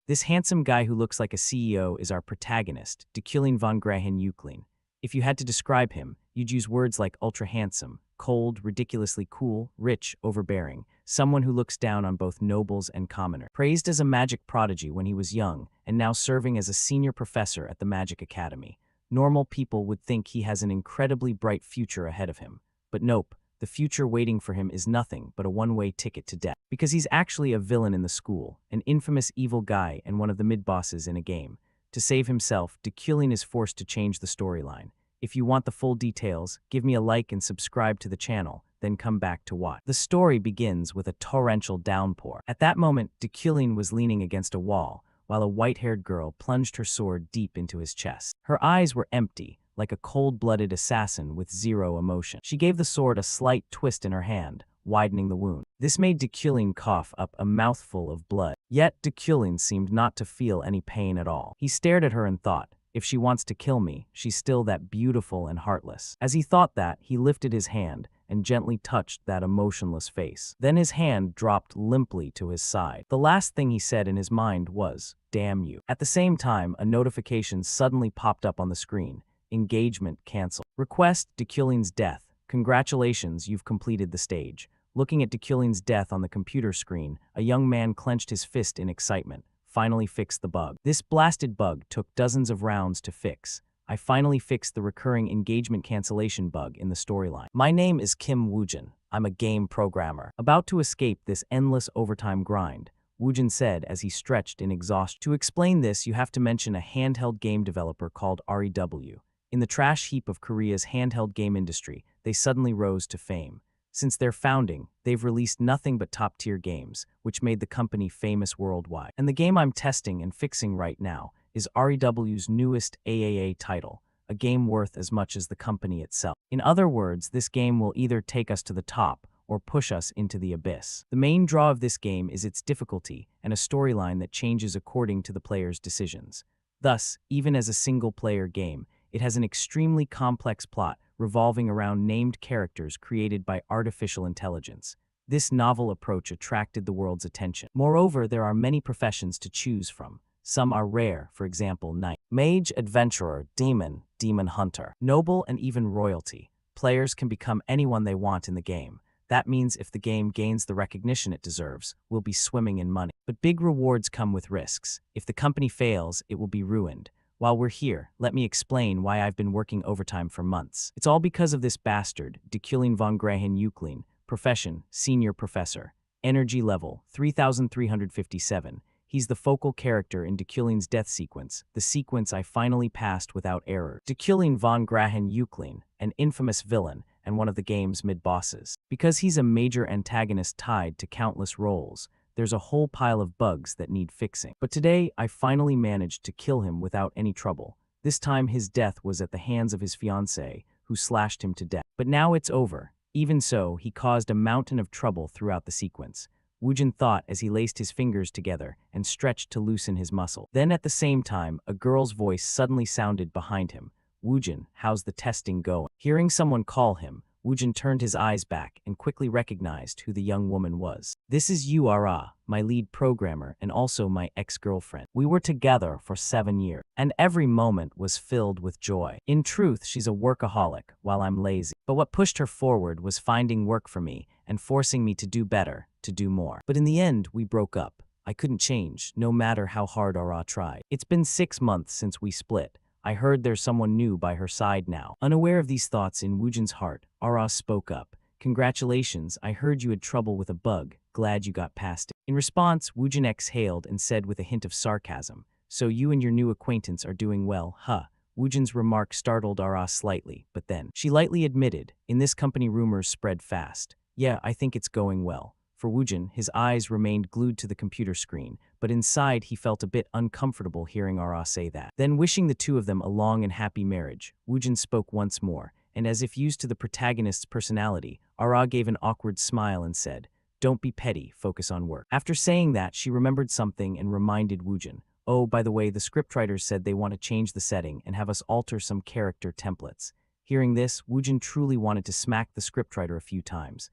This handsome guy who looks like a CEO is our protagonist, Dekulin von Grahen Euclin. If you had to describe him, you'd use words like ultra-handsome, cold, ridiculously cool, rich, overbearing, someone who looks down on both nobles and commoners. Praised as a magic prodigy when he was young, and now serving as a senior professor at the Magic Academy, normal people would think he has an incredibly bright future ahead of him. But nope, the future waiting for him is nothing but a one-way ticket to death. Because he's actually a villain in the school, an infamous evil guy and one of the mid-bosses in a game. To save himself, Dekulin is forced to change the storyline. If you want the full details, give me a like and subscribe to the channel, then come back to watch. The story begins with a torrential downpour. At that moment, Dekulin was leaning against a wall, while a white-haired girl plunged her sword deep into his chest. Her eyes were empty, like a cold-blooded assassin with zero emotion. She gave the sword a slight twist in her hand, widening the wound. This made Dekulin cough up a mouthful of blood. Yet Dekulin seemed not to feel any pain at all. He stared at her and thought, if she wants to kill me, she's still that beautiful and heartless. As he thought that, he lifted his hand and gently touched that emotionless face. Then his hand dropped limply to his side. The last thing he said in his mind was, "Damn you." At the same time, a notification suddenly popped up on the screen. Engagement canceled. Request Dekulin's death. Congratulations, you've completed the stage. Looking at Dekulin's death on the computer screen, a young man clenched his fist in excitement. Finally fixed the bug. This blasted bug took dozens of rounds to fix. I finally fixed the recurring engagement cancellation bug in the storyline. My name is Kim Woojin. I'm a game programmer. About to escape this endless overtime grind, Woojin said as he stretched in exhaustion. To explain this, you have to mention a handheld game developer called REW. In the trash heap of Korea's handheld game industry, they suddenly rose to fame. Since their founding, they've released nothing but top-tier games, which made the company famous worldwide. And the game I'm testing and fixing right now is REW's newest AAA title, a game worth as much as the company itself. In other words, this game will either take us to the top or push us into the abyss. The main draw of this game is its difficulty and a storyline that changes according to the player's decisions. Thus, even as a single-player game, it has an extremely complex plot revolving around named characters created by artificial intelligence. This novel approach attracted the world's attention. Moreover, there are many professions to choose from. Some are rare, for example, knight, mage, adventurer, demon, demon hunter, noble, and even royalty. Players can become anyone they want in the game. That means if the game gains the recognition it deserves, we'll be swimming in money. But big rewards come with risks. If the company fails, it will be ruined. While we're here, let me explain why I've been working overtime for months. It's all because of this bastard, Dekulin von Grahen Euclin. Profession, senior professor. Energy level, 3,357. He's the focal character in Dekulin's death sequence, the sequence I finally passed without error. Dekulin von Grahen Euclin, an infamous villain and one of the game's mid-bosses. Because he's a major antagonist tied to countless roles, there's a whole pile of bugs that need fixing. But today, I finally managed to kill him without any trouble. This time his death was at the hands of his fiancée, who slashed him to death. But now it's over. Even so, he caused a mountain of trouble throughout the sequence. Woojin thought as he laced his fingers together and stretched to loosen his muscle. Then at the same time, a girl's voice suddenly sounded behind him. "Woojin, how's the testing going?" Hearing someone call him, Woojin turned his eyes back and quickly recognized who the young woman was. "This is Yura, my lead programmer and also my ex-girlfriend. We were together for 7 years, and every moment was filled with joy. In truth, she's a workaholic, while I'm lazy. But what pushed her forward was finding work for me and forcing me to do better, to do more. But in the end, we broke up. I couldn't change, no matter how hard Ara tried. It's been 6 months since we split. I heard there's someone new by her side now." Unaware of these thoughts in Woojin's heart, Ara spoke up. "Congratulations, I heard you had trouble with a bug. Glad you got past it." In response, Woojin exhaled and said with a hint of sarcasm, "So you and your new acquaintance are doing well, huh?" Woojin's remark startled Ara slightly, but then she lightly admitted, "In this company rumors spread fast. Yeah, I think it's going well." For Woojin, his eyes remained glued to the computer screen, but inside he felt a bit uncomfortable hearing Ara say that. Then wishing the two of them a long and happy marriage, Woojin spoke once more, and as if used to the protagonist's personality, Ara gave an awkward smile and said, "Don't be petty, focus on work." After saying that, she remembered something and reminded Woojin, "Oh, by the way, the scriptwriters said they want to change the setting and have us alter some character templates." Hearing this, Woojin truly wanted to smack the scriptwriter a few times.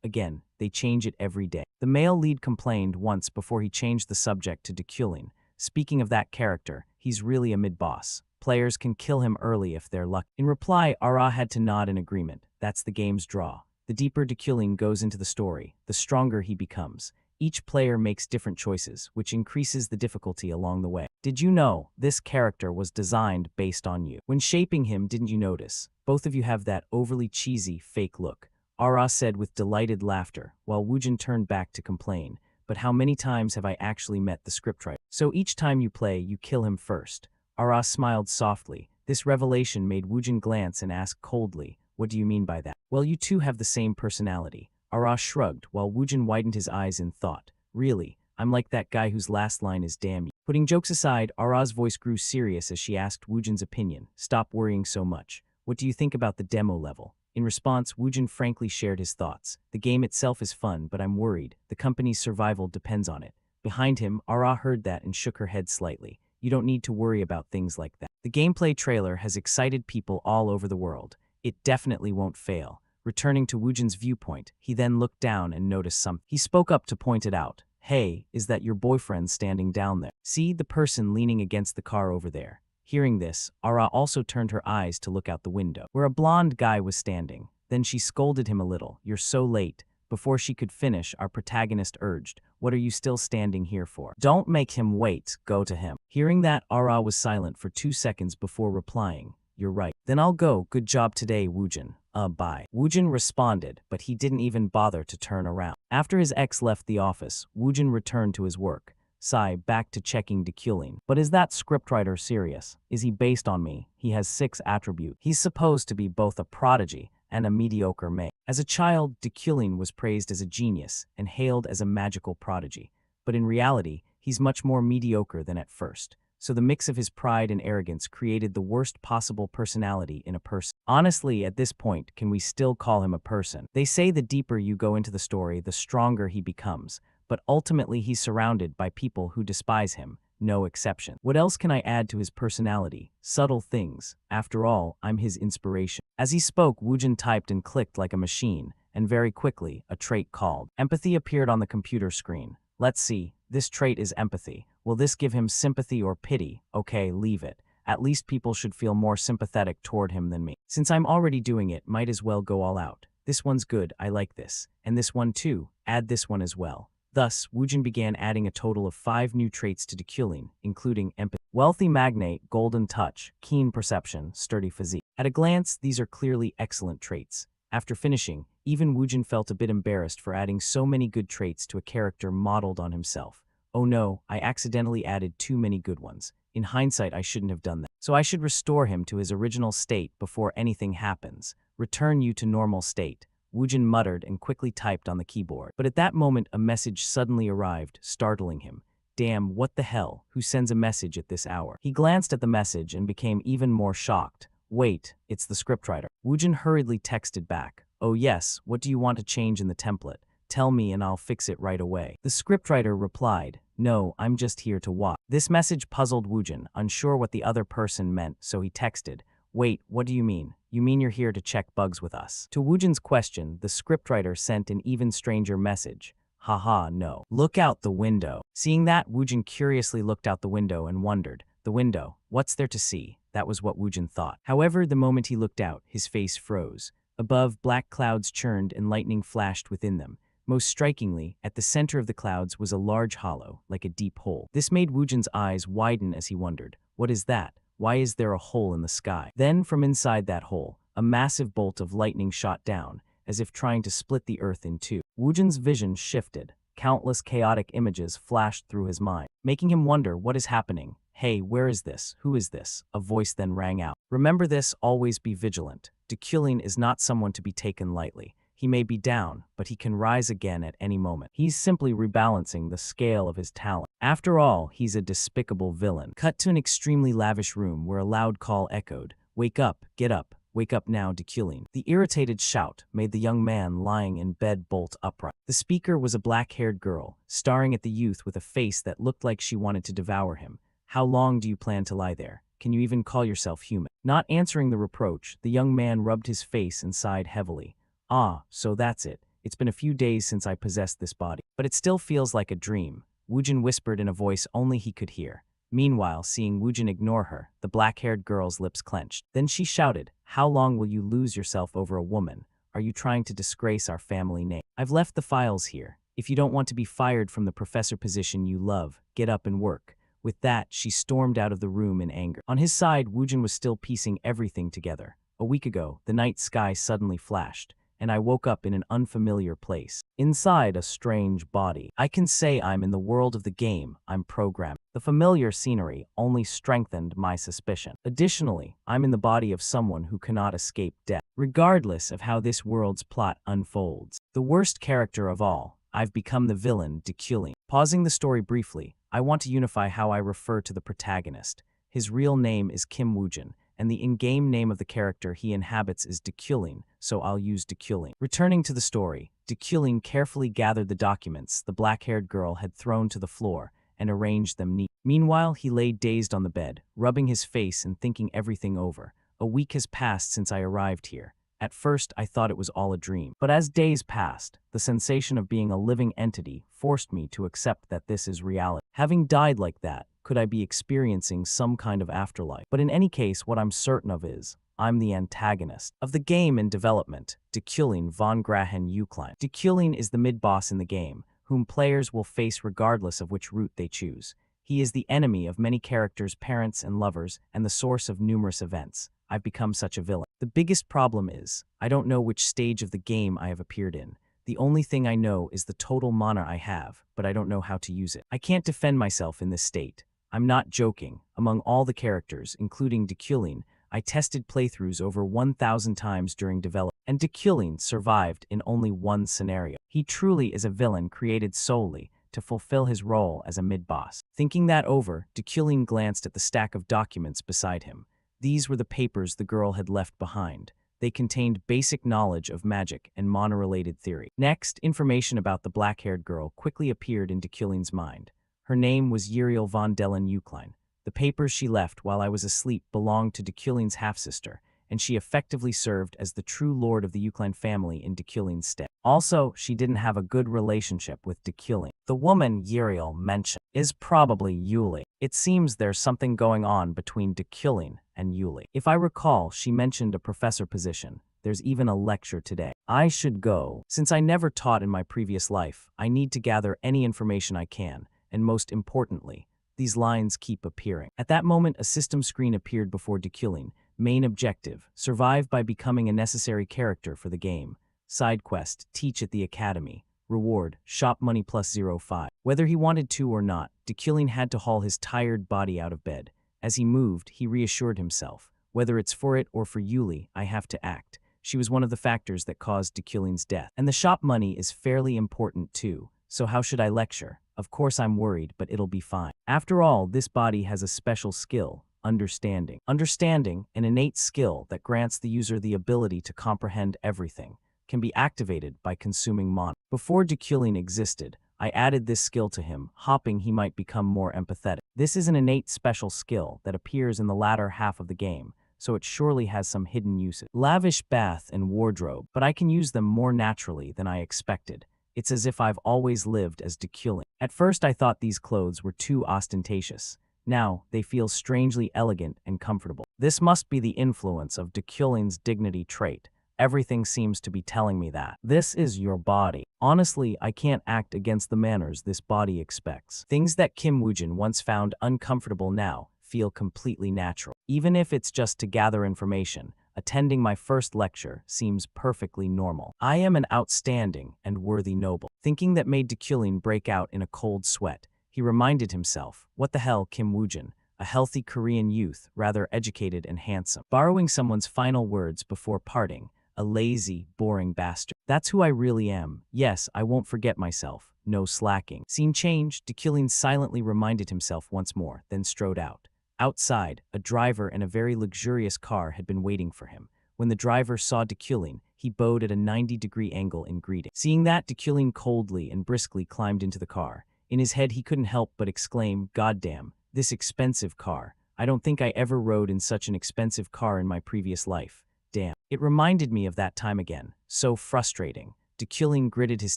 Again, they change it every day. The male lead complained once before he changed the subject to Dekulin. Speaking of that character, he's really a mid-boss. Players can kill him early if they're lucky. In reply, Ara had to nod in agreement. That's the game's draw. The deeper Dekulin goes into the story, the stronger he becomes. Each player makes different choices, which increases the difficulty along the way. Did you know this character was designed based on you? When shaping him, didn't you notice? Both of you have that overly cheesy, fake look. Ara said with delighted laughter, while Woojin turned back to complain. But how many times have I actually met the scriptwriter? So each time you play, you kill him first. Ara smiled softly. This revelation made Woojin glance and ask coldly, what do you mean by that? Well, you two have the same personality. Ara shrugged, while Woojin widened his eyes in thought. Really, I'm like that guy whose last line is damn you. Putting jokes aside, Ara's voice grew serious as she asked Woojin's opinion. Stop worrying so much. What do you think about the demo level? In response, Woojin frankly shared his thoughts. The game itself is fun, but I'm worried. The company's survival depends on it. Behind him, Ara heard that and shook her head slightly. You don't need to worry about things like that. The gameplay trailer has excited people all over the world. It definitely won't fail. Returning to Woojin's viewpoint, he then looked down and noticed something. He spoke up to point it out. Hey, is that your boyfriend standing down there? See the person leaning against the car over there? Hearing this, Ara also turned her eyes to look out the window, where a blonde guy was standing. Then she scolded him a little. You're so late. Before she could finish, our protagonist urged, what are you still standing here for? Don't make him wait, go to him. Hearing that, Ara was silent for 2 seconds before replying. You're right. Then I'll go. Good job today, Woojin. Bye. Woojin responded, but he didn't even bother to turn around. After his ex left the office, Woojin returned to his work. Sigh, back to checking Dekulin. But is that scriptwriter serious? Is he based on me? He has 6 attributes. He's supposed to be both a prodigy and a mediocre mate. As a child, Dekulin was praised as a genius and hailed as a magical prodigy. But in reality, he's much more mediocre than at first. So the mix of his pride and arrogance created the worst possible personality in a person. Honestly, at this point, can we still call him a person? They say the deeper you go into the story, the stronger he becomes. But ultimately, he's surrounded by people who despise him. No exception. What else can I add to his personality? Subtle things. After all, I'm his inspiration. As he spoke, Woojin typed and clicked like a machine, and very quickly, a trait called empathy appeared on the computer screen. Let's see. This trait is empathy. Will this give him sympathy or pity? Okay, leave it. At least people should feel more sympathetic toward him than me. Since I'm already doing it, might as well go all out. This one's good, I like this. And this one too, add this one as well. Thus, Woojin began adding a total of 5 new traits to Dekulin, including empathy, wealthy magnate, golden touch, keen perception, sturdy physique. At a glance, these are clearly excellent traits. After finishing, even Woojin felt a bit embarrassed for adding so many good traits to a character modeled on himself. Oh no, I accidentally added too many good ones. In hindsight, I shouldn't have done that. So I should restore him to his original state before anything happens. Return you to normal state. Woojin muttered and quickly typed on the keyboard. But at that moment, a message suddenly arrived, startling him. Damn, what the hell? Who sends a message at this hour? He glanced at the message and became even more shocked. Wait, it's the scriptwriter. Woojin hurriedly texted back. Oh yes, what do you want to change in the template? Tell me and I'll fix it right away. The scriptwriter replied, no, I'm just here to watch. This message puzzled Woojin, unsure what the other person meant, so he texted, wait, what do you mean? You mean you're here to check bugs with us? To Woojin's question, the scriptwriter sent an even stranger message. Haha, no. Look out the window. Seeing that, Woojin curiously looked out the window and wondered, the window, what's there to see? That was what Woojin thought. However, the moment he looked out, his face froze. Above, black clouds churned and lightning flashed within them. Most strikingly, at the center of the clouds was a large hollow, like a deep hole. This made Woojin's eyes widen as he wondered, what is that? Why is there a hole in the sky? Then, from inside that hole, a massive bolt of lightning shot down, as if trying to split the earth in two. Woojin's vision shifted. Countless chaotic images flashed through his mind, making him wonder what is happening. Hey, where is this? Who is this? A voice then rang out. Remember this, always be vigilant. Dekulin is not someone to be taken lightly. He may be down, but he can rise again at any moment. He's simply rebalancing the scale of his talent. After all, he's a despicable villain. Cut to an extremely lavish room where a loud call echoed. Wake up, get up. Wake up now, Dekulin. The irritated shout made the young man lying in bed bolt upright. The speaker was a black-haired girl, staring at the youth with a face that looked like she wanted to devour him. How long do you plan to lie there? Can you even call yourself human? Not answering the reproach, the young man rubbed his face and sighed heavily. Ah, so that's it. It's been a few days since I possessed this body. But it still feels like a dream. Woojin whispered in a voice only he could hear. Meanwhile, seeing Woojin ignore her, the black-haired girl's lips clenched. Then she shouted, "How long will you lose yourself over a woman? Are you trying to disgrace our family name? I've left the files here. If you don't want to be fired from the professor position you love, get up and work." With that, she stormed out of the room in anger. On his side, Woojin was still piecing everything together. A week ago, the night sky suddenly flashed, and I woke up in an unfamiliar place. Inside a strange body. I can say I'm in the world of the game I'm programmed. The familiar scenery only strengthened my suspicion. Additionally, I'm in the body of someone who cannot escape death, regardless of how this world's plot unfolds. The worst character of all, I've become the villain, Dekulin. Pausing the story briefly, I want to unify how I refer to the protagonist. His real name is Kim Woojin, and the in-game name of the character he inhabits is Dekulin, so I'll use Dekulin. Returning to the story, Dekulin carefully gathered the documents the black-haired girl had thrown to the floor and arranged them neatly. Meanwhile, he lay dazed on the bed, rubbing his face and thinking everything over. A week has passed since I arrived here. At first, I thought it was all a dream. But as days passed, the sensation of being a living entity forced me to accept that this is reality. Having died like that, could I be experiencing some kind of afterlife? But in any case, what I'm certain of is, I'm the antagonist of the game in development, Dekulin von Grahen Uklein. Dekulin is the mid-boss in the game, whom players will face regardless of which route they choose. He is the enemy of many characters' parents and lovers, and the source of numerous events. I've become such a villain. The biggest problem is, I don't know which stage of the game I have appeared in. The only thing I know is the total mana I have, but I don't know how to use it. I can't defend myself in this state. I'm not joking. Among all the characters, including Dekulin, I tested playthroughs over 1,000 times during development, and Dekulin survived in only one scenario. He truly is a villain created solely to fulfill his role as a mid-boss. Thinking that over, Dekulin glanced at the stack of documents beside him. These were the papers the girl had left behind. They contained basic knowledge of magic and mana-related theory. Next, information about the black-haired girl quickly appeared in Dekulin's mind. Her name was Uriel von Dellen Uklein. The papers she left while I was asleep belonged to Dekulin's half-sister, and she effectively served as the true lord of the Uklein family in Dekulin's stead. Also, she didn't have a good relationship with Dekulin. The woman Uriel mentioned is probably Yuli. It seems there's something going on between Dekulin and Yuli. If I recall, she mentioned a professor position. There's even a lecture today. I should go. Since I never taught in my previous life, I need to gather any information I can, and most importantly, these lines keep appearing. At that moment, a system screen appeared before Dekulin. Main objective, survive by becoming a necessary character for the game. Side quest, teach at the academy. Reward, shop money plus 0.5. Whether he wanted to or not, Dekulin had to haul his tired body out of bed. As he moved, he reassured himself. Whether it's for it or for Yuli, I have to act. She was one of the factors that caused Dekulin's death. And the shop money is fairly important too. So how should I lecture? Of course I'm worried, but it'll be fine. After all, this body has a special skill. Understanding. Understanding, an innate skill that grants the user the ability to comprehend everything, can be activated by consuming mana. Before Dekulin existed, I added this skill to him, hoping he might become more empathetic. This is an innate special skill that appears in the latter half of the game, so it surely has some hidden usage. Lavish bath and wardrobe, but I can use them more naturally than I expected. It's as if I've always lived as Dekulin. At first I thought these clothes were too ostentatious. Now, they feel strangely elegant and comfortable. This must be the influence of Dekulin's dignity trait. Everything seems to be telling me that. This is your body. Honestly, I can't act against the manners this body expects. Things that Kim Woojin once found uncomfortable now feel completely natural. Even if it's just to gather information, attending my first lecture seems perfectly normal. I am an outstanding and worthy noble. Thinking that made Dekulin break out in a cold sweat. He reminded himself, what the hell, Kim Woojin, a healthy Korean youth, rather educated and handsome. Borrowing someone's final words before parting, a lazy, boring bastard. That's who I really am. Yes, I won't forget myself. No slacking. Scene change, Dekulin silently reminded himself once more, then strode out. Outside, a driver in a very luxurious car had been waiting for him. When the driver saw Dekulin, he bowed at a 90-degree angle in greeting. Seeing that, Dekulin coldly and briskly climbed into the car. In his head, he couldn't help but exclaim, "Goddamn, this expensive car. I don't think I ever rode in such an expensive car in my previous life. Damn." It reminded me of that time again. So frustrating. Dekulin gritted his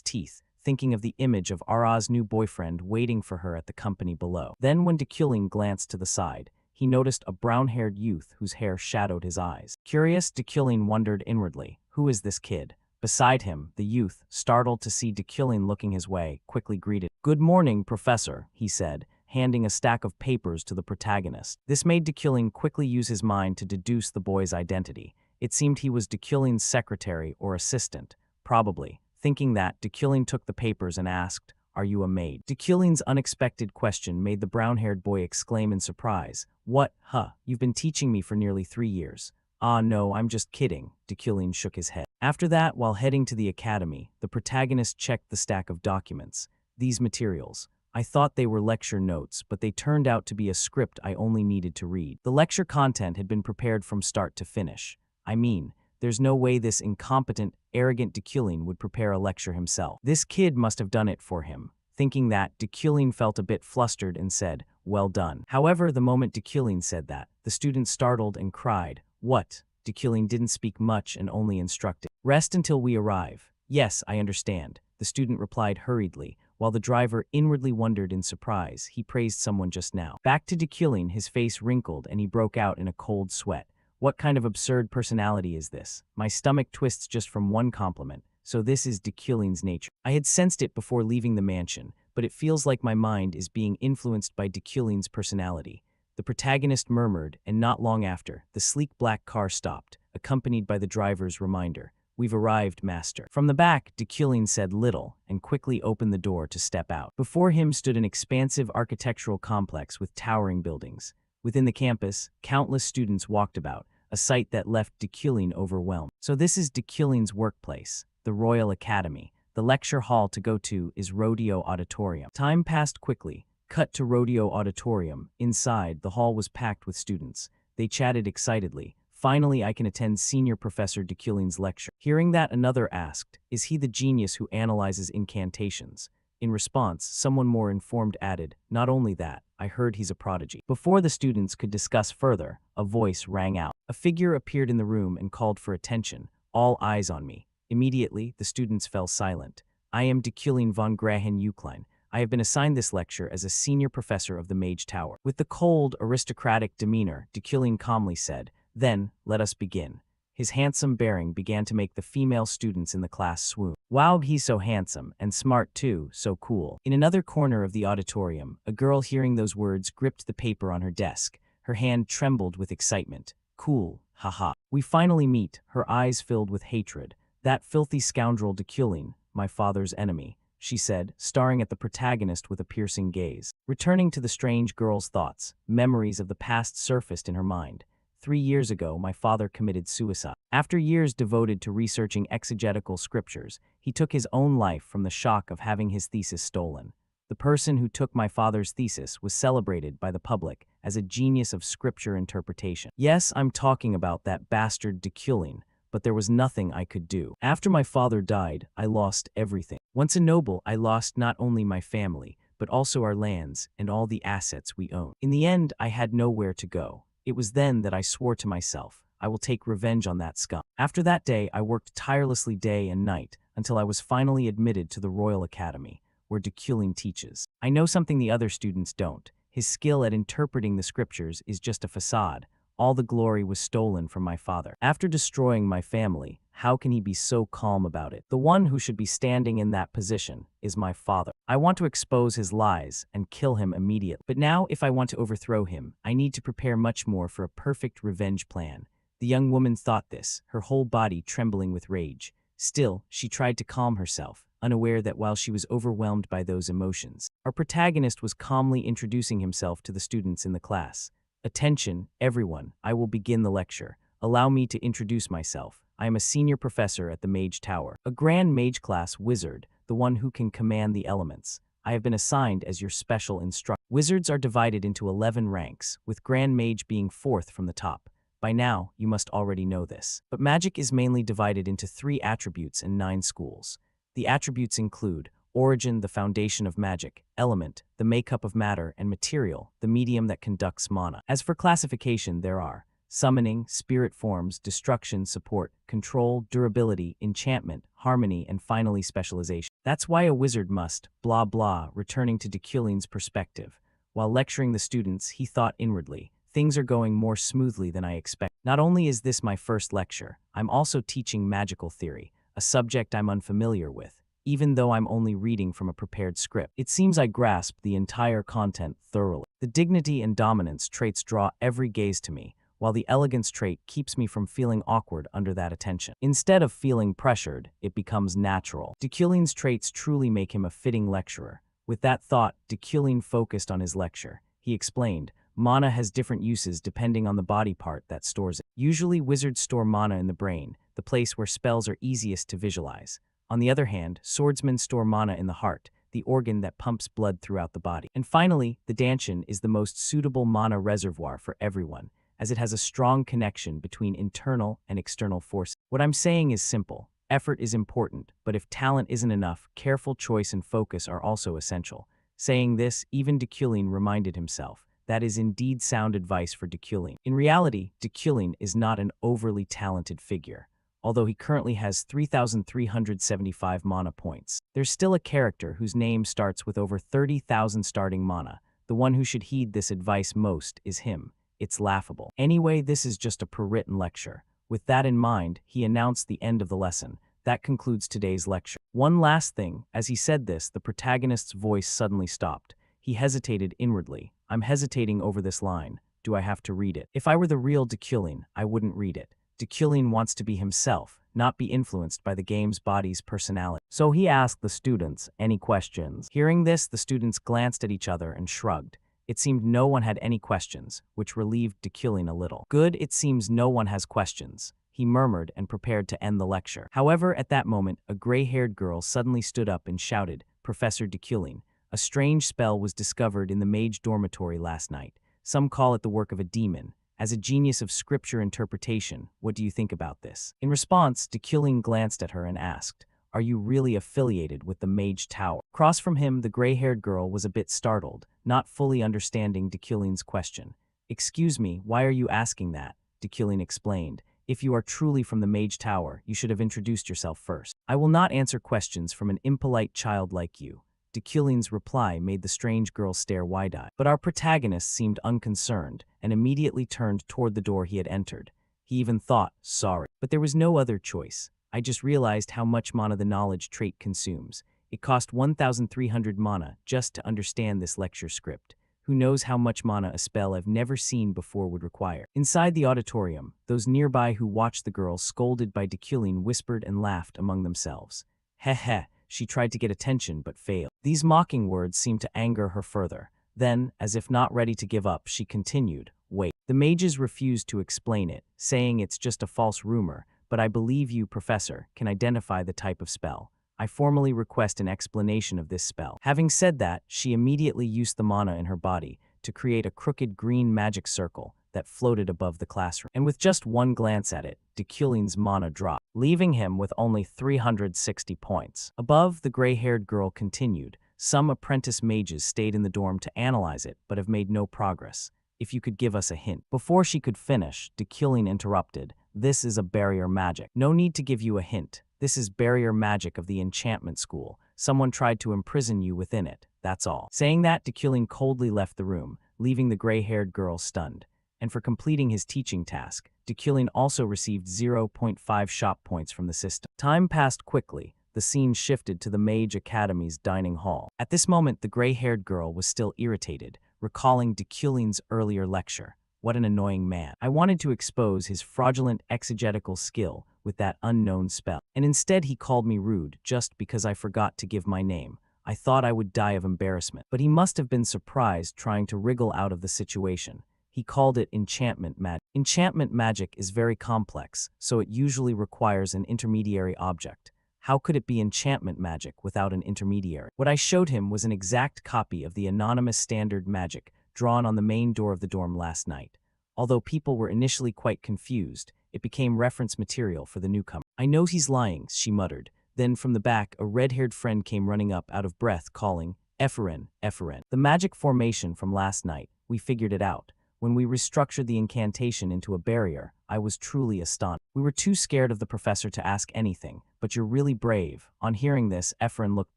teeth, thinking thinking of the image of Ara's new boyfriend waiting for her at the company below. Then when Dekulin glanced to the side, he noticed a brown-haired youth whose hair shadowed his eyes. Curious, Dekulin wondered inwardly, who is this kid? Beside him, the youth, startled to see Dekulin looking his way, quickly greeted. "Good morning, Professor," he said, handing a stack of papers to the protagonist. This made Dekulin quickly use his mind to deduce the boy's identity. It seemed he was Dekulin's secretary or assistant, probably. Thinking that, Dekulin took the papers and asked, "Are you a maid?" Dekulin's unexpected question made the brown-haired boy exclaim in surprise. "What, huh? You've been teaching me for nearly 3 years." "Ah, no, I'm just kidding," Dekulin shook his head. After that, while heading to the academy, the protagonist checked the stack of documents. These materials. I thought they were lecture notes, but they turned out to be a script I only needed to read. The lecture content had been prepared from start to finish. I mean, there's no way this incompetent, arrogant Dekulin would prepare a lecture himself. This kid must have done it for him. Thinking that, Dekulin felt a bit flustered and said, "Well done." However, the moment Dekulin said that, the student startled and cried. "What?" Dekulin didn't speak much and only instructed. "Rest until we arrive." "Yes, I understand," the student replied hurriedly, while the driver inwardly wondered in surprise. He praised someone just now. Back to Dekulin, his face wrinkled and he broke out in a cold sweat. What kind of absurd personality is this? My stomach twists just from one compliment. So this is Dekulin's nature. I had sensed it before leaving the mansion, but it feels like my mind is being influenced by Dekulin's personality. The protagonist murmured, and not long after, the sleek black car stopped, accompanied by the driver's reminder. "We've arrived, master." From the back, Dekulin said little and quickly opened the door to step out. Before him stood an expansive architectural complex with towering buildings. Within the campus, countless students walked about, a sight that left Dekulin overwhelmed. So this is Dekulin's workplace, the Royal Academy. The lecture hall to go to is Rodeo Auditorium. Time passed quickly. Cut to Rodeo Auditorium. Inside, the hall was packed with students. They chatted excitedly. "Finally, I can attend Senior Professor Dekulin's lecture." Hearing that, another asked, "Is he the genius who analyzes incantations?" In response, someone more informed added, "Not only that, I heard he's a prodigy." Before the students could discuss further, a voice rang out. A figure appeared in the room and called for attention. "All eyes on me." Immediately, the students fell silent. "I am Dekulin von Grahen-Uklein. I have been assigned this lecture as a senior professor of the Mage Tower." With the cold, aristocratic demeanor, Dekulin calmly said, "Then, let us begin." His handsome bearing began to make the female students in the class swoon. "Wow, he's so handsome, and smart too, so cool." In another corner of the auditorium, a girl hearing those words gripped the paper on her desk. Her hand trembled with excitement. "Cool, haha. We finally meet," her eyes filled with hatred. "That filthy scoundrel Dekulin, my father's enemy," she said, staring at the protagonist with a piercing gaze. Returning to the strange girl's thoughts, memories of the past surfaced in her mind. 3 years ago, my father committed suicide. After years devoted to researching exegetical scriptures, he took his own life from the shock of having his thesis stolen. The person who took my father's thesis was celebrated by the public as a genius of scripture interpretation. Yes, I'm talking about that bastard Dekulin, but there was nothing I could do. After my father died, I lost everything. Once a noble, I lost not only my family, but also our lands and all the assets we own. In the end, I had nowhere to go. It was then that I swore to myself, I will take revenge on that scum. After that day, I worked tirelessly day and night until I was finally admitted to the Royal Academy, where Dekulin teaches. I know something the other students don't. His skill at interpreting the scriptures is just a facade. All the glory was stolen from my father. After destroying my family, how can he be so calm about it? The one who should be standing in that position is my father. I want to expose his lies and kill him immediately. But now, if I want to overthrow him, I need to prepare much more for a perfect revenge plan. The young woman thought this, her whole body trembling with rage. Still, she tried to calm herself, unaware that while she was overwhelmed by those emotions, our protagonist was calmly introducing himself to the students in the class. "Attention, everyone, I will begin the lecture. Allow me to introduce myself. I am a senior professor at the Mage Tower, a grand mage class wizard, the one who can command the elements. I have been assigned as your special instructor." Wizards are divided into 11 ranks, with Grand Mage being 4th from the top. By now, you must already know this. But magic is mainly divided into 3 attributes and 9 schools. The attributes include origin, the foundation of magic; element, the makeup of matter; and material, the medium that conducts mana. As for classification, there are summoning, spirit forms, destruction, support, control, durability, enchantment, harmony, and finally specialization. That's why a wizard must, blah blah, returning to Deculin's perspective. While lecturing the students, he thought inwardly, things are going more smoothly than I expected. Not only is this my first lecture, I'm also teaching magical theory, a subject I'm unfamiliar with, even though I'm only reading from a prepared script. It seems I grasped the entire content thoroughly. The dignity and dominance traits draw every gaze to me, while the elegance trait keeps me from feeling awkward under that attention. Instead of feeling pressured, it becomes natural. Deculin's traits truly make him a fitting lecturer. With that thought, Deculin focused on his lecture. He explained, mana has different uses depending on the body part that stores it. Usually wizards store mana in the brain, the place where spells are easiest to visualize. On the other hand, swordsmen store mana in the heart, the organ that pumps blood throughout the body. And finally, the Danshin is the most suitable mana reservoir for everyone, as it has a strong connection between internal and external forces. What I'm saying is simple. Effort is important, but if talent isn't enough, careful choice and focus are also essential. Saying this, even Deculin reminded himself. That is indeed sound advice for Deculin. In reality, Deculin is not an overly talented figure. Although he currently has 3,375 mana points, there's still a character whose name starts with over 30,000 starting mana. The one who should heed this advice most is him. It's laughable. Anyway, this is just a per-written lecture. With that in mind, he announced the end of the lesson. That concludes today's lecture. One last thing, as he said this, the protagonist's voice suddenly stopped. He hesitated inwardly. I'm hesitating over this line. Do I have to read it? If I were the real Deculin, I wouldn't read it. Deculin wants to be himself, not be influenced by the game's body's personality. So he asked the students, any questions? Hearing this, the students glanced at each other and shrugged. It seemed no one had any questions, which relieved Deculin a little. Good, it seems no one has questions, he murmured and prepared to end the lecture. However, at that moment, a gray-haired girl suddenly stood up and shouted, Professor Deculin, a strange spell was discovered in the mage dormitory last night. Some call it the work of a demon. As a genius of scripture interpretation, what do you think about this? In response, Deculin glanced at her and asked, Are you really affiliated with the Mage Tower? Across from him, the gray-haired girl was a bit startled, not fully understanding Deculin's question. Excuse me, why are you asking that? Deculin explained. If you are truly from the Mage Tower, you should have introduced yourself first. I will not answer questions from an impolite child like you. Deculin's reply made the strange girl stare wide-eyed. But our protagonist seemed unconcerned and immediately turned toward the door he had entered. He even thought, sorry. But there was no other choice. I just realized how much mana the knowledge trait consumes. It cost 1,300 mana just to understand this lecture script. Who knows how much mana a spell I've never seen before would require. Inside the auditorium, those nearby who watched the girl scolded by Deculin whispered and laughed among themselves. Heh heh, she tried to get attention but failed. These mocking words seemed to anger her further. Then, as if not ready to give up, she continued, Wait. The mages refused to explain it, saying it's just a false rumor, but I believe you, Professor, can identify the type of spell. I formally request an explanation of this spell. Having said that, she immediately used the mana in her body to create a crooked green magic circle that floated above the classroom. And with just one glance at it, Deculin's mana dropped, leaving him with only 360 points. Above, the gray-haired girl continued. Some apprentice mages stayed in the dorm to analyze it, but have made no progress. If you could give us a hint. Before she could finish, Deculin interrupted. This is a barrier magic. No need to give you a hint. This is barrier magic of the enchantment school. Someone tried to imprison you within it. That's all. Saying that, Deculin coldly left the room, leaving the gray-haired girl stunned. And for completing his teaching task, Deculin also received 0.5 shop points from the system. Time passed quickly. The scene shifted to the Mage Academy's dining hall. At this moment, the gray-haired girl was still irritated, recalling Deculin's earlier lecture. What an annoying man. I wanted to expose his fraudulent exegetical skill with that unknown spell. And instead he called me rude just because I forgot to give my name. I thought I would die of embarrassment. But he must have been surprised trying to wriggle out of the situation. He called it enchantment magic. Enchantment magic is very complex, so it usually requires an intermediary object. How could it be enchantment magic without an intermediary? What I showed him was an exact copy of the anonymous standard magic drawn on the main door of the dorm last night. Although people were initially quite confused, it became reference material for the newcomer. I know he's lying, she muttered. Then from the back, a red-haired friend came running up out of breath, calling, Epheren, Epheren. The magic formation from last night, we figured it out. When we restructured the incantation into a barrier, I was truly astonished. We were too scared of the professor to ask anything, but you're really brave. On hearing this, Ephraim looked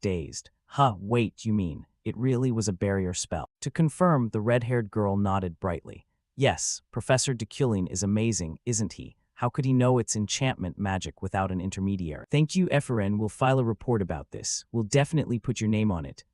dazed. Huh, wait, you mean, it really was a barrier spell? To confirm, the red-haired girl nodded brightly. Yes, Professor Deculin is amazing, isn't he? How could he know it's enchantment magic without an intermediary? Thank you, Ephraim. We'll file a report about this. We'll definitely put your name on it.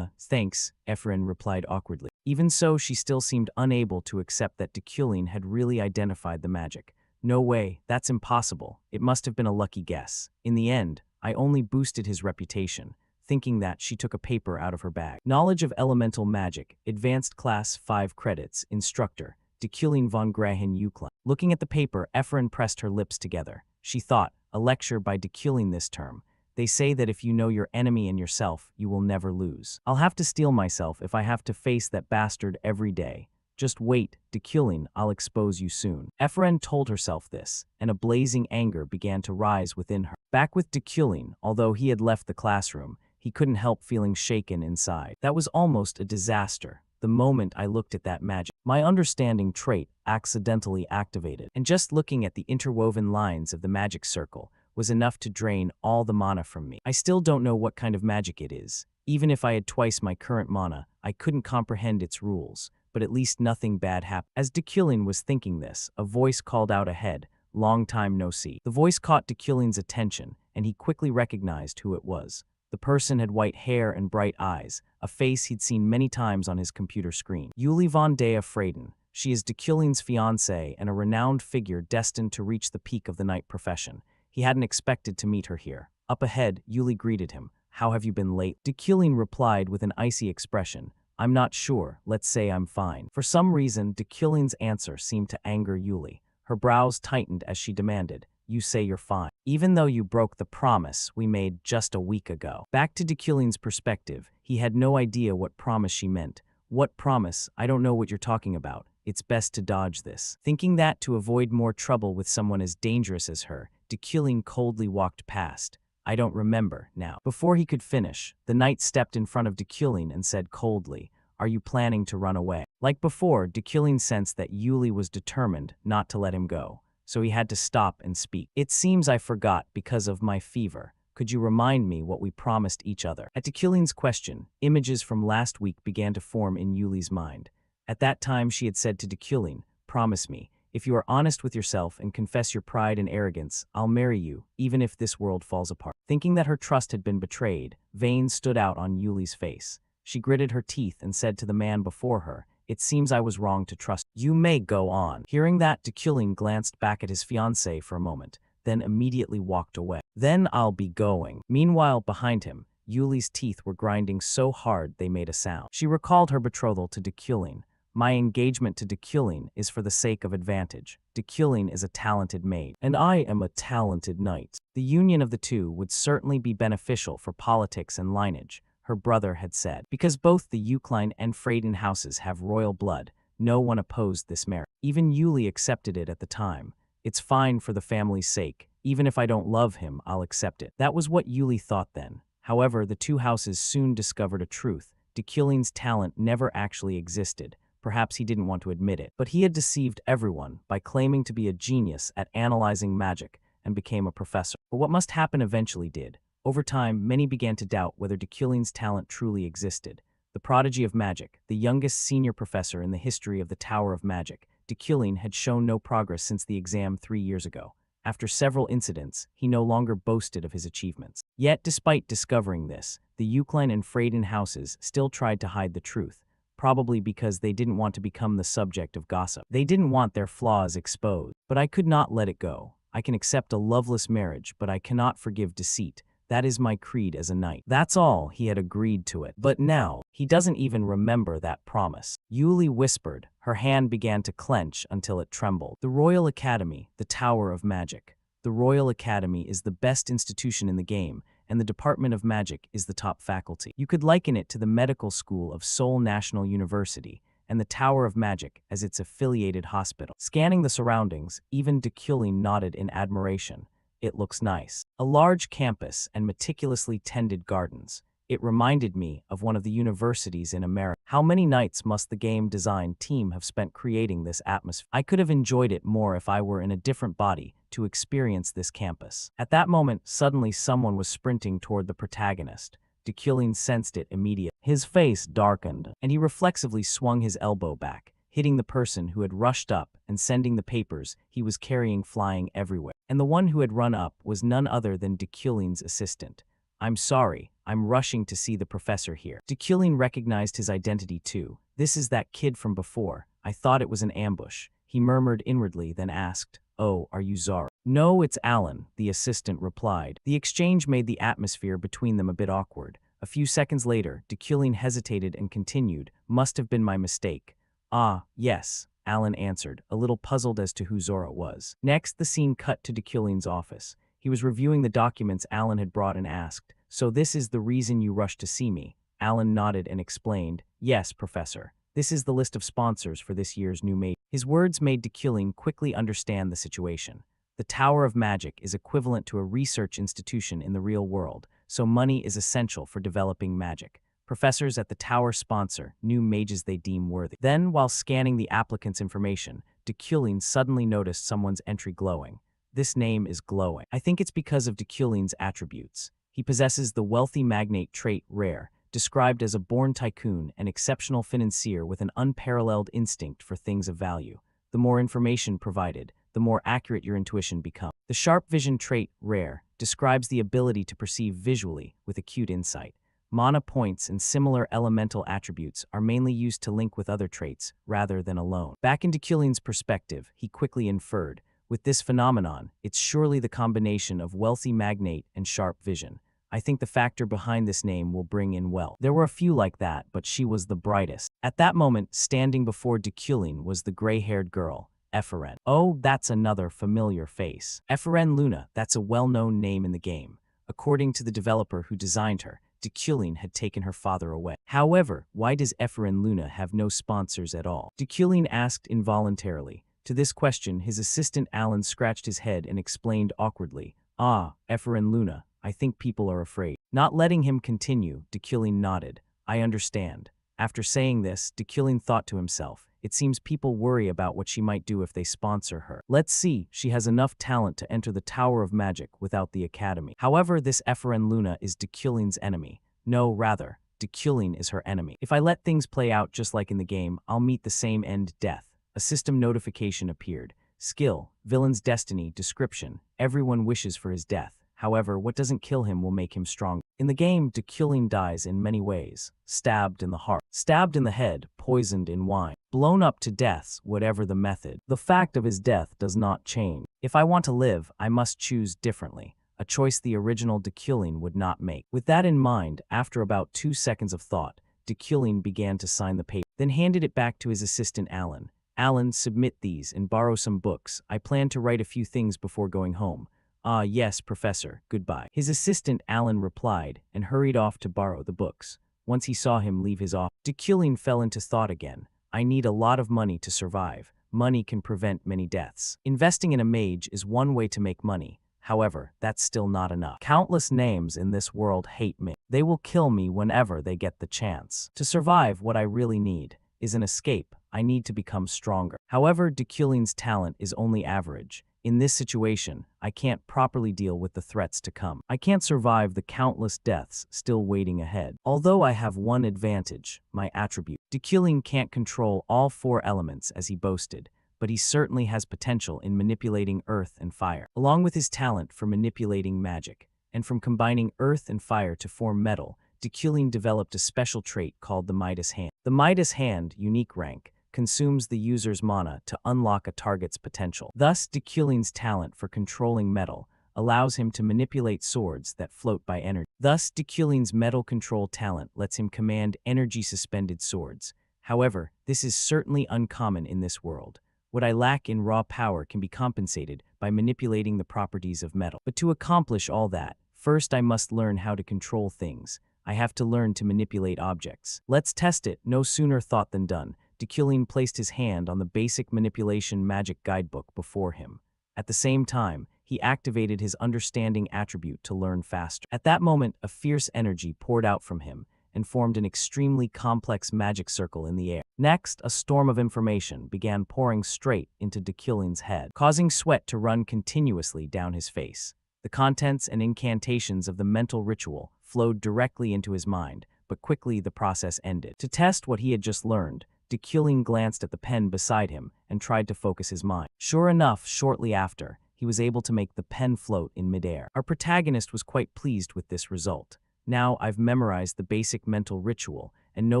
Thanks, Ephraim replied awkwardly. Even so, she still seemed unable to accept that Deculin had really identified the magic. No way, that's impossible. It must have been a lucky guess. In the end, I only boosted his reputation. Thinking that, she took a paper out of her bag. Knowledge of Elemental Magic, Advanced Class 5 credits, Instructor, Deculin von Grahen Euclid. Looking at the paper, Ephraim pressed her lips together. She thought, a lecture by Deculin this term. They say that if you know your enemy and yourself, you will never lose. I'll have to steel myself if I have to face that bastard every day. Just wait, Deculin, I'll expose you soon. Ephraim told herself this, and a blazing anger began to rise within her. Back with Deculin, although he had left the classroom, he couldn't help feeling shaken inside. That was almost a disaster. The moment I looked at that magic, my understanding trait accidentally activated, and just looking at the interwoven lines of the magic circle was enough to drain all the mana from me. I still don't know what kind of magic it is. Even if I had twice my current mana, I couldn't comprehend its rules, but at least nothing bad happened. As Deculin was thinking this, a voice called out ahead, "Long time no see." The voice caught Deculin's attention, and he quickly recognized who it was. The person had white hair and bright eyes, a face he'd seen many times on his computer screen. Yuli von Dea Freyden. She is Deculin's fiancée and a renowned figure destined to reach the peak of the knight profession. He hadn't expected to meet her here. Up ahead, Yuli greeted him. "How have you been late?" Deculin replied with an icy expression. "I'm not sure. Let's say I'm fine." For some reason, Deculin's answer seemed to anger Yuli. Her brows tightened as she demanded, "You say you're fine, even though you broke the promise we made just a week ago." Back to Deculin's perspective, he had no idea what promise she meant. "What promise? I don't know what you're talking about. It's best to dodge this." Thinking that to avoid more trouble with someone as dangerous as her, Deculin coldly walked past. "I don't remember now." Before he could finish, the knight stepped in front of Deculin and said coldly, "Are you planning to run away?" Like before, Deculin sensed that Yuli was determined not to let him go, so he had to stop and speak. "It seems I forgot because of my fever. Could you remind me what we promised each other?" At Deculin's question, images from last week began to form in Yuli's mind. At that time, she had said to Deculin, "Promise me, if you are honest with yourself and confess your pride and arrogance, I'll marry you, even if this world falls apart." Thinking that her trust had been betrayed, veins stood out on Yuli's face. She gritted her teeth and said to the man before her, "It seems I was wrong to trust. You may go on." Hearing that, Deculin glanced back at his fiancée for a moment, then immediately walked away. "Then I'll be going." Meanwhile, behind him, Yuli's teeth were grinding so hard they made a sound. She recalled her betrothal to Deculin. "My engagement to Deculin is for the sake of advantage. Deculin is a talented maid, and I am a talented knight. The union of the two would certainly be beneficial for politics and lineage," her brother had said. Because both the Eucline and Freyden houses have royal blood, no one opposed this marriage. Even Yuli accepted it at the time. "It's fine for the family's sake. Even if I don't love him, I'll accept it." That was what Yuli thought then. However, the two houses soon discovered a truth. Deculin's talent never actually existed. Perhaps he didn't want to admit it, but he had deceived everyone by claiming to be a genius at analyzing magic and became a professor. But what must happen eventually did. Over time, many began to doubt whether Deculin's talent truly existed. The prodigy of magic, the youngest senior professor in the history of the Tower of Magic, Deculin had shown no progress since the exam 3 years ago. After several incidents, he no longer boasted of his achievements. Yet, despite discovering this, the Eucline and Freyden houses still tried to hide the truth. Probably because they didn't want to become the subject of gossip. They didn't want their flaws exposed. But I could not let it go. I can accept a loveless marriage, but I cannot forgive deceit. That is my creed as a knight. That's all. He had agreed to it. But now, he doesn't even remember that promise. Yuli whispered. Her hand began to clench until it trembled. The Royal Academy, the Tower of Magic. The Royal Academy is the best institution in the game, and the Department of Magic is the top faculty. You could liken it to the medical school of Seoul National University, and the Tower of Magic as its affiliated hospital. Scanning the surroundings, even Deculin nodded in admiration. It looks nice. A large campus and meticulously tended gardens. It reminded me of one of the universities in America. How many nights must the game design team have spent creating this atmosphere? I could have enjoyed it more if I were in a different body to experience this campus. At that moment, suddenly someone was sprinting toward the protagonist. Dekulin sensed it immediately. His face darkened, and he reflexively swung his elbow back, hitting the person who had rushed up and sending the papers he was carrying flying everywhere. And the one who had run up was none other than Dekulin's assistant. "I'm sorry, I'm rushing to see the professor here." Dekulin recognized his identity too. "This is that kid from before. I thought it was an ambush," he murmured inwardly, then asked, "Oh, are you Zara?" "No, it's Alan," the assistant replied. The exchange made the atmosphere between them a bit awkward. A few seconds later, Dekulin hesitated and continued, "Must have been my mistake." "Ah, yes," Alan answered, a little puzzled as to who Zora was. Next, the scene cut to Dekulin's office. He was reviewing the documents Alan had brought and asked, "So this is the reason you rushed to see me?" Alan nodded and explained, "Yes, Professor. This is the list of sponsors for this year's new major." His words made Dekulin quickly understand the situation. The Tower of Magic is equivalent to a research institution in the real world, so money is essential for developing magic. Professors at the tower sponsor new mages they deem worthy. Then, while scanning the applicant's information, Dekulin suddenly noticed someone's entry glowing. "This name is glowing. I think it's because of Dekulin's attributes. He possesses the wealthy magnate trait rare, described as a born tycoon and exceptional financier with an unparalleled instinct for things of value. The more information provided, the more accurate your intuition becomes. The sharp vision trait rare describes the ability to perceive visually with acute insight. Mana points and similar elemental attributes are mainly used to link with other traits rather than alone." Back in Dekulin's perspective, he quickly inferred, "With this phenomenon, it's surely the combination of wealthy magnate and sharp vision. I think the factor behind this name will bring in wealth." There were a few like that, but she was the brightest. At that moment, standing before Dekulin was the gray-haired girl, Eferen. "Oh, that's another familiar face. Eferen Luna, that's a well-known name in the game. According to the developer who designed her, Dekulin had taken her father away. However, why does Eferen Luna have no sponsors at all?" Dekulin asked involuntarily. To this question, his assistant Alan scratched his head and explained awkwardly, "Ah, Eferen Luna, I think people are afraid." Not letting him continue, Dekulin nodded. "I understand." After saying this, Dekulin thought to himself, "It seems people worry about what she might do if they sponsor her. Let's see, she has enough talent to enter the Tower of Magic without the Academy." However, this Eferen Luna is Dekulin's enemy. No, rather, Dekulin is her enemy. "If I let things play out just like in the game, I'll meet the same end, death." A system notification appeared. Skill, villain's destiny, description. Everyone wishes for his death. However, what doesn't kill him will make him stronger. In the game, Dekulin dies in many ways. Stabbed in the heart, stabbed in the head, poisoned in wine, blown up to deaths, whatever the method. The fact of his death does not change. If I want to live, I must choose differently. A choice the original Dekulin would not make. With that in mind, after about 2 seconds of thought, Dekulin began to sign the paper, then handed it back to his assistant Alan. "Alan, submit these and borrow some books. I plan to write a few things before going home." "Ah, yes, Professor, goodbye." His assistant Alan replied and hurried off to borrow the books. Once he saw him leave his office, Dekulin fell into thought again. "I need a lot of money to survive. Money can prevent many deaths. Investing in a mage is one way to make money. However, that's still not enough. Countless names in this world hate me. They will kill me whenever they get the chance. To survive, what I really need is an escape. I need to become stronger." However, Dekulin's talent is only average. In this situation, I can't properly deal with the threats to come. I can't survive the countless deaths still waiting ahead. Although I have one advantage, my attribute. Dekulin can't control all 4 elements as he boasted, but he certainly has potential in manipulating earth and fire, along with his talent for manipulating magic. And from combining earth and fire to form metal, Dekulin developed a special trait called the Midas Hand. The Midas Hand, unique rank, consumes the user's mana to unlock a target's potential. Thus, Dekulin's talent for controlling metal allows him to manipulate swords that float by energy. Thus, Dekulin's metal control talent lets him command energy-suspended swords. However, this is certainly uncommon in this world. What I lack in raw power can be compensated by manipulating the properties of metal. But to accomplish all that, first I must learn how to control things. I have to learn to manipulate objects. Let's test it. No sooner thought than done. Dekulin placed his hand on the basic manipulation magic guidebook before him. At the same time, he he activated his understanding attribute to learn faster. At that moment, a fierce energy poured out from him and formed an extremely complex magic circle in the air. Next, a storm of information began pouring straight into Deculin's head, causing sweat to run continuously down his face. The contents and incantations of the mental ritual flowed directly into his mind, but quickly the process ended. To test what he had just learned, Deculin glanced at the pen beside him and tried to focus his mind. Sure enough, shortly after, he was able to make the pen float in midair. Our protagonist was quite pleased with this result. Now I've memorized the basic mental ritual and no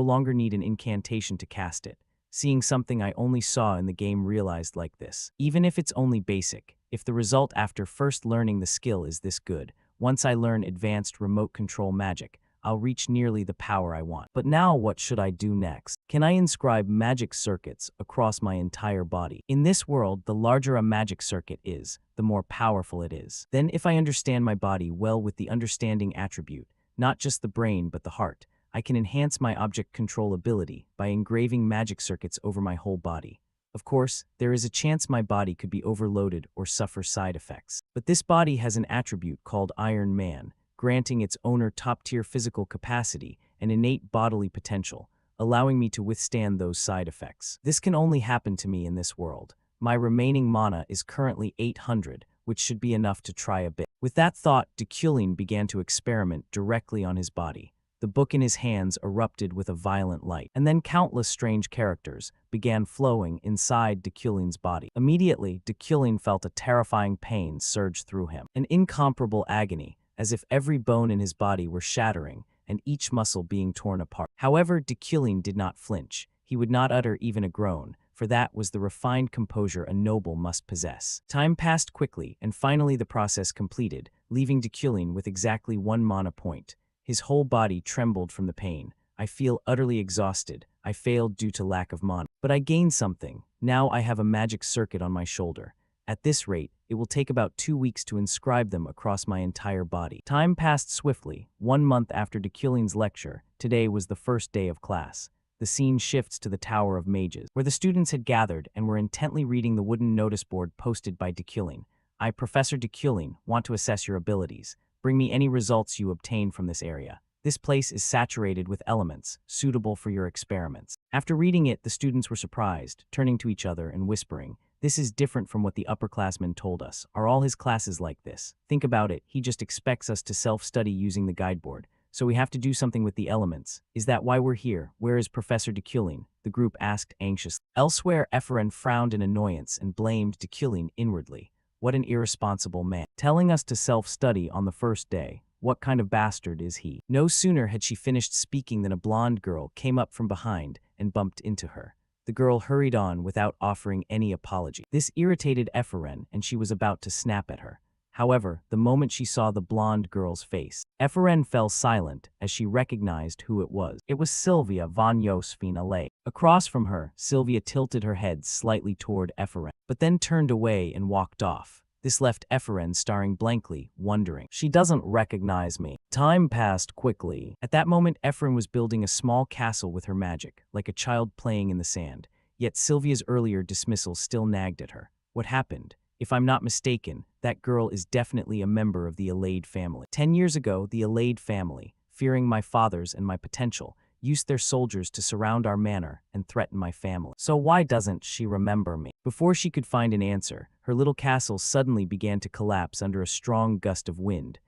longer need an incantation to cast it. Seeing something I only saw in the game realized like this. Even if it's only basic, if the result after first learning the skill is this good, once I learn advanced remote control magic, I'll reach nearly the power I want. But now what should I do next? Can I inscribe magic circuits across my entire body? In this world, the larger a magic circuit is, the more powerful it is. Then if I understand my body well with the understanding attribute, not just the brain but the heart, I can enhance my object control ability by engraving magic circuits over my whole body. Of course, there is a chance my body could be overloaded or suffer side effects. But this body has an attribute called Iron Man, granting its owner top-tier physical capacity and innate bodily potential, allowing me to withstand those side effects. This can only happen to me in this world. My remaining mana is currently 800, which should be enough to try a bit. With that thought, Deculin began to experiment directly on his body. The book in his hands erupted with a violent light, and then countless strange characters began flowing inside Deculin's body. Immediately, Deculin felt a terrifying pain surge through him, an incomparable agony, as if every bone in his body were shattering and each muscle being torn apart. However, Deculin did not flinch. He would not utter even a groan, for that was the refined composure a noble must possess. Time passed quickly, and finally the process completed, leaving Deculin with exactly 1 mana point. His whole body trembled from the pain. I feel utterly exhausted. I failed due to lack of mana. But I gained something. Now I have a magic circuit on my shoulder. At this rate, it will take about 2 weeks to inscribe them across my entire body. Time passed swiftly. 1 month after Deculin's lecture, today was the first day of class. The scene shifts to the Tower of Mages, where the students had gathered and were intently reading the wooden notice board posted by Deculin. I, Professor Deculin, want to assess your abilities. Bring me any results you obtain from this area. This place is saturated with elements, suitable for your experiments. After reading it, the students were surprised, turning to each other and whispering, "This is different from what the upperclassmen told us. Are all his classes like this? Think about it, he just expects us to self-study using the guideboard. So we have to do something with the elements. Is that why we're here? Where is Professor Deculin?" The group asked anxiously. Elsewhere, Ephraim frowned in annoyance and blamed Deculin inwardly. What an irresponsible man. Telling us to self-study on the first day. What kind of bastard is he? No sooner had she finished speaking than a blonde girl came up from behind and bumped into her. The girl hurried on without offering any apology. This irritated Ephraim, and she was about to snap at her. However, the moment she saw the blonde girl's face, Ephraim fell silent as she recognized who it was. It was Sylvia von Josephine Allais. Across from her, Sylvia tilted her head slightly toward Ephraim, but then turned away and walked off. This left Ephraim staring blankly, wondering. She doesn't recognize me. Time passed quickly. At that moment, Ephraim was building a small castle with her magic, like a child playing in the sand. Yet Sylvia's earlier dismissal still nagged at her. What happened? If I'm not mistaken, that girl is definitely a member of the Allais family. 10 years ago, the Allais family, fearing my father's and my potential, used their soldiers to surround our manor and threaten my family. So why doesn't she remember me? Before she could find an answer, her little castle suddenly began to collapse under a strong gust of wind.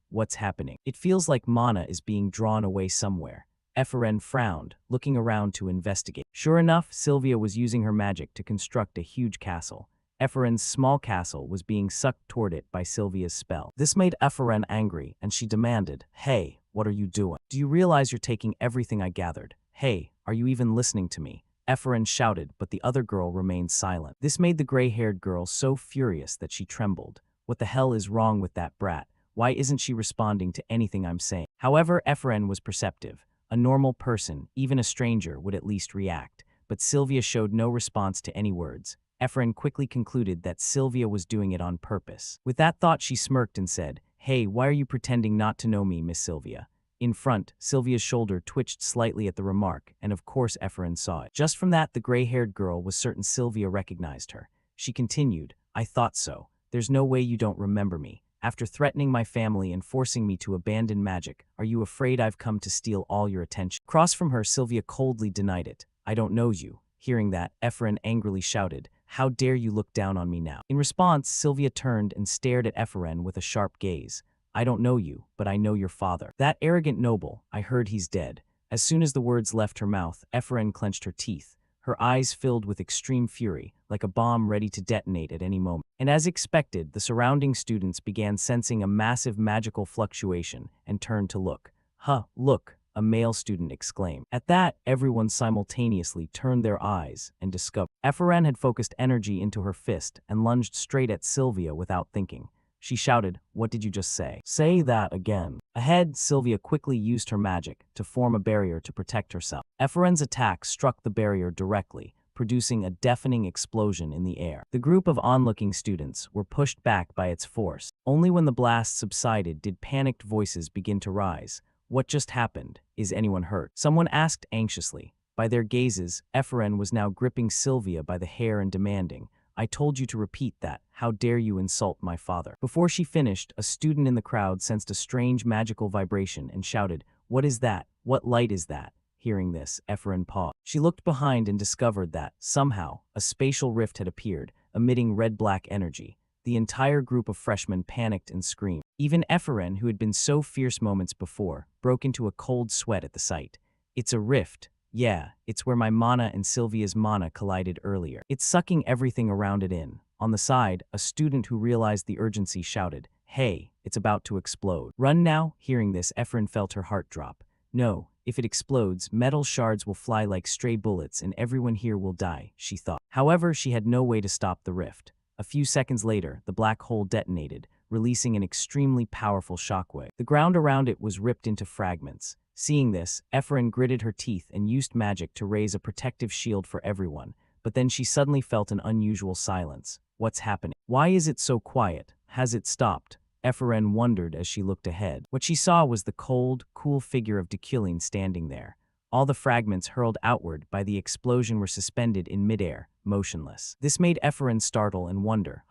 What's happening? It feels like mana is being drawn away somewhere. Ephraim frowned, looking around to investigate. Sure enough, Sylvia was using her magic to construct a huge castle. Ephraim's small castle was being sucked toward it by Sylvia's spell. This made Ephraim angry, and she demanded, "Hey, what are you doing? Do you realize you're taking everything I gathered? Hey, are you even listening to me?" Ephraim shouted, but the other girl remained silent. This made the gray-haired girl so furious that she trembled. What the hell is wrong with that brat? Why isn't she responding to anything I'm saying? However, Ephraim was perceptive. A normal person, even a stranger, would at least react, but Sylvia showed no response to any words. Ephraim quickly concluded that Sylvia was doing it on purpose. With that thought, she smirked and said, "Hey, why are you pretending not to know me, Miss Sylvia?" In front, Sylvia's shoulder twitched slightly at the remark, and of course Ephraim saw it. Just from that, the gray-haired girl was certain Sylvia recognized her. She continued, "I thought so. There's no way you don't remember me. After threatening my family and forcing me to abandon magic, are you afraid I've come to steal all your attention? Across from her, Sylvia coldly denied it. I don't know you. Hearing that, Ephraim angrily shouted, how dare you look down on me now? In response, Sylvia turned and stared at Ephraim with a sharp gaze. I don't know you, but I know your father. That arrogant noble, I heard he's dead. As soon as the words left her mouth, Ephraim clenched her teeth. Her eyes filled with extreme fury, like a bomb ready to detonate at any moment. And as expected, the surrounding students began sensing a massive magical fluctuation and turned to look. Look, a male student exclaimed. At that, everyone simultaneously turned their eyes and discovered. Ephraim had focused energy into her fist and lunged straight at Sylvia without thinking. She shouted, what did you just say? Say that again. Ahead, Sylvia quickly used her magic to form a barrier to protect herself. Ephraim's attack struck the barrier directly, producing a deafening explosion in the air. The group of onlooking students were pushed back by its force. Only when the blast subsided did panicked voices begin to rise. What just happened? Is anyone hurt? Someone asked anxiously. By their gazes, Ephraim was now gripping Sylvia by the hair and demanding, I told you to repeat that. How dare you insult my father? Before she finished, a student in the crowd sensed a strange magical vibration and shouted, what is that? What light is that? Hearing this, Ephraim paused. She looked behind and discovered that, somehow, a spatial rift had appeared, emitting red-black energy. The entire group of freshmen panicked and screamed. Even Ephraim, who had been so fierce moments before, broke into a cold sweat at the sight. It's a rift. Yeah, it's where my mana and Sylvia's mana collided earlier. It's sucking everything around it in. On the side, a student who realized the urgency shouted, hey, it's about to explode. Run now? Hearing this, Ephraim felt her heart drop. No, if it explodes, metal shards will fly like stray bullets and everyone here will die, she thought. However, she had no way to stop the rift. A few seconds later, the black hole detonated, releasing an extremely powerful shockwave. The ground around it was ripped into fragments. Seeing this, Ephraim gritted her teeth and used magic to raise a protective shield for everyone, but then she suddenly felt an unusual silence. What's happening? Why is it so quiet? Has it stopped? Ephraim wondered as she looked ahead. What she saw was the cold, cool figure of Deculin standing there. All the fragments hurled outward by the explosion were suspended in midair, motionless. This made Ephraim startle and wonder,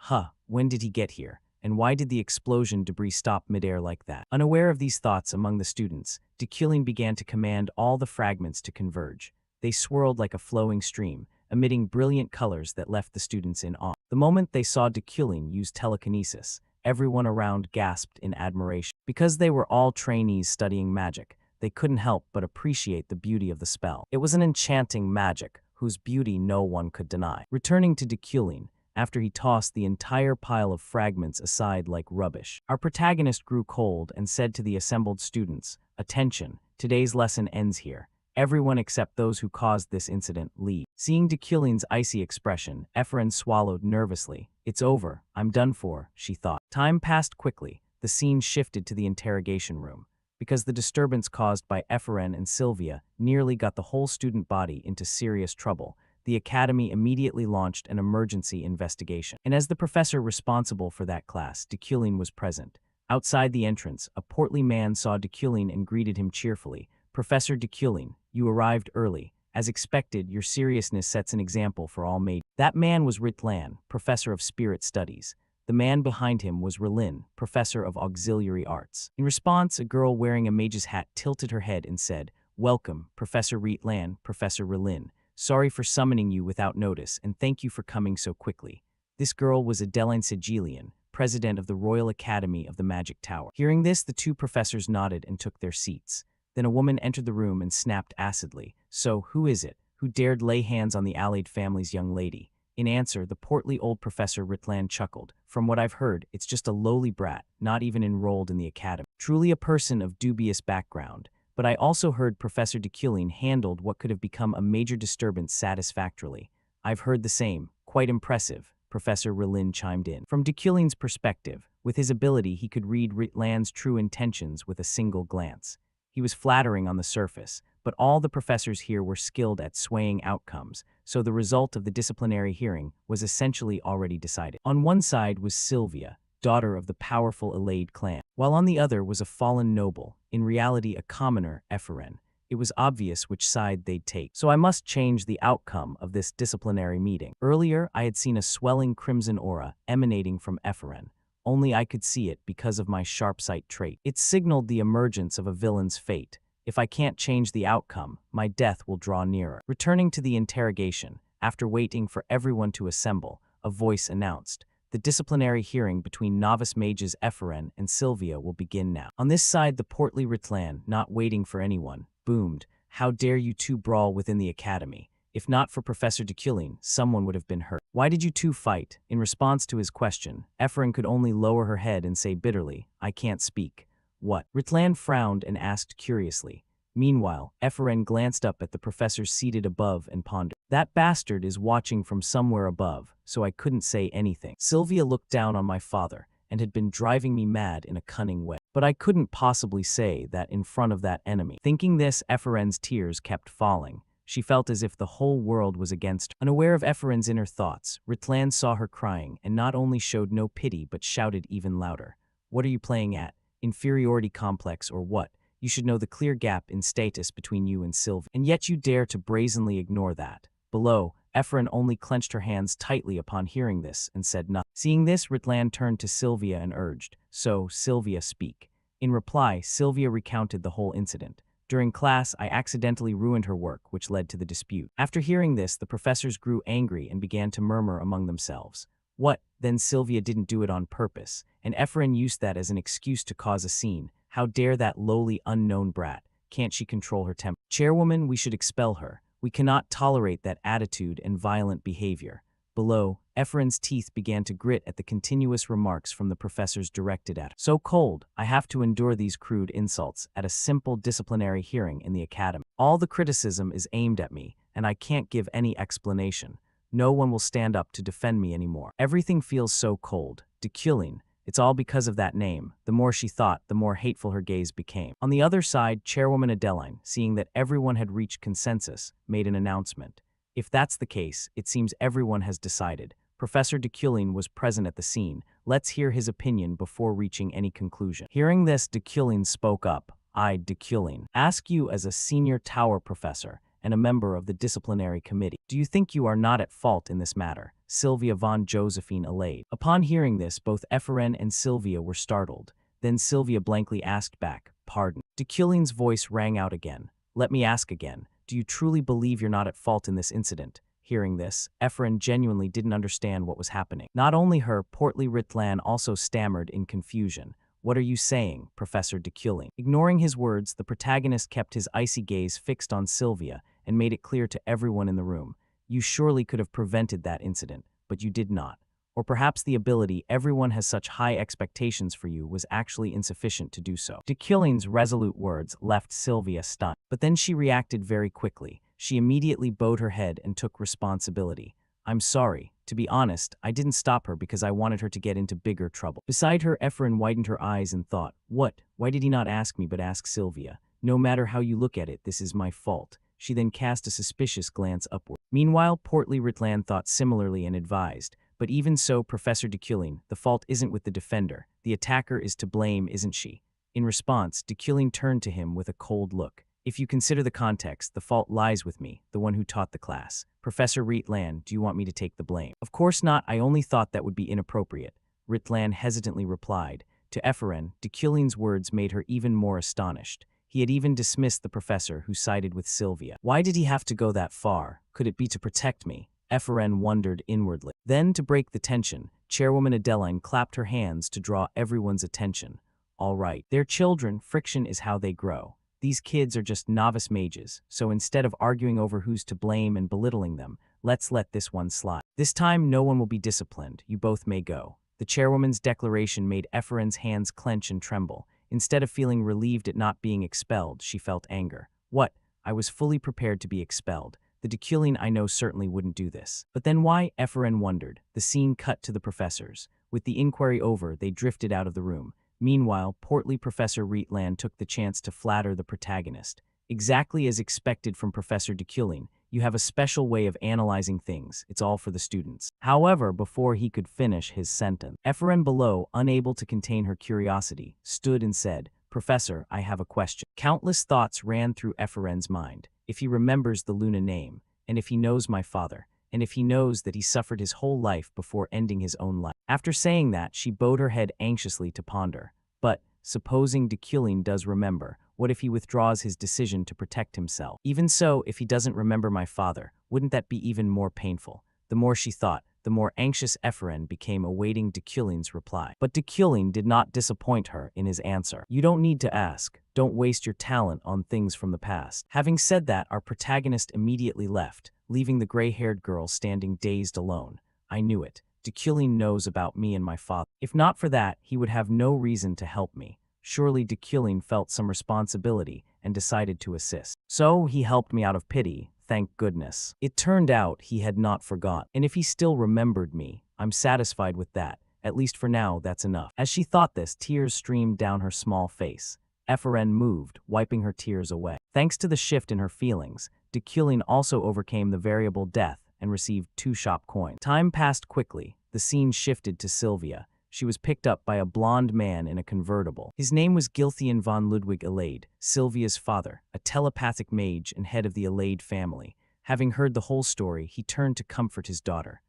when did he get here? And why did the explosion debris stop midair like that? Unaware of these thoughts among the students, Deculin began to command all the fragments to converge. They swirled like a flowing stream, emitting brilliant colors that left the students in awe. The moment they saw Deculin use telekinesis, everyone around gasped in admiration. Because they were all trainees studying magic, they couldn't help but appreciate the beauty of the spell. It was an enchanting magic, whose beauty no one could deny. Returning to Deculin, after he tossed the entire pile of fragments aside like rubbish, our protagonist grew cold and said to the assembled students, attention, today's lesson ends here. Everyone except those who caused this incident leave. Seeing Deculin's icy expression, Ephraim swallowed nervously. It's over, I'm done for, she thought. Time passed quickly. The scene shifted to the interrogation room. Because the disturbance caused by Ephraim and Sylvia nearly got the whole student body into serious trouble, the academy immediately launched an emergency investigation. And as the professor responsible for that class, Deculin was present. Outside the entrance, a portly man saw Deculin and greeted him cheerfully. Professor Deculin, you arrived early. As expected, your seriousness sets an example for all maidens. That man was Ritlan, professor of spirit studies. The man behind him was Relin, professor of auxiliary arts. In response, a girl wearing a mage's hat tilted her head and said, welcome, Professor Ritlan, Professor Relin. Sorry for summoning you without notice, and thank you for coming so quickly. This girl was Adeline Sigilian, president of the Royal Academy of the Magic Tower. Hearing this, the two professors nodded and took their seats. Then a woman entered the room and snapped acidly, so who is it? Who dared lay hands on the allied family's young lady? In answer, the portly old Professor Ritlan chuckled. From what I've heard, it's just a lowly brat, not even enrolled in the academy. Truly a person of dubious background. But I also heard Professor Deculin handled what could have become a major disturbance satisfactorily. I've heard the same. Quite impressive, Professor Relin chimed in. From Deculin's perspective, with his ability he could read Ritlan's true intentions with a single glance. He was flattering on the surface, but all the professors here were skilled at swaying outcomes, so the result of the disciplinary hearing was essentially already decided. On one side was Sylvia, daughter of the powerful Alade clan, while on the other was a fallen noble, in reality a commoner, Ephraim. It was obvious which side they'd take. So I must change the outcome of this disciplinary meeting. Earlier, I had seen a swelling crimson aura emanating from Ephraim. Only I could see it because of my sharp sight trait. It signaled the emergence of a villain's fate. If I can't change the outcome, my death will draw nearer. Returning to the interrogation, after waiting for everyone to assemble, a voice announced, "The disciplinary hearing between novice mages Ephraim and Sylvia will begin now." On this side, the portly Ritlan, not waiting for anyone, boomed, "How dare you two brawl within the academy? If not for Professor Deculin, someone would have been hurt. Why did you two fight?" In response to his question, Ephraim could only lower her head and say bitterly, "I can't speak." "What?" Ritlan frowned and asked curiously. Meanwhile, Ephraim glanced up at the professor seated above and pondered. "That bastard is watching from somewhere above, so I couldn't say anything. Sylvia looked down on my father and had been driving me mad in a cunning way. But I couldn't possibly say that in front of that enemy." Thinking this, Ephraim's tears kept falling. She felt as if the whole world was against her. Unaware of Ephraim's inner thoughts, Ritlan saw her crying and not only showed no pity but shouted even louder. "What are you playing at? Inferiority complex or what? You should know the clear gap in status between you and Sylvia. And yet you dare to brazenly ignore that." Below, Ephraim only clenched her hands tightly upon hearing this and said nothing. Seeing this, Ritlan turned to Sylvia and urged, "So, Sylvia, speak." In reply, Sylvia recounted the whole incident. "During class, I accidentally ruined her work, which led to the dispute." After hearing this, the professors grew angry and began to murmur among themselves. "What, then Sylvia didn't do it on purpose, and Ephraim used that as an excuse to cause a scene. How dare that lowly, unknown brat? Can't she control her temper? Chairwoman, we should expel her. We cannot tolerate that attitude and violent behavior." Below, Ephraim's teeth began to grit at the continuous remarks from the professors directed at her. "So cold, I have to endure these crude insults at a simple disciplinary hearing in the academy. All the criticism is aimed at me, and I can't give any explanation. No one will stand up to defend me anymore. Everything feels so cold. Deculin. It's all because of that name." The more she thought, the more hateful her gaze became. On the other side, Chairwoman Adeline, seeing that everyone had reached consensus, made an announcement. "If that's the case, it seems everyone has decided. Professor Deculin was present at the scene. Let's hear his opinion before reaching any conclusion." Hearing this, Deculin spoke up. "I, Deculin, ask you as a senior tower professor and a member of the disciplinary committee. Do you think you are not at fault in this matter?" Sylvia von Josephine allayed. Upon hearing this, both Ephraim and Sylvia were startled. Then Sylvia blankly asked back, "Pardon?" Deculin's voice rang out again. "Let me ask again. Do you truly believe you're not at fault in this incident?" Hearing this, Ephraim genuinely didn't understand what was happening. Not only her, portly Ritlan also stammered in confusion. "What are you saying, Professor Deculin?" Ignoring his words, the protagonist kept his icy gaze fixed on Sylvia and made it clear to everyone in the room. "You surely could have prevented that incident, but you did not. Or perhaps the ability everyone has such high expectations for you was actually insufficient to do so." Deculin's resolute words left Sylvia stunned. But then she reacted very quickly. She immediately bowed her head and took responsibility. "I'm sorry. To be honest, I didn't stop her because I wanted her to get into bigger trouble." Beside her, Ephraim widened her eyes and thought, "What? Why did he not ask me but ask Sylvia? No matter how you look at it, this is my fault." She then cast a suspicious glance upward. Meanwhile, portly Ritlan thought similarly and advised, "But even so, Professor Deculin, the fault isn't with the defender. The attacker is to blame, isn't she?" In response, Deculin turned to him with a cold look. "If you consider the context, the fault lies with me, the one who taught the class. Professor Ritlan, do you want me to take the blame?" "Of course not, I only thought that would be inappropriate," Ritlan hesitantly replied. To Ephraim, Deculin's words made her even more astonished. He had even dismissed the professor who sided with Sylvia. Why did he have to go that far? Could it be to protect me? Ephraim wondered inwardly. Then, to break the tension, Chairwoman Adeline clapped her hands to draw everyone's attention. "All right, they're children, friction is how they grow. These kids are just novice mages, so instead of arguing over who's to blame and belittling them, let's let this one slide. This time no one will be disciplined, you both may go." The chairwoman's declaration made Ephraim's hands clench and tremble. Instead of feeling relieved at not being expelled, she felt anger. "What? I was fully prepared to be expelled. The Deculin I know certainly wouldn't do this." But then why? Ephraim wondered. The scene cut to the professors. With the inquiry over, they drifted out of the room. Meanwhile, portly Professor Ritlan took the chance to flatter the protagonist. "Exactly as expected from Professor Deculin, you have a special way of analyzing things. It's all for the students." However, before he could finish his sentence, Ephraim below, unable to contain her curiosity, stood and said, Professor, I have a question. Countless thoughts ran through Ephraim's mind. If he remembers the Luna name, and if he knows my father, and if he knows that he suffered his whole life before ending his own life. After saying that, she bowed her head anxiously to ponder. But, supposing Deculin does remember, what if he withdraws his decision to protect himself? Even so, if he doesn't remember my father, wouldn't that be even more painful? The more she thought, the more anxious Ephraim became, awaiting Deculin's reply. But Deculin did not disappoint her in his answer. You don't need to ask. Don't waste your talent on things from the past. Having said that, our protagonist immediately left, leaving the gray-haired girl standing dazed alone. I knew it. Deculin knows about me and my father. If not for that, he would have no reason to help me. Surely Deculin felt some responsibility and decided to assist. So he helped me out of pity, thank goodness. It turned out he had not forgotten, and if he still remembered me, I'm satisfied with that. At least for now, that's enough. As she thought this, tears streamed down her small face. Ephraim moved, wiping her tears away. Thanks to the shift in her feelings, Deculin also overcame the variable death and received 2 shop coins. Time passed quickly. The scene shifted to Sylvia. She was picked up by a blond man in a convertible. His name was Gilthian von Ludwig Alade, Sylvia's father, a telepathic mage and head of the Alade family. Having heard the whole story, he turned to comfort his daughter.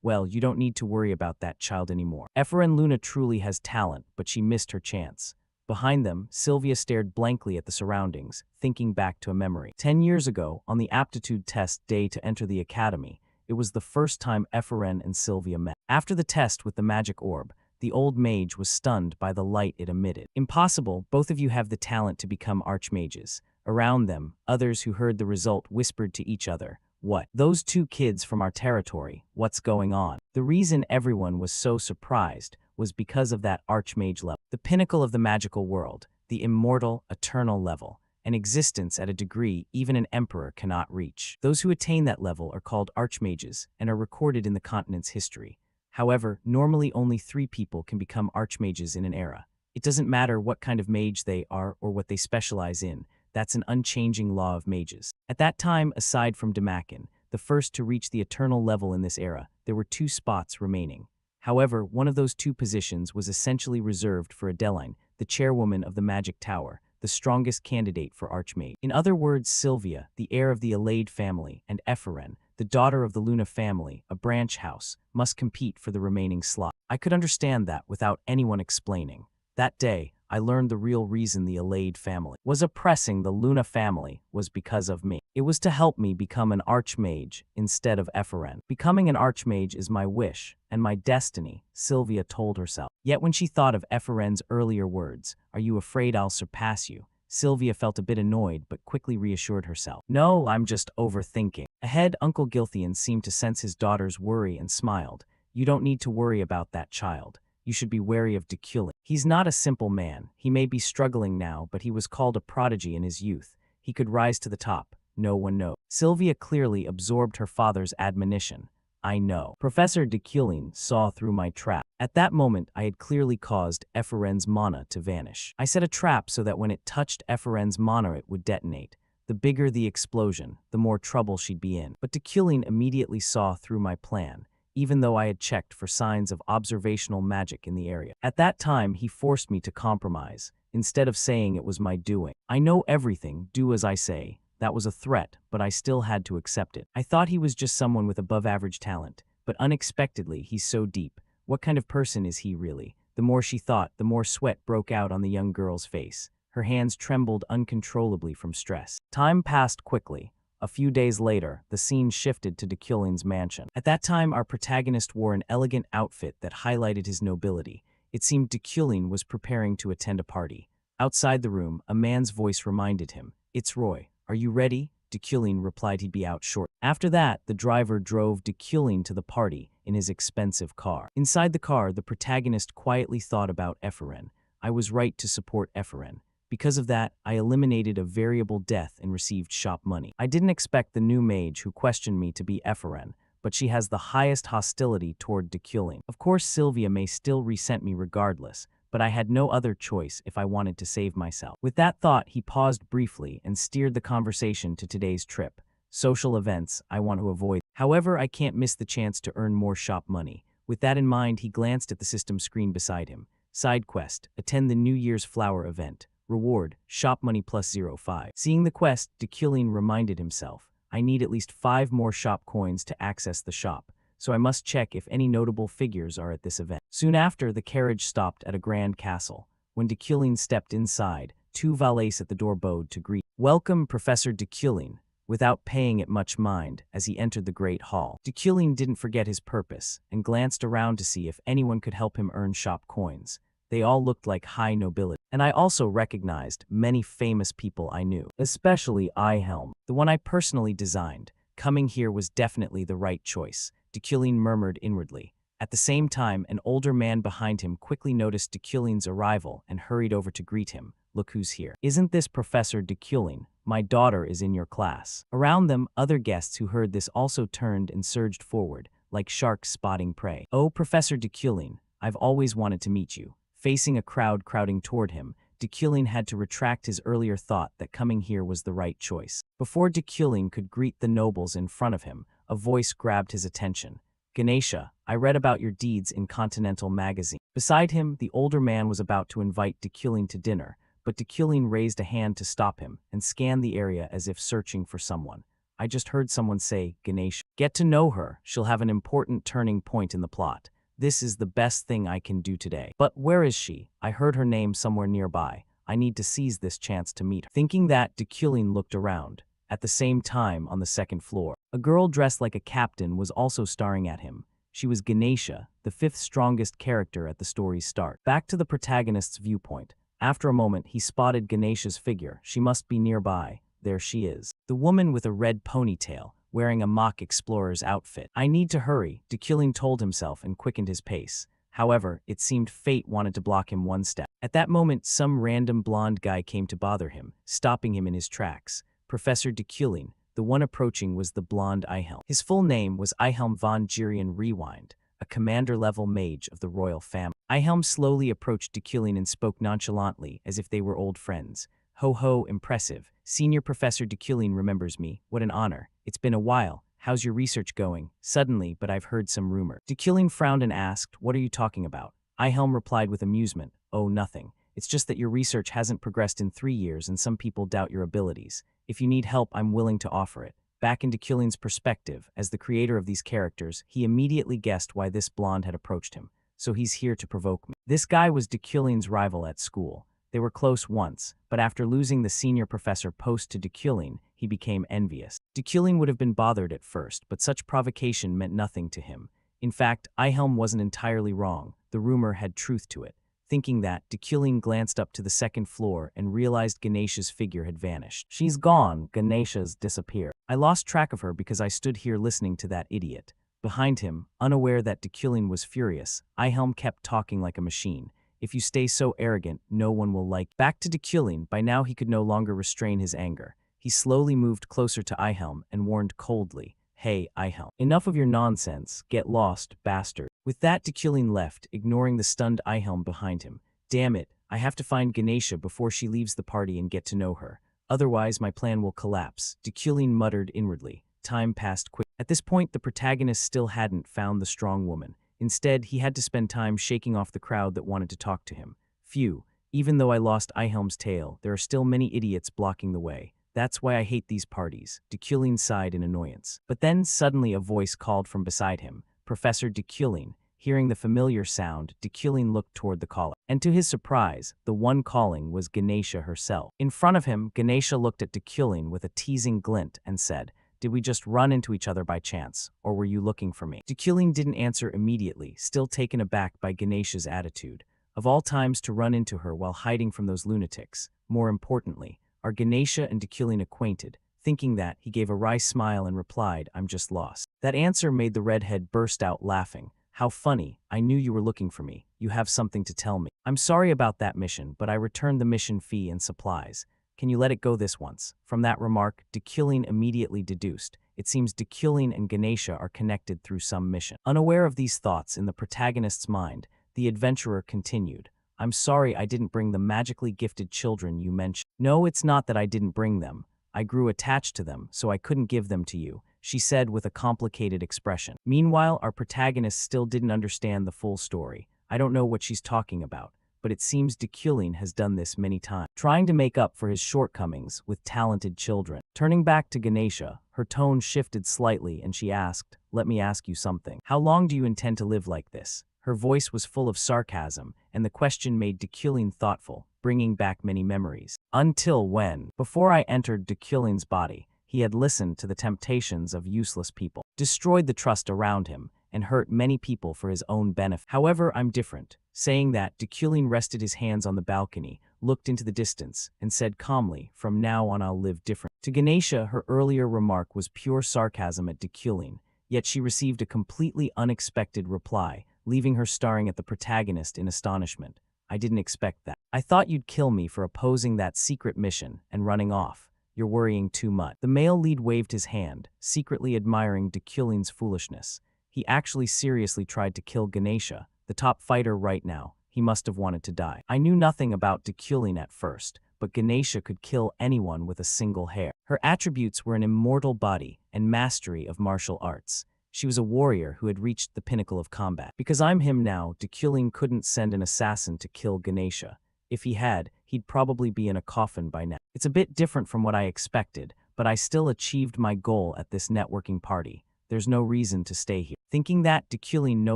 Well, you don't need to worry about that child anymore. Ephraim Luna truly has talent, but she missed her chance. Behind them, Sylvia stared blankly at the surroundings, thinking back to a memory. 10 years ago, on the aptitude test day to enter the academy, it was the first time Ephraim and Sylvia met. After the test with the magic orb, the old mage was stunned by the light it emitted. Impossible, both of you have the talent to become archmages. Around them, others who heard the result whispered to each other, "What? Those 2 kids from our territory, what's going on?" The reason everyone was so surprised was because of that archmage level. The pinnacle of the magical world, the immortal, eternal level, an existence at a degree even an emperor cannot reach. Those who attain that level are called archmages and are recorded in the continent's history. However, normally only 3 people can become archmages in an era. It doesn't matter what kind of mage they are or what they specialize in. That's an unchanging law of mages. At that time, aside from Demakin, the first to reach the eternal level in this era, there were 2 spots remaining. However, one of those 2 positions was essentially reserved for Adeline, the chairwoman of the Magic Tower, the strongest candidate for Archmage. In other words, Sylvia, the heir of the Alade family, and Ephraim, the daughter of the Luna family, a branch house, must compete for the remaining slot. I could understand that without anyone explaining. That day, I learned the real reason the Alade family was oppressing the Luna family was because of me. It was to help me become an archmage instead of Ephraim. Becoming an archmage is my wish and my destiny, Sylvia told herself. Yet when she thought of Ephraim's earlier words, "Are you afraid I'll surpass you?" Sylvia felt a bit annoyed but quickly reassured herself. "No, I'm just overthinking." Ahead, Uncle Gilthian seemed to sense his daughter's worry and smiled. "You don't need to worry about that child. You should be wary of Deculin. He's not a simple man. He may be struggling now, but he was called a prodigy in his youth. He could rise to the top. No one knows." Sylvia clearly absorbed her father's admonition. "I know." Professor Deculin saw through my trap. At that moment, I had clearly caused Ephraim's mana to vanish. I set a trap so that when it touched Ephraim's mana it would detonate. The bigger the explosion, the more trouble she'd be in. But Deculin immediately saw through my plan, even though I had checked for signs of observational magic in the area. At that time, he forced me to compromise, instead of saying it was my doing. "I know everything, do as I say." That was a threat, but I still had to accept it. I thought he was just someone with above-average talent, but unexpectedly, he's so deep. What kind of person is he really? The more she thought, the more sweat broke out on the young girl's face. Her hands trembled uncontrollably from stress. Time passed quickly. A few days later, the scene shifted to Deculin's mansion. At that time, our protagonist wore an elegant outfit that highlighted his nobility. It seemed Deculin was preparing to attend a party. Outside the room, a man's voice reminded him, "It's Roy. Are you ready?" Deculin replied he'd be out short. After that, the driver drove Deculin to the party in his expensive car. Inside the car, the protagonist quietly thought about Ephraim. I was right to support Ephraim. Because of that, I eliminated a variable death and received shop money. I didn't expect the new mage who questioned me to be Ephraim, but she has the highest hostility toward Deculin. Of course, Sylvia may still resent me regardless, but I had no other choice if I wanted to save myself. With that thought, he paused briefly and steered the conversation to today's trip. Social events I want to avoid. However, I can't miss the chance to earn more shop money. With that in mind, he glanced at the system screen beside him. Side quest, attend the New Year's flower event. Reward, shop money plus 05. Seeing the quest, Dekulin reminded himself, I need at least 5 more shop coins to access the shop, so I must check if any notable figures are at this event. Soon after, the carriage stopped at a grand castle. When Dekulin stepped inside, 2 valets at the door bowed to greet. Welcome, Professor Dekulin, without paying it much mind as he entered the great hall. Dekulin didn't forget his purpose and glanced around to see if anyone could help him earn shop coins. They all looked like high nobility. And I also recognized many famous people I knew, especially Ihelm, the one I personally designed. Coming here was definitely the right choice, Dekulin murmured inwardly. At the same time, an older man behind him quickly noticed Dekulin's arrival and hurried over to greet him. Look who's here. Isn't this Professor Dekulin? My daughter is in your class. Around them, other guests who heard this also turned and surged forward, like sharks spotting prey. Oh, Professor Dekulin, I've always wanted to meet you. Facing a crowd crowding toward him, Dekulin had to retract his earlier thought that coming here was the right choice. Before Dekulin could greet the nobles in front of him, a voice grabbed his attention. Ganesha, I read about your deeds in Continental magazine. Beside him, the older man was about to invite Dekulin to dinner, but Dekulin raised a hand to stop him and scanned the area as if searching for someone. I just heard someone say, Ganesha. Get to know her, she'll have an important turning point in the plot. This is the best thing I can do today. But where is she? I heard her name somewhere nearby. I need to seize this chance to meet her. Thinking that, Dekulin looked around. At the same time, on the second floor, a girl dressed like a captain was also staring at him. She was Ganesha, the 5th strongest character at the story's start. Back to the protagonist's viewpoint. After a moment, he spotted Ganesha's figure. She must be nearby. There she is. The woman with a red ponytail, wearing a mock explorer's outfit. I need to hurry, Dekulin told himself and quickened his pace. However, it seemed fate wanted to block him one step. At that moment, some random blonde guy came to bother him, stopping him in his tracks. Professor Dekulin, the one approaching was the blonde Ihelm. His full name was Ihelm von Girion Rewind, a commander-level mage of the royal family. Ihelm slowly approached Dekulin and spoke nonchalantly, as if they were old friends. Ho ho, impressive. Senior Professor Dekulin remembers me. What an honor. It's been a while. How's your research going? Suddenly, but I've heard some rumor. Dekulin frowned and asked, what are you talking about? Ihelm replied with amusement, oh, nothing. It's just that your research hasn't progressed in 3 years and some people doubt your abilities. If you need help, I'm willing to offer it. Back in Dekulin's perspective, as the creator of these characters, he immediately guessed why this blonde had approached him. So he's here to provoke me. This guy was Dekulin's rival at school. They were close once, but after losing the senior professor post to Dekulin, he became envious. Dekulin would have been bothered at first, but such provocation meant nothing to him. In fact, Ihelm wasn't entirely wrong. The rumor had truth to it. Thinking that, Dekulin glanced up to the second floor and realized Ganesha's figure had vanished. She's gone, Ganesha's disappeared. I lost track of her because I stood here listening to that idiot. Behind him, unaware that Dekulin was furious, Ihelm kept talking like a machine. If you stay so arrogant, no one will like you. Back to Dekulin, by now he could no longer restrain his anger. He slowly moved closer to Ihelm and warned coldly, Hey, Ihelm, enough of your nonsense, get lost, bastard. With that, Dekulin left, ignoring the stunned Ihelm behind him. Damn it, I have to find Ganesha before she leaves the party and get to know her. Otherwise, my plan will collapse, Dekulin muttered inwardly. Time passed quickly. At this point, the protagonist still hadn't found the strong woman. Instead, he had to spend time shaking off the crowd that wanted to talk to him. Phew, even though I lost Ihelm's tail, there are still many idiots blocking the way. That's why I hate these parties, Dekulin sighed in annoyance. But then, suddenly a voice called from beside him, Professor Dekulin. Hearing the familiar sound, Dekulin looked toward the caller. And to his surprise, the one calling was Ganesha herself. In front of him, Ganesha looked at Dekulin with a teasing glint and said, Did we just run into each other by chance, or were you looking for me? Dekulin didn't answer immediately, still taken aback by Ganesha's attitude. Of all times to run into her while hiding from those lunatics. More importantly, are Ganesha and Dekulin acquainted? Thinking that, he gave a wry smile and replied, I'm just lost. That answer made the redhead burst out laughing. How funny, I knew you were looking for me. You have something to tell me. I'm sorry about that mission, but I returned the mission fee and supplies. Can you let it go this once? From that remark, Dekulin immediately deduced. It seems Dekulin and Ganesha are connected through some mission. Unaware of these thoughts in the protagonist's mind, the adventurer continued. I'm sorry I didn't bring the magically gifted children you mentioned. No, it's not that I didn't bring them. I grew attached to them, so I couldn't give them to you, she said with a complicated expression. Meanwhile, our protagonist still didn't understand the full story. I don't know what she's talking about. but it seems Dekulin has done this many times, trying to make up for his shortcomings with talented children. Turning back to Ganesha, her tone shifted slightly and she asked, "Let me ask you something. How long do you intend to live like this?" Her voice was full of sarcasm, and the question made Dekulin thoughtful, bringing back many memories. Until when? Before I entered Dekulin's body, he had listened to the temptations of useless people, destroyed the trust around him, and hurt many people for his own benefit. However, I'm different. Saying that, Dekulin rested his hands on the balcony, looked into the distance, and said calmly, "From now on I'll live different." To Ganesha, her earlier remark was pure sarcasm at Dekulin, yet she received a completely unexpected reply, leaving her staring at the protagonist in astonishment. "I didn't expect that. I thought you'd kill me for opposing that secret mission and running off. You're worrying too much." The male lead waved his hand, secretly admiring Dekulin's foolishness. He actually seriously tried to kill Ganesha, the top fighter right now. He must have wanted to die. I knew nothing about Dekulin at first, but Ganesha could kill anyone with a single hair. Her attributes were an immortal body and mastery of martial arts. She was a warrior who had reached the pinnacle of combat. Because I'm him now, Dekulin couldn't send an assassin to kill Ganesha. If he had, he'd probably be in a coffin by now. It's a bit different from what I expected, but I still achieved my goal at this networking party. There's no reason to stay here. Thinking that, Dekulin no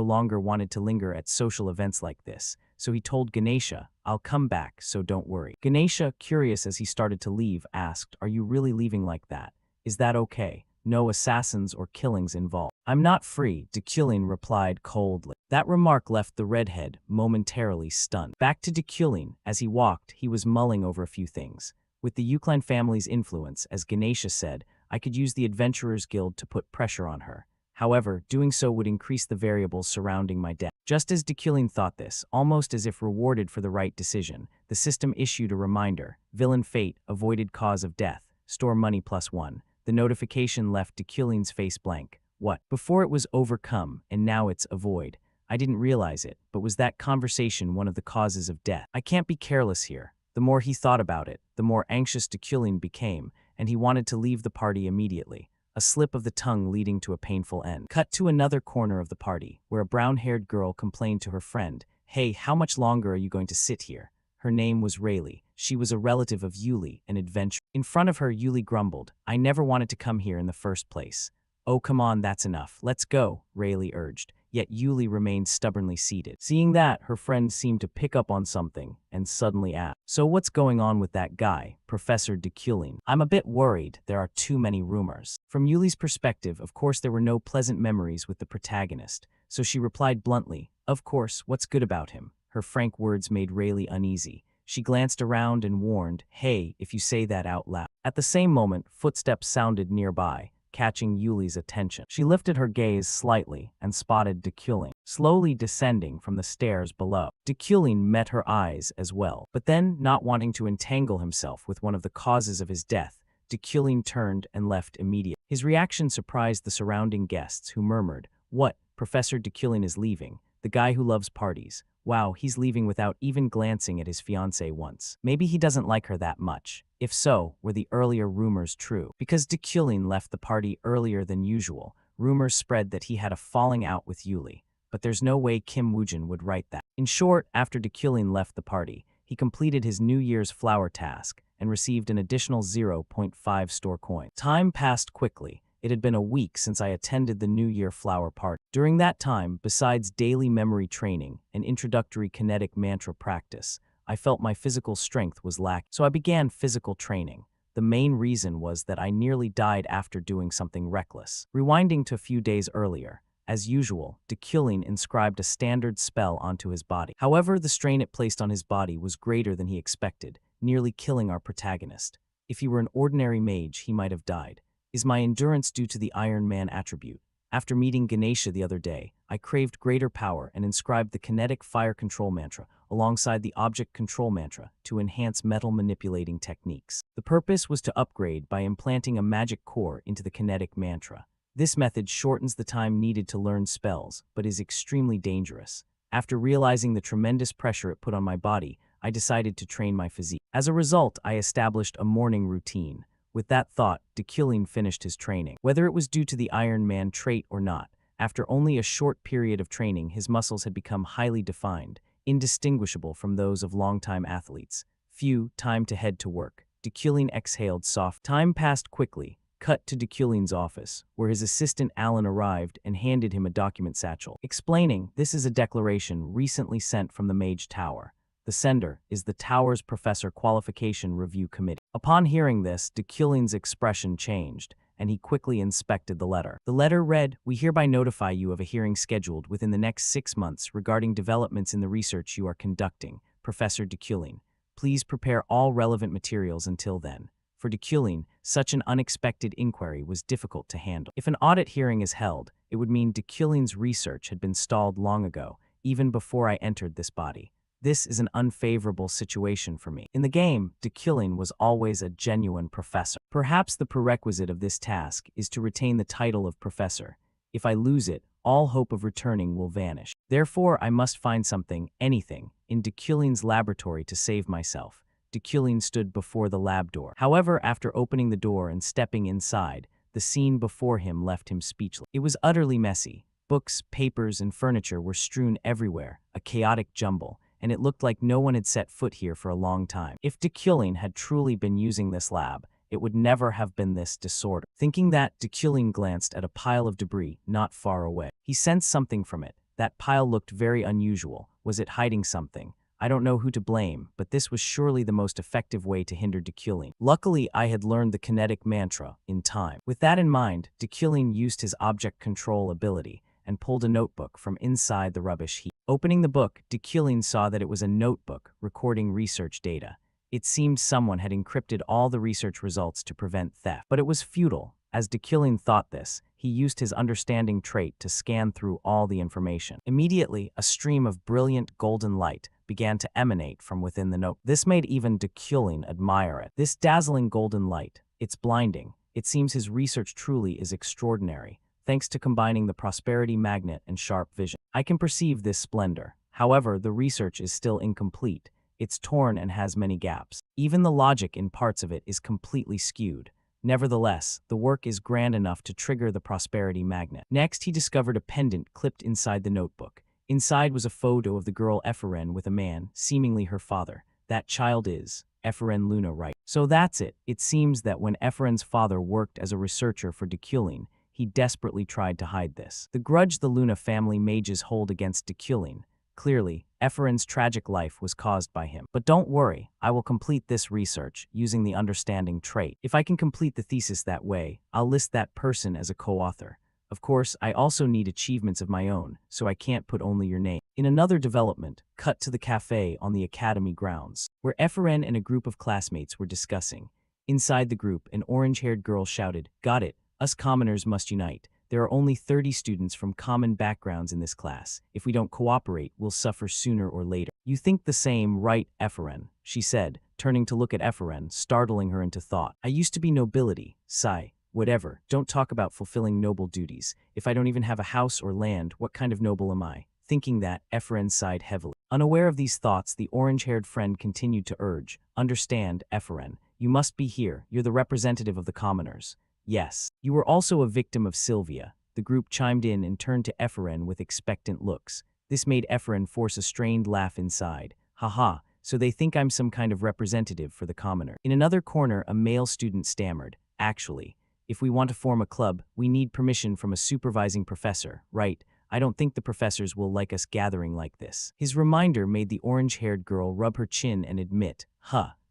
longer wanted to linger at social events like this, so he told Ganesha, "I'll come back, so don't worry." Ganesha, curious as he started to leave, asked, "Are you really leaving like that? Is that okay? No assassins or killings involved." "I'm not free," Dekulin replied coldly. That remark left the redhead momentarily stunned. Back to Dekulin, as he walked, he was mulling over a few things. With the Yuklan family's influence, as Ganesha said, I could use the Adventurers Guild to put pressure on her. However, doing so would increase the variables surrounding my death. Just as Dekulin thought this, almost as if rewarded for the right decision, the system issued a reminder: "Villain fate, avoided cause of death, store money +1. The notification left Dekulin's face blank. What? Before it was overcome, and now it's avoid. I didn't realize it, but was that conversation one of the causes of death? I can't be careless here. The more he thought about it, the more anxious Dekulin became, and he wanted to leave the party immediately. A slip of the tongue leading to a painful end. Cut to another corner of the party, where a brown-haired girl complained to her friend, "Hey, how much longer are you going to sit here?" Her name was Rayleigh. She was a relative of Yuli, an adventurer. In front of her, Yuli grumbled, "I never wanted to come here in the first place." "Oh, come on, that's enough. Let's go," Rayleigh urged. Yet Yuli remained stubbornly seated. Seeing that, her friend seemed to pick up on something and suddenly asked, "So what's going on with that guy, Professor Dekulin? I'm a bit worried. There are too many rumors." From Yuli's perspective, of course there were no pleasant memories with the protagonist, so she replied bluntly, "Of course, what's good about him?" Her frank words made Rayleigh uneasy. She glanced around and warned, "Hey, if you say that out loud." At the same moment, footsteps sounded nearby, catching Yuli's attention. She lifted her gaze slightly and spotted Dekulin, slowly descending from the stairs below. Dekulin met her eyes as well. But then, not wanting to entangle himself with one of the causes of his death, Dekulin turned and left immediately. His reaction surprised the surrounding guests, who murmured, "What? Professor Dekulin is leaving? The guy who loves parties. Wow, he's leaving without even glancing at his fiancée once. Maybe he doesn't like her that much." If so, were the earlier rumors true? Because Dekulin left the party earlier than usual, rumors spread that he had a falling out with Yuli. But there's no way Kim Woojin would write that. In short, after Dekulin left the party, he completed his New Year's flower task and received an additional 0.5 store coin. Time passed quickly. It had been a week since I attended the New Year flower party. During that time, besides daily memory training and introductory kinetic mantra practice, I felt my physical strength was lacking, so I began physical training. The main reason was that I nearly died after doing something reckless. Rewinding to a few days earlier, as usual, Dekulin inscribed a standard spell onto his body. However, the strain it placed on his body was greater than he expected, nearly killing our protagonist. If he were an ordinary mage, he might have died. Is my endurance due to the Iron Man attribute? After meeting Ganesha the other day, I craved greater power and inscribed the kinetic fire control mantra alongside the object control mantra to enhance metal manipulating techniques. The purpose was to upgrade by implanting a magic core into the kinetic mantra. This method shortens the time needed to learn spells, but is extremely dangerous. After realizing the tremendous pressure it put on my body, I decided to train my physique. As a result, I established a morning routine. With that thought, Dekulin finished his training. Whether it was due to the Iron Man trait or not, after only a short period of training, his muscles had become highly defined, indistinguishable from those of longtime athletes. Phew, time to head to work. Deculin exhaled soft. Time passed quickly. Cut to Deculin's office, where his assistant Alan arrived and handed him a document satchel, explaining, "This is a declaration recently sent from the Mage Tower. The sender is the Tower's Professor Qualification Review Committee." Upon hearing this, Deculin's expression changed, and he quickly inspected the letter. The letter read, "We hereby notify you of a hearing scheduled within the next 6 months regarding developments in the research you are conducting, Professor Deculin. Please prepare all relevant materials until then." For Deculin, such an unexpected inquiry was difficult to handle. If an audit hearing is held, it would mean Deculin's research had been stalled long ago, even before I entered this body. This is an unfavorable situation for me. In the game, Deculin was always a genuine professor. Perhaps the prerequisite of this task is to retain the title of professor. If I lose it, all hope of returning will vanish. Therefore, I must find something, anything, in Deculin's laboratory to save myself. Deculin stood before the lab door. However, after opening the door and stepping inside, the scene before him left him speechless. It was utterly messy. Books, papers, and furniture were strewn everywhere, a chaotic jumble, and it looked like no one had set foot here for a long time. If Deculin had truly been using this lab, it would never have been this disorder. Thinking that, Deculin glanced at a pile of debris not far away. He sensed something from it. That pile looked very unusual. Was it hiding something? I don't know who to blame, but this was surely the most effective way to hinder Deculin. Luckily, I had learned the kinetic mantra in time. With that in mind, Deculin used his object control ability and pulled a notebook from inside the rubbish heap. Opening the book, Deculin saw that it was a notebook recording research data. It seemed someone had encrypted all the research results to prevent theft. But it was futile. As Deculin thought this, he used his understanding trait to scan through all the information. Immediately, a stream of brilliant golden light began to emanate from within the note. This made even Deculin admire it. This dazzling golden light, it's blinding. It seems his research truly is extraordinary, thanks to combining the prosperity magnet and sharp vision. I can perceive this splendor. However, the research is still incomplete. It's torn and has many gaps. Even the logic in parts of it is completely skewed. Nevertheless, the work is grand enough to trigger the prosperity magnet. Next, he discovered a pendant clipped inside the notebook. Inside was a photo of the girl Epheren with a man, seemingly her father. That child is Epheren Luna, right? So that's it. It seems that when Epheren's father worked as a researcher for Deculin, he desperately tried to hide this. The grudge the Luna family mages hold against Deculin. Clearly, Epheren's tragic life was caused by him. But don't worry, I will complete this research using the understanding trait. If I can complete the thesis that way, I'll list that person as a co-author. Of course, I also need achievements of my own, so I can't put only your name. In another development, cut to the cafe on the academy grounds, where Epheren and a group of classmates were discussing. Inside the group, an orange-haired girl shouted, "Got it, us commoners must unite. There are only 30 students from common backgrounds in this class. If we don't cooperate, we'll suffer sooner or later." "You think the same, right, Epheren?" she said, turning to look at Epheren, startling her into thought. "I used to be nobility, sigh. Whatever, don't talk about fulfilling noble duties. If I don't even have a house or land, what kind of noble am I?" Thinking that, Epheren sighed heavily. Unaware of these thoughts, the orange-haired friend continued to urge, "Understand, Epheren, you must be here. You're the representative of the commoners." "Yes. You were also a victim of Sylvia." The group chimed in and turned to Epheren with expectant looks. This made Epheren force a strained laugh inside. "Haha, so they think I'm some kind of representative for the commoner." In another corner, a male student stammered, "Actually, if we want to form a club, we need permission from a supervising professor, right? I don't think the professors will like us gathering like this." His reminder made the orange-haired girl rub her chin and admit,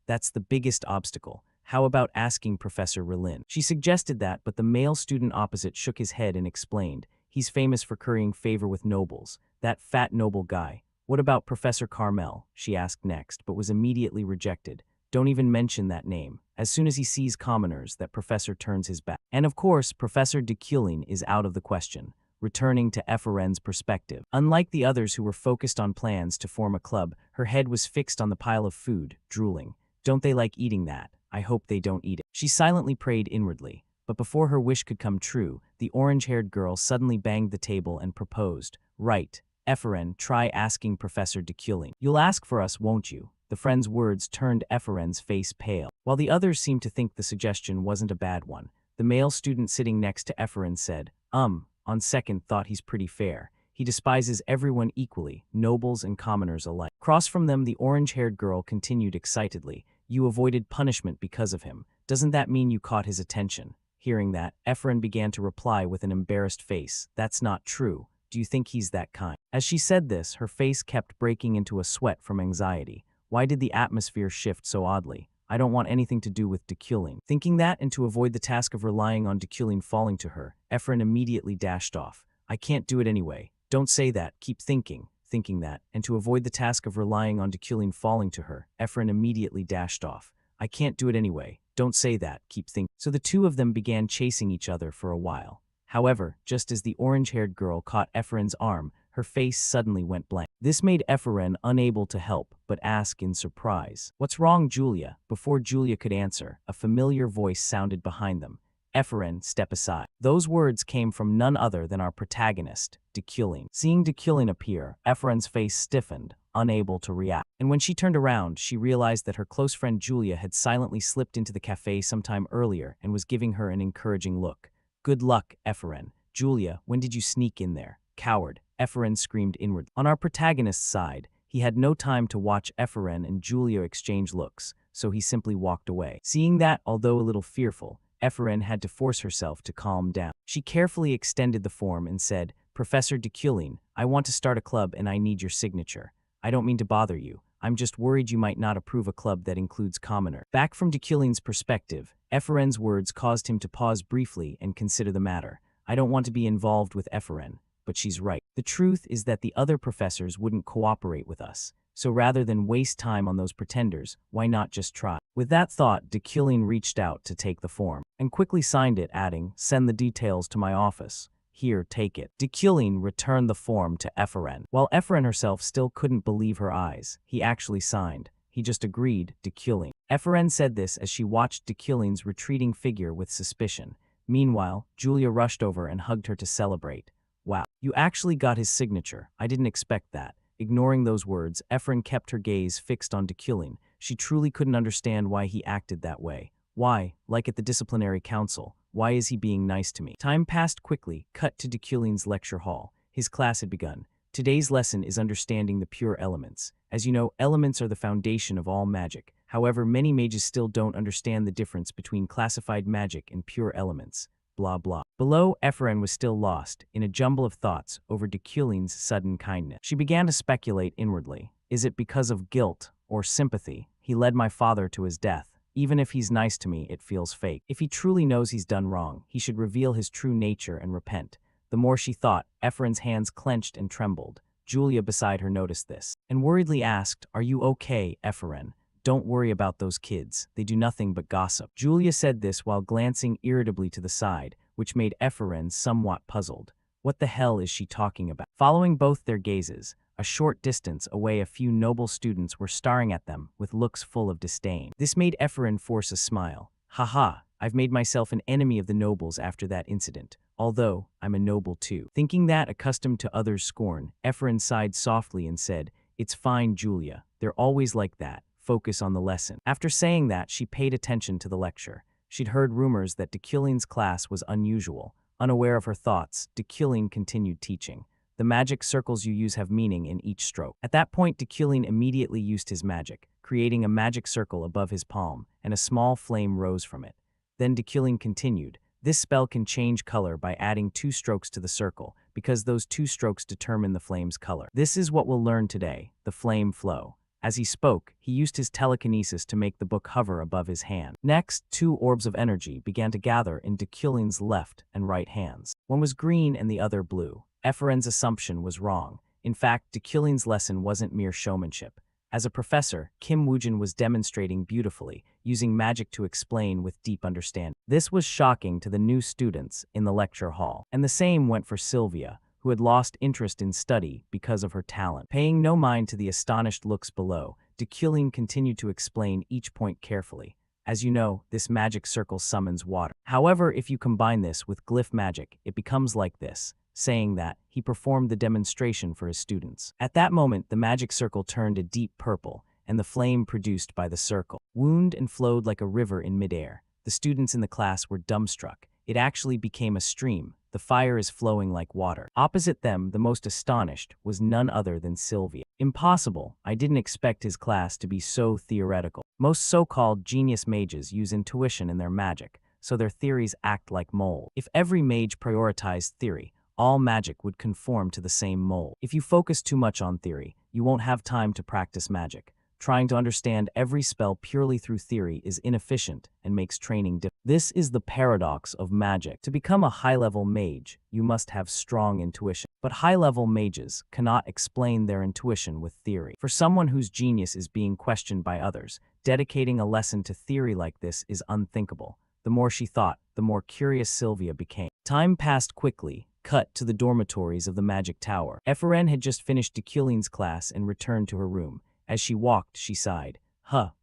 that's the biggest obstacle. How about asking Professor Relin?" She suggested that, but the male student opposite shook his head and explained, "He's famous for currying favor with nobles. That fat noble guy. What about Professor Carmel?" she asked next, but was immediately rejected. "Don't even mention that name. As soon as he sees commoners, that professor turns his back." And of course, Professor Deculin is out of the question. Returning to Epheren's perspective. Unlike the others who were focused on plans to form a club, her head was fixed on the pile of food, drooling. Don't they like eating that? I hope they don't eat it. She silently prayed inwardly, but before her wish could come true, the orange-haired girl suddenly banged the table and proposed, "Right, Epheren, try asking Professor Deculin. You'll ask for us, won't you?" The friend's words turned Epheren's face pale. While the others seemed to think the suggestion wasn't a bad one, the male student sitting next to Epheren said, On second thought he's pretty fair. He despises everyone equally, nobles and commoners alike. Across from them, the orange-haired girl continued excitedly. You avoided punishment because of him. Doesn't that mean you caught his attention? Hearing that, Efren began to reply with an embarrassed face. That's not true. Do you think he's that kind? As she said this, her face kept breaking into a sweat from anxiety. Why did the atmosphere shift so oddly? I don't want anything to do with Deculin. Thinking that, and to avoid the task of relying on Deculin falling to her, Efren immediately dashed off. I can't do it anyway. Don't say that. Keep thinking. Thinking that, and to avoid the task of relying on Deculin falling to her, Efren immediately dashed off. I can't do it anyway. Don't say that. Keep thinking. So the two of them began chasing each other for a while. However, just as the orange-haired girl caught Efren's arm, her face suddenly went blank. This made Efren unable to help but ask in surprise, "What's wrong, Julia?" Before Julia could answer, a familiar voice sounded behind them. Efren, step aside. Those words came from none other than our protagonist, Deculin. Seeing Deculin appear, Efren's face stiffened, unable to react. And when she turned around, she realized that her close friend Julia had silently slipped into the cafe sometime earlier and was giving her an encouraging look. Good luck, Efren. Julia, when did you sneak in there? Coward, Efren screamed inwardly. On our protagonist's side, he had no time to watch Efren and Julia exchange looks, so he simply walked away. Seeing that, although a little fearful, Efren had to force herself to calm down. She carefully extended the form and said, Professor Deculin, I want to start a club and I need your signature. I don't mean to bother you. I'm just worried you might not approve a club that includes commoner. Back from Deculin's perspective, Efren's words caused him to pause briefly and consider the matter. I don't want to be involved with Efren, but she's right. The truth is that the other professors wouldn't cooperate with us. So rather than waste time on those pretenders, why not just try? With that thought, Deculin reached out to take the form and quickly signed it, adding, send the details to my office. Here, take it. Deculin returned the form to Efren. While Efren herself still couldn't believe her eyes, he actually signed. He just agreed, Deculin. Efren said this as she watched Deculin's retreating figure with suspicion. Meanwhile, Julia rushed over and hugged her to celebrate. Wow, you actually got his signature. I didn't expect that. Ignoring those words, Efren kept her gaze fixed on Deculin. She truly couldn't understand why he acted that way. Why, like at the disciplinary council, why is he being nice to me? Time passed quickly, cut to Deculin's lecture hall. His class had begun. Today's lesson is understanding the pure elements. As you know, elements are the foundation of all magic. However, many mages still don't understand the difference between classified magic and pure elements. Blah blah. Below, Efren was still lost, in a jumble of thoughts over Deculin's sudden kindness. She began to speculate inwardly. Is it because of guilt or sympathy? He led my father to his death. Even if he's nice to me, it feels fake. If he truly knows he's done wrong, he should reveal his true nature and repent. The more she thought, Efren's hands clenched and trembled. Julia beside her noticed this, and worriedly asked, Are you okay, Efren? Don't worry about those kids. They do nothing but gossip. Julia said this while glancing irritably to the side, which made Efren somewhat puzzled. What the hell is she talking about? Following both their gazes, a short distance away a few noble students were staring at them with looks full of disdain. This made Efren force a smile. Haha, I've made myself an enemy of the nobles after that incident, although I'm a noble too. Thinking that, accustomed to others' scorn, Efren sighed softly and said, It's fine, Julia. They're always like that. Focus on the lesson. After saying that, she paid attention to the lecture. She'd heard rumors that Deculin's class was unusual. Unaware of her thoughts, Deculin continued teaching. The magic circles you use have meaning in each stroke. At that point, Deculin immediately used his magic, creating a magic circle above his palm, and a small flame rose from it. Then Deculin continued. This spell can change color by adding 2 strokes to the circle, because those 2 strokes determine the flame's color. This is what we'll learn today, the flame flow. As he spoke, he used his telekinesis to make the book hover above his hand. Next, 2 orbs of energy began to gather in Deculin's left and right hands. One was green and the other blue. Efren's assumption was wrong. In fact, Deculin's lesson wasn't mere showmanship. As a professor, Kim Woojin was demonstrating beautifully, using magic to explain with deep understanding. This was shocking to the new students in the lecture hall. And the same went for Sylvia, who had lost interest in study because of her talent. Paying no mind to the astonished looks below, Deculin continued to explain each point carefully. As you know, this magic circle summons water. However, if you combine this with glyph magic, it becomes like this. Saying that, he performed the demonstration for his students. At that moment, the magic circle turned a deep purple, and the flame produced by the circle wound and flowed like a river in midair. The students in the class were dumbstruck. It actually became a stream. The fire is flowing like water. Opposite them, the most astonished, was none other than Sylvia. Impossible. I didn't expect his class to be so theoretical. Most so-called genius mages use intuition in their magic, so their theories act like mold. If every mage prioritized theory, all magic would conform to the same mold. If you focus too much on theory, you won't have time to practice magic. Trying to understand every spell purely through theory is inefficient and makes training difficult. This is the paradox of magic. To become a high-level mage, you must have strong intuition. But high-level mages cannot explain their intuition with theory. For someone whose genius is being questioned by others, dedicating a lesson to theory like this is unthinkable. The more she thought, the more curious Sylvia became. Time passed quickly. Cut to the dormitories of the Magic Tower. Eferen had just finished Deculine's class and returned to her room. As she walked, she sighed.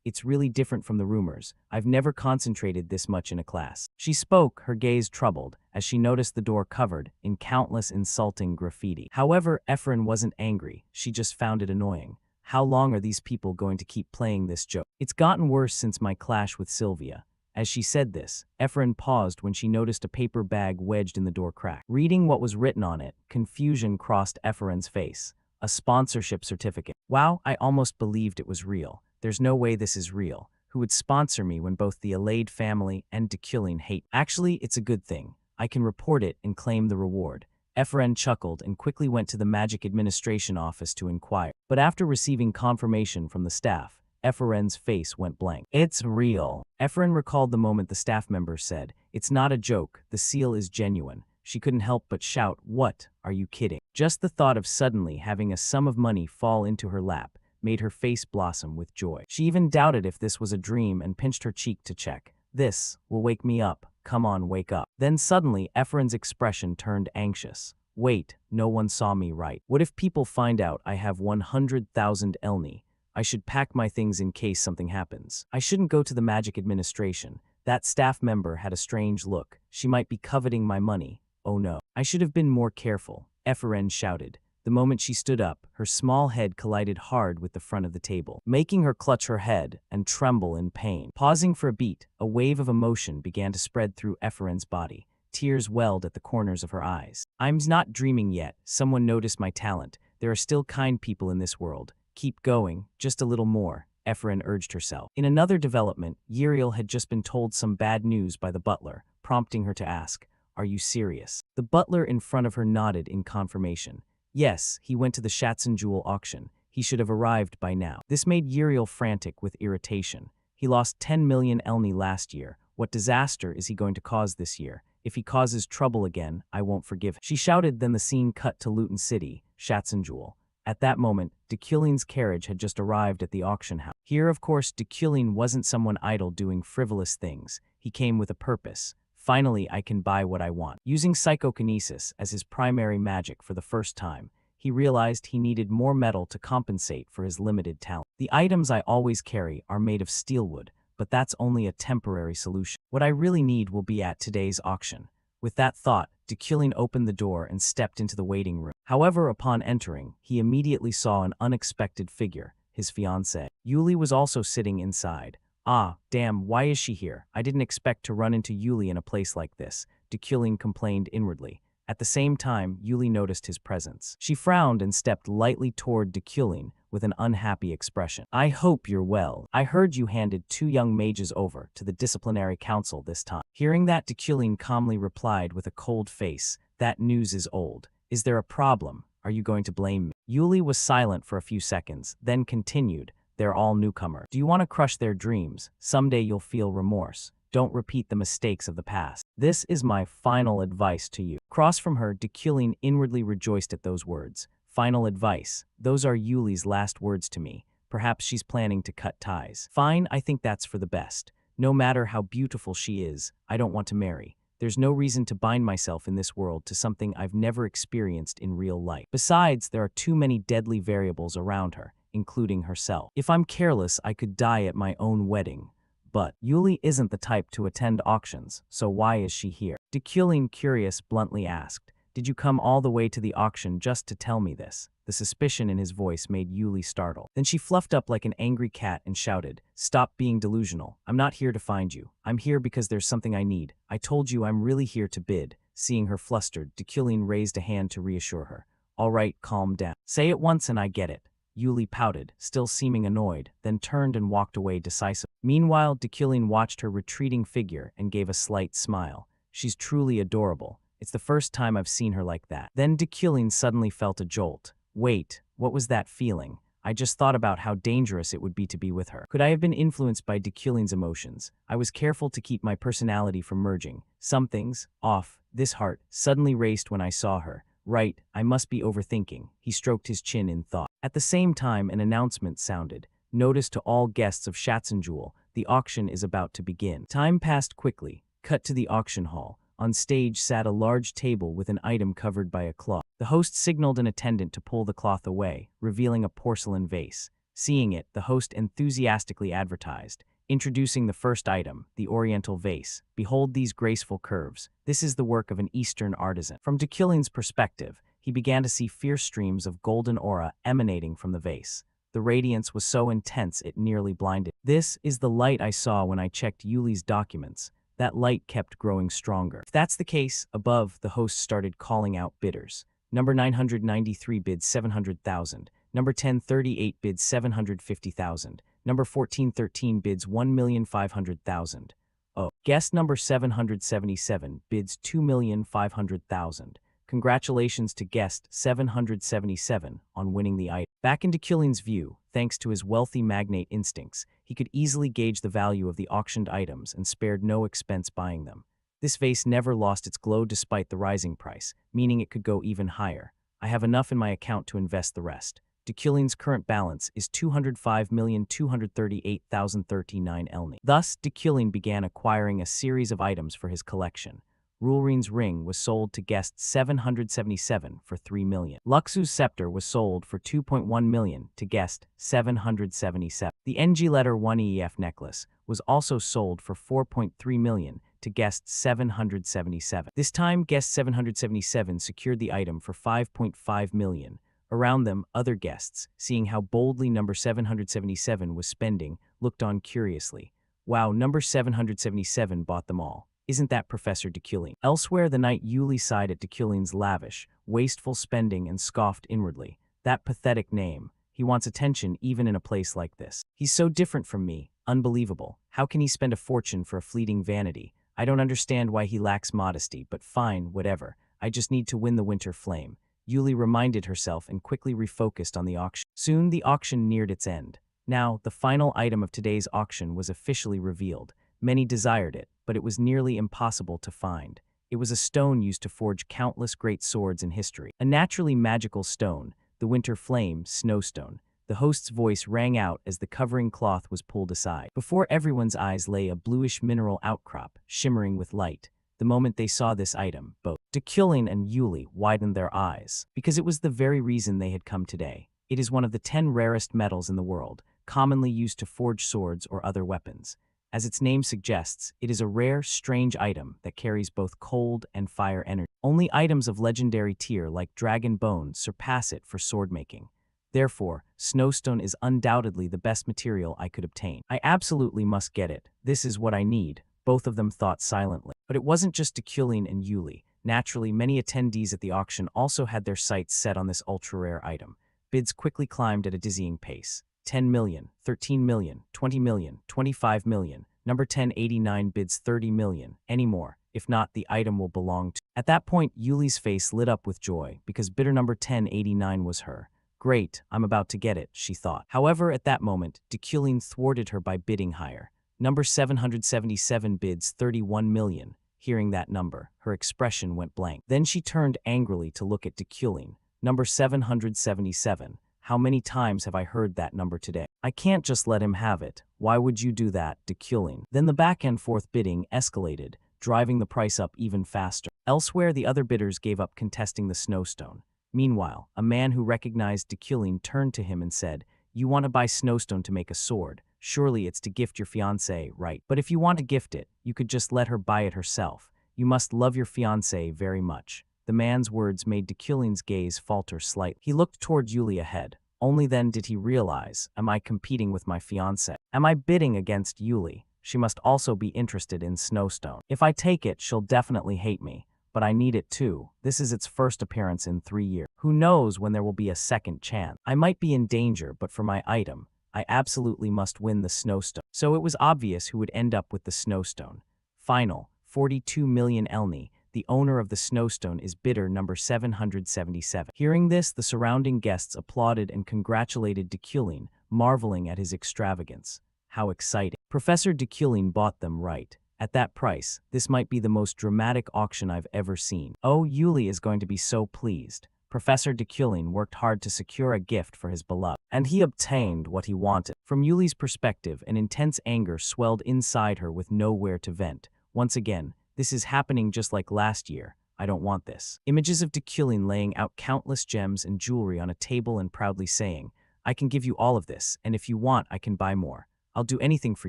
It's really different from the rumors. I've never concentrated this much in a class. She spoke, her gaze troubled, as she noticed the door covered in countless insulting graffiti. However, Efren wasn't angry. She just found it annoying. How long are these people going to keep playing this joke? It's gotten worse since my clash with Sylvia. As she said this, Efren paused when she noticed a paper bag wedged in the door crack. Reading what was written on it, confusion crossed Efren's face. A sponsorship certificate. Wow, I almost believed it was real. There's no way this is real. Who would sponsor me when both the Alade family and Deculine hate? Actually, it's a good thing. I can report it and claim the reward. Efren chuckled and quickly went to the Magic Administration office to inquire. But after receiving confirmation from the staff, Efren's face went blank. It's real. Efren recalled the moment the staff member said, "It's not a joke, the seal is genuine." She couldn't help but shout, "What? Are you kidding?" Just the thought of suddenly having a sum of money fall into her lap made her face blossom with joy. She even doubted if this was a dream and pinched her cheek to check. This will wake me up. Come on, wake up. Then suddenly, Efren's expression turned anxious. Wait, no one saw me right. What if people find out I have 100,000 elni? I should pack my things in case something happens. I shouldn't go to the Magic Administration. That staff member had a strange look. She might be coveting my money. Oh no. I should have been more careful, Efren shouted. The moment she stood up, her small head collided hard with the front of the table, making her clutch her head and tremble in pain. Pausing for a beat, a wave of emotion began to spread through Efren's body. Tears welled at the corners of her eyes. I'm not dreaming yet. Someone noticed my talent. There are still kind people in this world. Keep going, just a little more, Efren urged herself. In another development, Uriel had just been told some bad news by the butler, prompting her to ask, "Are you serious?" The butler in front of her nodded in confirmation. Yes, he went to the Schatzen Jewel auction. He should have arrived by now. This made Uriel frantic with irritation. He lost 10 million elni last year. What disaster is he going to cause this year? If he causes trouble again, I won't forgive him. She shouted, then the scene cut to Luton City, Schatzen Jewel. At that moment, Deculine's carriage had just arrived at the auction house. Here, of course, Deculine wasn't someone idle doing frivolous things. He came with a purpose. Finally, I can buy what I want. Using psychokinesis as his primary magic for the first time, he realized he needed more metal to compensate for his limited talent. The items I always carry are made of steelwood, but that's only a temporary solution. What I really need will be at today's auction. With that thought, Deculine opened the door and stepped into the waiting room. However, upon entering, he immediately saw an unexpected figure, his fiancée. Yuli was also sitting inside. Ah, damn, why is she here? I didn't expect to run into Yuli in a place like this, Deculine complained inwardly. At the same time, Yuli noticed his presence. She frowned and stepped lightly toward Deculine with an unhappy expression. I hope you're well. I heard you handed 2 young mages over to the disciplinary council this time. Hearing that, Deculine calmly replied with a cold face, that news is old. Is there a problem? Are you going to blame me? Yuli was silent for a few seconds, then continued, they're all newcomers. Do you want to crush their dreams? Someday you'll feel remorse. Don't repeat the mistakes of the past. This is my final advice to you. Across from her, Deculine inwardly rejoiced at those words. Final advice. Those are Yuli's last words to me. Perhaps she's planning to cut ties. Fine, I think that's for the best. No matter how beautiful she is, I don't want to marry. There's no reason to bind myself in this world to something I've never experienced in real life. Besides, there are too many deadly variables around her, including herself. If I'm careless, I could die at my own wedding. But Yuli isn't the type to attend auctions, so why is she here? Deculine, curious, bluntly asked, did you come all the way to the auction just to tell me this? The suspicion in his voice made Yuli startled. Then she fluffed up like an angry cat and shouted, stop being delusional. I'm not here to find you. I'm here because there's something I need. I told you I'm really here to bid. Seeing her flustered, Dekulin raised a hand to reassure her. All right, calm down. Say it once and I get it. Yuli pouted, still seeming annoyed, then turned and walked away decisively. Meanwhile, Dekulin watched her retreating figure and gave a slight smile. She's truly adorable. It's the first time I've seen her like that. Then Dekulin suddenly felt a jolt. Wait, what was that feeling? I just thought about how dangerous it would be to be with her. Could I have been influenced by Dekulin's emotions? I was careful to keep my personality from merging. Some things, off, this heart, suddenly raced when I saw her. Right, I must be overthinking. He stroked his chin in thought. At the same time, an announcement sounded. Notice to all guests of Shatzenjewel, the auction is about to begin. Time passed quickly. Cut to the auction hall. On stage sat a large table with an item covered by a cloth. The host signaled an attendant to pull the cloth away, revealing a porcelain vase. Seeing it, the host enthusiastically advertised. Introducing the first item, the Oriental vase. Behold these graceful curves. This is the work of an Eastern artisan. From Dekulin's perspective, he began to see fierce streams of golden aura emanating from the vase. The radiance was so intense it nearly blinded. This is the light I saw when I checked Yuli's documents. That light kept growing stronger. If that's the case, above, the host started calling out bidders. Number 993 bids 700,000. Number 1038 bids 750,000. Number 1413 bids 1,500,000. Oh, guest number 777 bids 2,500,000. Congratulations to guest 777 on winning the item. Back into Dekulin's view, thanks to his wealthy magnate instincts, he could easily gauge the value of the auctioned items and spared no expense buying them. This vase never lost its glow despite the rising price, meaning it could go even higher. I have enough in my account to invest the rest. Dekulin's current balance is 205,238,039 elni. Thus, Dekulin began acquiring a series of items for his collection. Rulrein's ring was sold to guest 777 for 3 million. Luxu's scepter was sold for 2.1 million to guest 777. The NG letter 1 EF necklace was also sold for 4.3 million to guest 777. This time, guest 777 secured the item for 5.5 million. Around them, other guests, seeing how boldly number 777 was spending, looked on curiously. Wow, number 777 bought them all. Isn't that Professor Dekulin? Elsewhere, the night Yuli sighed at Dekulin's lavish, wasteful spending and scoffed inwardly. That pathetic name. He wants attention even in a place like this. He's so different from me. Unbelievable. How can he spend a fortune for a fleeting vanity? I don't understand why he lacks modesty, but fine, whatever. I just need to win the winter flame. Yuli reminded herself and quickly refocused on the auction. Soon the auction neared its end. Now, the final item of today's auction was officially revealed. Many desired it, but it was nearly impossible to find. It was a stone used to forge countless great swords in history. A naturally magical stone, the winter flame, snowstone. The host's voice rang out as the covering cloth was pulled aside. Before everyone's eyes lay a bluish mineral outcrop, shimmering with light. The moment they saw this item, both Dekulin and Yuli widened their eyes, because it was the very reason they had come today. It is one of the 10 rarest metals in the world, commonly used to forge swords or other weapons. As its name suggests, it is a rare, strange item that carries both cold and fire energy. Only items of legendary tier like dragon bones surpass it for sword-making. Therefore, snowstone is undoubtedly the best material I could obtain. I absolutely must get it. This is what I need, both of them thought silently. But it wasn't just Dekulin and Yuli. Naturally, many attendees at the auction also had their sights set on this ultra-rare item. Bids quickly climbed at a dizzying pace. 10 million, 13 million, 20 million, 25 million. Number 1089 bids 30 million. Any more. If not, the item will belong to. At that point, Yuli's face lit up with joy because bidder number 1089 was her. Great, I'm about to get it, she thought. However, at that moment, Dekulin thwarted her by bidding higher. Number 777 bids 31 million. Hearing that number, her expression went blank. Then she turned angrily to look at Dekulin. Number 777. How many times have I heard that number today? I can't just let him have it. Why would you do that, Dekulin? Then the back-and-forth bidding escalated, driving the price up even faster. Elsewhere, the other bidders gave up contesting the snowstone. Meanwhile, a man who recognized Dekulin turned to him and said, "You want to buy snowstone to make a sword. Surely it's to gift your fiancée, right? But if you want to gift it, you could just let her buy it herself. You must love your fiancée very much." The man's words made Dekulin's gaze falter slightly. He looked toward Yuli ahead. Only then did he realize, am I competing with my fiancée? Am I bidding against Yuli? She must also be interested in snowstone. If I take it, she'll definitely hate me. but I need it too. This is its first appearance in 3 years. Who knows when there will be a second chance? I might be in danger, but for my item, I absolutely must win the snowstone. So it was obvious who would end up with the snowstone. Final, 42 million elni. The owner of the snowstone is bidder number 777. Hearing this, the surrounding guests applauded and congratulated Dekulin, marveling at his extravagance. How exciting. Professor Dekulin bought them right. At that price, this might be the most dramatic auction I've ever seen. Oh, Yuli is going to be so pleased. Professor Dekulin worked hard to secure a gift for his beloved, and he obtained what he wanted. From Yuli's perspective, an intense anger swelled inside her with nowhere to vent. Once again, this is happening just like last year. I don't want this. Images of Dekulin laying out countless gems and jewelry on a table and proudly saying, I can give you all of this, and if you want, I can buy more. I'll do anything for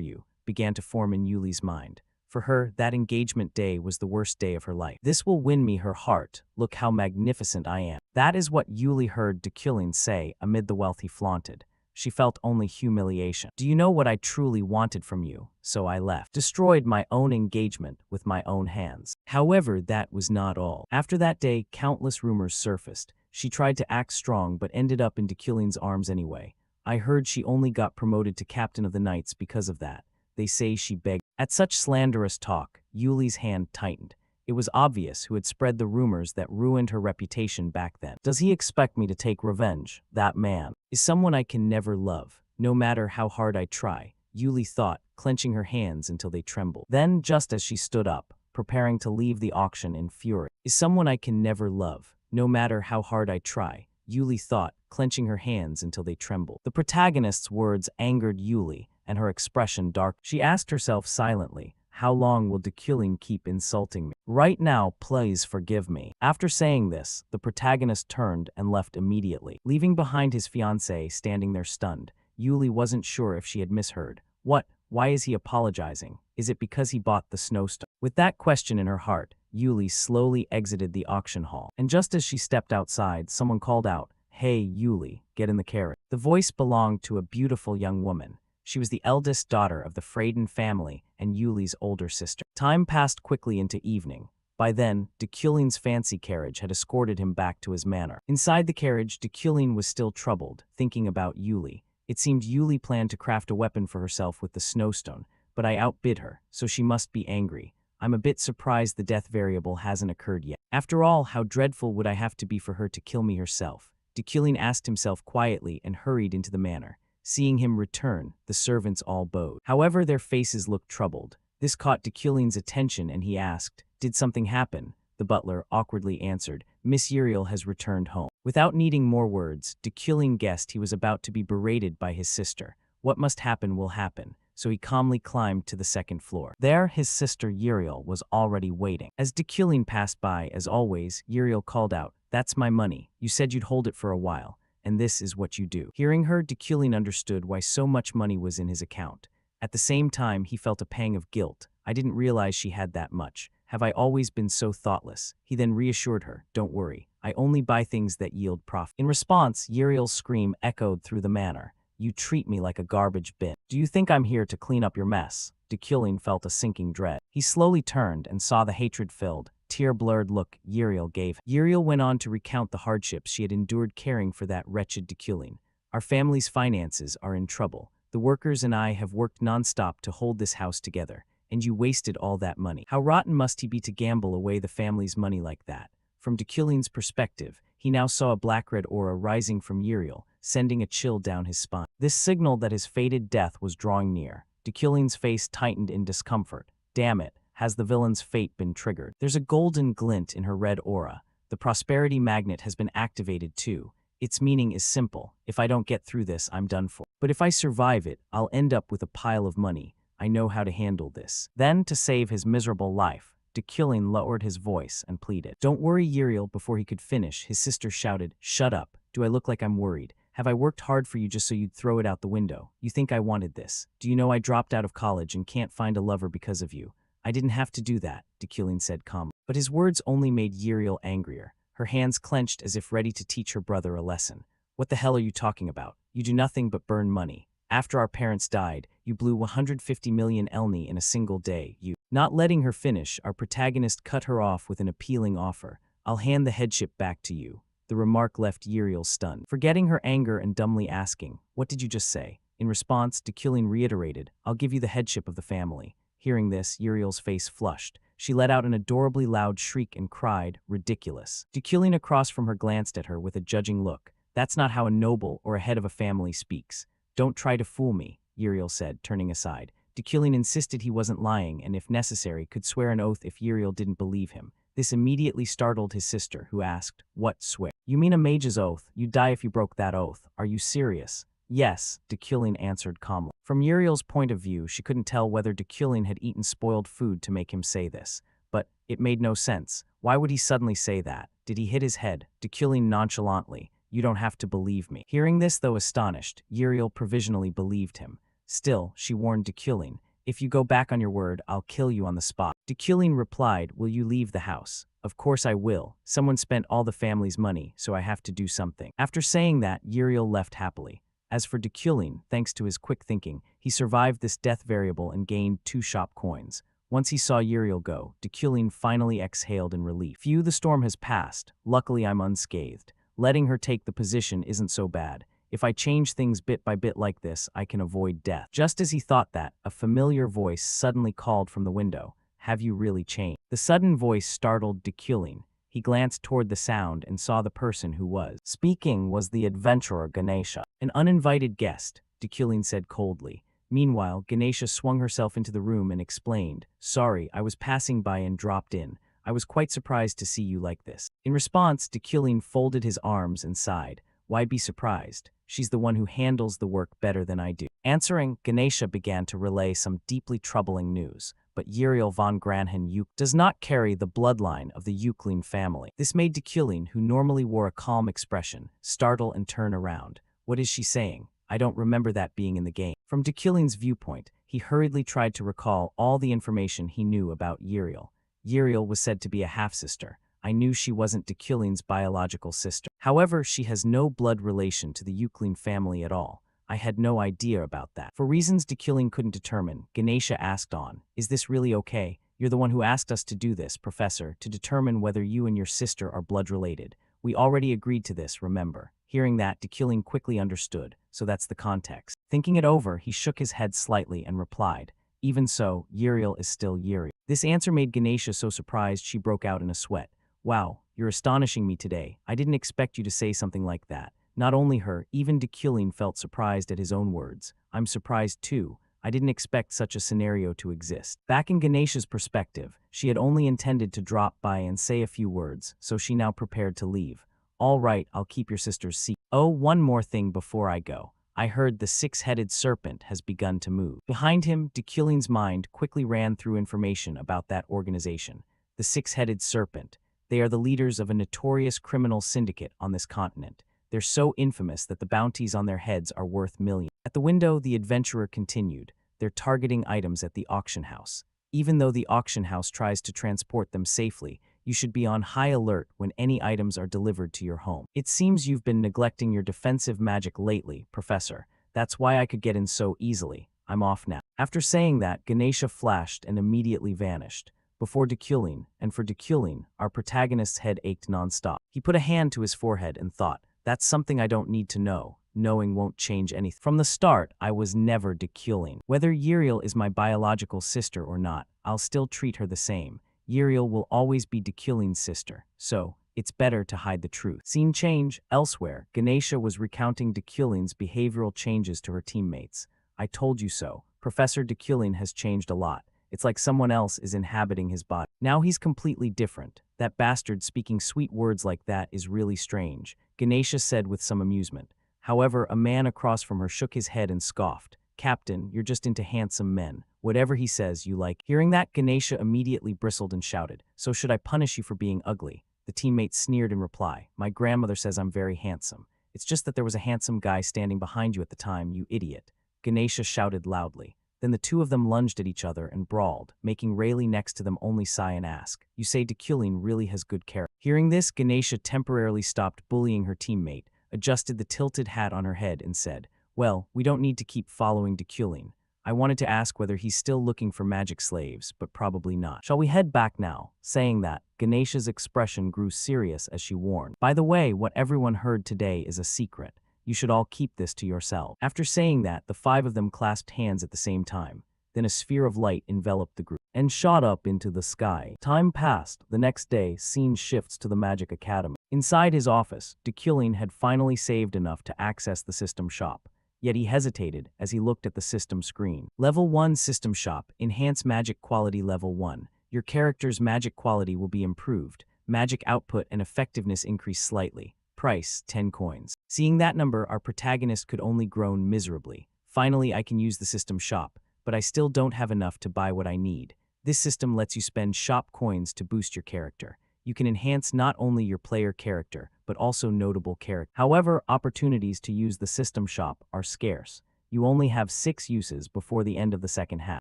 you, began to form in Yuli's mind. For her, that engagement day was the worst day of her life. This will win me her heart. Look how magnificent I am. That is what Yuli heard Dekulin say amid the wealth he flaunted. She felt only humiliation. Do you know what I truly wanted from you? So I left. Destroyed my own engagement with my own hands. However, that was not all. After that day, countless rumors surfaced. She tried to act strong but ended up in Dekulin's arms anyway. I heard she only got promoted to captain of the knights because of that. They say she begged. At such slanderous talk, Yuli's hand tightened. It was obvious who had spread the rumors that ruined her reputation back then. Does he expect me to take revenge? That man is someone I can never love, no matter how hard I try, Yuli thought, clenching her hands until they trembled. Then, just as she stood up, preparing to leave the auction in fury, is someone I can never love, no matter how hard I try, Yuli thought, clenching her hands until they trembled. The protagonist's words angered Yuli, and her expression dark. She asked herself silently, how long will Dekulin keep insulting me? Right now, please forgive me. After saying this, the protagonist turned and left immediately, leaving behind his fiancée standing there stunned. Yuli wasn't sure if she had misheard. What? Why is he apologizing? Is it because he bought the snowstone? With that question in her heart, Yuli slowly exited the auction hall. And just as she stepped outside, someone called out, Hey, Yuli, get in the carriage. The voice belonged to a beautiful young woman. She was the eldest daughter of the FATED family and Yuli's older sister. Time passed quickly into evening. By then, Dekulin's fancy carriage had escorted him back to his manor. Inside the carriage, Dekulin was still troubled, thinking about Yuli. It seemed Yuli planned to craft a weapon for herself with the snowstone, but I outbid her, so she must be angry. I'm a bit surprised the death variable hasn't occurred yet. After all, how dreadful would I have to be for her to kill me herself? Dekulin asked himself quietly and hurried into the manor. Seeing him return, the servants all bowed. However, their faces looked troubled. This caught Dekulin's attention and he asked, Did something happen? The butler awkwardly answered, Miss Uriel has returned home. Without needing more words, Dekulin guessed he was about to be berated by his sister. What must happen will happen, so he calmly climbed to the second floor. There, his sister Uriel was already waiting. As Dekulin passed by, as always, Uriel called out, That's my money. You said you'd hold it for a while. And this is what you do. Hearing her, Dekulin understood why so much money was in his account. At the same time, he felt a pang of guilt. I didn't realize she had that much. Have I always been so thoughtless? He then reassured her, Don't worry. I only buy things that yield profit. In response, Uriel's scream echoed through the manor. You treat me like a garbage bin. Do you think I'm here to clean up your mess? Dekulin felt a sinking dread. He slowly turned and saw the hatred-filled, tear-blurred look Uriel gave him. Uriel went on to recount the hardships she had endured caring for that wretched Dekulin. Our family's finances are in trouble. The workers and I have worked non-stop to hold this house together, and you wasted all that money. How rotten must he be to gamble away the family's money like that? From Dekulin's perspective, he now saw a black-red aura rising from Uriel, sending a chill down his spine. This signaled that his fated death was drawing near. Dekulin's face tightened in discomfort. Damn it. Has the villain's fate been triggered? There's a golden glint in her red aura. The prosperity magnet has been activated too. Its meaning is simple. If I don't get through this, I'm done for. But if I survive it, I'll end up with a pile of money. I know how to handle this. Then, to save his miserable life, Dekulin lowered his voice and pleaded. Don't worry, Uriel. Before he could finish, his sister shouted, Shut up. Do I look like I'm worried? Have I worked hard for you just so you'd throw it out the window? You think I wanted this? Do you know I dropped out of college and can't find a lover because of you? I didn't have to do that, Dekulin said calmly. But his words only made Uriel angrier. Her hands clenched as if ready to teach her brother a lesson. What the hell are you talking about? You do nothing but burn money. After our parents died, you blew 150 million elni in a single day. Not letting her finish, our protagonist cut her off with an appealing offer. I'll hand the headship back to you. The remark left Uriel stunned, forgetting her anger and dumbly asking, what did you just say? In response, Dekulin reiterated, I'll give you the headship of the family. Hearing this, Uriel's face flushed. She let out an adorably loud shriek and cried, ridiculous. Dekulin across from her glanced at her with a judging look. That's not how a noble or a head of a family speaks. Don't try to fool me, Uriel said, turning aside. Dekulin insisted he wasn't lying and, if necessary, could swear an oath if Uriel didn't believe him. This immediately startled his sister, who asked, what swear? You mean a mage's oath? You'd die if you broke that oath. Are you serious? Yes, Dekulin answered calmly. From Uriel's point of view, she couldn't tell whether Dekulin had eaten spoiled food to make him say this. But it made no sense. Why would he suddenly say that? Did he hit his head? Dekulin nonchalantly, you don't have to believe me. Hearing this, though astonished, Uriel provisionally believed him. Still, she warned Dekulin, if you go back on your word, I'll kill you on the spot. Dekulin replied, will you leave the house? Of course I will. Someone spent all the family's money, so I have to do something. After saying that, Uriel left happily. As for Dekulin, thanks to his quick thinking, he survived this death variable and gained 2 shop coins. Once he saw Uriel go, Dekulin finally exhaled in relief. Phew, the storm has passed. Luckily I'm unscathed. Letting her take the position isn't so bad. If I change things bit by bit like this, I can avoid death. Just as he thought that, a familiar voice suddenly called from the window. Have you really changed? The sudden voice startled Dekulin. He glanced toward the sound and saw the person who was speaking was the adventurer Ganesha. An uninvited guest, Dekulin said coldly. Meanwhile, Ganesha swung herself into the room and explained, sorry, I was passing by and dropped in. I was quite surprised to see you like this. In response, Dekulin folded his arms and sighed. Why be surprised? She's the one who handles the work better than I do. Answering, Ganesha began to relay some deeply troubling news. But Uriel von Granhen does not carry the bloodline of the Euclin family. This made Dekulin, who normally wore a calm expression, startle and turn around. What is she saying? I don't remember that being in the game. From Dekulin's viewpoint, he hurriedly tried to recall all the information he knew about Uriel. Uriel was said to be a half-sister. I knew she wasn't Dekulin's biological sister. However, she has no blood relation to the Euclin family at all. I had no idea about that. For reasons Dekulin couldn't determine, Ganesha asked on, is this really okay? You're the one who asked us to do this, Professor, to determine whether you and your sister are blood related. We already agreed to this, remember. Hearing that, Dekulin quickly understood, so that's the context. Thinking it over, he shook his head slightly and replied, even so, Uriel is still Uriel. This answer made Ganesha so surprised she broke out in a sweat. Wow, you're astonishing me today. I didn't expect you to say something like that. Not only her, even Dekulin felt surprised at his own words. I'm surprised too. I didn't expect such a scenario to exist. Back in Ganesha's perspective, she had only intended to drop by and say a few words, so she now prepared to leave. All right, I'll keep your sister's secret. Oh, one more thing before I go. I heard the 6-headed serpent has begun to move. Behind him, Dekulin's mind quickly ran through information about that organization. The 6-headed serpent. They are the leaders of a notorious criminal syndicate on this continent. They're so infamous that the bounties on their heads are worth millions. At the window, the adventurer continued. They're targeting items at the auction house. Even though the auction house tries to transport them safely, you should be on high alert when any items are delivered to your home. It seems you've been neglecting your defensive magic lately, Professor. That's why I could get in so easily. I'm off now. After saying that, Ganesha flashed and immediately vanished. Before Dekulin, and for Dekulin, our protagonist's head ached nonstop. He put a hand to his forehead and thought, that's something I don't need to know. Knowing won't change anything. From the start, I was never Dekulin. Whether Uriel is my biological sister or not, I'll still treat her the same. Uriel will always be Dekulin's sister, so it's better to hide the truth. Scene change. Elsewhere, Ganesha was recounting Dekulin's behavioral changes to her teammates. I told you so. Professor Dekulin has changed a lot. It's like someone else is inhabiting his body. Now he's completely different. That bastard speaking sweet words like that is really strange, Ganesha said with some amusement. However, a man across from her shook his head and scoffed. Captain, you're just into handsome men. Whatever he says, you like. Hearing that, Ganesha immediately bristled and shouted, so should I punish you for being ugly? The teammate sneered in reply. My grandmother says I'm very handsome. It's just that there was a handsome guy standing behind you at the time, you idiot. Ganesha shouted loudly. Then the two of them lunged at each other and brawled, making Rayleigh next to them only sigh and ask, you say Dekulin really has good character. Hearing this, Ganesha temporarily stopped bullying her teammate, adjusted the tilted hat on her head and said, well, we don't need to keep following Dekulin. I wanted to ask whether he's still looking for magic slaves, but probably not. Shall we head back now? Saying that, Ganesha's expression grew serious as she warned. By the way, what everyone heard today is a secret. You should all keep this to yourself. After saying that, the five of them clasped hands at the same time. Then a sphere of light enveloped the group and shot up into the sky. Time passed. The next day, scene shifts to the Magic Academy. Inside his office, Dekulin had finally saved enough to access the system shop. Yet he hesitated as he looked at the system screen. Level 1 System Shop. Enhance Magic Quality Level 1. Your character's magic quality will be improved. Magic output and effectiveness increase slightly. Price, 10 coins. Seeing that number, our protagonist could only groan miserably. Finally, I can use the system shop, but I still don't have enough to buy what I need. This system lets you spend shop coins to boost your character. You can enhance not only your player character, but also notable character. However, opportunities to use the system shop are scarce. You only have 6 uses before the end of the second half.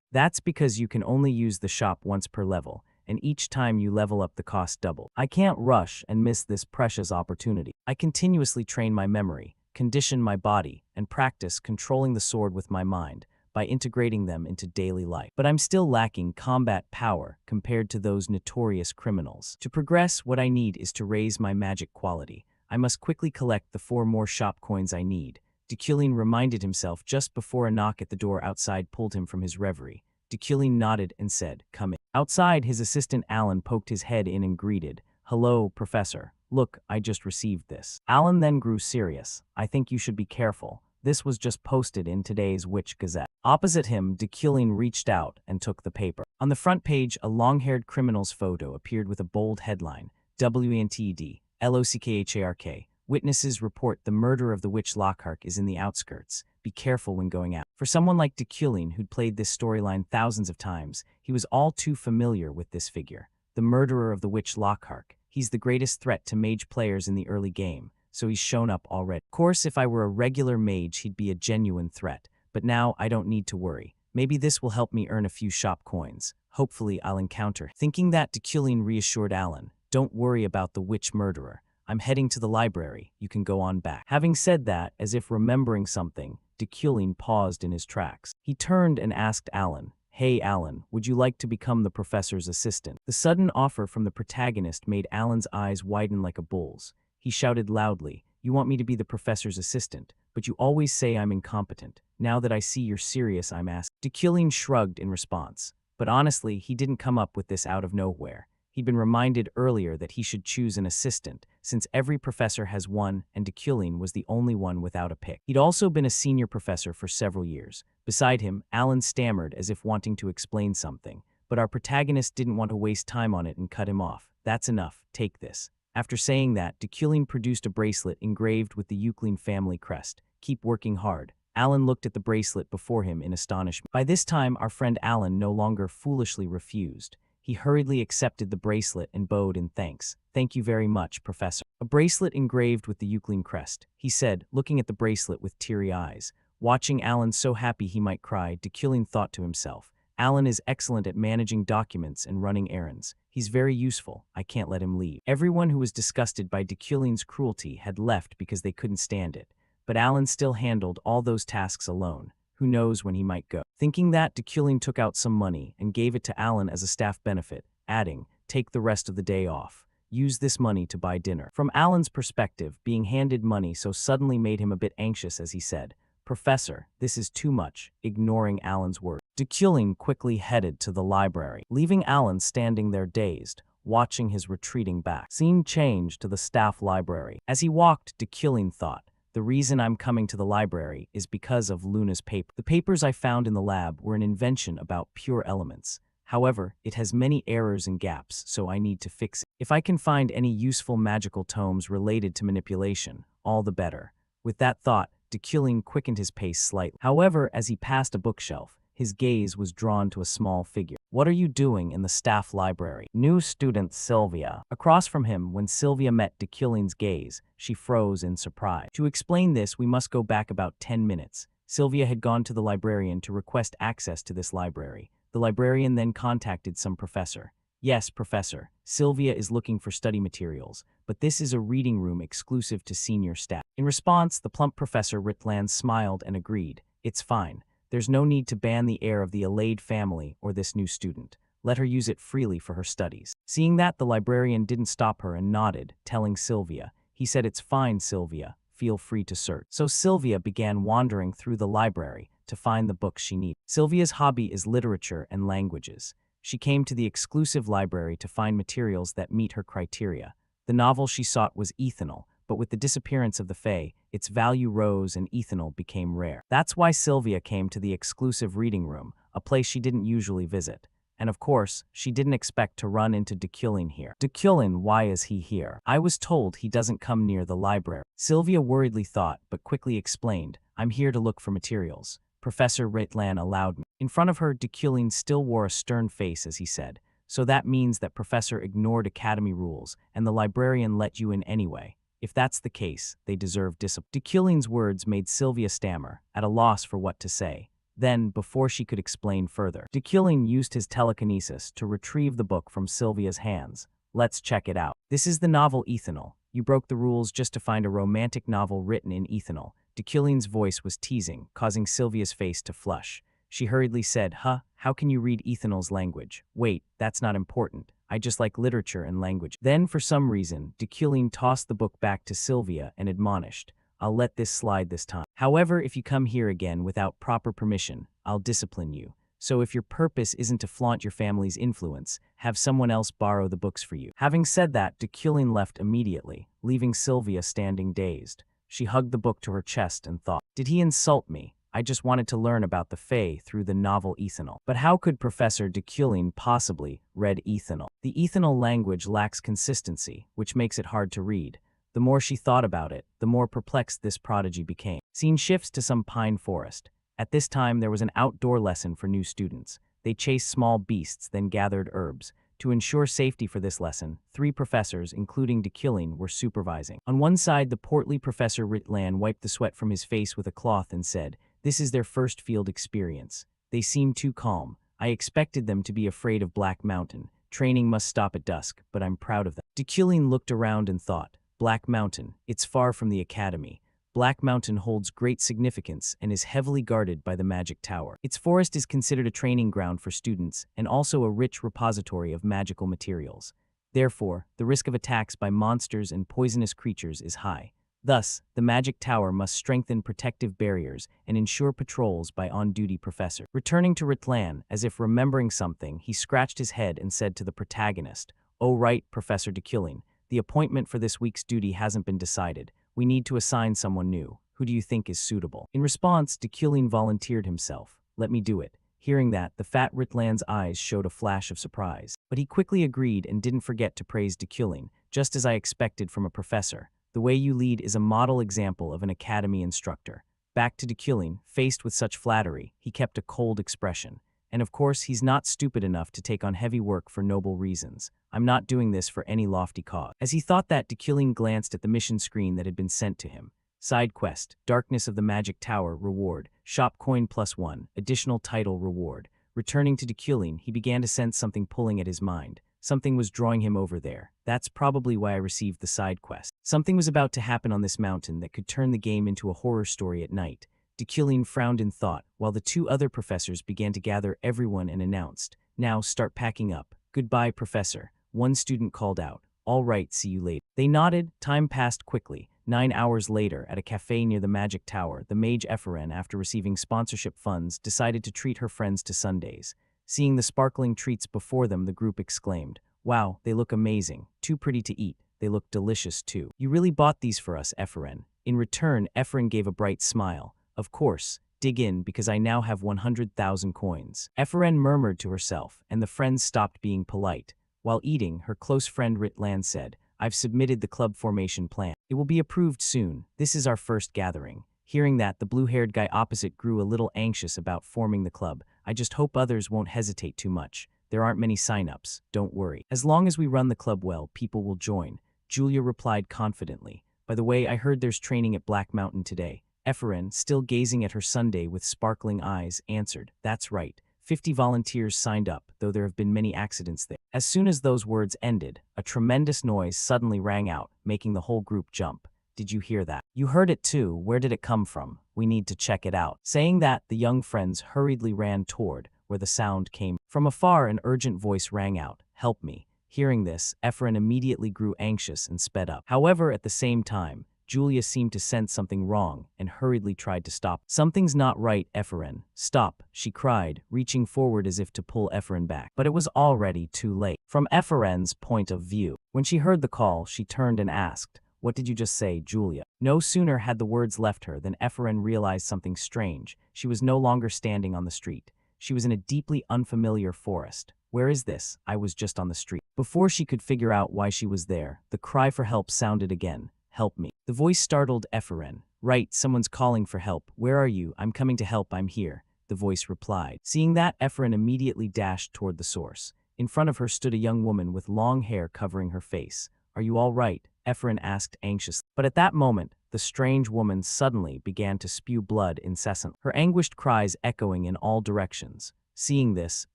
That's because you can only use the shop once per level, and each time you level up the cost double. I can't rush and miss this precious opportunity. I continuously train my memory, condition my body, and practice controlling the sword with my mind by integrating them into daily life. But I'm still lacking combat power compared to those notorious criminals. To progress, what I need is to raise my magic quality. I must quickly collect the 4 more shop coins I need. Dekulin reminded himself just before a knock at the door outside pulled him from his reverie. Dekulin nodded and said, "Come in." Outside, his assistant Alan poked his head in and greeted, "Hello, Professor. Look, I just received this." Alan then grew serious. "I think you should be careful. This was just posted in today's Witch Gazette." Opposite him, Dekulin reached out and took the paper. On the front page, a long-haired criminal's photo appeared with a bold headline, WNTD, LOCKHARK. Witnesses report the murder of the witch Lockhart is in the outskirts. Be careful when going out. For someone like Dekulin, who'd played this storyline thousands of times, he was all too familiar with this figure. The murderer of the witch Lockhart. He's the greatest threat to mage players in the early game, so he's shown up already. Of course, if I were a regular mage, he'd be a genuine threat. But now I don't need to worry. Maybe this will help me earn a few shop coins. Hopefully I'll encounter him. Thinking that, Dekulin reassured Alan, "Don't worry about the witch murderer. I'm heading to the library. You can go on back." Having said that, as if remembering something, Dekulin paused in his tracks. He turned and asked Alan, "Hey Alan, would you like to become the professor's assistant?" The sudden offer from the protagonist made Alan's eyes widen like a bull's. He shouted loudly, "You want me to be the professor's assistant, but you always say I'm incompetent. Now that I see you're serious, I'm asking." Dekulin shrugged in response. But honestly, he didn't come up with this out of nowhere. He'd been reminded earlier that he should choose an assistant, since every professor has one, and Dekulin was the only one without a pick. He'd also been a senior professor for several years. Beside him, Alan stammered as if wanting to explain something, but our protagonist didn't want to waste time on it and cut him off. "That's enough, take this." After saying that, Dekulin produced a bracelet engraved with the Euclid family crest. "Keep working hard." Alan looked at the bracelet before him in astonishment. By this time, our friend Alan no longer foolishly refused. He hurriedly accepted the bracelet and bowed in thanks. "Thank you very much, Professor." A bracelet engraved with the Euclid crest, he said, looking at the bracelet with teary eyes. Watching Alan so happy he might cry, Dekulin thought to himself, "Alan is excellent at managing documents and running errands. He's very useful. I can't let him leave." Everyone who was disgusted by Dekulin's cruelty had left because they couldn't stand it. But Alan still handled all those tasks alone. Who knows when he might go. Thinking that, Dekulin took out some money and gave it to Alan as a staff benefit, adding, "Take the rest of the day off. Use this money to buy dinner." From Alan's perspective, being handed money so suddenly made him a bit anxious as he said, "Professor, this is too much," ignoring Alan's words. Dekulin quickly headed to the library, leaving Alan standing there dazed, watching his retreating back. Scene changed to the staff library. As he walked, Dekulin thought, "The reason I'm coming to the library is because of Luna's paper. The papers I found in the lab were an invention about pure elements. However, it has many errors and gaps, so I need to fix it. If I can find any useful magical tomes related to manipulation, all the better." With that thought, Dekulin quickened his pace slightly. However, as he passed a bookshelf, his gaze was drawn to a small figure. "What are you doing in the staff library?" "New student Sylvia." Across from him, when Sylvia met Dekulin's gaze, she froze in surprise. To explain this, we must go back about 10 minutes. Sylvia had gone to the librarian to request access to this library. The librarian then contacted some professor. "Yes, Professor, Sylvia is looking for study materials, but this is a reading room exclusive to senior staff." In response, the plump Professor Ritland smiled and agreed, "It's fine. There's no need to ban the heir of the Alade family or this new student. Let her use it freely for her studies. Seeing that, the librarian didn't stop her and nodded, telling Sylvia. He said, "It's fine, Sylvia. Feel free to search." So Sylvia began wandering through the library to find the books she needed. Sylvia's hobby is literature and languages. She came to the exclusive library to find materials that meet her criteria. The novel she sought was ethanol, but with the disappearance of the Fae, its value rose and ethanol became rare. That's why Sylvia came to the exclusive reading room, a place she didn't usually visit. And of course, she didn't expect to run into Deculin here. Deculin, why is he here? I was told he doesn't come near the library. Sylvia worriedly thought, but quickly explained, I'm here to look for materials. Professor Ritlan allowed me. In front of her, Deculin still wore a stern face as he said, so that means that Professor ignored academy rules and the librarian let you in anyway. If that's the case, they deserve discipline. Deculin's words made Sylvia stammer, at a loss for what to say. Then, before she could explain further, Deculin used his telekinesis to retrieve the book from Sylvia's hands. Let's check it out. This is the novel Ethanol. You broke the rules just to find a romantic novel written in ethanol. Deculin's voice was teasing, causing Sylvia's face to flush. She hurriedly said, how can you read ethanol's language? Wait, that's not important. I just like literature and language. Then, for some reason, Deculin tossed the book back to Sylvia and admonished, I'll let this slide this time. However, if you come here again without proper permission, I'll discipline you. So if your purpose isn't to flaunt your family's influence, have someone else borrow the books for you. Having said that, Deculin left immediately, leaving Sylvia standing dazed. She hugged the book to her chest and thought, did he insult me? I just wanted to learn about the Fae through the novel Ethanol. But how could Professor Deculin possibly read ethanol? The ethanol language lacks consistency, which makes it hard to read. The more she thought about it, the more perplexed this prodigy became. Scene shifts to some pine forest. At this time, there was an outdoor lesson for new students. They chased small beasts, then gathered herbs. To ensure safety for this lesson, 3 professors, including Deculin, were supervising. On one side, the portly Professor Ritlan wiped the sweat from his face with a cloth and said, this is their first field experience. They seem too calm. I expected them to be afraid of Black Mountain. Training must stop at dusk, but I'm proud of them. Deculin looked around and thought, Black Mountain, it's far from the academy. Black Mountain holds great significance and is heavily guarded by the Magic Tower. Its forest is considered a training ground for students and also a rich repository of magical materials. Therefore, the risk of attacks by monsters and poisonous creatures is high. Thus, the Magic Tower must strengthen protective barriers and ensure patrols by on-duty professors. Returning to Ritlan, as if remembering something, he scratched his head and said to the protagonist, "Oh right, Professor Deculin, the appointment for this week's duty hasn't been decided. We need to assign someone new. Who do you think is suitable?" In response, Deculin volunteered himself. "Let me do it." Hearing that, the fat Ritlan's eyes showed a flash of surprise. But he quickly agreed and didn't forget to praise Deculin, just as I expected from a professor. The way you lead is a model example of an academy instructor. Back to Deculin, faced with such flattery, he kept a cold expression. And of course, he's not stupid enough to take on heavy work for noble reasons. I'm not doing this for any lofty cause. As he thought that, Deculin glanced at the mission screen that had been sent to him. Side quest, Darkness of the Magic Tower, reward, shop coin +1, additional title reward. Returning to Deculin, he began to sense something pulling at his mind. Something was drawing him over there. That's probably why I received the side quest. Something was about to happen on this mountain that could turn the game into a horror story at night. Deculin frowned in thought, while the 2 other professors began to gather everyone and announced, "Now start packing up. Goodbye, Professor." One student called out, "All right, see you later." They nodded. Time passed quickly. 9 hours later, at a cafe near the Magic Tower, the mage Epheren, after receiving sponsorship funds, decided to treat her friends to sundaes. Seeing the sparkling treats before them, the group exclaimed, "Wow, they look amazing. Too pretty to eat. They look delicious too." "You really bought these for us, Epheren." In return, Epheren gave a bright smile. "Of course. Dig in, because I now have 100,000 coins." Epheren murmured to herself, and the friends stopped being polite. While eating, her close friend Ritlan said, "I've submitted the club formation plan. It will be approved soon. This is our first gathering." Hearing that, the blue-haired guy opposite grew a little anxious about forming the club. "I just hope others won't hesitate too much. There aren't many sign-ups. Don't worry. As long as we run the club well, people will join." Julia replied confidently, "By the way, I heard there's training at Black Mountain today." Epheren, still gazing at her sundae with sparkling eyes, answered, "That's right. 50 volunteers signed up, though there have been many accidents there." As soon as those words ended, a tremendous noise suddenly rang out, making the whole group jump. "Did you hear that?" "You heard it too. Where did it come from?" We need to check it out. Saying that, the young friends hurriedly ran toward where the sound came. From afar, an urgent voice rang out, "Help me." Hearing this, Ephraim immediately grew anxious and sped up. However, at the same time, Julia seemed to sense something wrong and hurriedly tried to stop. "Something's not right, Ephraim. Stop," she cried, reaching forward as if to pull Ephraim back. But it was already too late. From Ephraim's point of view, when she heard the call, she turned and asked, "What did you just say, Julia?" No sooner had the words left her than Ephraim realized something strange. She was no longer standing on the street. She was in a deeply unfamiliar forest. "Where is this? I was just on the street." Before she could figure out why she was there, the cry for help sounded again. "Help me." The voice startled Ephraim. "Right, someone's calling for help. Where are you? I'm coming to help, I'm here," the voice replied. Seeing that, Ephraim immediately dashed toward the source. In front of her stood a young woman with long hair covering her face. "Are you all right?" Ephraim asked anxiously. But at that moment, the strange woman suddenly began to spew blood incessantly, her anguished cries echoing in all directions. Seeing this,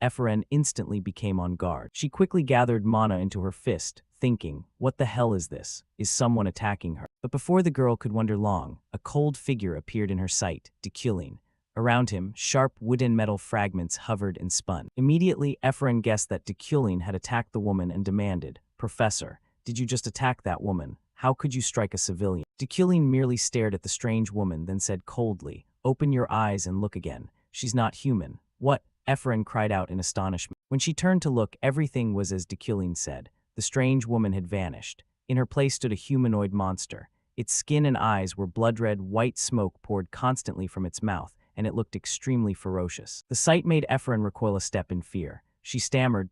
Ephraim instantly became on guard. She quickly gathered mana into her fist, thinking, "What the hell is this? Is someone attacking her?" But before the girl could wonder long, a cold figure appeared in her sight, Dekulin. Around him, sharp wooden metal fragments hovered and spun. Immediately, Ephraim guessed that Dekulin had attacked the woman and demanded, "Professor, did you just attack that woman? How could you strike a civilian?" Dekulin merely stared at the strange woman, then said coldly, "Open your eyes and look again. She's not human." "What?" Ephraim cried out in astonishment. When she turned to look, everything was as Dekulin said. The strange woman had vanished. In her place stood a humanoid monster. Its skin and eyes were blood-red, white smoke poured constantly from its mouth, and it looked extremely ferocious. The sight made Ephraim recoil a step in fear. She stammered,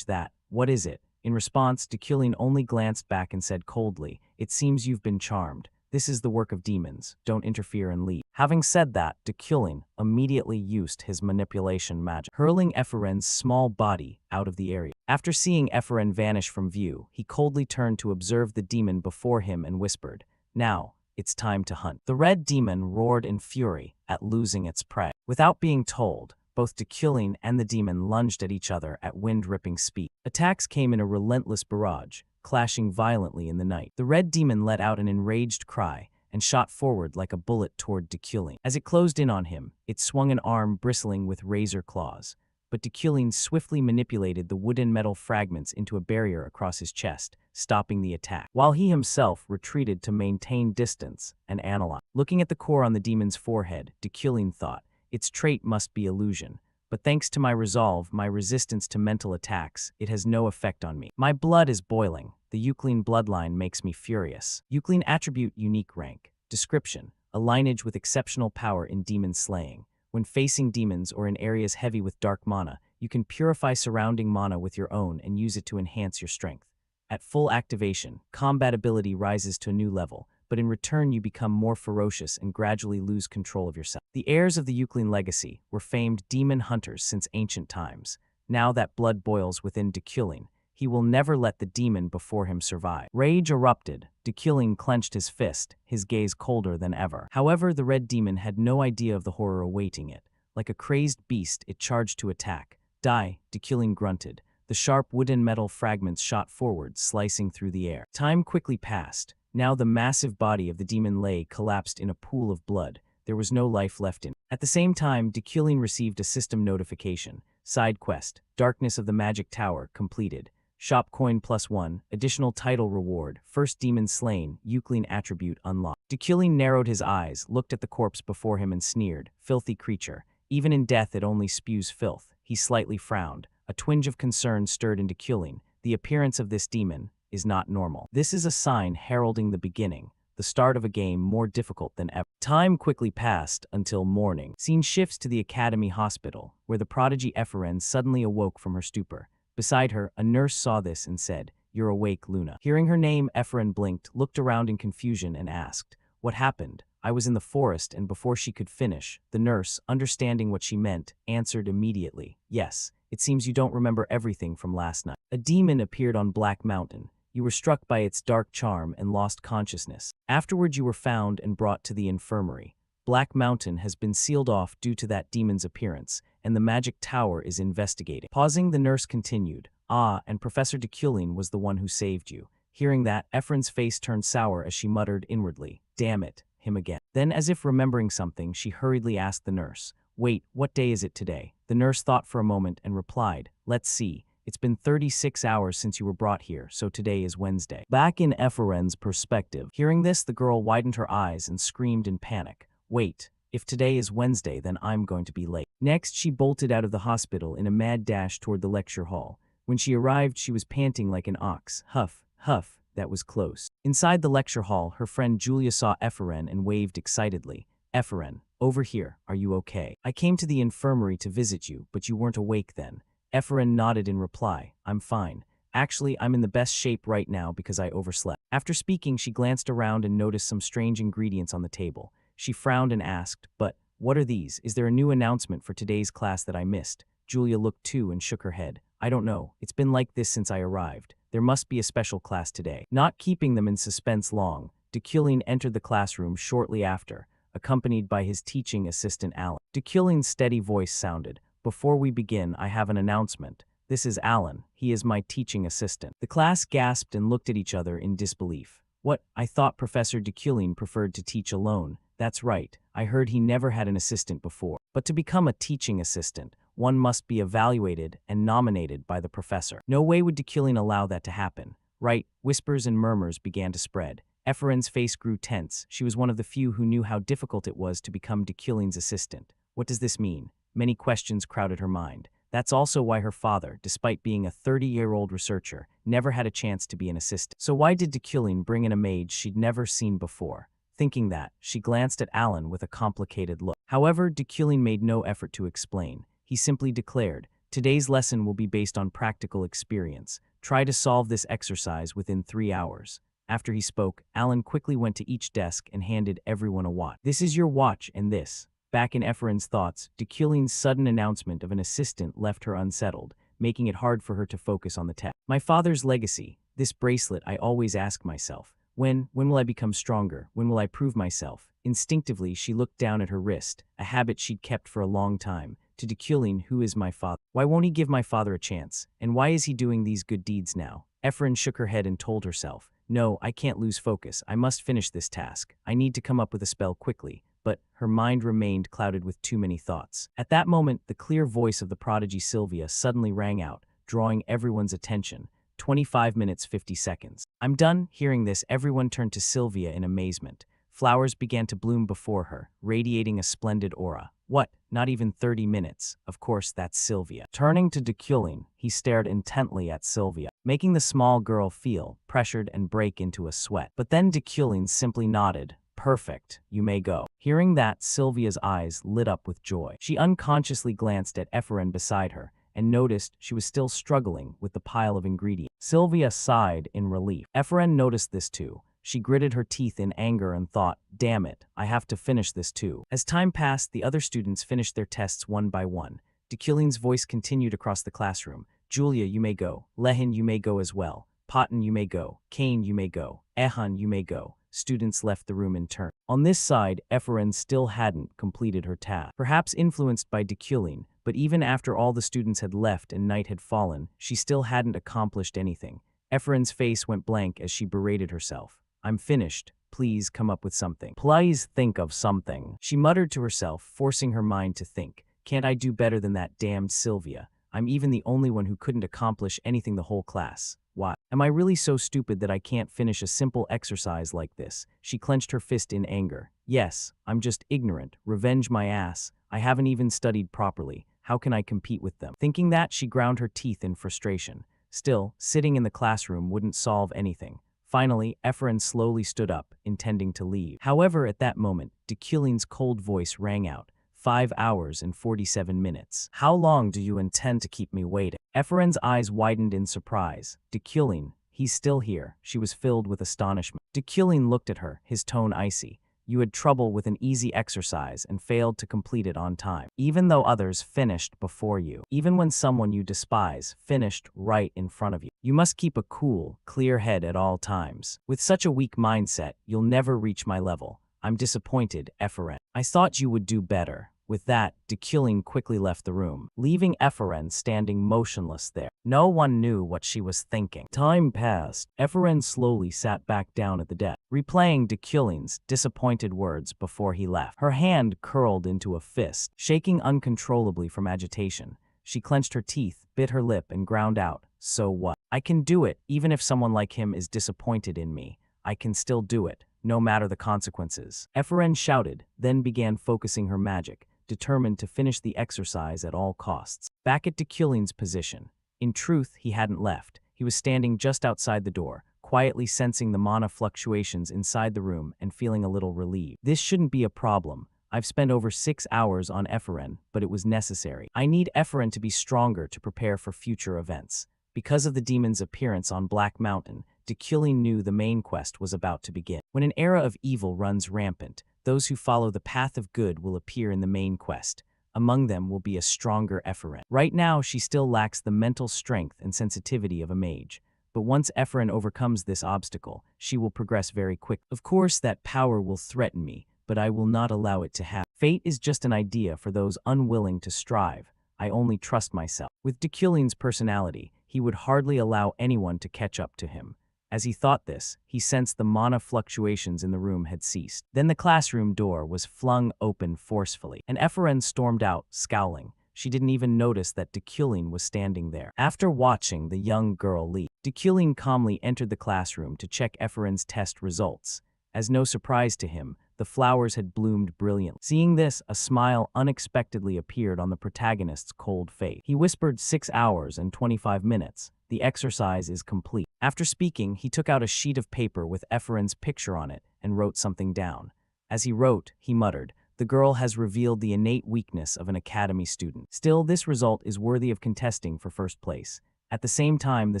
"That, what is it?" In response, Dekulin only glanced back and said coldly, "It seems you've been charmed. This is the work of demons. Don't interfere and leave." Having said that, Dekulin immediately used his manipulation magic, hurling Ephraim's small body out of the area. After seeing Ephraim vanish from view, he coldly turned to observe the demon before him and whispered, "Now, it's time to hunt." The red demon roared in fury at losing its prey. Without being told, both Dekulin and the demon lunged at each other at wind-ripping speed. Attacks came in a relentless barrage, clashing violently in the night. The red demon let out an enraged cry and shot forward like a bullet toward Dekulin. As it closed in on him, it swung an arm bristling with razor claws. But Dekulin swiftly manipulated the wooden metal fragments into a barrier across his chest, stopping the attack, while he himself retreated to maintain distance and analyze. Looking at the core on the demon's forehead, Dekulin thought, "Its trait must be illusion. But thanks to my resolve, my resistance to mental attacks, it has no effect on me. My blood is boiling. The Euclid bloodline makes me furious." Euclid attribute unique rank. Description: a lineage with exceptional power in demon slaying. When facing demons or in areas heavy with dark mana, you can purify surrounding mana with your own and use it to enhance your strength. At full activation, combat ability rises to a new level, but in return you become more ferocious and gradually lose control of yourself. The heirs of the Euclid legacy were famed demon hunters since ancient times. Now that blood boils within Dekulin, he will never let the demon before him survive. Rage erupted. Dekulin clenched his fist, his gaze colder than ever. However, the red demon had no idea of the horror awaiting it. Like a crazed beast, it charged to attack. "Die," Dekulin grunted. The sharp wooden metal fragments shot forward, slicing through the air. Time quickly passed. Now the massive body of the demon lay collapsed in a pool of blood. There was no life left in it. At the same time, Dekulin received a system notification. Side quest, Darkness of the Magic Tower, completed. Shop coin +1, additional title reward, first demon slain, Euclid attribute unlocked. Dekulin narrowed his eyes, looked at the corpse before him and sneered, "Filthy creature. Even in death it only spews filth." He slightly frowned. A twinge of concern stirred in Dekulin. The appearance of this demon is not normal. This is a sign heralding the beginning, the start of a game more difficult than ever. Time quickly passed until morning. Scene shifts to the Academy Hospital, where the prodigy Ephraim suddenly awoke from her stupor. Beside her, a nurse saw this and said, "You're awake, Luna." Hearing her name, Ephraim blinked, looked around in confusion, and asked, "What happened?" "I was in the forest," and before she could finish, the nurse, understanding what she meant, answered immediately, "Yes, it seems you don't remember everything from last night. A demon appeared on Black Mountain. You were struck by its dark charm and lost consciousness. Afterward you were found and brought to the infirmary. Black Mountain has been sealed off due to that demon's appearance, and the Magic Tower is investigating." Pausing, the nurse continued, "Ah, and Professor Dekulin was the one who saved you." Hearing that, Ephraim's face turned sour as she muttered inwardly, "Damn it, him again. Then, as if remembering something, she hurriedly asked the nurse, "Wait, what day is it today?" The nurse thought for a moment and replied, "Let's see. It's been 36 hours since you were brought here, so today is Wednesday." Back in Ephraim's perspective, hearing this, the girl widened her eyes and screamed in panic, "Wait, if today is Wednesday, then I'm going to be late." Next, she bolted out of the hospital in a mad dash toward the lecture hall. When she arrived, she was panting like an ox. Huff, huff, that was close. Inside the lecture hall, her friend Julia saw Ephraim and waved excitedly. "Ephraim, over here, are you okay? I came to the infirmary to visit you, but you weren't awake then." Ephraim nodded in reply, "I'm fine. Actually, I'm in the best shape right now because I overslept." After speaking, she glanced around and noticed some strange ingredients on the table. She frowned and asked, "But what are these? Is there a new announcement for today's class that I missed?" Julia looked too and shook her head. "I don't know. It's been like this since I arrived. There must be a special class today." Not keeping them in suspense long, Deculin entered the classroom shortly after, accompanied by his teaching assistant Alan. Deculin's steady voice sounded, "Before we begin, I have an announcement. This is Alan. He is my teaching assistant." The class gasped and looked at each other in disbelief. "What? I thought Professor Deculin preferred to teach alone." "That's right. I heard he never had an assistant before. But to become a teaching assistant, one must be evaluated and nominated by the professor." No way would Deculin allow that to happen. Right? Whispers and murmurs began to spread. Ephraim's face grew tense. She was one of the few who knew how difficult it was to become Deculin's assistant. What does this mean? Many questions crowded her mind. That's also why her father, despite being a 30-year-old researcher, never had a chance to be an assistant. So why did Deculin bring in a maid she'd never seen before? Thinking that, she glanced at Alan with a complicated look. However, Deculin made no effort to explain. He simply declared, "Today's lesson will be based on practical experience. Try to solve this exercise within 3 hours." After he spoke, Alan quickly went to each desk and handed everyone a watch. "This is your watch and this." Back in Ephraim's thoughts, Deculin's sudden announcement of an assistant left her unsettled, making it hard for her to focus on the test. "My father's legacy, this bracelet, I always ask myself. When will I become stronger? When will I prove myself?" Instinctively, she looked down at her wrist, a habit she'd kept for a long time. To Deculin, "Who is my father? Why won't he give my father a chance? And why is he doing these good deeds now?" Ephraim shook her head and told herself, "No, I can't lose focus. I must finish this task. I need to come up with a spell quickly." But her mind remained clouded with too many thoughts. At that moment, the clear voice of the prodigy Sylvia suddenly rang out, drawing everyone's attention. 25 minutes 50 seconds. "I'm done." Hearing this, everyone turned to Sylvia in amazement. Flowers began to bloom before her, radiating a splendid aura. "What? Not even 30 minutes. Of course, that's Sylvia." Turning to Deculin, he stared intently at Sylvia, making the small girl feel pressured and break into a sweat. But then Deculin simply nodded. "Perfect. You may go." Hearing that, Sylvia's eyes lit up with joy. She unconsciously glanced at Ephraim beside her and noticed she was still struggling with the pile of ingredients. Sylvia sighed in relief. Ephraim noticed this too. She gritted her teeth in anger and thought, "Damn it, I have to finish this too." As time passed, the other students finished their tests one by one. Deculin's voice continued across the classroom. "Julia, you may go. Lehin, you may go as well. Potten, you may go. Kane, you may go. Ehan, you may go." Students left the room in turn. On this side, Ephraim still hadn't completed her task. Perhaps influenced by Deculin, but even after all the students had left and night had fallen, she still hadn't accomplished anything. Ephraim's face went blank as she berated herself. "I'm finished. Please come up with something. Please think of something." She muttered to herself, forcing her mind to think. "Can't I do better than that damned Sylvia? I'm even the only one who couldn't accomplish anything the whole class. Why? Am I really so stupid that I can't finish a simple exercise like this?" She clenched her fist in anger. "Yes, I'm just ignorant. Revenge my ass. I haven't even studied properly. How can I compete with them?" Thinking that, she ground her teeth in frustration. Still, sitting in the classroom wouldn't solve anything. Finally, Ephraim slowly stood up, intending to leave. However, at that moment, Deculin's cold voice rang out. 5 hours and 47 minutes. "How long do you intend to keep me waiting?" Ephraim's eyes widened in surprise. "Deculin, he's still here." She was filled with astonishment. Deculin looked at her, his tone icy. "You had trouble with an easy exercise and failed to complete it on time, even though others finished before you. Even when someone you despise finished right in front of you. You must keep a cool, clear head at all times. With such a weak mindset, you'll never reach my level. I'm disappointed, Ephraim. I thought you would do better." With that, Dekilin quickly left the room, leaving Eferen standing motionless there. No one knew what she was thinking. Time passed. Eferen slowly sat back down at the desk, replaying Dekilin's disappointed words before he left. Her hand curled into a fist, shaking uncontrollably from agitation. She clenched her teeth, bit her lip, and ground out, "So what? I can do it, even if someone like him is disappointed in me. I can still do it, no matter the consequences." Eferen shouted, then began focusing her magic, determined to finish the exercise at all costs. Back at Dekilin's position. In truth, he hadn't left. He was standing just outside the door, quietly sensing the mana fluctuations inside the room and feeling a little relieved. This shouldn't be a problem. I've spent over 6 hours on Eferen, but it was necessary. I need Eferen to be stronger to prepare for future events. Because of the demon's appearance on Black Mountain, Dekilin knew the main quest was about to begin. When an era of evil runs rampant, those who follow the path of good will appear in the main quest. Among them will be a stronger Eferen. Right now, she still lacks the mental strength and sensitivity of a mage. But once Eferen overcomes this obstacle, she will progress very quickly. Of course, that power will threaten me, but I will not allow it to happen. Fate is just an idea for those unwilling to strive. I only trust myself. With Dekilin's personality, he would hardly allow anyone to catch up to him. As he thought this, he sensed the mana fluctuations in the room had ceased. Then the classroom door was flung open forcefully, and Eferen stormed out, scowling. She didn't even notice that Dekilin was standing there. After watching the young girl leave, Dekilin calmly entered the classroom to check Eferen's test results. As no surprise to him, the flowers had bloomed brilliantly. Seeing this, a smile unexpectedly appeared on the protagonist's cold face. He whispered, 6 hours and 25 minutes. The exercise is complete. After speaking, he took out a sheet of paper with Eferen's picture on it and wrote something down. As he wrote, he muttered, "The girl has revealed the innate weakness of an academy student. Still, this result is worthy of contesting for first place." At the same time, the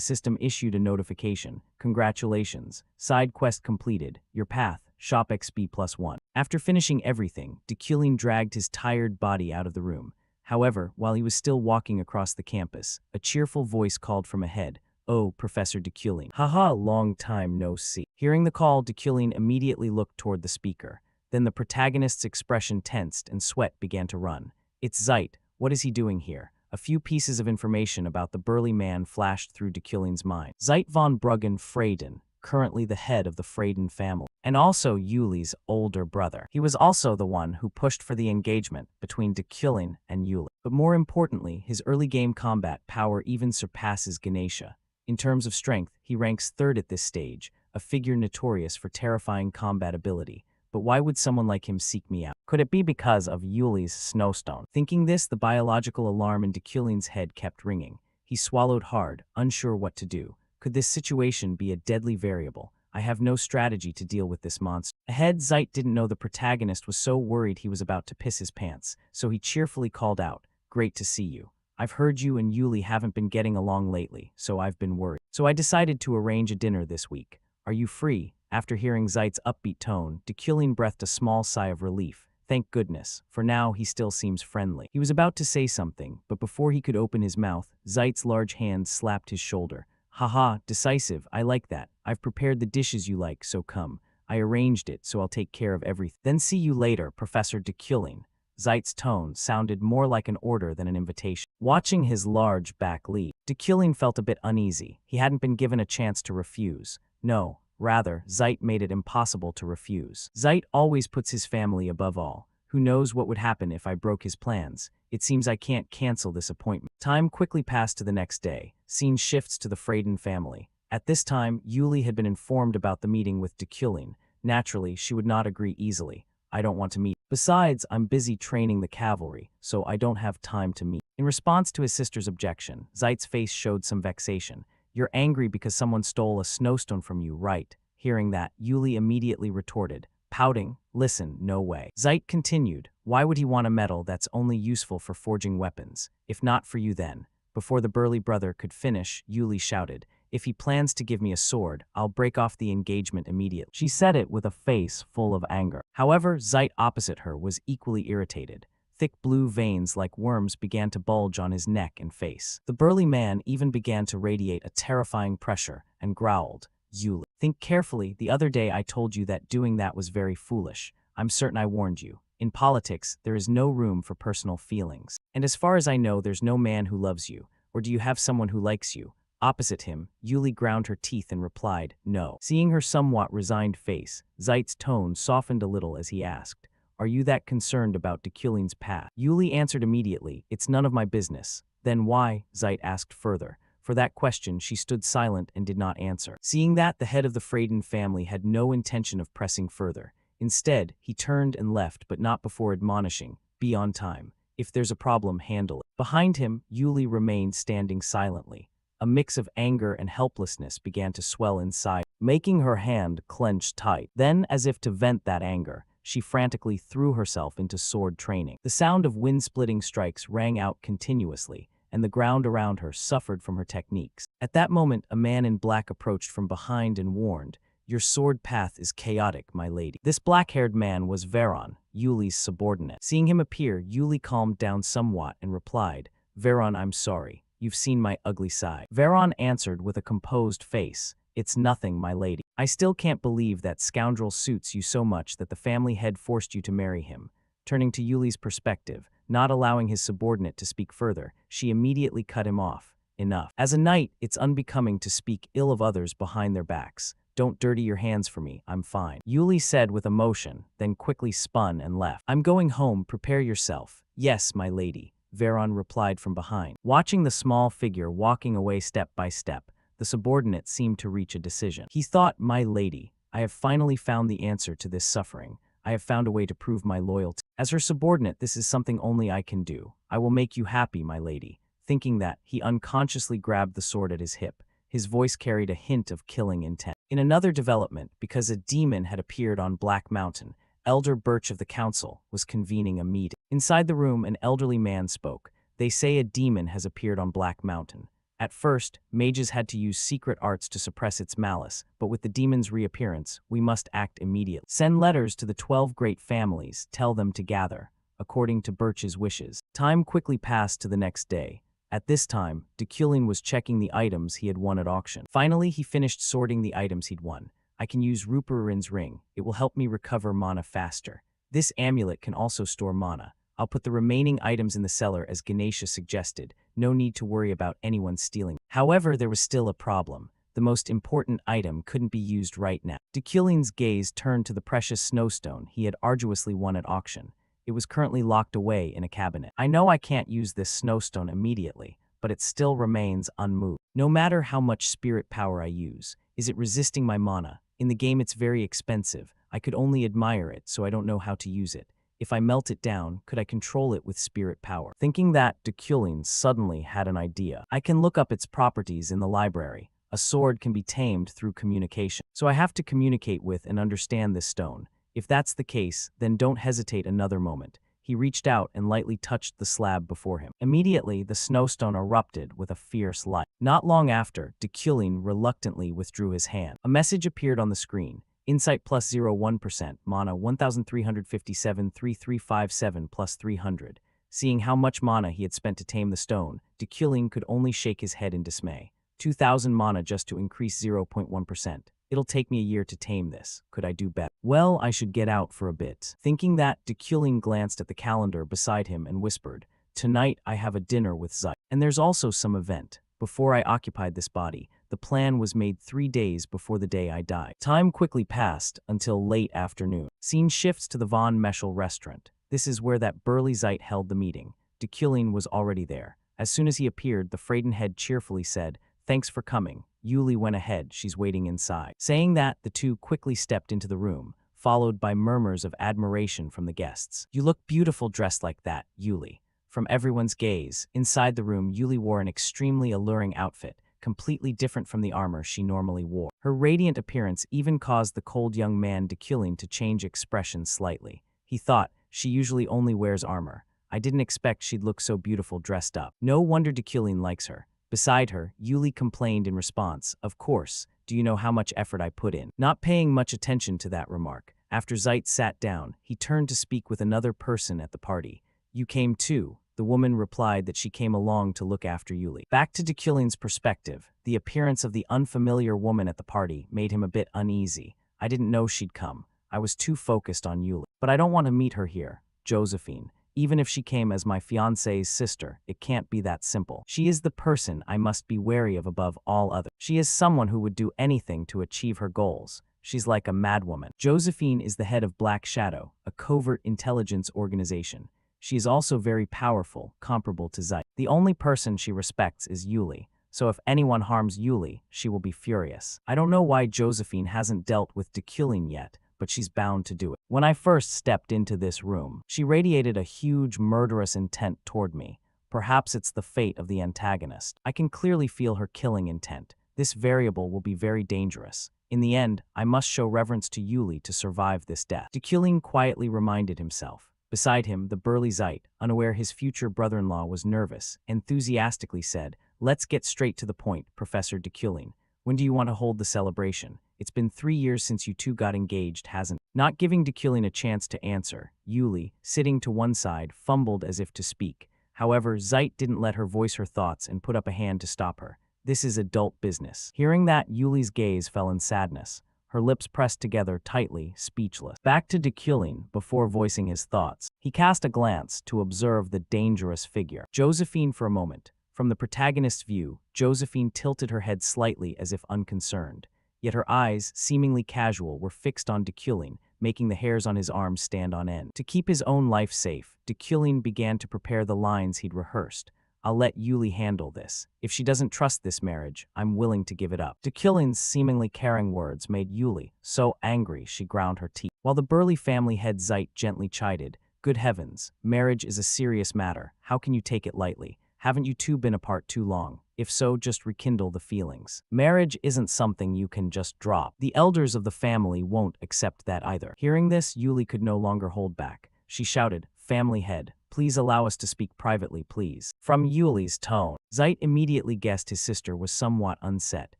system issued a notification. "Congratulations. Side quest completed. Your path, shop XP +1. After finishing everything, Dekilin dragged his tired body out of the room. However, while he was still walking across the campus, a cheerful voice called from ahead, "Oh, Professor Dekilin. Haha, long time no see." Hearing the call, Dekilin immediately looked toward the speaker. Then the protagonist's expression tensed and sweat began to run. "It's Zeit. What is he doing here?" A few pieces of information about the burly man flashed through Dekilin's mind. Zeit von Bruggen Freyden, currently the head of the Freyden family, and also Yuli's older brother. He was also the one who pushed for the engagement between Dekilin and Yuli. But more importantly, his early game combat power even surpasses Ganesha. In terms of strength, he ranks 3rd at this stage, a figure notorious for terrifying combat ability. But why would someone like him seek me out? Could it be because of Yuli's snowstone? Thinking this, the biological alarm in Dekilin's head kept ringing. He swallowed hard, unsure what to do. Could this situation be a deadly variable? I have no strategy to deal with this monster. Ahead, Zeit didn't know the protagonist was so worried he was about to piss his pants, so he cheerfully called out, "Great to see you. I've heard you and Yuli haven't been getting along lately, so I've been worried. So I decided to arrange a dinner this week. Are you free?" After hearing Zeit's upbeat tone, Dekilin breathed a small sigh of relief. Thank goodness, for now he still seems friendly. He was about to say something, but before he could open his mouth, Zeit's large hand slapped his shoulder. "Haha, decisive, I like that. I've prepared the dishes you like, so come. I arranged it, so I'll take care of everything. Then see you later, Professor Dekilin." Zeit's tone sounded more like an order than an invitation. Watching his large back leave, Dekilin felt a bit uneasy. He hadn't been given a chance to refuse. No, rather, Zeit made it impossible to refuse. Zeit always puts his family above all. Who knows what would happen if I broke his plans? It seems I can't cancel this appointment. Time quickly passed to the next day. Scene shifts to the Freyden family. At this time, Yuli had been informed about the meeting with Dekilin. Naturally, she would not agree easily. "I don't want to meet. Besides, I'm busy training the cavalry, so I don't have time to meet." In response to his sister's objection, Zeit's face showed some vexation. "You're angry because someone stole a snowstone from you, right?" Hearing that, Yuli immediately retorted, pouting, "Listen, no way." Zeit continued, "Why would he want a metal that's only useful for forging weapons? If not for you then." Before the burly brother could finish, Yuli shouted, "If he plans to give me a sword, I'll break off the engagement immediately." She said it with a face full of anger. However, Zeit opposite her was equally irritated. Thick blue veins like worms began to bulge on his neck and face. The burly man even began to radiate a terrifying pressure and growled, "Yuli, think carefully. The other day I told you that doing that was very foolish. I'm certain I warned you. In politics, there is no room for personal feelings. And as far as I know, there's no man who loves you. Or do you have someone who likes you? Opposite him, Yuli ground her teeth and replied, no. Seeing her somewhat resigned face, Zeit's tone softened a little as he asked, are you that concerned about Dekulin's path? Yuli answered immediately, it's none of my business. Then why? Zeit asked further. For that question, she stood silent and did not answer. Seeing that, the head of the FATED family had no intention of pressing further. Instead, he turned and left, but not before admonishing, be on time. If there's a problem, handle it. Behind him, Yuli remained standing silently. A mix of anger and helplessness began to swell inside, making her hand clench tight. Then, as if to vent that anger, she frantically threw herself into sword training. The sound of wind-splitting strikes rang out continuously, and the ground around her suffered from her techniques. At that moment, a man in black approached from behind and warned, your sword path is chaotic, my lady. This black-haired man was Veron, Yuli's subordinate. Seeing him appear, Yuli calmed down somewhat and replied, Veron, I'm sorry. You've seen my ugly side. Veron answered with a composed face, it's nothing, my lady. I still can't believe that scoundrel suits you so much that the family head forced you to marry him. Turning to Yuli's perspective, not allowing his subordinate to speak further, she immediately cut him off. Enough. As a knight, it's unbecoming to speak ill of others behind their backs. Don't dirty your hands for me, I'm fine. Yuli said with emotion, then quickly spun and left. I'm going home, prepare yourself. Yes, my lady, Veron replied from behind. Watching the small figure walking away step by step, the subordinate seemed to reach a decision. He thought, my lady, I have finally found the answer to this suffering. I have found a way to prove my loyalty. As her subordinate, this is something only I can do. I will make you happy, my lady. Thinking that, he unconsciously grabbed the sword at his hip. His voice carried a hint of killing intent. In another development, because a demon had appeared on Black Mountain, Elder Birch of the council was convening a meeting. Inside the room, an elderly man spoke. They say a demon has appeared on Black Mountain. At first, mages had to use secret arts to suppress its malice, but with the demon's reappearance, we must act immediately. Send letters to the 12 great families, tell them to gather, according to Birch's wishes. Time quickly passed to the next day. At this time, Dekulin was checking the items he had won at auction. Finally, he finished sorting the items he'd won. I can use Ruparin's ring. It will help me recover mana faster. This amulet can also store mana. I'll put the remaining items in the cellar as Ganesha suggested. No need to worry about anyone stealing. However, there was still a problem. The most important item couldn't be used right now. Dekulin's gaze turned to the precious snowstone he had arduously won at auction. It was currently locked away in a cabinet. I know I can't use this snowstone immediately, but it still remains unmoved. No matter how much spirit power I use, is it resisting my mana? In the game it's very expensive. I could only admire it, so I don't know how to use it. If I melt it down, could I control it with spirit power? Thinking that, Dekulin suddenly had an idea. I can look up its properties in the library. A sword can be tamed through communication. So I have to communicate with and understand this stone. If that's the case, then don't hesitate another moment. He reached out and lightly touched the slab before him. Immediately, the snowstone erupted with a fierce light. Not long after, Dekulin reluctantly withdrew his hand. A message appeared on the screen. Insight plus 0.1%, mana 1357, 3357 plus 300. Seeing how much mana he had spent to tame the stone, Dekulin could only shake his head in dismay. 2,000 mana just to increase 0.1%. It'll take me a year to tame this. Could I do better? Well, I should get out for a bit. Thinking that, Dekulin glanced at the calendar beside him and whispered, tonight I have a dinner with Zeit. And there's also some event. Before I occupied this body, the plan was made 3 days before the day I died. Time quickly passed until late afternoon. Scene shifts to the Von Meschel restaurant. This is where that burly Zeit held the meeting. Dekulin was already there. As soon as he appeared, the Freyden head cheerfully said, thanks for coming. Yuli went ahead, she's waiting inside. Saying that, the two quickly stepped into the room, followed by murmurs of admiration from the guests. You look beautiful dressed like that, Yuli. From everyone's gaze, inside the room, Yuli wore an extremely alluring outfit, completely different from the armor she normally wore. Her radiant appearance even caused the cold young man Dekulin to change expression slightly. He thought, she usually only wears armor. I didn't expect she'd look so beautiful dressed up. No wonder Dekulin likes her. Beside her, Yuli complained in response, of course, do you know how much effort I put in? Not paying much attention to that remark, after Zeit sat down, he turned to speak with another person at the party. You came too. The woman replied that she came along to look after Yuli. Back to Dekulin's perspective, the appearance of the unfamiliar woman at the party made him a bit uneasy. I didn't know she'd come. I was too focused on Yuli. But I don't want to meet her here. Josephine. Even if she came as my fiancé's sister, it can't be that simple. She is the person I must be wary of above all others. She is someone who would do anything to achieve her goals. She's like a madwoman. Josephine is the head of Black Shadow, a covert intelligence organization. She is also very powerful, comparable to Zeit. The only person she respects is Yuli, so if anyone harms Yuli, she will be furious. I don't know why Josephine hasn't dealt with Dekulin yet, but she's bound to do it. When I first stepped into this room, she radiated a huge murderous intent toward me. Perhaps it's the fate of the antagonist. I can clearly feel her killing intent. This variable will be very dangerous. In the end, I must show reverence to Yuli to survive this death. Dekulin quietly reminded himself. Beside him, the burly Zeit, unaware his future brother-in-law was nervous, enthusiastically said, "Let's get straight to the point, Professor Dekulin. When do you want to hold the celebration? It's been 3 years since you two got engaged, hasn't it?" Not giving Dekulin a chance to answer, Yuli, sitting to one side, fumbled as if to speak. However, Zeit didn't let her voice her thoughts and put up a hand to stop her. This is adult business. Hearing that, Yuli's gaze fell in sadness. Her lips pressed together tightly, speechless. Back to Dekulin before voicing his thoughts. He cast a glance to observe the dangerous figure. Josephine for a moment. From the protagonist's view, Josephine tilted her head slightly as if unconcerned. Yet her eyes, seemingly casual, were fixed on Dekulin, making the hairs on his arms stand on end. To keep his own life safe, Dekulin began to prepare the lines he'd rehearsed. "I'll let Yuli handle this. If she doesn't trust this marriage, I'm willing to give it up." Dekulin's seemingly caring words made Yuli so angry she ground her teeth. While the burly family head Zeit gently chided, "Good heavens, marriage is a serious matter. How can you take it lightly? Haven't you two been apart too long? If so, just rekindle the feelings. Marriage isn't something you can just drop. The elders of the family won't accept that either." Hearing this, Yuli could no longer hold back. She shouted, "Family head, please allow us to speak privately, please." From Yuli's tone, Zeit immediately guessed his sister was somewhat unset.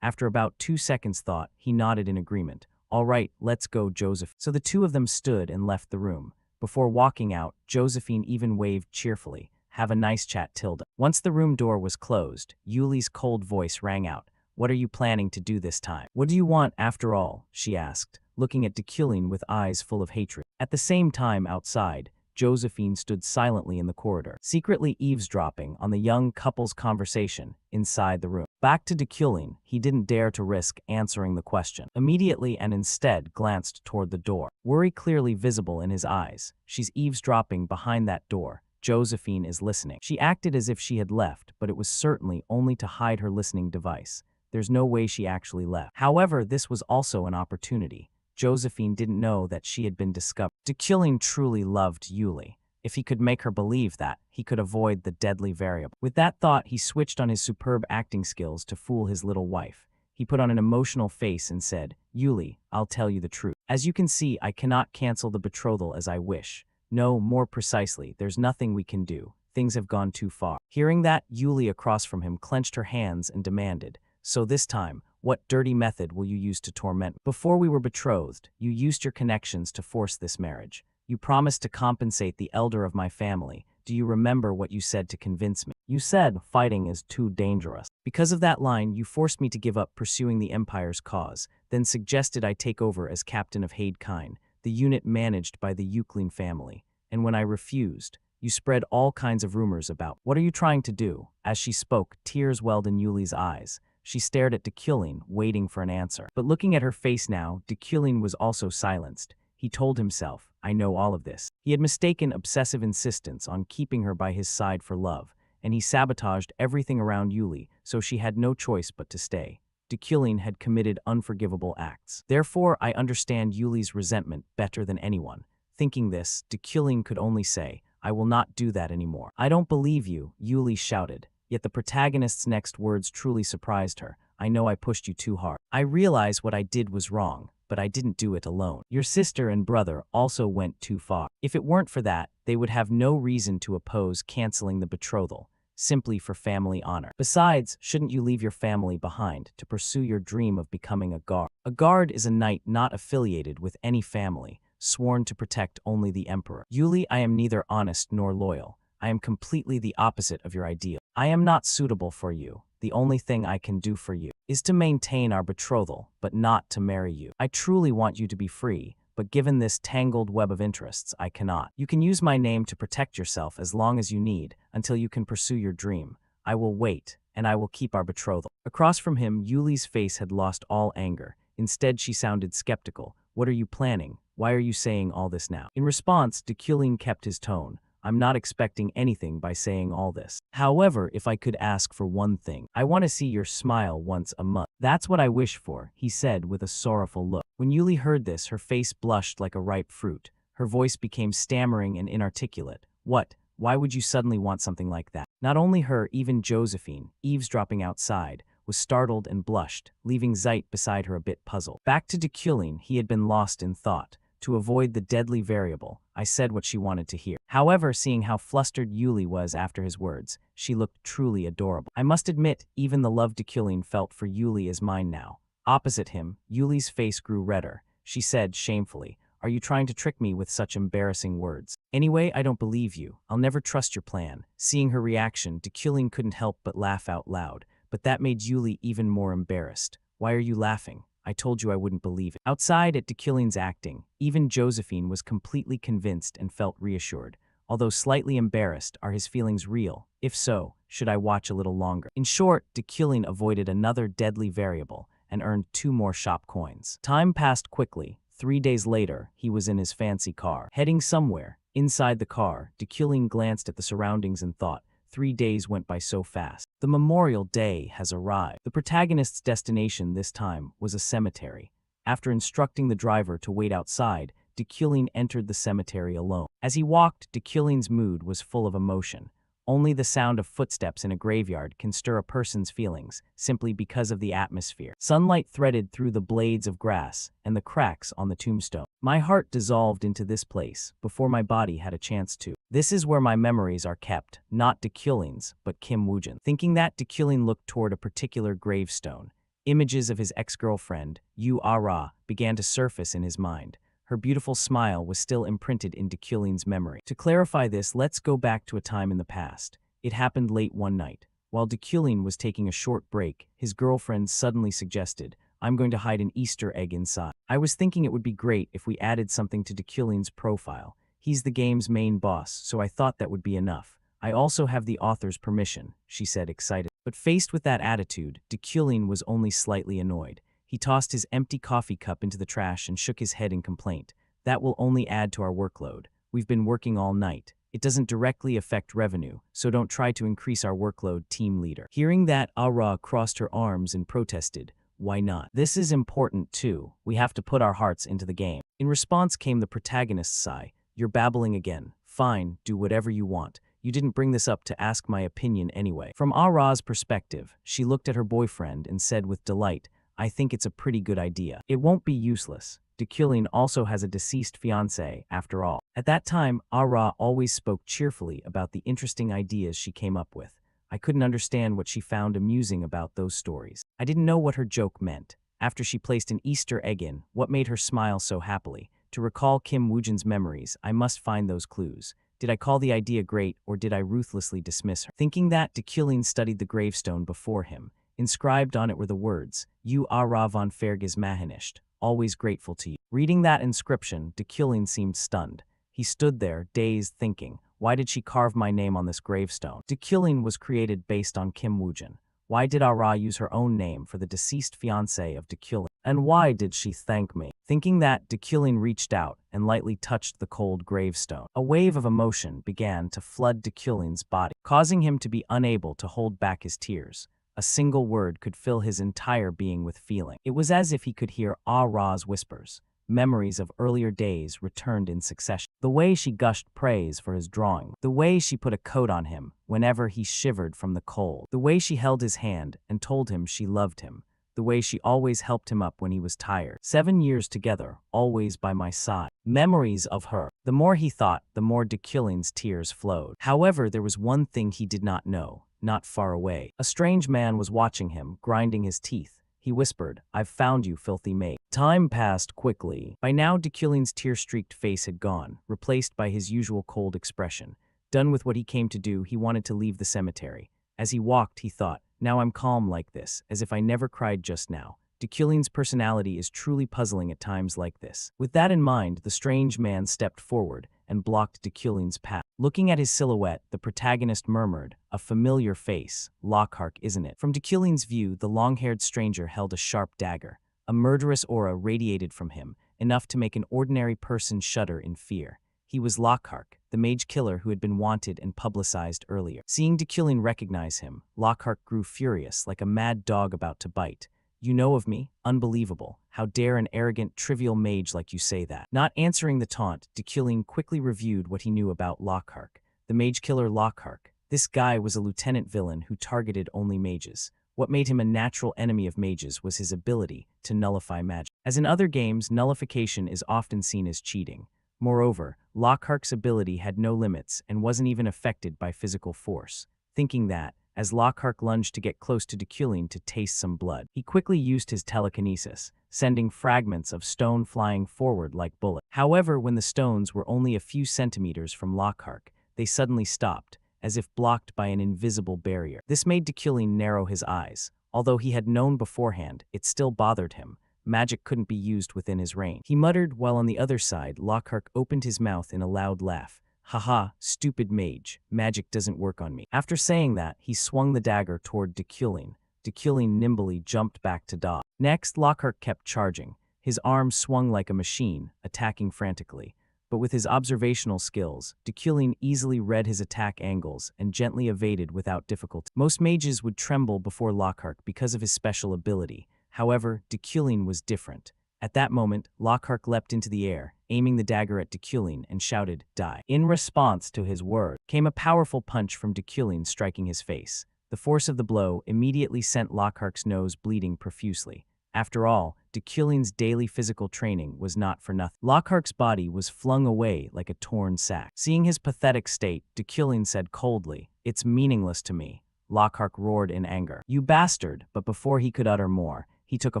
After about 2 seconds thought, he nodded in agreement. "All right, let's go, Joseph." So the two of them stood and left the room. Before walking out, Josephine even waved cheerfully. "Have a nice chat, Tilda." Once the room door was closed, Yuli's cold voice rang out. "What are you planning to do this time? What do you want after all?" she asked, looking at Dekulin with eyes full of hatred. At the same time, outside, Josephine stood silently in the corridor, secretly eavesdropping on the young couple's conversation inside the room. Back to Dekulin, he didn't dare to risk answering the question immediately and instead glanced toward the door, worry clearly visible in his eyes. "She's eavesdropping behind that door. Josephine is listening." She acted as if she had left, but it was certainly only to hide her listening device. There's no way she actually left. However, this was also an opportunity. Josephine didn't know that she had been discovered. Dekulin truly loved Yuli. If he could make her believe that, he could avoid the deadly variable. With that thought, he switched on his superb acting skills to fool his little wife. He put on an emotional face and said, "Yuli, I'll tell you the truth. As you can see, I cannot cancel the betrothal as I wish. No, more precisely, there's nothing we can do. Things have gone too far." Hearing that, Yuli across from him clenched her hands and demanded, "So this time, what dirty method will you use to torment me? Before we were betrothed, you used your connections to force this marriage. You promised to compensate the elder of my family. Do you remember what you said to convince me? You said fighting is too dangerous. Because of that line, you forced me to give up pursuing the Empire's cause, then suggested I take over as captain of FATED, the unit managed by the Yuklin family. And when I refused, you spread all kinds of rumors about. What are you trying to do?" As she spoke, tears welled in Yuli's eyes. She stared at Dekulin, waiting for an answer. But looking at her face now, Dekulin was also silenced. He told himself, "I know all of this." He had mistaken obsessive insistence on keeping her by his side for love, and he sabotaged everything around Yuli, so she had no choice but to stay. Dekulin had committed unforgivable acts. Therefore, I understand Yuli's resentment better than anyone. Thinking this, Dekulin could only say, "I will not do that anymore." "I don't believe you," Yuli shouted. Yet the protagonist's next words truly surprised her. "I know I pushed you too hard. I realize what I did was wrong, but I didn't do it alone. Your sister and brother also went too far. If it weren't for that, they would have no reason to oppose canceling the betrothal, simply for family honor. Besides, shouldn't you leave your family behind to pursue your dream of becoming a guard? A guard is a knight not affiliated with any family, sworn to protect only the emperor. Yuli, I am neither honest nor loyal. I am completely the opposite of your ideal. I am not suitable for you. The only thing I can do for you is to maintain our betrothal, but not to marry you. I truly want you to be free, but given this tangled web of interests, I cannot. You can use my name to protect yourself as long as you need, until you can pursue your dream. I will wait, and I will keep our betrothal." Across from him, Yuli's face had lost all anger. Instead, she sounded skeptical. "What are you planning? Why are you saying all this now?" In response, Dekulin kept his tone. "I'm not expecting anything by saying all this. However, if I could ask for one thing, I want to see your smile once a month." "That's what I wish for," he said with a sorrowful look. When Yuli heard this, her face blushed like a ripe fruit. Her voice became stammering and inarticulate. "What? Why would you suddenly want something like that?" Not only her, even Josephine, eavesdropping outside, was startled and blushed, leaving Zeit beside her a bit puzzled. Back to Dekulin, he had been lost in thought. To avoid the deadly variable, I said what she wanted to hear. However, seeing how flustered Yuli was after his words, she looked truly adorable. I must admit, even the love Dekulin felt for Yuli is mine now. Opposite him, Yuli's face grew redder. She said shamefully, "Are you trying to trick me with such embarrassing words? Anyway, I don't believe you. I'll never trust your plan." Seeing her reaction, Dekulin couldn't help but laugh out loud, but that made Yuli even more embarrassed. "Why are you laughing? I told you I wouldn't believe it." Outside at Dekullin's acting, even Josephine was completely convinced and felt reassured. Although slightly embarrassed, are his feelings real? If so, should I watch a little longer? In short, Dekulin avoided another deadly variable and earned 2 more shop coins. Time passed quickly. 3 days later, he was in his fancy car, heading somewhere. Inside the car, Dekulin glanced at the surroundings and thought, 3 days went by so fast. The Memorial Day has arrived. The protagonist's destination this time was a cemetery. After instructing the driver to wait outside, Dekulin entered the cemetery alone. As he walked, Dekulin's mood was full of emotion. Only the sound of footsteps in a graveyard can stir a person's feelings, simply because of the atmosphere. Sunlight threaded through the blades of grass and the cracks on the tombstone. My heart dissolved into this place before my body had a chance to. This is where my memories are kept, not Dekulin's, but Kim Woojin. Thinking that, Dekulin looked toward a particular gravestone. Images of his ex-girlfriend, Yu Ara, began to surface in his mind. Her beautiful smile was still imprinted in Dekulin's memory. To clarify this, let's go back to a time in the past. It happened late one night. While Dekulin was taking a short break, his girlfriend suddenly suggested, "I'm going to hide an Easter egg inside." I was thinking it would be great if we added something to Dekulin's profile. He's the game's main boss, so I thought that would be enough. "I also have the author's permission," she said, excited. But faced with that attitude, Dekulin was only slightly annoyed. He tossed his empty coffee cup into the trash and shook his head in complaint. "That will only add to our workload. We've been working all night. It doesn't directly affect revenue, so don't try to increase our workload, team leader." Hearing that, Ara crossed her arms and protested. "Why not? This is important too. We have to put our hearts into the game." In response came the protagonist's sigh. "You're babbling again. Fine, do whatever you want. You didn't bring this up to ask my opinion anyway." From Ara's perspective, she looked at her boyfriend and said with delight, "I think it's a pretty good idea. It won't be useless. Dekulin also has a deceased fiancé, after all." At that time, Ara always spoke cheerfully about the interesting ideas she came up with. I couldn't understand what she found amusing about those stories. I didn't know what her joke meant. After she placed an Easter egg in, what made her smile so happily? To recall Kim Woojin's memories, I must find those clues. Did I call the idea great, or did I ruthlessly dismiss her? Thinking that, Dekulin studied the gravestone before him. Inscribed on it were the words, "You Ara von Ferges Mahanisht, always grateful to you." Reading that inscription, Dekulin seemed stunned. He stood there, dazed, thinking, why did she carve my name on this gravestone? Dekulin was created based on Kim Woojin. Why did Ara use her own name for the deceased fiancé of Dekulin? And why did she thank me? Thinking that, Dekulin reached out and lightly touched the cold gravestone. A wave of emotion began to flood Dekulin's body, causing him to be unable to hold back his tears. A single word could fill his entire being with feeling. It was as if he could hear Ra's whispers. Memories of earlier days returned in succession. The way she gushed praise for his drawing. The way she put a coat on him whenever he shivered from the cold. The way she held his hand and told him she loved him. The way she always helped him up when he was tired. 7 years together, always by my side. Memories of her. The more he thought, the more Dekulin's tears flowed. However, there was one thing he did not know. Not far away, a strange man was watching him, grinding his teeth. He whispered, "I've found you, filthy maid." Time passed quickly. By now, Dekulin's tear-streaked face had gone, replaced by his usual cold expression. Done with what he came to do, he wanted to leave the cemetery. As he walked, he thought, now I'm calm like this, as if I never cried just now. Deculin's personality is truly puzzling at times like this. With that in mind, the strange man stepped forward and blocked Deculin's path. Looking at his silhouette, the protagonist murmured, "A familiar face. Lockhart, isn't it?" From Deculin's view, the long-haired stranger held a sharp dagger. A murderous aura radiated from him, enough to make an ordinary person shudder in fear. He was Lockhart, the mage killer who had been wanted and publicized earlier. Seeing Deculin recognize him, Lockhart grew furious, like a mad dog about to bite. "You know of me? Unbelievable. How dare an arrogant, trivial mage like you say that?" Not answering the taunt, Deculin quickly reviewed what he knew about Lockhart. The mage killer Lockhart. This guy was a lieutenant villain who targeted only mages. What made him a natural enemy of mages was his ability to nullify magic. As in other games, nullification is often seen as cheating. Moreover, Lockhart's ability had no limits and wasn't even affected by physical force. Thinking that, as Lockhart lunged to get close to Deculin to taste some blood, he quickly used his telekinesis, sending fragments of stone flying forward like bullets. However, when the stones were only a few centimeters from Lockhart, they suddenly stopped, as if blocked by an invisible barrier. This made Deculin narrow his eyes. Although he had known beforehand, it still bothered him. Magic couldn't be used within his range. He muttered, while on the other side, Lockhart opened his mouth in a loud laugh. "Haha, stupid mage. Magic doesn't work on me." After saying that, he swung the dagger toward Deculin. Deculin nimbly jumped back to dodge. Next, Lockhart kept charging. His arms swung like a machine, attacking frantically. But with his observational skills, Deculin easily read his attack angles and gently evaded without difficulty. Most mages would tremble before Lockhart because of his special ability. However, Deculin was different. At that moment, Lockhart leapt into the air, aiming the dagger at Deculin, and shouted, "Die." In response to his word, came a powerful punch from Deculin, striking his face. The force of the blow immediately sent Lockhart's nose bleeding profusely. After all, Deculin's daily physical training was not for nothing. Lockhart's body was flung away like a torn sack. Seeing his pathetic state, Deculin said coldly, "It's meaningless to me." Lockhart roared in anger. "You bastard!" But before he could utter more, he took a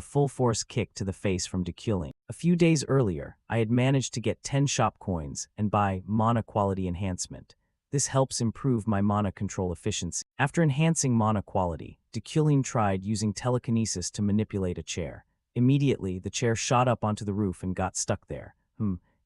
full-force kick to the face from Deculin. A few days earlier, I had managed to get 10 shop coins and buy mana quality enhancement. This helps improve my mana control efficiency. After enhancing mana quality, Deculin tried using telekinesis to manipulate a chair. Immediately, the chair shot up onto the roof and got stuck there.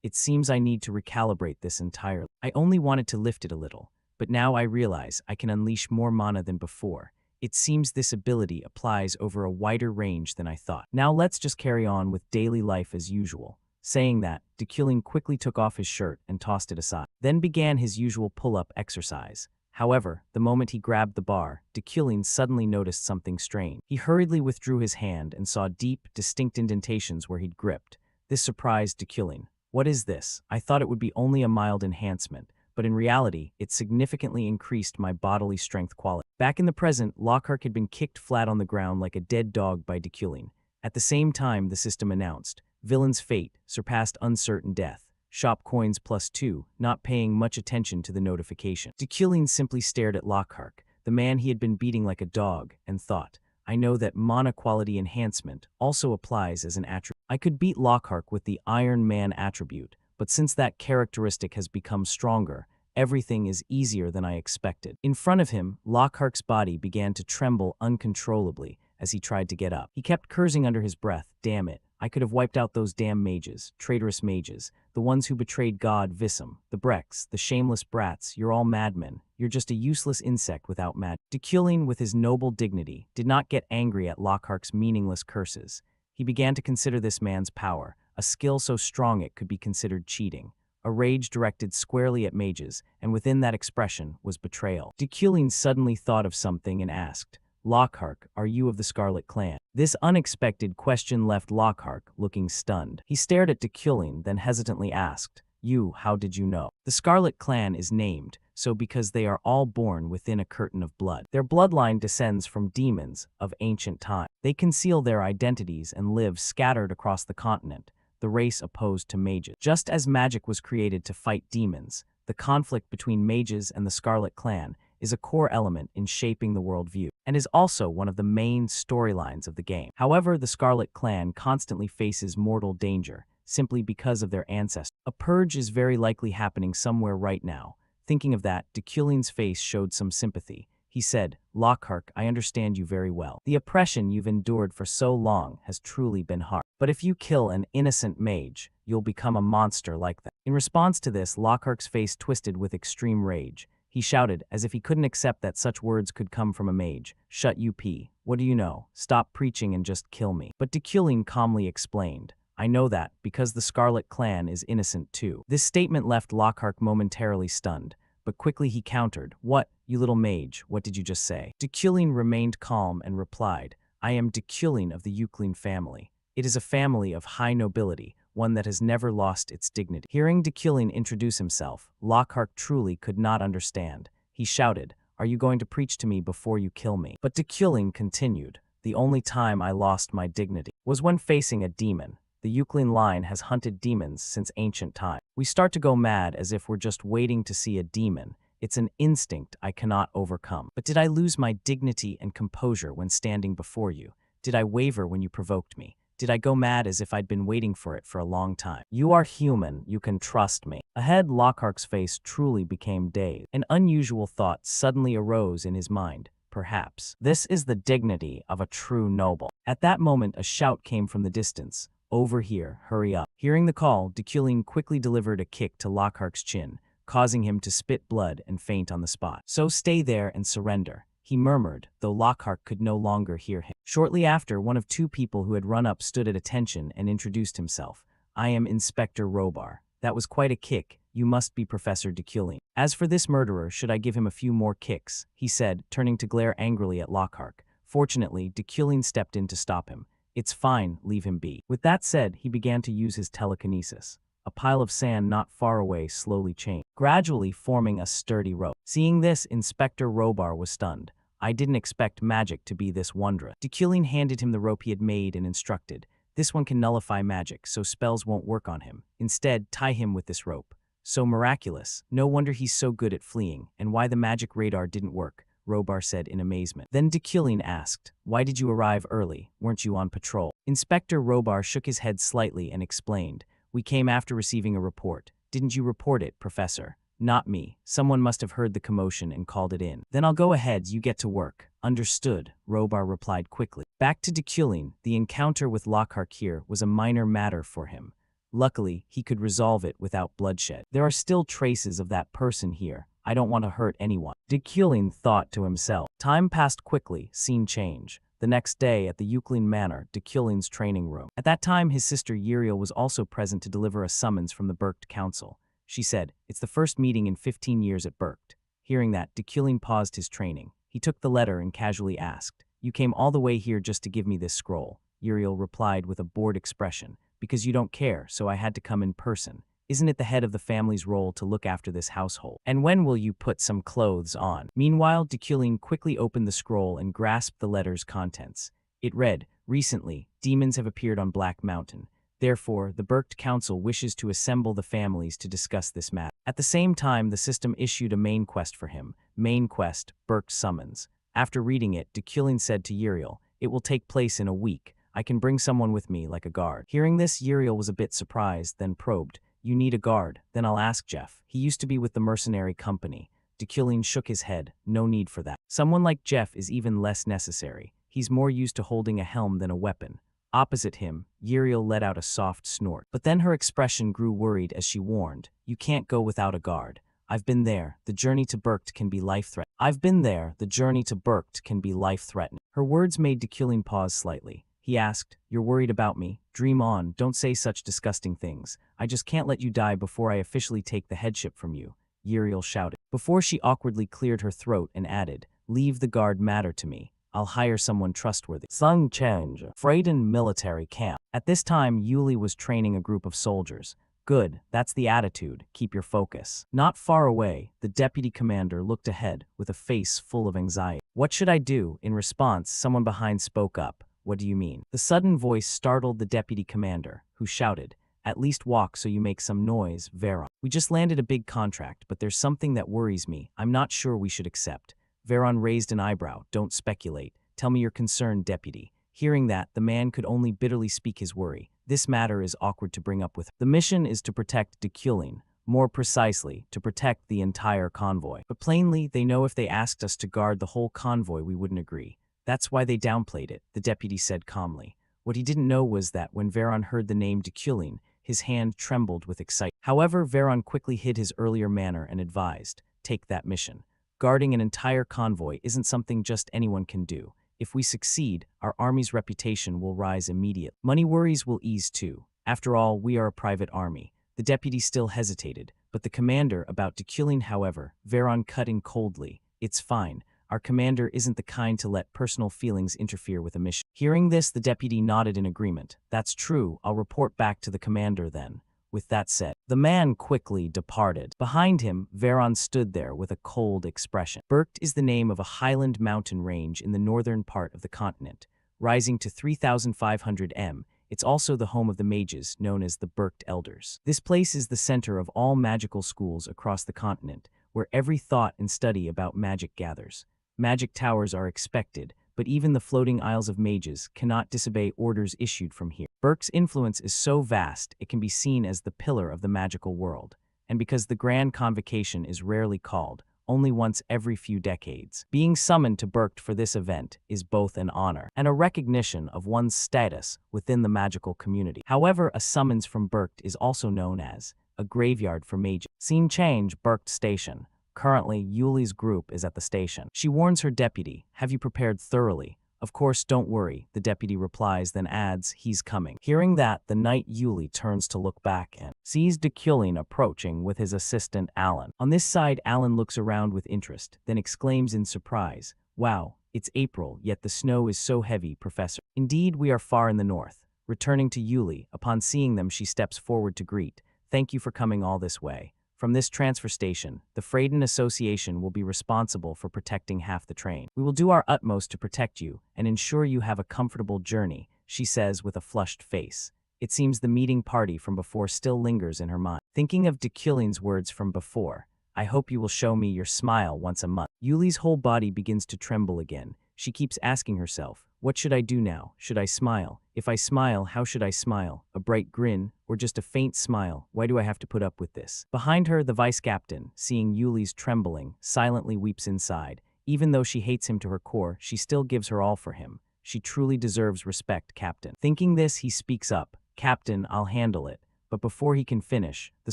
It seems I need to recalibrate this entirely. I only wanted to lift it a little, but now I realize I can unleash more mana than before. It seems this ability applies over a wider range than I thought. Now let's just carry on with daily life as usual. Saying that, Deculin quickly took off his shirt and tossed it aside, then began his usual pull-up exercise. However, the moment he grabbed the bar, Deculin suddenly noticed something strange. He hurriedly withdrew his hand and saw deep, distinct indentations where he'd gripped. This surprised Deculin. "What is this? I thought it would be only a mild enhancement, but in reality, it significantly increased my bodily strength quality." Back in the present, Lockhart had been kicked flat on the ground like a dead dog by Deculin. At the same time, the system announced, "Villain's fate surpassed uncertain death. Shop coins +2, not paying much attention to the notification." Deculin simply stared at Lockhart, the man he had been beating like a dog, and thought, "I know that mana quality enhancement also applies as an attribute. I could beat Lockhart with the Iron Man attribute, but since that characteristic has become stronger, everything is easier than I expected." In front of him, Lockhart's body began to tremble uncontrollably as he tried to get up. He kept cursing under his breath, "Damn it. I could have wiped out those damn mages, traitorous mages, the ones who betrayed God Vissam, the Brecks, the shameless brats. You're all madmen. You're just a useless insect without magic." Deculin, with his noble dignity, did not get angry at Lockhart's meaningless curses. He began to consider this man's power, a skill so strong it could be considered cheating. A rage directed squarely at mages, and within that expression was betrayal. Deculin suddenly thought of something and asked, "Lockhart, are you of the Scarlet Clan?" This unexpected question left Lockhart looking stunned. He stared at Deculin, then hesitantly asked, "You, how did you know?" The Scarlet Clan is named so because they are all born within a curtain of blood. Their bloodline descends from demons of ancient time. They conceal their identities and live scattered across the continent, the race opposed to mages. Just as magic was created to fight demons, the conflict between mages and the Scarlet Clan is a core element in shaping the worldview, and is also one of the main storylines of the game. However, the Scarlet Clan constantly faces mortal danger, simply because of their ancestors. A purge is very likely happening somewhere right now. Thinking of that, Deculin's face showed some sympathy. He said, Lockhart, I understand you very well. The oppression you've endured for so long has truly been hard. But if you kill an innocent mage, you'll become a monster like that. In response to this, Lockhart's face twisted with extreme rage. He shouted, as if he couldn't accept that such words could come from a mage, Shut up, what do you know? Stop preaching and just kill me. But Deculin calmly explained, I know that, because the Scarlet Clan is innocent too. This statement left Lockhart momentarily stunned, but quickly he countered, What, you little mage, what did you just say? Deculin remained calm and replied, I am Deculin of the Euclin family. It is a family of high nobility, one that has never lost its dignity. Hearing Deculin introduce himself, Lockhart truly could not understand. He shouted, Are you going to preach to me before you kill me? But Deculin continued, The only time I lost my dignity was when facing a demon. The Euclin line has hunted demons since ancient times. We start to go mad as if we're just waiting to see a demon. It's an instinct I cannot overcome. But did I lose my dignity and composure when standing before you? Did I waver when you provoked me? Did I go mad as if I'd been waiting for it for a long time? You are human, you can trust me. Ahead, Lockhart's face truly became dazed. An unusual thought suddenly arose in his mind. Perhaps this is the dignity of a true noble. At that moment, a shout came from the distance. Over here, hurry up. Hearing the call, Deculin quickly delivered a kick to Lockhart's chin, causing him to spit blood and faint on the spot. So stay there and surrender, he murmured, though Lockhart could no longer hear him. Shortly after, one of two people who had run up stood at attention and introduced himself. I am Inspector Robar. That was quite a kick. You must be Professor Deculin. As for this murderer, should I give him a few more kicks? He said, turning to glare angrily at Lockhart. Fortunately, Deculin stepped in to stop him. It's fine, leave him be. With that said, he began to use his telekinesis. A pile of sand not far away slowly changed, gradually forming a sturdy rope. Seeing this, Inspector Robar was stunned. I didn't expect magic to be this wondrous. Deculin handed him the rope he had made and instructed, This one can nullify magic, so spells won't work on him. Instead, tie him with this rope. So miraculous. No wonder he's so good at fleeing, and why the magic radar didn't work, Robar said in amazement. Then Deculin asked, Why did you arrive early? Weren't you on patrol? Inspector Robar shook his head slightly and explained, We came after receiving a report. Didn't you report it, Professor? Not me. Someone must have heard the commotion and called it in. Then I'll go ahead, you get to work. Understood, Robar replied quickly. Back to Deculin, the encounter with Lockhart here was a minor matter for him. Luckily, he could resolve it without bloodshed. There are still traces of that person here. I don't want to hurt anyone. Deculin thought to himself. Time passed quickly, scene change. The next day at the Euclin Manor, Deculin's training room. At that time, his sister Uriel was also present to deliver a summons from the Berkt Council. She said, It's the first meeting in 15 years at Berkt. Hearing that, Deculin paused his training. He took the letter and casually asked, You came all the way here just to give me this scroll? Uriel replied with a bored expression, Because you don't care, so I had to come in person. Isn't it the head of the family's role to look after this household? And when will you put some clothes on? Meanwhile, Deculin quickly opened the scroll and grasped the letter's contents. It read, Recently, demons have appeared on Black Mountain. Therefore, the Berkt Council wishes to assemble the families to discuss this matter. At the same time, the system issued a main quest for him. Main quest, Berkt Summons. After reading it, Deculin said to Uriel, It will take place in a week. I can bring someone with me, like a guard. Hearing this, Uriel was a bit surprised, then probed. You need a guard. Then I'll ask Jeff. He used to be with the mercenary company. Deculin shook his head. No need for that. Someone like Jeff is even less necessary. He's more used to holding a helm than a weapon. Opposite him, Uriel let out a soft snort. But then her expression grew worried as she warned, You can't go without a guard. I've been there. The journey to Berkt can be life-threatening. I've been there. The journey to Berkt can be life-threatening. Her words made Deculin pause slightly. He asked, You're worried about me? Dream on. Don't say such disgusting things. I just can't let you die before I officially take the headship from you, Uriel shouted. Before she awkwardly cleared her throat and added, Leave the guard matter to me. I'll hire someone trustworthy. Sung Change, Freyden military camp. At this time, Yuli was training a group of soldiers. Good, that's the attitude. Keep your focus. Not far away, the deputy commander looked ahead with a face full of anxiety. What should I do? In response, someone behind spoke up. What do you mean? The sudden voice startled the deputy commander, who shouted, At least walk so you make some noise, Veron. We just landed a big contract, but there's something that worries me. I'm not sure we should accept. Veron raised an eyebrow. Don't speculate. Tell me your concern, deputy. Hearing that, the man could only bitterly speak his worry. This matter is awkward to bring up with. The mission is to protect Deculin. more precisely, to protect the entire convoy. But plainly, they know if they asked us to guard the whole convoy, we wouldn't agree. That's why they downplayed it, the deputy said calmly. What he didn't know was that when Veron heard the name Deculin, his hand trembled with excitement. However, Veron quickly hid his earlier manner and advised, take that mission. Guarding an entire convoy isn't something just anyone can do. If we succeed, our army's reputation will rise immediately. Money worries will ease too. After all, we are a private army. The deputy still hesitated, but the commander about Deculin, however, Veron cut in coldly. It's fine. Our commander isn't the kind to let personal feelings interfere with a mission. Hearing this, the deputy nodded in agreement. That's true. I'll report back to the commander then. With that said, the man quickly departed. Behind him, Veron stood there with a cold expression. Berkt is the name of a highland mountain range in the northern part of the continent. Rising to 3,500 m, it's also the home of the mages, known as the Berkt Elders. This place is the center of all magical schools across the continent, where every thought and study about magic gathers. Magic towers are expected, but even the floating isles of mages cannot disobey orders issued from here. Berkt's influence is so vast it can be seen as the pillar of the magical world, and because the Grand Convocation is rarely called, only once every few decades, being summoned to Berkt for this event is both an honor and a recognition of one's status within the magical community. However, a summons from Berkt is also known as a graveyard for mages. Scene change, Berkt Station. Currently, Yuli's group is at the station. She warns her deputy, have you prepared thoroughly? Of course, don't worry, the deputy replies, then adds, he's coming. Hearing that, the knight Yuli turns to look back and sees Deculin approaching with his assistant Alan. On this side, Alan looks around with interest, then exclaims in surprise, wow, it's April, yet the snow is so heavy, Professor. Indeed, we are far in the north. Returning to Yuli, upon seeing them, she steps forward to greet. Thank you for coming all this way. From this transfer station, the Freyden Association will be responsible for protecting half the train. We will do our utmost to protect you and ensure you have a comfortable journey, she says with a flushed face. It seems the meeting party from before still lingers in her mind. Thinking of Deculin's words from before, I hope you will show me your smile once a month. Yuli's whole body begins to tremble again. She keeps asking herself, what should I do now? Should I smile? If I smile, how should I smile? A bright grin, or just a faint smile? Why do I have to put up with this? Behind her, the vice captain, seeing Yuli's trembling, silently weeps inside. Even though she hates him to her core, she still gives her all for him. She truly deserves respect, Captain. Thinking this, he speaks up. Captain, I'll handle it. But before he can finish, the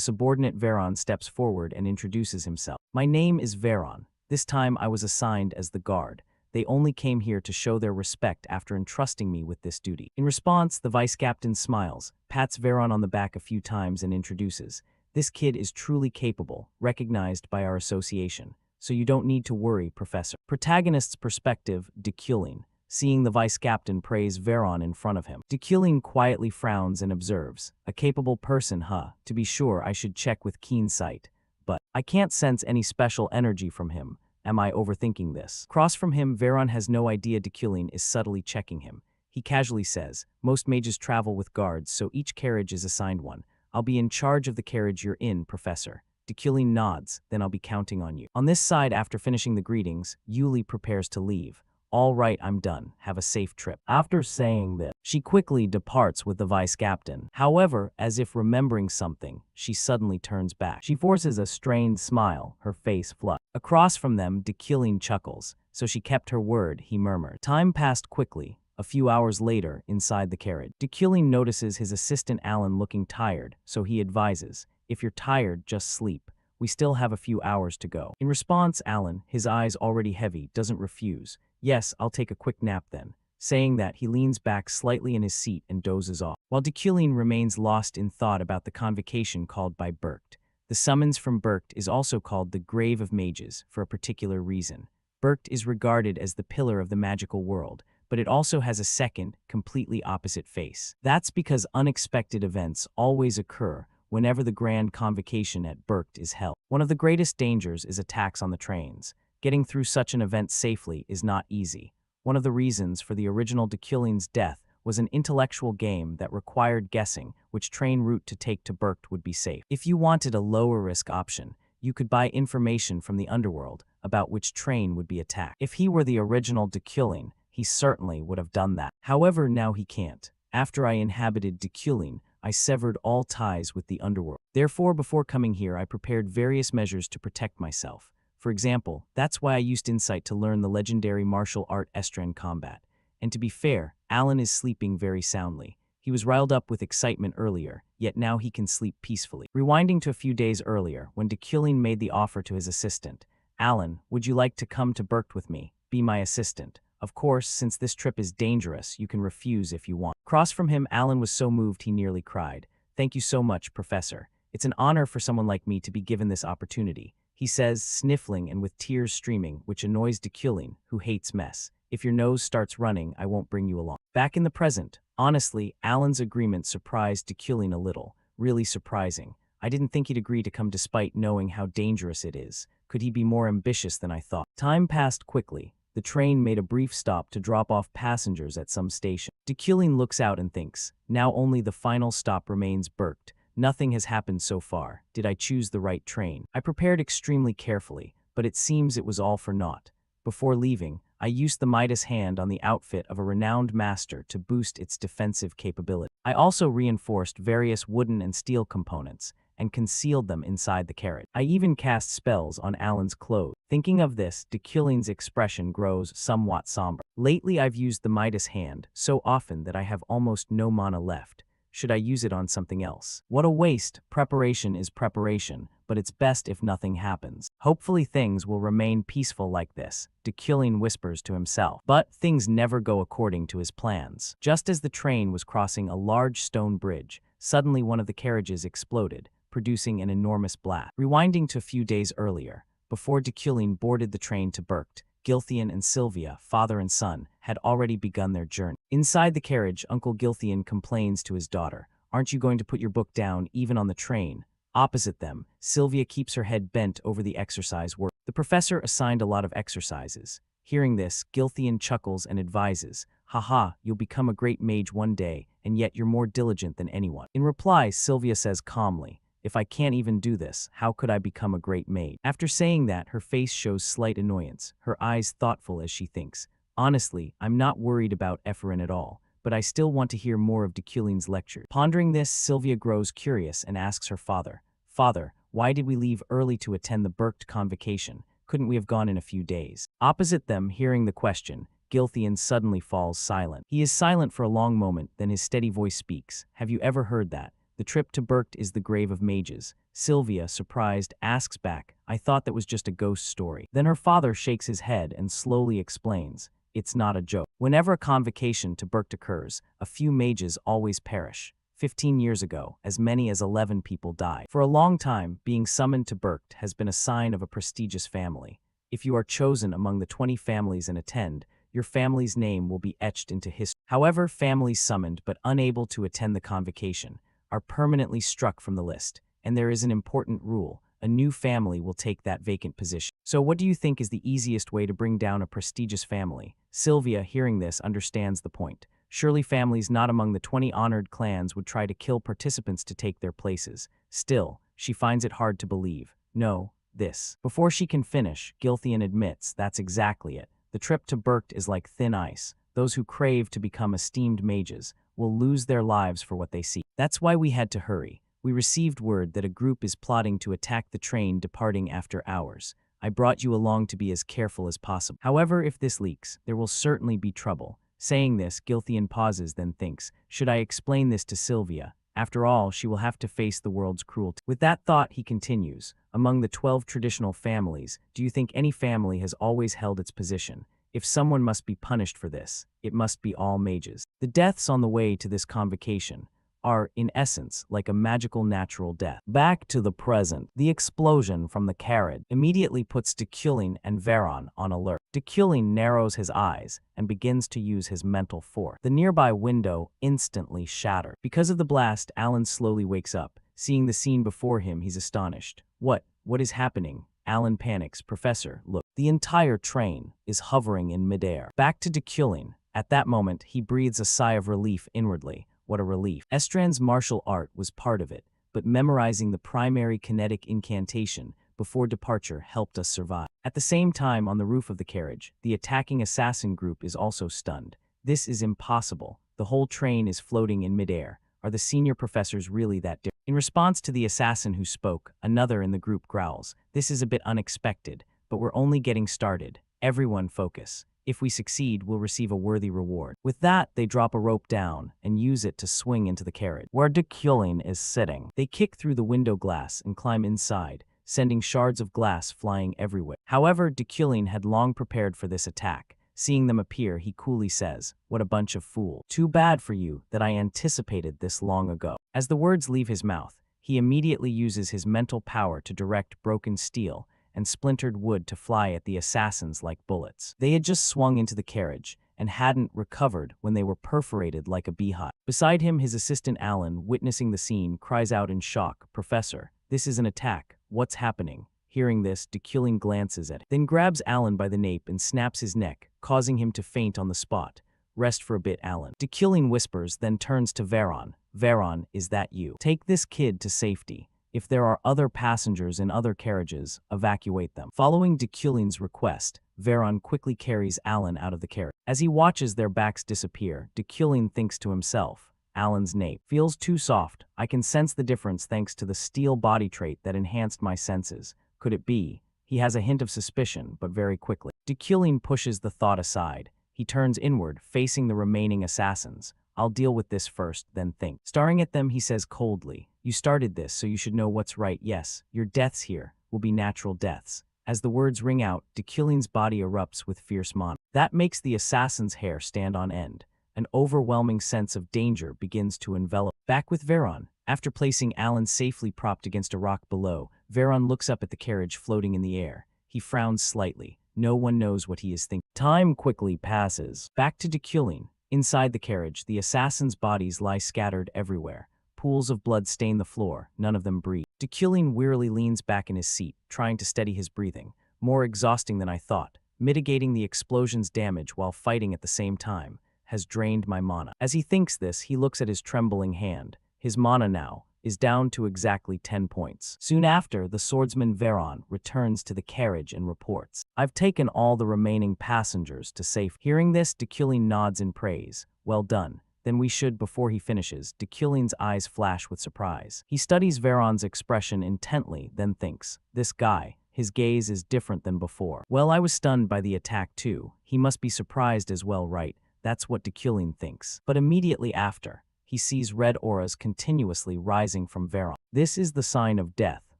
subordinate Veron steps forward and introduces himself. My name is Veron. This time I was assigned as the guard. They only came here to show their respect after entrusting me with this duty. In response, the vice captain smiles, pats Veron on the back a few times and introduces, this kid is truly capable, recognized by our association, so you don't need to worry, Professor. Protagonist's perspective, Deculin, seeing the vice captain praise Veron in front of him. Deculin quietly frowns and observes, a capable person, huh? To be sure, I should check with keen sight, but I can't sense any special energy from him. Am I overthinking this? Across from him, Veron has no idea Deculin is subtly checking him. He casually says, most mages travel with guards, so each carriage is assigned one. I'll be in charge of the carriage you're in, Professor. Deculin nods, then I'll be counting on you. On this side, after finishing the greetings, Yuli prepares to leave. All right, I'm done. Have a safe trip. After saying this, she quickly departs with the vice captain. However, as if remembering something, she suddenly turns back. She forces a strained smile, her face flushed. Across from them, Deculin chuckles. So she kept her word, he murmured. Time passed quickly. A few hours later, inside the carriage, Deculin notices his assistant Alan looking tired, so he advises, if you're tired, just sleep. We still have a few hours to go. In response, Alan, his eyes already heavy, doesn't refuse. Yes, I'll take a quick nap then. Saying that, he leans back slightly in his seat and dozes off, while Deculin remains lost in thought about the convocation called by Berkt. The summons from Berkt is also called the Grave of Mages for a particular reason. Berkt is regarded as the pillar of the magical world, but it also has a second, completely opposite face. That's because unexpected events always occur whenever the Grand Convocation at Berkt is held. One of the greatest dangers is attacks on the trains. Getting through such an event safely is not easy. One of the reasons for the original Deculin's death was an intellectual game that required guessing which train route to take to Berkt would be safe. If you wanted a lower-risk option, you could buy information from the underworld about which train would be attacked. If he were the original Deculin, he certainly would have done that. However, now he can't. After I inhabited Deculin, I severed all ties with the underworld. Therefore, before coming here, I prepared various measures to protect myself. For example, that's why I used insight to learn the legendary martial art Estran combat. And to be fair, Alan is sleeping very soundly. He was riled up with excitement earlier, yet now he can sleep peacefully. Rewinding to a few days earlier, when Dekulin made the offer to his assistant, Alan, would you like to come to Berkt with me? Be my assistant. Of course, since this trip is dangerous, you can refuse if you want. Across from him, Alan was so moved he nearly cried. Thank you so much, Professor. It's an honor for someone like me to be given this opportunity, he says, sniffling and with tears streaming, which annoys Dekulin, who hates mess. If your nose starts running, I won't bring you along. Back in the present, honestly, Alan's agreement surprised Dekulin a little, really surprising. I didn't think he'd agree to come despite knowing how dangerous it is. Could he be more ambitious than I thought? Time passed quickly. The train made a brief stop to drop off passengers at some station. Dekulin looks out and thinks, now only the final stop remains Berkt. Nothing has happened so far. Did I choose the right train? I prepared extremely carefully, but it seems it was all for naught. Before leaving, I used the Midas hand on the outfit of a renowned master to boost its defensive capability. I also reinforced various wooden and steel components and concealed them inside the carriage. I even cast spells on Alan's clothes. Thinking of this, Dekulin's expression grows somewhat somber. Lately, I've used the Midas hand so often that I have almost no mana left. Should I use it on something else? What a waste. Preparation is preparation, but it's best if nothing happens. Hopefully things will remain peaceful like this, Dekulin whispers to himself. But things never go according to his plans. Just as the train was crossing a large stone bridge, suddenly one of the carriages exploded, producing an enormous blast. Rewinding to a few days earlier, before Dekulin boarded the train to Berkt, Gilthian and Sylvia, father and son, had already begun their journey. Inside the carriage, Uncle Gilthian complains to his daughter, "Aren't you going to put your book down even on the train?" Opposite them, Sylvia keeps her head bent over the exercise work. The professor assigned a lot of exercises. Hearing this, Gilthian chuckles and advises, "Haha, you'll become a great mage one day, and yet you're more diligent than anyone." In reply, Sylvia says calmly, "If I can't even do this, how could I become a great mage?" After saying that, her face shows slight annoyance, her eyes thoughtful as she thinks, "Honestly, I'm not worried about Ephraim at all, but I still want to hear more of Dekulin's lecture." Pondering this, Sylvia grows curious and asks her father, "Father, why did we leave early to attend the Berkt convocation? Couldn't we have gone in a few days?" Opposite them, hearing the question, Gilthian suddenly falls silent. He is silent for a long moment, then his steady voice speaks, "Have you ever heard that? The trip to Berkt is the grave of mages." Sylvia, surprised, asks back, "I thought that was just a ghost story." Then her father shakes his head and slowly explains, "It's not a joke. Whenever a convocation to Berkt occurs, a few mages always perish. 15 years ago, as many as 11 people died. For a long time, being summoned to Berkt has been a sign of a prestigious family. If you are chosen among the 20 families and attend, your family's name will be etched into history. However, families summoned but unable to attend the convocation are permanently struck from the list, and there is an important rule: a new family will take that vacant position. So what do you think is the easiest way to bring down a prestigious family? Sylvia, hearing this, understands the point. Surely families not among the 20 honored clans would try to kill participants to take their places. Still, she finds it hard to believe. No, this. Before she can finish, Gilthian admits that's exactly it. The trip to Berkt is like thin ice. Those who crave to become esteemed mages will lose their lives for what they seek. That's why we had to hurry. We received word that a group is plotting to attack the train departing after hours. I brought you along to be as careful as possible. However, if this leaks, there will certainly be trouble." Saying this, Gilthian pauses, then thinks, "Should I explain this to Sylvia? After all, she will have to face the world's cruelty." With that thought, he continues, "Among the 12 traditional families, do you think any family has always held its position? If someone must be punished for this, it must be all mages. The deaths on the way to this convocation are, in essence, like a magical natural death." Back to the present, the explosion from the carriage immediately puts Dekulin and Veron on alert. Dekulin narrows his eyes and begins to use his mental force. The nearby window instantly shattered. Because of the blast, Alan slowly wakes up. Seeing the scene before him, he's astonished. What is happening?" Alan panics. "Professor, look. The entire train is hovering in midair." Back to Dekulin. At that moment, he breathes a sigh of relief inwardly. What a relief. Estran's martial art was part of it, but memorizing the primary kinetic incantation before departure helped us survive. At the same time, on the roof of the carriage, the attacking assassin group is also stunned. This is impossible. The whole train is floating in midair. Are the senior professors really that different? In response to the assassin who spoke, another in the group growls, "This is a bit unexpected, but we're only getting started. Everyone focus. If we succeed, we'll receive a worthy reward." With that, they drop a rope down and use it to swing into the carriage, where Dekulin is sitting. They kick through the window glass and climb inside, sending shards of glass flying everywhere. However, Dekulin had long prepared for this attack. Seeing them appear, he coolly says, "What a bunch of fools. Too bad for you that I anticipated this long ago." As the words leave his mouth, he immediately uses his mental power to direct broken steel and splintered wood to fly at the assassins like bullets. They had just swung into the carriage and hadn't recovered when they were perforated like a beehive. Beside him, his assistant Alan, witnessing the scene, cries out in shock, "Professor, this is an attack. What's happening?" Hearing this, Dekulin glances at him, then grabs Alan by the nape and snaps his neck, causing him to faint on the spot. "Rest for a bit, Alan." Dekulin whispers, then turns to Veron. "Veron, is that you? Take this kid to safety. If there are other passengers in other carriages, evacuate them." Following Dekulin's request, Veron quickly carries Alan out of the carriage. As he watches their backs disappear, Dekulin thinks to himself, "Alan's nape feels too soft. I can sense the difference thanks to the steel body trait that enhanced my senses. Could it be?" He has a hint of suspicion, but very quickly, Dekulin pushes the thought aside. He turns inward, facing the remaining assassins. "I'll deal with this first, then think." Staring at them, he says coldly, "You started this, so you should know what's right. Yes, your deaths here will be natural deaths." As the words ring out, Dekulin's body erupts with fierce mana. That makes the assassin's hair stand on end. An overwhelming sense of danger begins to envelop. Back with Veron. After placing Alan safely propped against a rock below, Veron looks up at the carriage floating in the air. He frowns slightly. No one knows what he is thinking. Time quickly passes. Back to Dekulin. Inside the carriage, the assassins' bodies lie scattered everywhere. Pools of blood stain the floor, none of them breathe. Dekulin wearily leans back in his seat, trying to steady his breathing. More exhausting than I thought. Mitigating the explosion's damage while fighting at the same time has drained my mana. As he thinks this, he looks at his trembling hand. His mana now is down to exactly 10 points. Soon after, the swordsman Veron returns to the carriage and reports, "I've taken all the remaining passengers to safety." Hearing this, Dekulin nods in praise. "Well done. Then we should." Before he finishes, Dekulin's eyes flash with surprise. He studies Veron's expression intently, then thinks, "This guy, his gaze is different than before. Well, I was stunned by the attack too. He must be surprised as well, right?" That's what Dekulin thinks. But immediately after, he sees red auras continuously rising from Veron. This is the sign of death,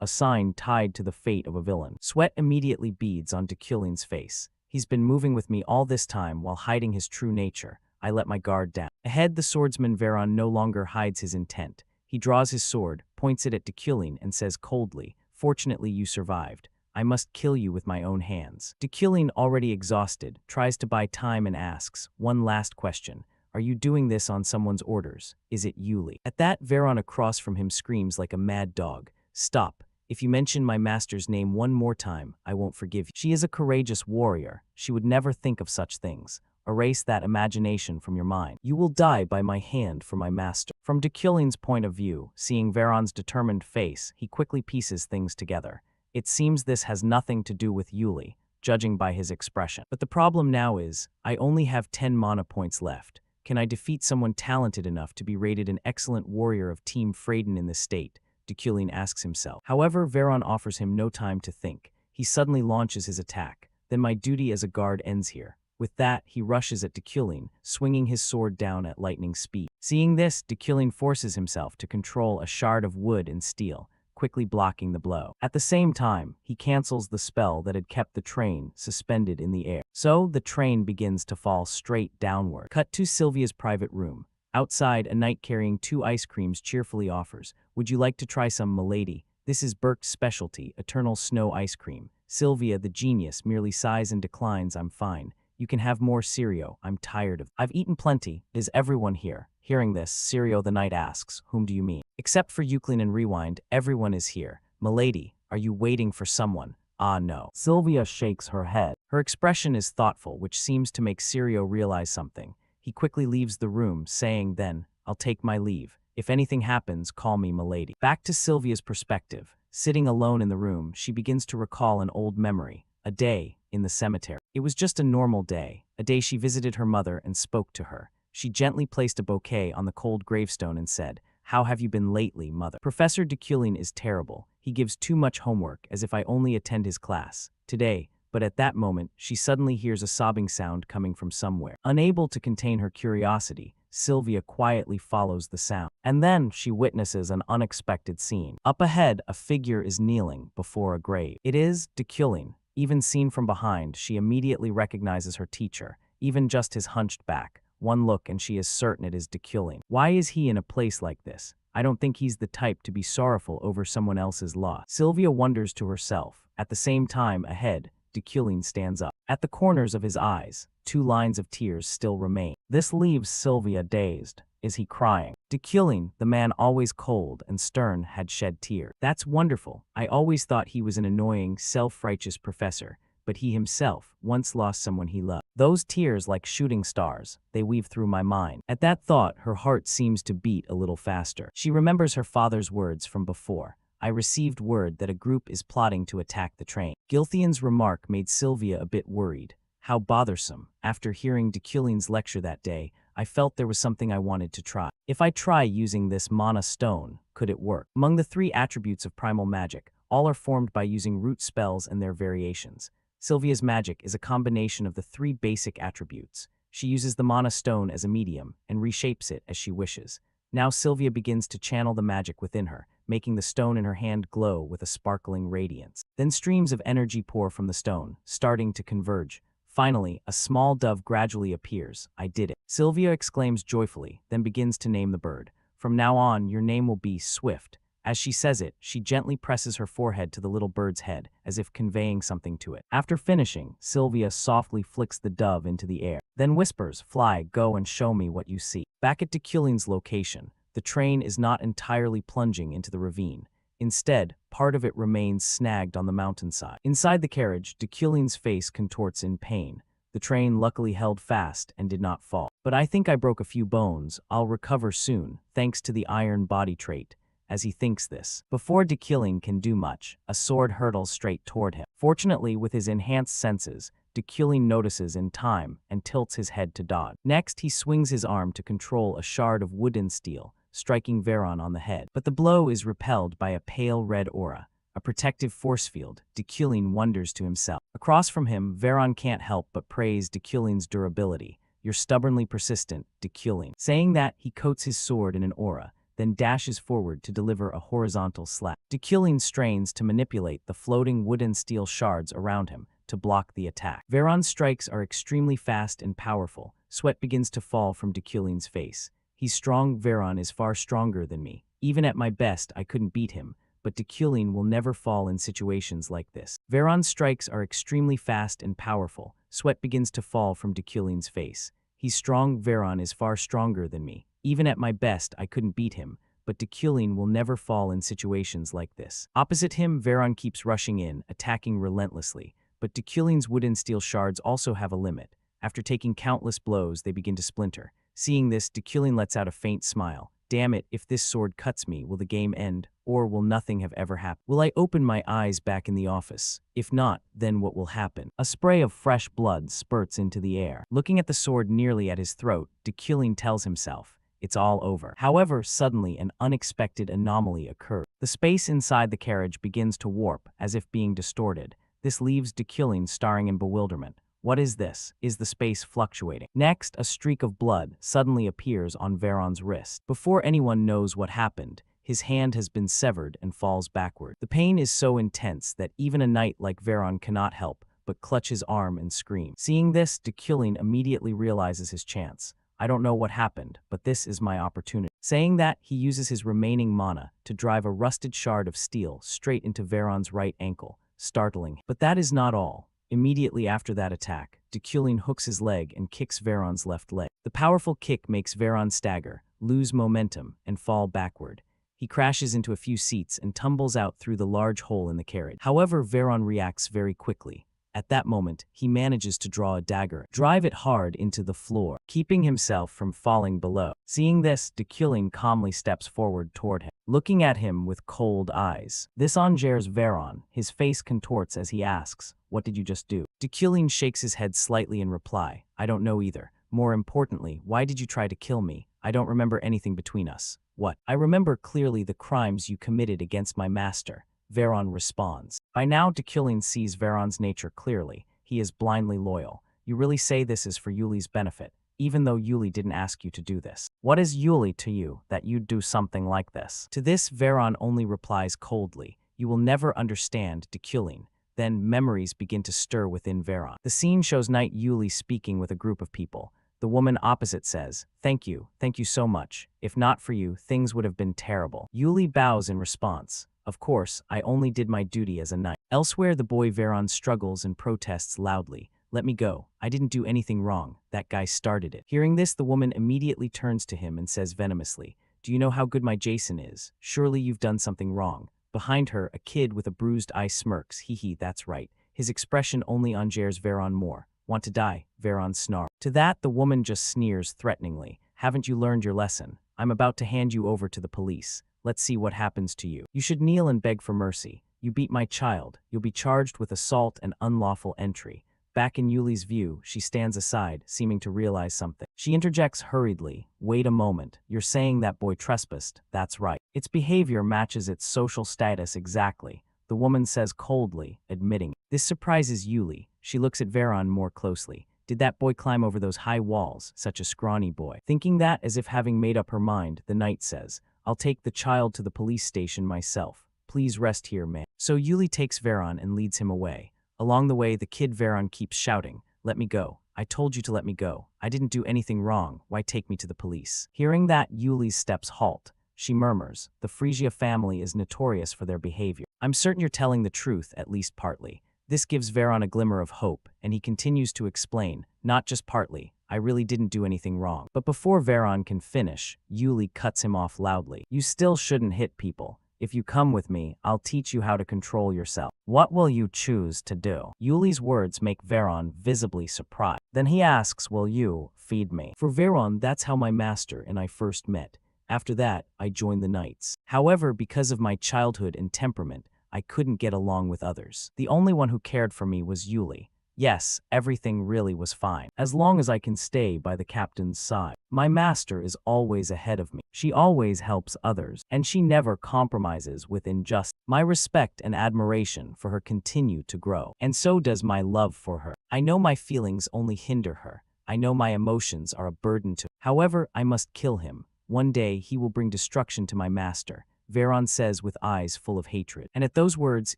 a sign tied to the fate of a villain. Sweat immediately beads on Dekulin's face. He's been moving with me all this time while hiding his true nature. I let my guard down. Ahead, the swordsman Veron no longer hides his intent. He draws his sword, points it at Dekulin, and says coldly, "Fortunately, you survived. I must kill you with my own hands." Dekulin, already exhausted, tries to buy time and asks, "One last question. Are you doing this on someone's orders? Is it Yuli?" At that, Veron across from him screams like a mad dog, "Stop. If you mention my master's name one more time, I won't forgive you." She is a courageous warrior. She would never think of such things. Erase that imagination from your mind. You will die by my hand for my master. From Dekulin's point of view, seeing Veron's determined face, he quickly pieces things together. It seems this has nothing to do with Yuli, judging by his expression. But the problem now is, I only have 10 mana points left. Can I defeat someone talented enough to be rated an excellent warrior of Team Freyden in this state? Dekulin asks himself. However, Veron offers him no time to think. He suddenly launches his attack. Then my duty as a guard ends here. With that, he rushes at Dekulin, swinging his sword down at lightning speed. Seeing this, Dekulin forces himself to control a shard of wood and steel, quickly blocking the blow. At the same time, he cancels the spell that had kept the train suspended in the air. So, the train begins to fall straight downward. Cut to Sylvia's private room. Outside, a knight carrying 2 ice creams cheerfully offers, "Would you like to try some, milady? This is Berk's specialty, eternal snow ice cream." Sylvia, the genius, merely sighs and declines, "I'm fine. You can have more, Sirio. I'm tired of." "I've eaten plenty. Is everyone here?" Hearing this, Sirio the knight asks, "Whom do you mean?" "Except for Euclid and Rewind, everyone is here. Milady, are you waiting for someone?" "Ah, no." Sylvia shakes her head. Her expression is thoughtful, which seems to make Sirio realize something. He quickly leaves the room, saying then, "I'll take my leave. If anything happens, call me milady." Back to Sylvia's perspective. Sitting alone in the room, she begins to recall an old memory. A day in the cemetery. It was just a normal day, a day she visited her mother and spoke to her. She gently placed a bouquet on the cold gravestone and said, "How have you been lately, mother?" Professor Dekulin is terrible. He gives too much homework, as if I only attend his class. Today, but at that moment, she suddenly hears a sobbing sound coming from somewhere. Unable to contain her curiosity, Sylvia quietly follows the sound. And then she witnesses an unexpected scene. Up ahead, a figure is kneeling before a grave. It is Dekulin. Even seen from behind, she immediately recognizes her teacher, even just his hunched back. One look and she is certain it is Dekulin. Why is he in a place like this? I don't think he's the type to be sorrowful over someone else's loss. Sylvia wonders to herself. At the same time, ahead, Dekulin stands up. At the corners of his eyes, 2 lines of tears still remain. This leaves Sylvia dazed. Is he crying? Dekulin, the man always cold and stern, had shed tears. That's wonderful. I always thought he was an annoying, self-righteous professor, but he himself once lost someone he loved. Those tears like shooting stars, they weave through my mind. At that thought, her heart seems to beat a little faster. She remembers her father's words from before. I received word that a group is plotting to attack the train. Gilthian's remark made Sylvia a bit worried. How bothersome. After hearing Dekulin's lecture that day, I felt there was something I wanted to try. If I try using this mana stone, could it work? Among the 3 attributes of primal magic, all are formed by using root spells and their variations. Sylvia's magic is a combination of the 3 basic attributes. She uses the mana stone as a medium and reshapes it as she wishes. Now Sylvia begins to channel the magic within her, making the stone in her hand glow with a sparkling radiance. Then streams of energy pour from the stone, starting to converge. Finally, a small dove gradually appears. I did it. Sylvia exclaims joyfully, then begins to name the bird. From now on, your name will be Swift. As she says it, she gently presses her forehead to the little bird's head, as if conveying something to it. After finishing, Sylvia softly flicks the dove into the air, then whispers, "Fly, go and show me what you see." Back at Dekulin's location, the train is not entirely plunging into the ravine. Instead, part of it remains snagged on the mountainside. Inside the carriage, Dekulin's face contorts in pain. The train luckily held fast and did not fall. "But I think I broke a few bones. I'll recover soon, thanks to the iron body trait." As he thinks this, before Dekulin can do much, a sword hurtles straight toward him. Fortunately, with his enhanced senses, Dekulin notices in time and tilts his head to dodge. Next, he swings his arm to control a shard of wood and steel, striking Veron on the head. But the blow is repelled by a pale red aura, a protective force field. Dekulin wonders to himself. Across from him, Veron can't help but praise Dekulin's durability. "You're stubbornly persistent, Dekulin." Saying that, he coats his sword in an aura, then dashes forward to deliver a horizontal slap. Dekulin strains to manipulate the floating wood and steel shards around him to block the attack. Veron's strikes are extremely fast and powerful. Sweat begins to fall from Dekulin's face. "He's strong. Veron is far stronger than me. Even at my best, I couldn't beat him, but Dekulin will never fall in situations like this." Veron's strikes are extremely fast and powerful. Sweat begins to fall from Dekulin's face. "He's strong. Veron is far stronger than me. Even at my best, I couldn't beat him, but Dekulin will never fall in situations like this." Opposite him, Veron keeps rushing in, attacking relentlessly, but Dekulin's wood and steel shards also have a limit. After taking countless blows, they begin to splinter. Seeing this, Dekulin lets out a faint smile. "Damn it, if this sword cuts me, will the game end, or will nothing have ever happened? Will I open my eyes back in the office? If not, then what will happen?" A spray of fresh blood spurts into the air. Looking at the sword nearly at his throat, Dekulin tells himself, it's all over. However, suddenly an unexpected anomaly occurs. The space inside the carriage begins to warp, as if being distorted. This leaves Dekulin staring in bewilderment. What is this? Is the space fluctuating? Next, a streak of blood suddenly appears on Veron's wrist. Before anyone knows what happened, his hand has been severed and falls backward. The pain is so intense that even a knight like Veron cannot help but clutch his arm and scream. Seeing this, Dekulin immediately realizes his chance. "I don't know what happened, but this is my opportunity." Saying that, he uses his remaining mana to drive a rusted shard of steel straight into Veron's right ankle, startling him. But that is not all. Immediately after that attack, Dekulin hooks his leg and kicks Veron's left leg. The powerful kick makes Veron stagger, lose momentum, and fall backward. He crashes into a few seats and tumbles out through the large hole in the carriage. However, Veron reacts very quickly. At that moment, he manages to draw a dagger, drive it hard into the floor, keeping himself from falling below. Seeing this, Dekulin calmly steps forward toward him, looking at him with cold eyes. This enjars Veron. His face contorts as he asks, "What did you just do?" Dekulin shakes his head slightly in reply, "I don't know either, More importantly, why did you try to kill me? I don't remember anything between us. What? I remember clearly the crimes you committed against my master. Veron responds. By now, Dekulin sees Veron's nature clearly. He is blindly loyal. You really say this is for Yuli's benefit, even though Yuli didn't ask you to do this. What is Yuli to you that you'd do something like this? To this, Veron only replies coldly. You will never understand, Dekulin. Then memories begin to stir within Veron. The scene shows Knight Yuli speaking with a group of people. The woman opposite says, thank you so much. If not for you, things would have been terrible. Yuli bows in response. Of course, I only did my duty as a knight. Elsewhere, the boy Veron struggles and protests loudly. Let me go. I didn't do anything wrong. That guy started it. Hearing this, the woman immediately turns to him and says venomously, do you know how good my Jason is? Surely you've done something wrong. Behind her, a kid with a bruised eye smirks. Hee, that's right. His expression only endears Veron more. Want to die? Veron snarls. To that, the woman just sneers threateningly. Haven't you learned your lesson? I'm about to hand you over to the police. Let's see what happens to you. You should kneel and beg for mercy. You beat my child. You'll be charged with assault and unlawful entry. Back in Yuli's view, she stands aside, seeming to realize something. She interjects hurriedly. Wait a moment. You're saying that boy trespassed. That's right. Its behavior matches its social status exactly. The woman says coldly, admitting. This surprises Yuli. She looks at Veron more closely. Did that boy climb over those high walls? Such a scrawny boy. Thinking that, as if having made up her mind, the knight says, I'll take the child to the police station myself. Please rest here, man. So Yuli takes Veron and leads him away. Along the way, the kid Veron keeps shouting, let me go. I told you to let me go. I didn't do anything wrong. Why take me to the police? Hearing that, Yuli's steps halt. She murmurs, the Phrygia family is notorious for their behavior. I'm certain you're telling the truth, at least partly. This gives Veron a glimmer of hope, and he continues to explain, not just partly, I really didn't do anything wrong. But before Veron can finish, Yuli cuts him off loudly. You still shouldn't hit people. If you come with me, I'll teach you how to control yourself. What will you choose to do? Yuli's words make Veron visibly surprised. Then he asks, will you feed me? For Veron, that's how my master and I first met. After that, I joined the Knights. However, because of my childhood and temperament, I couldn't get along with others. The only one who cared for me was Yuli. Yes, everything really was fine, as long as I can stay by the captain's side. My master is always ahead of me. She always helps others, and she never compromises with injustice. My respect and admiration for her continue to grow, and so does my love for her. I know my feelings only hinder her. I know my emotions are a burden to her. However, I must kill him. One day he will bring destruction to my master, Veron says with eyes full of hatred. And at those words,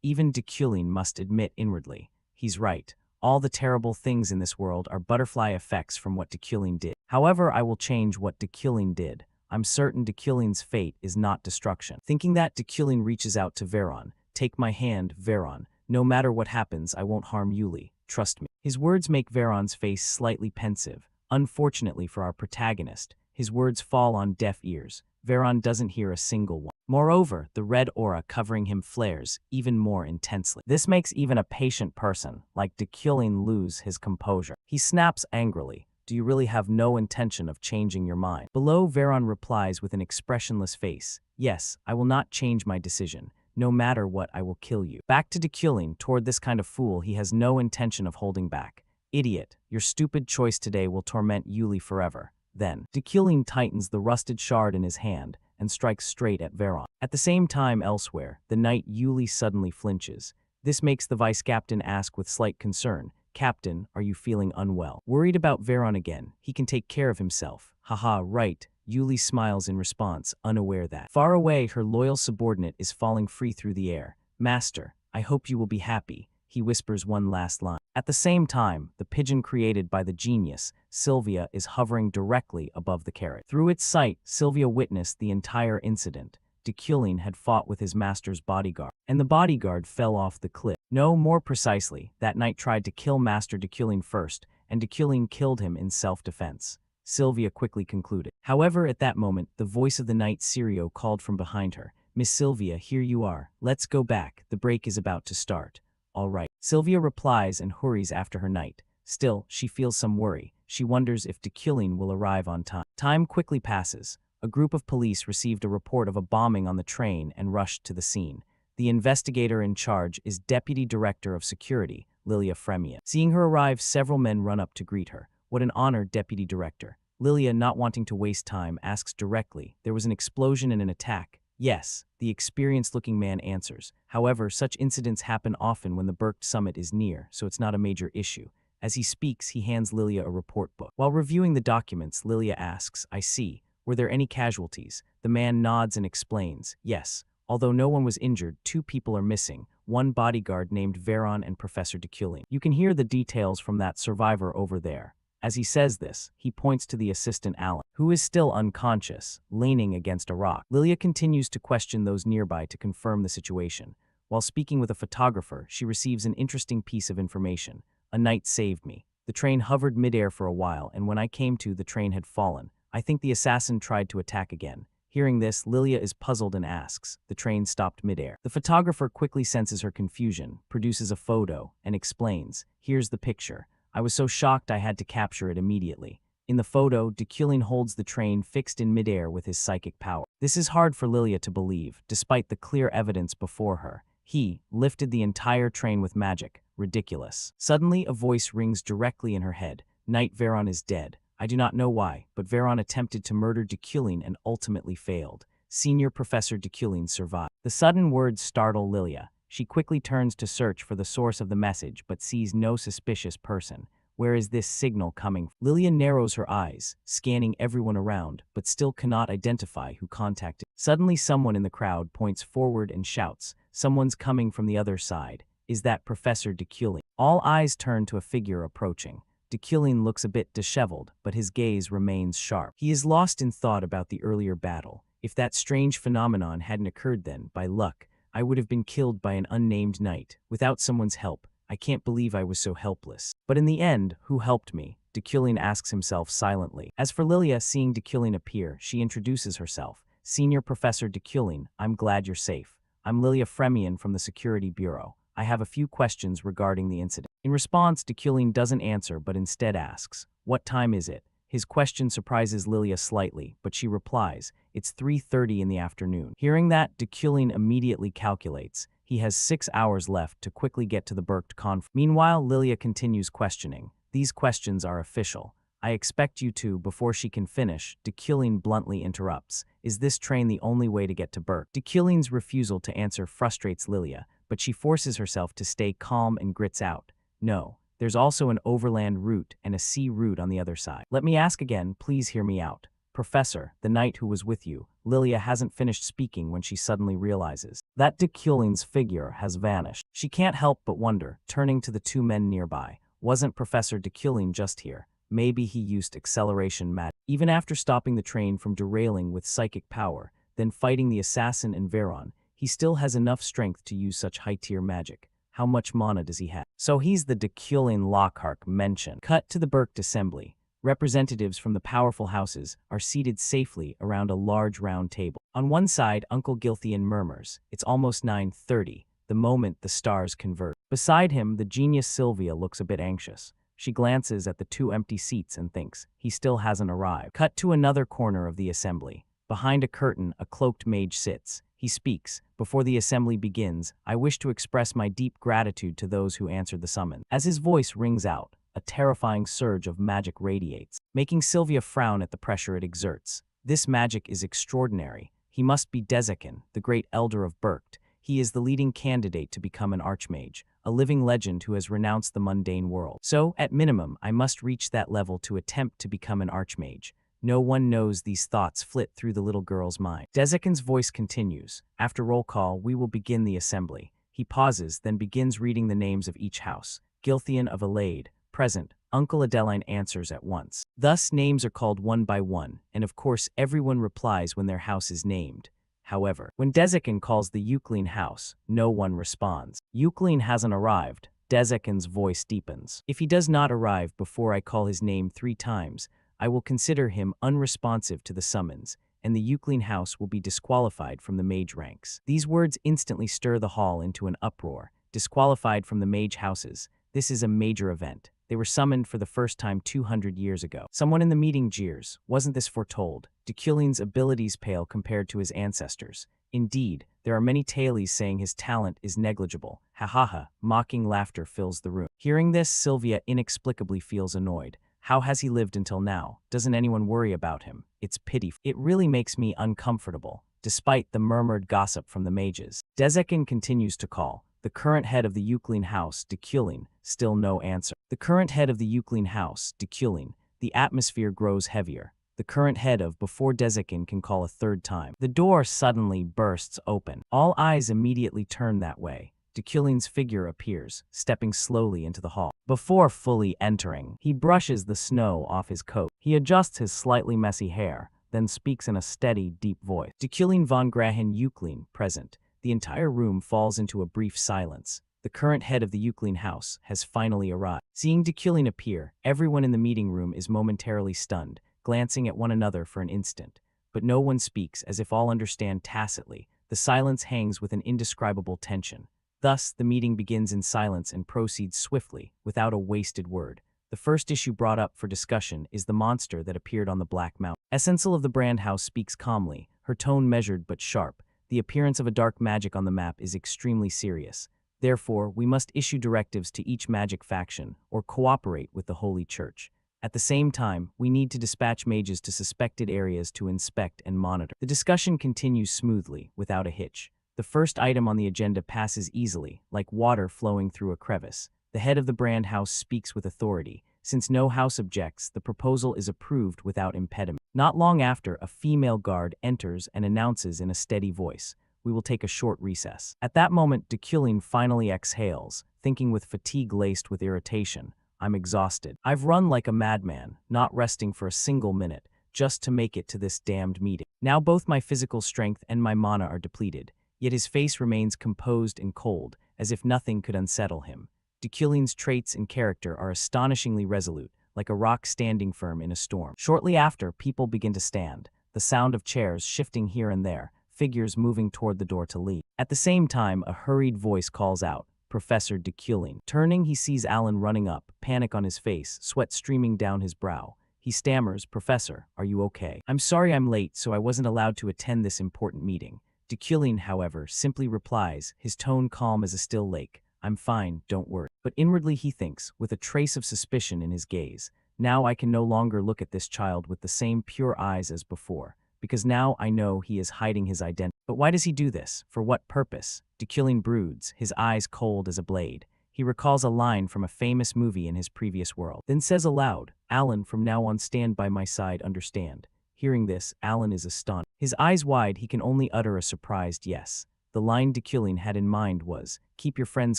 even Dekulin must admit inwardly, he's right. All the terrible things in this world are butterfly effects from what Dekulin did. However, I will change what Dekulin did. I'm certain Dekulin's fate is not destruction. Thinking that, Dekulin reaches out to Veron. Take my hand, Veron. No matter what happens, I won't harm Yuli. Trust me. His words make Veron's face slightly pensive. Unfortunately for our protagonist, his words fall on deaf ears. Veron doesn't hear a single one. Moreover, the red aura covering him flares even more intensely. This makes even a patient person like Dekulin lose his composure. He snaps angrily. Do you really have no intention of changing your mind? Below, Veron replies with an expressionless face. Yes, I will not change my decision. No matter what, I will kill you. Back to Dekulin, toward this kind of fool, he has no intention of holding back. Idiot, your stupid choice today will torment Yuli forever. Then, Dekulin tightens the rusted shard in his hand and strikes straight at Veron. At the same time elsewhere, the knight Yuli suddenly flinches. This makes the vice-captain ask with slight concern, Captain, are you feeling unwell? Worried about Veron again, he can take care of himself. Haha, right. Yuli smiles in response, unaware that. Far away, her loyal subordinate is falling free through the air. Master, I hope you will be happy. He whispers one last line. At the same time, the pigeon created by the genius, Sylvia, is hovering directly above the carrot. Through its sight, Sylvia witnessed the entire incident. Dekulin had fought with his master's bodyguard, and the bodyguard fell off the cliff. No, more precisely, that knight tried to kill Master Dekulin first, and Dekulin killed him in self-defense. Sylvia quickly concluded. However, at that moment, the voice of the knight Sirio called from behind her. Miss Sylvia, here you are. Let's go back. The break is about to start. All right. Sylvia replies and hurries after her knight. Still, she feels some worry. She wonders if Dekulin will arrive on time. Time quickly passes. A group of police received a report of a bombing on the train and rushed to the scene. The investigator in charge is Deputy Director of Security, Lilia Fremia. Seeing her arrive, several men run up to greet her. What an honor, Deputy Director. Lilia, not wanting to waste time, asks directly. There was an explosion and an attack. Yes, the experienced-looking man answers. However, such incidents happen often when the Berkt summit is near, so it's not a major issue. As he speaks, he hands Lilia a report book. While reviewing the documents, Lilia asks, I see. Were there any casualties? The man nods and explains, yes. Although no one was injured, 2 people are missing, one bodyguard named Veron and Professor Deculin. You can hear the details from that survivor over there. As he says this, he points to the assistant Alan, who is still unconscious, leaning against a rock. Lilia continues to question those nearby to confirm the situation. While speaking with a photographer, she receives an interesting piece of information. A night saved me. The train hovered midair for a while, and when I came to, the train had fallen. I think the assassin tried to attack again. Hearing this, Lilia is puzzled and asks. The train stopped midair. The photographer quickly senses her confusion, produces a photo, and explains. Here's the picture. I was so shocked I had to capture it immediately. In the photo, Deculin holds the train fixed in midair with his psychic power. This is hard for Lilia to believe, despite the clear evidence before her. He lifted the entire train with magic. Ridiculous. Suddenly, a voice rings directly in her head. Knight Veron is dead. I do not know why, but Veron attempted to murder Deculin and ultimately failed. Senior Professor Deculin survived. The sudden words startle Lilia. She quickly turns to search for the source of the message, but sees no suspicious person. Where is this signal coming from? Lilia narrows her eyes, scanning everyone around, but still cannot identify who contacted. Suddenly, someone in the crowd points forward and shouts, "Someone's coming from the other side. Is that Professor Deculin?" All eyes turn to a figure approaching. Deculin looks a bit disheveled, but his gaze remains sharp. He is lost in thought about the earlier battle. If that strange phenomenon hadn't occurred then, by luck, I would have been killed by an unnamed knight. Without someone's help, I can't believe I was so helpless. But in the end, who helped me? Deculin asks himself silently. As for Lilia, seeing Deculin appear, she introduces herself. Senior Professor Deculin, I'm glad you're safe. I'm Lilia Fremian from the Security Bureau. I have a few questions regarding the incident. In response, Deculin doesn't answer but instead asks, what time is it? His question surprises Lilia slightly, but she replies, it's 3:30 in the afternoon. Hearing that, Deculin immediately calculates. He has 6 hours left to quickly get to the Berkt conference. Meanwhile, Lilia continues questioning. These questions are official. I expect you to, before she can finish, Deculin bluntly interrupts. Is this train the only way to get to Berkt? Deculin's refusal to answer frustrates Lilia, but she forces herself to stay calm and grits out. No, there's also an overland route and a sea route on the other side. Let me ask again, please hear me out. Professor, the knight who was with you. Lilia hasn't finished speaking when she suddenly realizes that Deculin's figure has vanished. She can't help but wonder, turning to the 2 men nearby. Wasn't Professor Deculin just here? Maybe he used acceleration magic. Even after stopping the train from derailing with psychic power, then fighting the assassin and Veron, he still has enough strength to use such high-tier magic. How much mana does he have? So he's the Deculin Lockhart mentioned. Cut to the Berkt assembly. Representatives from the powerful houses are seated safely around a large round table. On one side, Uncle Gilthian murmurs, it's almost 9:30, the moment the stars converge. Beside him, the genius Sylvia looks a bit anxious. She glances at the 2 empty seats and thinks, he still hasn't arrived. Cut to another corner of the assembly. Behind a curtain, a cloaked mage sits. He speaks. Before the assembly begins, I wish to express my deep gratitude to those who answered the summons. As his voice rings out, a terrifying surge of magic radiates, making Sylvia frown at the pressure it exerts. This magic is extraordinary. He must be Dezekin, the great elder of Berkt. He is the leading candidate to become an archmage, a living legend who has renounced the mundane world. So, at minimum, I must reach that level to attempt to become an archmage. No one knows these thoughts flit through the little girl's mind. Dezekin's voice continues. After roll call, we will begin the assembly. He pauses, then begins reading the names of each house. Gilthian of Alade, present. Uncle Adeline answers at once. Thus, names are called one by one, and of course everyone replies when their house is named. However, when Dezekin calls the Euclin house, no one responds. Euclin hasn't arrived. Dezekin's voice deepens. If he does not arrive before I call his name 3 times, I will consider him unresponsive to the summons, and the Euclin house will be disqualified from the mage ranks. These words instantly stir the hall into an uproar. Disqualified from the mage houses. This is a major event. They were summoned for the first time 200 years ago. Someone in the meeting jeers. Wasn't this foretold? Deculin's abilities pale compared to his ancestors. Indeed, there are many tales saying his talent is negligible. Ha ha ha, mocking laughter fills the room. Hearing this, Sylvia inexplicably feels annoyed. How has he lived until now? Doesn't anyone worry about him? It's pitiful. It really makes me uncomfortable, despite the murmured gossip from the mages. Dezekin continues to call. The current head of the Euclid house, Dekulin, still no answer. The current head of the Euclid house, Dekulin. The atmosphere grows heavier. The current head of before Dezekin can call a third time. The door suddenly bursts open. All eyes immediately turn that way. Dekulin's figure appears, stepping slowly into the hall. Before fully entering, he brushes the snow off his coat. He adjusts his slightly messy hair, then speaks in a steady, deep voice. Dekulin von Grahen Euclid, present. The entire room falls into a brief silence. The current head of the Euclid house has finally arrived. Seeing Dekulin appear, everyone in the meeting room is momentarily stunned, glancing at one another for an instant. But no one speaks, as if all understand tacitly. The silence hangs with an indescribable tension. Thus, the meeting begins in silence and proceeds swiftly, without a wasted word. The first issue brought up for discussion is the monster that appeared on the Black Mountain. Essential of the Brand House speaks calmly, her tone measured but sharp. The appearance of a dark magic on the map is extremely serious. Therefore, we must issue directives to each magic faction, or cooperate with the Holy Church. At the same time, we need to dispatch mages to suspected areas to inspect and monitor. The discussion continues smoothly, without a hitch. The first item on the agenda passes easily, like water flowing through a crevice. The head of the Brand House speaks with authority. Since no house objects, the proposal is approved without impediment. Not long after, a female guard enters and announces in a steady voice, "We will take a short recess." At that moment, Dekulin finally exhales, thinking with fatigue laced with irritation, "I'm exhausted. I've run like a madman, not resting for a single minute, just to make it to this damned meeting. Now both my physical strength and my mana are depleted." Yet his face remains composed and cold, as if nothing could unsettle him. Dekulin's traits and character are astonishingly resolute, like a rock standing firm in a storm. Shortly after, people begin to stand, the sound of chairs shifting here and there, figures moving toward the door to leave. At the same time, a hurried voice calls out, "Professor Dekulin." Turning, he sees Alan running up, panic on his face, sweat streaming down his brow. He stammers, "Professor, are you okay? I'm sorry I'm late, so I wasn't allowed to attend this important meeting." Dekulin, however, simply replies, his tone calm as a still lake, "I'm fine, don't worry." But inwardly he thinks, with a trace of suspicion in his gaze, "Now I can no longer look at this child with the same pure eyes as before, because now I know he is hiding his identity." But why does he do this? For what purpose? Dekulin broods, his eyes cold as a blade. He recalls a line from a famous movie in his previous world, then says aloud, "Alan, from now on stand by my side, understand." Hearing this, Alan is astonished. His eyes wide, he can only utter a surprised yes. The line Dekulin had in mind was, "Keep your friends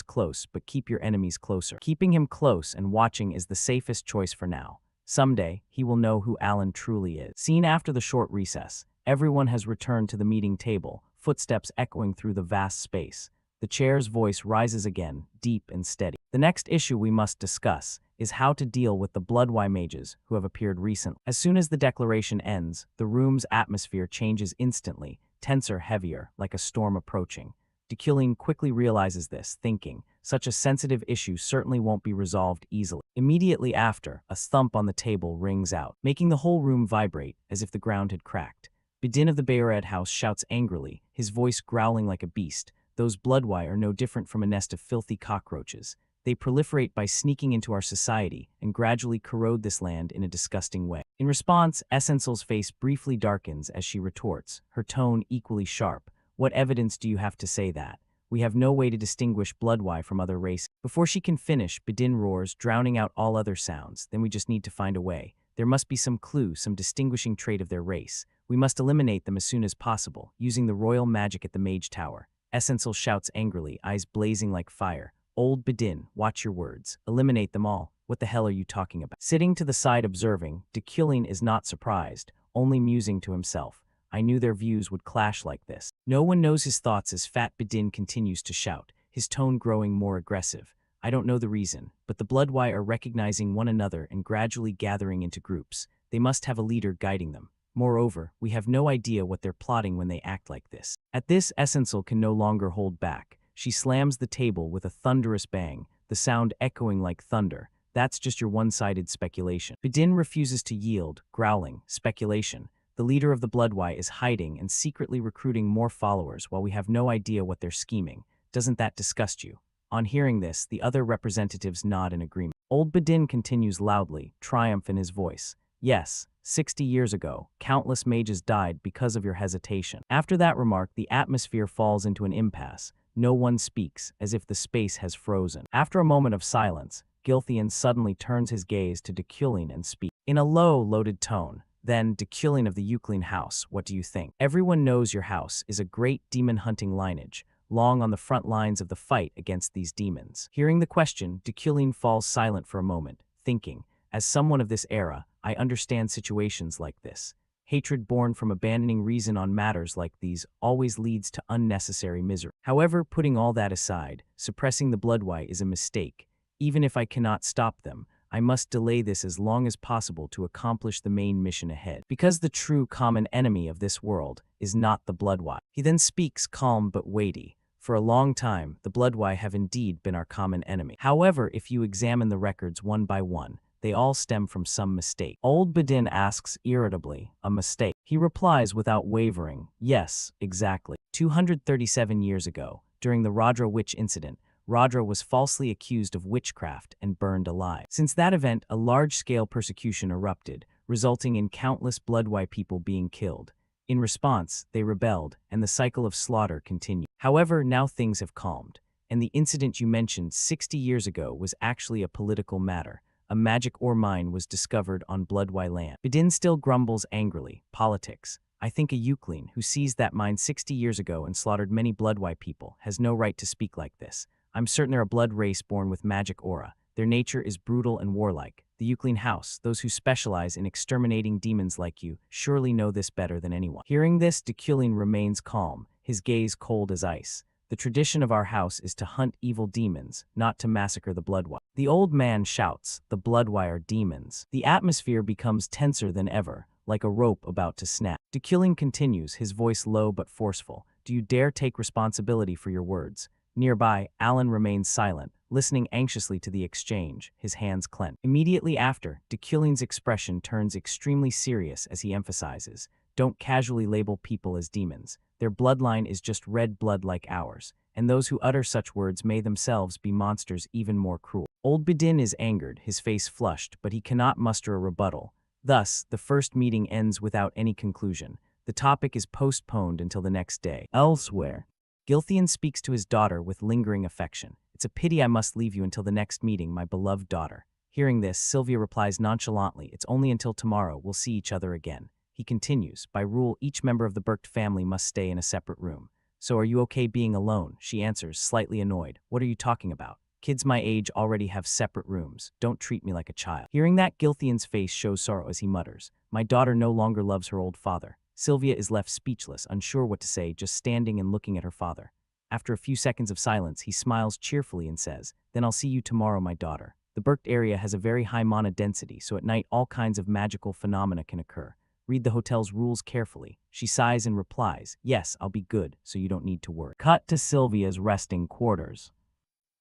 close, but keep your enemies closer." Keeping him close and watching is the safest choice for now. Someday, he will know who Alan truly is. Seen after the short recess, everyone has returned to the meeting table, footsteps echoing through the vast space. The chair's voice rises again, deep and steady. The next issue we must discuss is how to deal with the Bloodwy mages who have appeared recently. As soon as the declaration ends, the room's atmosphere changes instantly, tenser, heavier, like a storm approaching. Dekulin quickly realizes this, thinking, such a sensitive issue certainly won't be resolved easily. Immediately after, a thump on the table rings out, making the whole room vibrate as if the ground had cracked. Bidin of the Bayored house shouts angrily, his voice growling like a beast. Those Bloodwy are no different from a nest of filthy cockroaches. They proliferate by sneaking into our society and gradually corrode this land in a disgusting way. In response, Essencel's face briefly darkens as she retorts, her tone equally sharp. "What evidence do you have to say that? We have no way to distinguish Bloodwy from other races." Before she can finish, Bidin roars, drowning out all other sounds. "Then we just need to find a way. There must be some clue, some distinguishing trait of their race. We must eliminate them as soon as possible, using the royal magic at the Mage Tower." Essencel shouts angrily, eyes blazing like fire. "Old Bidin, watch your words. Eliminate them all. What the hell are you talking about?" Sitting to the side observing, Dekulin is not surprised, only musing to himself. "I knew their views would clash like this." No one knows his thoughts as Fat Bidin continues to shout, his tone growing more aggressive. "I don't know the reason, but the Bloodwy are recognizing one another and gradually gathering into groups. They must have a leader guiding them. Moreover, we have no idea what they're plotting when they act like this." At this, Essencel can no longer hold back. She slams the table with a thunderous bang, the sound echoing like thunder. "That's just your one-sided speculation." Bidin refuses to yield, growling, "Speculation. The leader of the Bloodwy is hiding and secretly recruiting more followers while we have no idea what they're scheming. Doesn't that disgust you?" On hearing this, the other representatives nod in agreement. Old Badin continues loudly, triumph in his voice. Yes, 60 years ago, countless mages died because of your hesitation. After that remark, the atmosphere falls into an impasse. No one speaks, as if the space has frozen. After a moment of silence, Gilthian suddenly turns his gaze to Deculin and speaks. In a low, loaded tone, then, Deculin of the Euclid house, what do you think? Everyone knows your house is a great demon-hunting lineage, long on the front lines of the fight against these demons. Hearing the question, Deculin falls silent for a moment, thinking, as someone of this era, I understand situations like this. Hatred born from abandoning reason on matters like these always leads to unnecessary misery. However, putting all that aside, suppressing the Bloodwhite is a mistake. Even if I cannot stop them, I must delay this as long as possible to accomplish the main mission ahead. Because the true common enemy of this world is not the Bloodwhite. He then speaks calm but weighty. For a long time, the Bloodwhite have indeed been our common enemy. However, if you examine the records one by one, they all stem from some mistake. Old Badin asks irritably, a mistake? He replies without wavering, yes, exactly. 237 years ago, during the Radra witch incident, Radra was falsely accused of witchcraft and burned alive. Since that event, a large-scale persecution erupted, resulting in countless Bloodwhite people being killed. In response, they rebelled, and the cycle of slaughter continued. However, now things have calmed, and the incident you mentioned 60 years ago was actually a political matter. A magic ore mine was discovered on Bloodwhite land. Badin still grumbles angrily. Politics. I think a Euclid who seized that mine 60 years ago and slaughtered many Bloodwhite people has no right to speak like this. I'm certain they're a blood race born with magic aura. Their nature is brutal and warlike. The Euclid house, those who specialize in exterminating demons like you, surely know this better than anyone. Hearing this, Deculin remains calm, his gaze cold as ice. The tradition of our house is to hunt evil demons, not to massacre the Bloodwhite. The old man shouts, the Bloodwhite are demons. The atmosphere becomes tenser than ever, like a rope about to snap. Deculin continues, his voice low but forceful. Do you dare take responsibility for your words? Nearby, Alan remains silent, listening anxiously to the exchange, his hands clenched. Immediately after, Deculin's expression turns extremely serious as he emphasizes, don't casually label people as demons. Their bloodline is just red blood like ours, and those who utter such words may themselves be monsters even more cruel. Old Badin is angered, his face flushed, but he cannot muster a rebuttal. Thus, the first meeting ends without any conclusion. The topic is postponed until the next day. Elsewhere, Gilthian speaks to his daughter with lingering affection. It's a pity I must leave you until the next meeting, my beloved daughter. Hearing this, Sylvia replies nonchalantly, it's only until tomorrow, we'll see each other again. He continues, by rule, each member of the Burkt family must stay in a separate room. So are you okay being alone? She answers, slightly annoyed. What are you talking about? Kids my age already have separate rooms. Don't treat me like a child. Hearing that, Gilthian's face shows sorrow as he mutters, my daughter no longer loves her old father. Sylvia is left speechless, unsure what to say, just standing and looking at her father. After a few seconds of silence, he smiles cheerfully and says, then I'll see you tomorrow, my daughter. The Burkt area has a very high mana density, so at night all kinds of magical phenomena can occur. Read the hotel's rules carefully. She sighs and replies, yes, I'll be good, so you don't need to worry. Cut to Sylvia's resting quarters.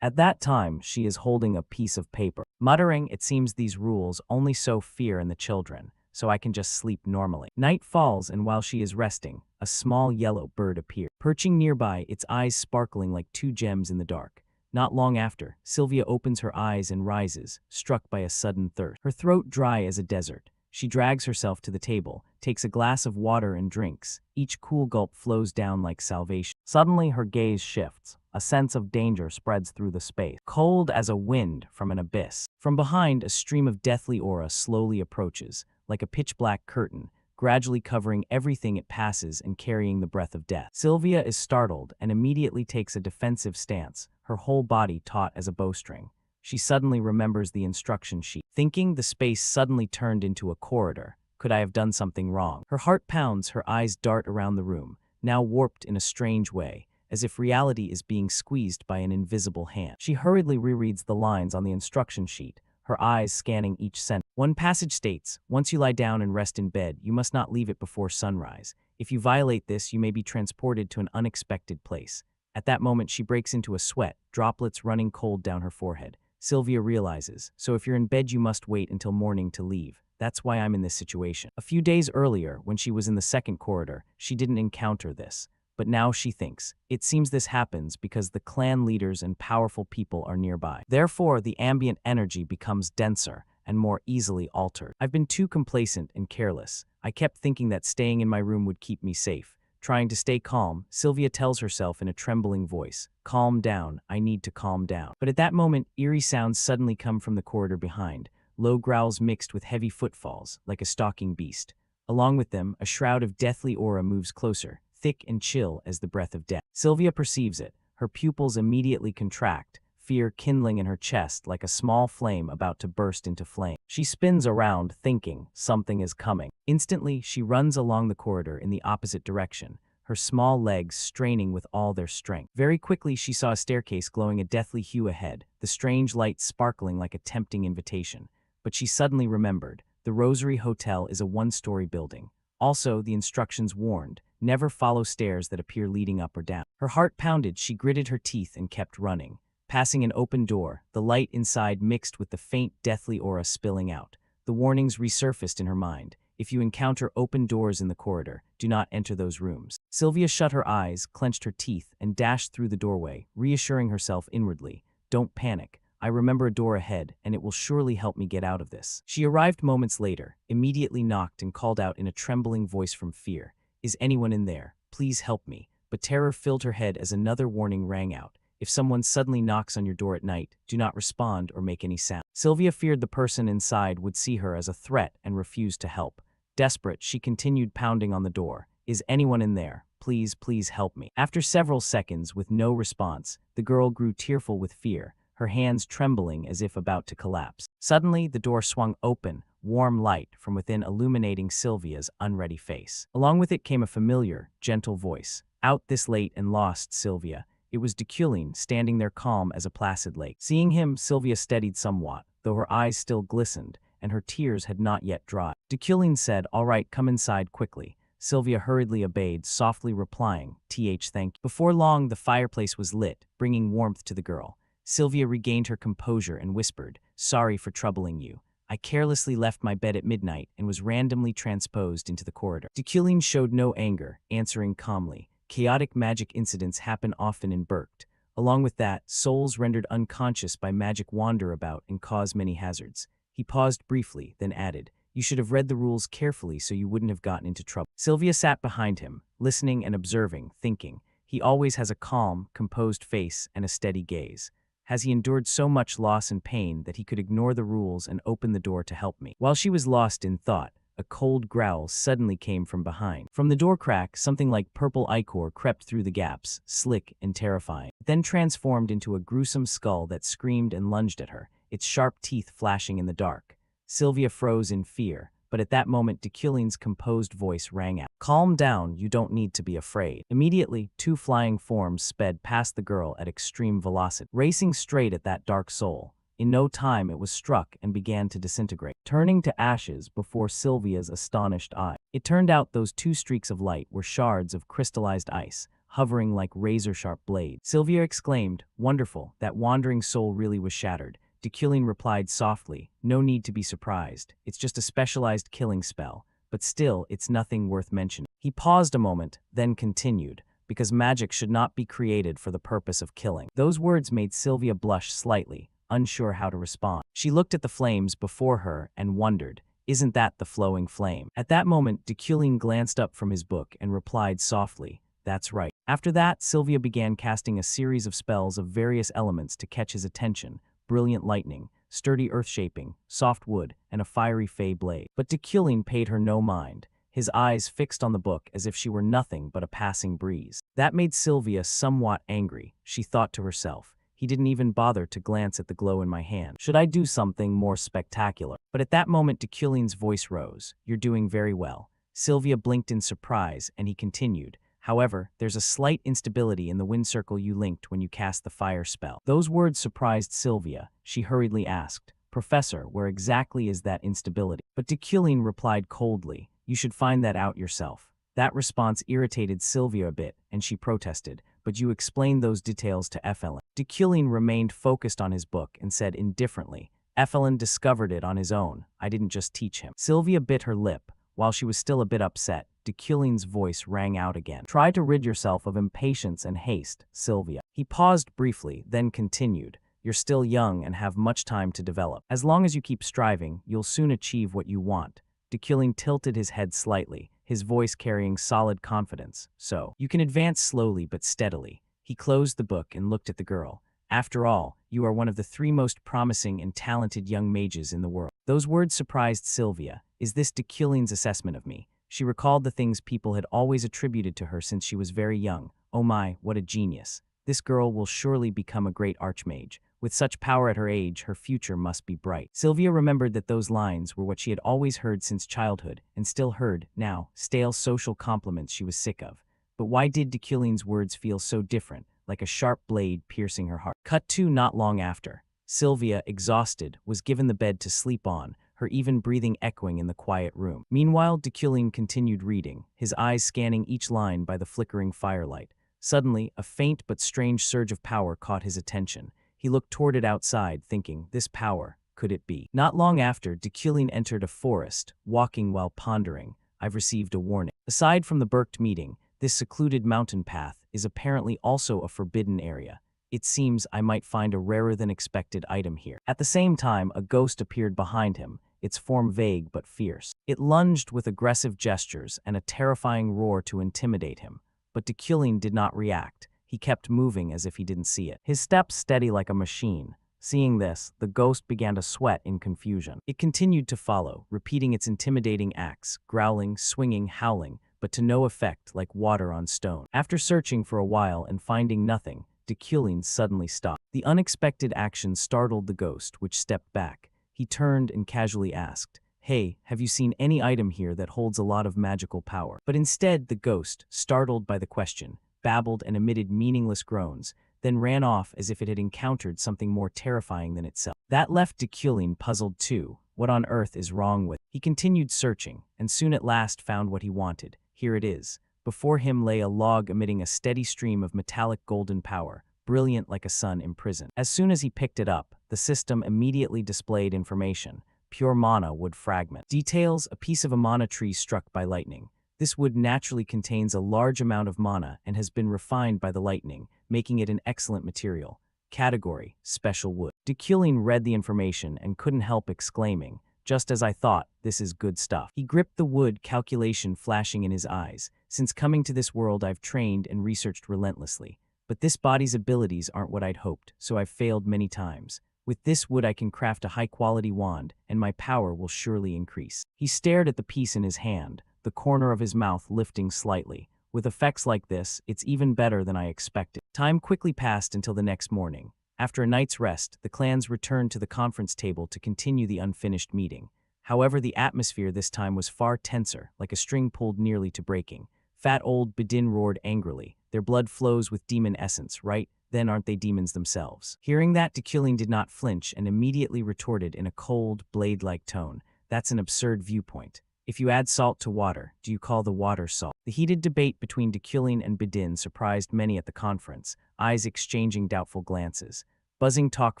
At that time, she is holding a piece of paper. Muttering, it seems these rules only sow fear in the children, so I can just sleep normally. Night falls, and while she is resting, a small yellow bird appears. Perching nearby, its eyes sparkling like two gems in the dark. Not long after, Sylvia opens her eyes and rises, struck by a sudden thirst. Her throat dry as a desert. She drags herself to the table, takes a glass of water and drinks. Each cool gulp flows down like salvation. Suddenly, her gaze shifts. A sense of danger spreads through the space, cold as a wind from an abyss. From behind, a stream of deathly aura slowly approaches, like a pitch-black curtain, gradually covering everything it passes and carrying the breath of death. Sylvia is startled and immediately takes a defensive stance, her whole body taut as a bowstring. She suddenly remembers the instruction sheet. Thinking, the space suddenly turned into a corridor. Could I have done something wrong? Her heart pounds, her eyes dart around the room, now warped in a strange way, as if reality is being squeezed by an invisible hand. She hurriedly rereads the lines on the instruction sheet, her eyes scanning each sentence. One passage states, once you lie down and rest in bed, you must not leave it before sunrise. If you violate this, you may be transported to an unexpected place. At that moment, she breaks into a sweat, droplets running cold down her forehead. Sylvia realizes, so if you're in bed you must wait until morning to leave. That's why I'm in this situation. A few days earlier, when she was in the second corridor, she didn't encounter this. but now she thinks, it seems this happens because the clan leaders and powerful people are nearby. Therefore, the ambient energy becomes denser and more easily altered. I've been too complacent and careless. I kept thinking that staying in my room would keep me safe. Trying to stay calm, Sylvia tells herself in a trembling voice, "Calm down, I need to calm down." But at that moment, eerie sounds suddenly come from the corridor behind, low growls mixed with heavy footfalls, like a stalking beast. Along with them, a shroud of deathly aura moves closer, thick and chill as the breath of death. Sylvia perceives it. Her pupils immediately contract, fear kindling in her chest like a small flame about to burst into flame. She spins around, thinking, something is coming. Instantly, she runs along the corridor in the opposite direction, her small legs straining with all their strength. Very quickly, she saw a staircase glowing a deathly hue ahead, the strange light sparkling like a tempting invitation. But she suddenly remembered, the Rosary Hotel is a one-story building. Also, the instructions warned, never follow stairs that appear leading up or down. Her heart pounded, she gritted her teeth and kept running. Passing an open door, the light inside mixed with the faint deathly aura spilling out. The warnings resurfaced in her mind. If you encounter open doors in the corridor, do not enter those rooms. Sylvia shut her eyes, clenched her teeth, and dashed through the doorway, reassuring herself inwardly, "Don't panic. I remember a door ahead, and it will surely help me get out of this." She arrived moments later, immediately knocked and called out in a trembling voice from fear, "Is anyone in there? Please help me." But terror filled her head as another warning rang out. If someone suddenly knocks on your door at night, do not respond or make any sound. Sylvia feared the person inside would see her as a threat and refused to help. Desperate, she continued pounding on the door. "Is anyone in there? Please, please help me." After several seconds with no response, the girl grew tearful with fear, her hands trembling as if about to collapse. Suddenly, the door swung open, warm light from within illuminating Sylvia's unready face. Along with it came a familiar, gentle voice. "Out this late and lost, Sylvia." It was de Culin, standing there calm as a placid lake. Seeing him, Sylvia steadied somewhat, though her eyes still glistened, and her tears had not yet dried. De Culin said, "All right, come inside quickly." Sylvia hurriedly obeyed, softly replying, "Thank you." Before long, the fireplace was lit, bringing warmth to the girl. Sylvia regained her composure and whispered, "Sorry for troubling you. I carelessly left my bed at midnight and was randomly transposed into the corridor." De Culin showed no anger, answering calmly, "Chaotic magic incidents happen often in Berkt. Along with that, souls rendered unconscious by magic wander about and cause many hazards." He paused briefly, then added, "You should have read the rules carefully so you wouldn't have gotten into trouble." Sylvia sat behind him, listening and observing, thinking, he always has a calm, composed face and a steady gaze. Has he endured so much loss and pain that he could ignore the rules and open the door to help me? While she was lost in thought, a cold growl suddenly came from behind. From the door crack, something like purple ichor crept through the gaps, slick and terrifying. It then transformed into a gruesome skull that screamed and lunged at her, its sharp teeth flashing in the dark. Sylvia froze in fear, but at that moment de Culin's composed voice rang out. "Calm down, you don't need to be afraid." Immediately, two flying forms sped past the girl at extreme velocity, racing straight at that dark soul. In no time it was struck and began to disintegrate, turning to ashes before Sylvia's astonished eye. It turned out those two streaks of light were shards of crystallized ice, hovering like razor-sharp blades. Sylvia exclaimed, "Wonderful, that wandering soul really was shattered." De Culin replied softly, "No need to be surprised. It's just a specialized killing spell, but still, it's nothing worth mentioning." He paused a moment, then continued, "Because magic should not be created for the purpose of killing." Those words made Sylvia blush slightly, unsure how to respond. She looked at the flames before her and wondered, "Isn't that the flowing flame?" At that moment, de Culin glanced up from his book and replied softly, "That's right." After that, Sylvia began casting a series of spells of various elements to catch his attention: brilliant lightning, sturdy earth-shaping, soft wood, and a fiery fey blade. But de Culin paid her no mind, his eyes fixed on the book as if she were nothing but a passing breeze. That made Sylvia somewhat angry. She thought to herself, "He didn't even bother to glance at the glow in my hand. Should I do something more spectacular?" But at that moment de Culin's voice rose, "You're doing very well." Sylvia blinked in surprise, and he continued, "However, there's a slight instability in the wind circle you linked when you cast the fire spell." Those words surprised Sylvia. She hurriedly asked, "Professor, where exactly is that instability?" But de Culin replied coldly, "You should find that out yourself." That response irritated Sylvia a bit, and she protested, "But you explained those details to Efelyn." De Culin remained focused on his book and said indifferently, "Efelyn discovered it on his own. I didn't just teach him." Sylvia bit her lip. While she was still a bit upset, Deculin's voice rang out again. Try to rid yourself of impatience and haste, Sylvia. He paused briefly, then continued. You're still young and have much time to develop. As long as you keep striving, you'll soon achieve what you want. Deculin tilted his head slightly, his voice carrying solid confidence. So, you can advance slowly but steadily. He closed the book and looked at the girl. After all, you are one of the 3 most promising and talented young mages in the world. Those words surprised Sylvia. Is this Deculin's assessment of me? She recalled the things people had always attributed to her since she was very young. Oh my, what a genius. This girl will surely become a great archmage. With such power at her age, her future must be bright. Sylvia remembered that those lines were what she had always heard since childhood, and still heard, now, stale social compliments she was sick of. But why did Deculin's words feel so different, like a sharp blade piercing her heart? Cut to not long after. Sylvia, exhausted, was given the bed to sleep on, her even breathing echoing in the quiet room. Meanwhile, Deculin continued reading, his eyes scanning each line by the flickering firelight. Suddenly, a faint but strange surge of power caught his attention. He looked toward it outside, thinking, this power, could it be? Not long after, Deculin entered a forest, walking while pondering. I've received a warning. Aside from the Berked meeting, this secluded mountain path is apparently also a forbidden area. It seems I might find a rarer-than-expected item here. At the same time, a ghost appeared behind him, its form vague but fierce. It lunged with aggressive gestures and a terrifying roar to intimidate him. But Deculin did not react. He kept moving as if he didn't see it, his steps steady like a machine. Seeing this, the ghost began to sweat in confusion. It continued to follow, repeating its intimidating acts, growling, swinging, howling, but to no effect, like water on stone. After searching for a while and finding nothing, Deculin suddenly stopped. The unexpected action startled the ghost, which stepped back. He turned and casually asked, "Hey, have you seen any item here that holds a lot of magical power?" But instead, the ghost, startled by the question, babbled and emitted meaningless groans, then ran off as if it had encountered something more terrifying than itself. That left Deculin puzzled too. What on earth is wrong with it? He continued searching, and soon at last found what he wanted. Here it is. Before him lay a log emitting a steady stream of metallic golden power, brilliant like a sun imprisoned. As soon as he picked it up, the system immediately displayed information. Pure mana wood fragment. Details: a piece of a mana tree struck by lightning. This wood naturally contains a large amount of mana and has been refined by the lightning, making it an excellent material. Category: special wood. Deculin read the information and couldn't help exclaiming, "Just as I thought, this is good stuff." He gripped the wood, calculation flashing in his eyes. Since coming to this world, I've trained and researched relentlessly. But this body's abilities aren't what I'd hoped, so I've failed many times. With this wood I can craft a high-quality wand, and my power will surely increase. He stared at the piece in his hand, the corner of his mouth lifting slightly. With effects like this, it's even better than I expected. Time quickly passed until the next morning. After a night's rest, the clans returned to the conference table to continue the unfinished meeting. However, the atmosphere this time was far tenser, like a string pulled nearly to breaking. Fat old Bedin roared angrily. Their blood flows with demon essence, right? Then aren't they demons themselves? Hearing that, Deculin did not flinch and immediately retorted in a cold, blade-like tone. That's an absurd viewpoint. If you add salt to water, do you call the water salt? The heated debate between Deculin and Bedin surprised many at the conference, eyes exchanging doubtful glances. Buzzing talk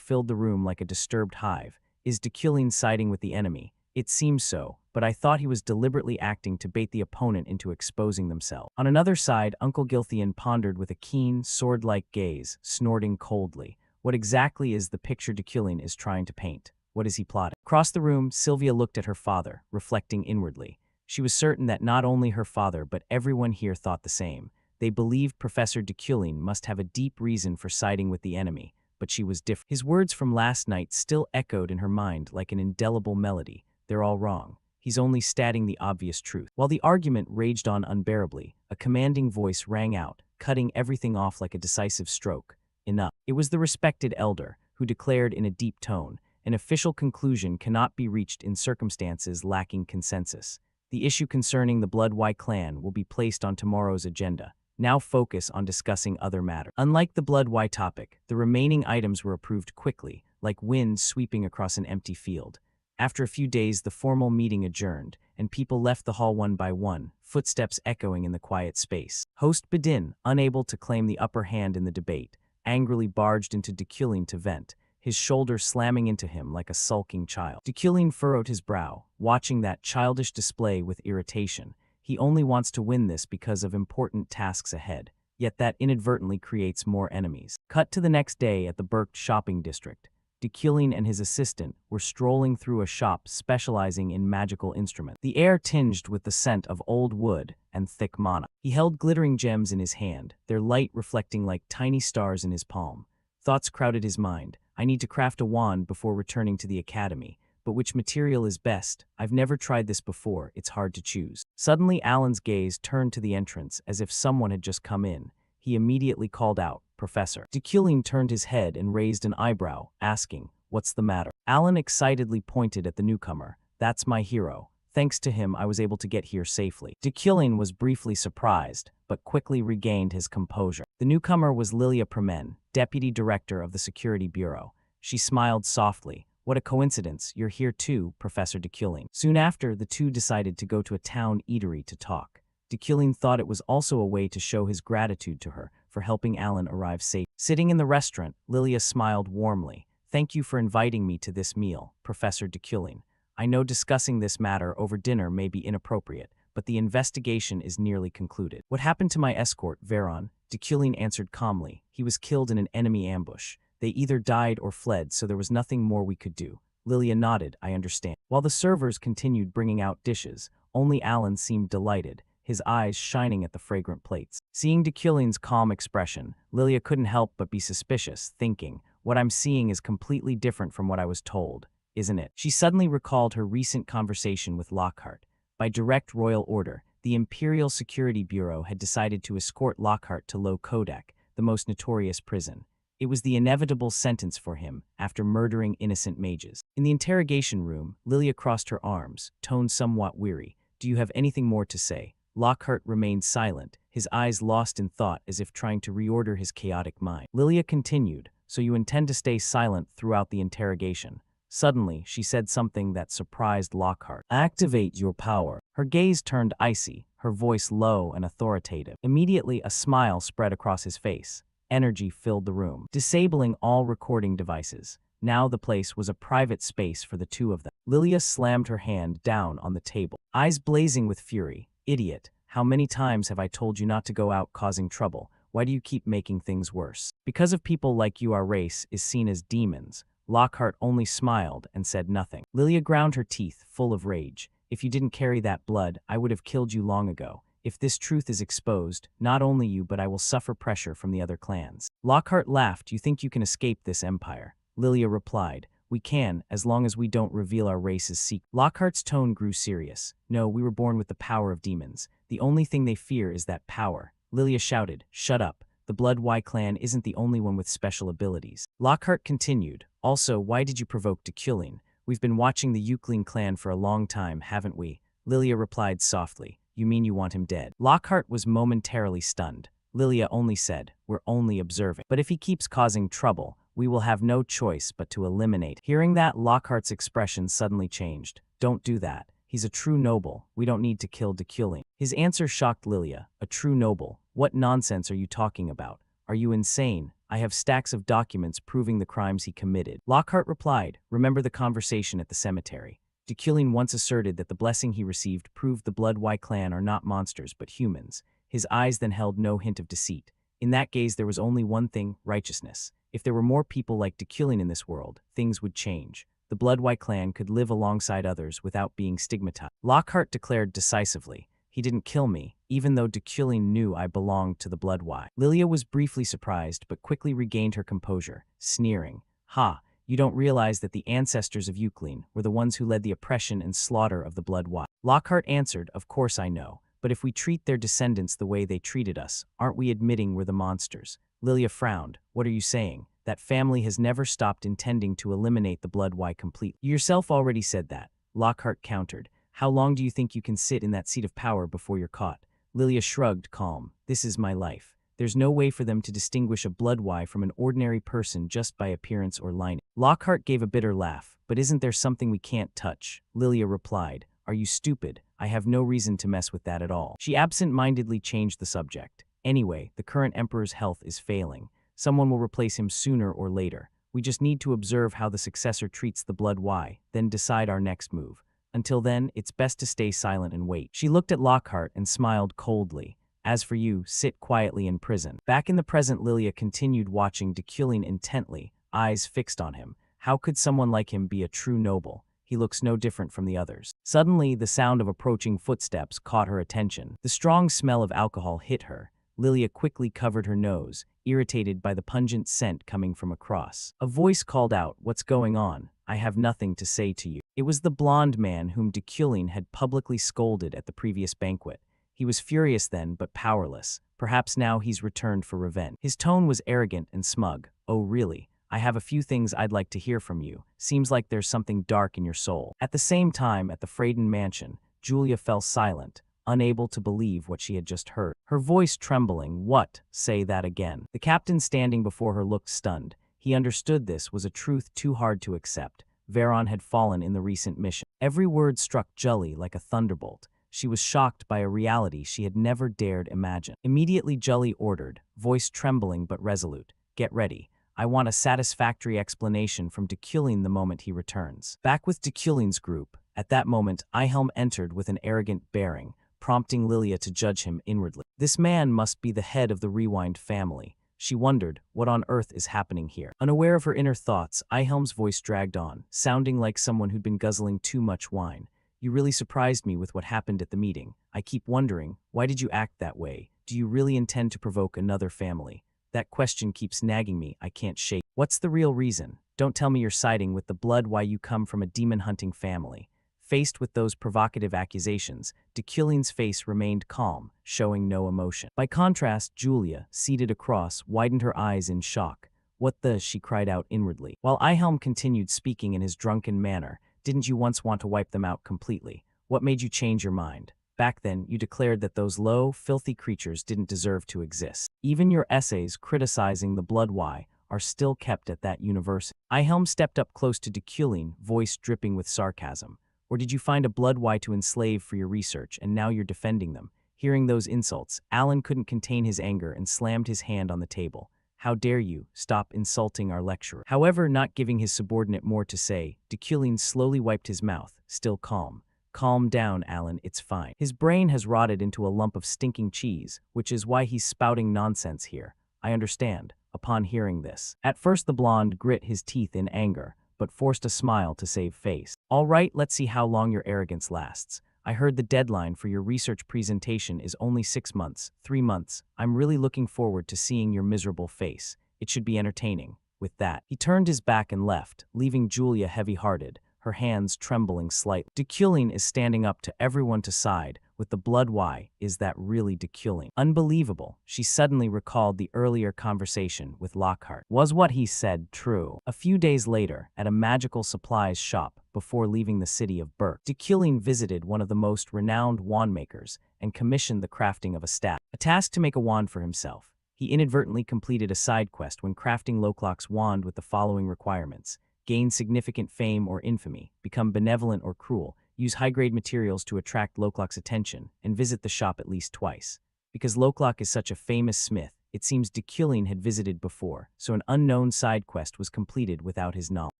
filled the room like a disturbed hive. Is Deculin siding with the enemy? It seems so, but I thought he was deliberately acting to bait the opponent into exposing themselves. On another side, Uncle Gilthian pondered with a keen, sword-like gaze, snorting coldly. What exactly is the picture Deculin is trying to paint? What is he plotting? Across the room, Sylvia looked at her father, reflecting inwardly. She was certain that not only her father but everyone here thought the same. They believed Professor Deculin must have a deep reason for siding with the enemy, but she was different. His words from last night still echoed in her mind like an indelible melody. They're all wrong. He's only stating the obvious truth. While the argument raged on unbearably, a commanding voice rang out, cutting everything off like a decisive stroke. Enough. It was the respected elder, who declared in a deep tone, an official conclusion cannot be reached in circumstances lacking consensus. The issue concerning the Blood White clan will be placed on tomorrow's agenda. Now focus on discussing other matters. Unlike the Blood White topic, the remaining items were approved quickly, like wind sweeping across an empty field. After a few days, the formal meeting adjourned, and people left the hall one by one, footsteps echoing in the quiet space. Host Bedin, unable to claim the upper hand in the debate, angrily barged into Deculin to vent, his shoulder slamming into him like a sulking child. Deculin furrowed his brow, watching that childish display with irritation. He only wants to win this because of important tasks ahead, yet that inadvertently creates more enemies. Cut to the next day at the Berked shopping district. Dekulin and his assistant were strolling through a shop specializing in magical instruments, the air tinged with the scent of old wood and thick mana. He held glittering gems in his hand, their light reflecting like tiny stars in his palm. Thoughts crowded his mind. I need to craft a wand before returning to the academy. But which material is best? I've never tried this before, it's hard to choose. Suddenly Alan's gaze turned to the entrance as if someone had just come in. He immediately called out, "Professor." Dekulin turned his head and raised an eyebrow, asking, "What's the matter?" Alan excitedly pointed at the newcomer. "That's my hero. Thanks to him, I was able to get here safely." Dekulin was briefly surprised, but quickly regained his composure. The newcomer was Lilia Premen, Deputy Director of the Security Bureau. She smiled softly. "What a coincidence, you're here too, Professor Dekulin." Soon after, the two decided to go to a town eatery to talk. Dekulin thought it was also a way to show his gratitude to her for helping Alan arrive safe. Sitting in the restaurant, Lilia smiled warmly. "Thank you for inviting me to this meal, Professor Dekulin. I know discussing this matter over dinner may be inappropriate, but the investigation is nearly concluded." "What happened to my escort, Veron?" Dekulin answered calmly. "He was killed in an enemy ambush. They either died or fled, so there was nothing more we could do." Lilia nodded, "I understand." While the servers continued bringing out dishes, only Alan seemed delighted, his eyes shining at the fragrant plates. Seeing Dekulin's calm expression, Lilia couldn't help but be suspicious, thinking, "What I'm seeing is completely different from what I was told, isn't it?" She suddenly recalled her recent conversation with Lockhart. By direct royal order, the Imperial Security Bureau had decided to escort Lockhart to Low Kodak, the most notorious prison. It was the inevitable sentence for him after murdering innocent mages. In the interrogation room, Lilia crossed her arms, tone somewhat weary. "Do you have anything more to say?" Lockhart remained silent, his eyes lost in thought as if trying to reorder his chaotic mind. Lilia continued, "So you intend to stay silent throughout the interrogation?" Suddenly, she said something that surprised Lockhart. "Activate your power." Her gaze turned icy, her voice low and authoritative. Immediately, a smile spread across his face. Energy filled the room, disabling all recording devices. Now the place was a private space for the two of them. Lilia slammed her hand down on the table, eyes blazing with fury. "Idiot, how many times have I told you not to go out causing trouble? Why do you keep making things worse? Because of people like you, our race is seen as demons." Lockhart only smiled and said nothing. Lilia ground her teeth, full of rage. "If you didn't carry that blood, I would have killed you long ago. If this truth is exposed, not only you but I will suffer pressure from the other clans." Lockhart laughed. "You think you can escape this empire?" Lilia replied, "We can, as long as we don't reveal our race's secret." Lockhart's tone grew serious. "No, we were born with the power of demons. The only thing they fear is that power." Lilia shouted, "Shut up. The Blood Y clan isn't the only one with special abilities." Lockhart continued, "Also, why did you provoke Dekulin? We've been watching the Euclin clan for a long time, haven't we?" Lilia replied softly, "You mean you want him dead?" Lockhart was momentarily stunned. Lilia only said, "We're only observing. But if he keeps causing trouble, we will have no choice but to eliminate." Hearing that, Lockhart's expression suddenly changed. "Don't do that. He's a true noble. We don't need to kill Dekulin." His answer shocked Lilia. "A true noble? What nonsense are you talking about? Are you insane? I have stacks of documents proving the crimes he committed." Lockhart replied, "Remember the conversation at the cemetery. Dekulin once asserted that the blessing he received proved the Blood Y clan are not monsters but humans." His eyes then held no hint of deceit. In that gaze there was only one thing, righteousness. If there were more people like Dekulin in this world, things would change. The Blood Y clan could live alongside others without being stigmatized. Lockhart declared decisively, "He didn't kill me, even though Dekulin knew I belonged to the Blood Y." Lilia was briefly surprised but quickly regained her composure, sneering, "Ha! You don't realize that the ancestors of Euclin were the ones who led the oppression and slaughter of the Blood Y." Lockhart answered, "Of course I know, but if we treat their descendants the way they treated us, aren't we admitting we're the monsters?" Lilia frowned. "What are you saying? That family has never stopped intending to eliminate the Blood Y completely." "You yourself already said that," Lockhart countered. "How long do you think you can sit in that seat of power before you're caught?" Lilia shrugged, calm. "This is my life. There's no way for them to distinguish a Blood Y from an ordinary person just by appearance or lineage." Lockhart gave a bitter laugh. "But isn't there something we can't touch?" Lilia replied, "Are you stupid? I have no reason to mess with that at all." She absent-mindedly changed the subject. "Anyway, the current emperor's health is failing. Someone will replace him sooner or later. We just need to observe how the successor treats the Blood Y, then decide our next move." Until then, it's best to stay silent and wait. She looked at Lockhart and smiled coldly. As for you, sit quietly in prison. Back in the present, Lilia continued watching Deculin intently, eyes fixed on him. How could someone like him be a true noble? He looks no different from the others. Suddenly, the sound of approaching footsteps caught her attention. The strong smell of alcohol hit her. Lilia quickly covered her nose, irritated by the pungent scent coming from across. A voice called out, "What's going on? I have nothing to say to you." It was the blonde man whom Deculin had publicly scolded at the previous banquet. He was furious then, but powerless. Perhaps now he's returned for revenge. His tone was arrogant and smug. "Oh, really? I have a few things I'd like to hear from you. Seems like there's something dark in your soul." At the same time, at the Freyden mansion, Julia fell silent, unable to believe what she had just heard. Her voice trembling. "What? Say that again." The captain standing before her looked stunned. He understood this was a truth too hard to accept. Veron had fallen in the recent mission. Every word struck Jully like a thunderbolt. She was shocked by a reality she had never dared imagine. Immediately Jully ordered, voice trembling but resolute, "Get ready. I want a satisfactory explanation from Deculin the moment he returns." Back with Deculin's group, at that moment Ihelm entered with an arrogant bearing, prompting Lilia to judge him inwardly. This man must be the head of the Rewind family. She wondered, what on earth is happening here? Unaware of her inner thoughts, Ihelm's voice dragged on, sounding like someone who'd been guzzling too much wine. "You really surprised me with what happened at the meeting. I keep wondering, why did you act that way? Do you really intend to provoke another family? That question keeps nagging me, I can't shake. What's the real reason? Don't tell me you're siding with the blood why you come from a demon-hunting family." Faced with those provocative accusations, Deculin's face remained calm, showing no emotion. By contrast, Julia, seated across, widened her eyes in shock. "What the?" she cried out inwardly. While Ihelm continued speaking in his drunken manner, "Didn't you once want to wipe them out completely? What made you change your mind? Back then, you declared that those low, filthy creatures didn't deserve to exist. Even your essays criticizing the blood why are still kept at that university." Ihelm stepped up close to Deculin, voice dripping with sarcasm. "Or did you find a blood why to enslave for your research, and now you're defending them?" Hearing those insults, Alan couldn't contain his anger and slammed his hand on the table. "How dare you? Stop insulting our lecturer." However, not giving his subordinate more to say, Deculin slowly wiped his mouth, still calm. "Calm down, Alan, it's fine. His brain has rotted into a lump of stinking cheese, which is why he's spouting nonsense here. I understand." Upon hearing this, at first the blonde grit his teeth in anger, but forced a smile to save face. "All right, let's see how long your arrogance lasts. I heard the deadline for your research presentation is only 6 months, 3 months. I'm really looking forward to seeing your miserable face. It should be entertaining." With that, he turned his back and left, leaving Julia heavy-hearted, her hands trembling slightly. Deculin is standing up to everyone to side, with the blood why. Is that really Deculin? Unbelievable. She suddenly recalled the earlier conversation with Lockhart. Was what he said true? A few days later, at a magical supplies shop, before leaving the city of Berk, Deculin visited one of the most renowned wand makers and commissioned the crafting of a staff. A task to make a wand for himself. He inadvertently completed a side quest when crafting Loklok's wand with the following requirements: gain significant fame or infamy, become benevolent or cruel, use high-grade materials to attract Loklok's attention, and visit the shop at least twice. Because Loklok is such a famous smith, it seems Deculin had visited before, so an unknown side quest was completed without his knowledge.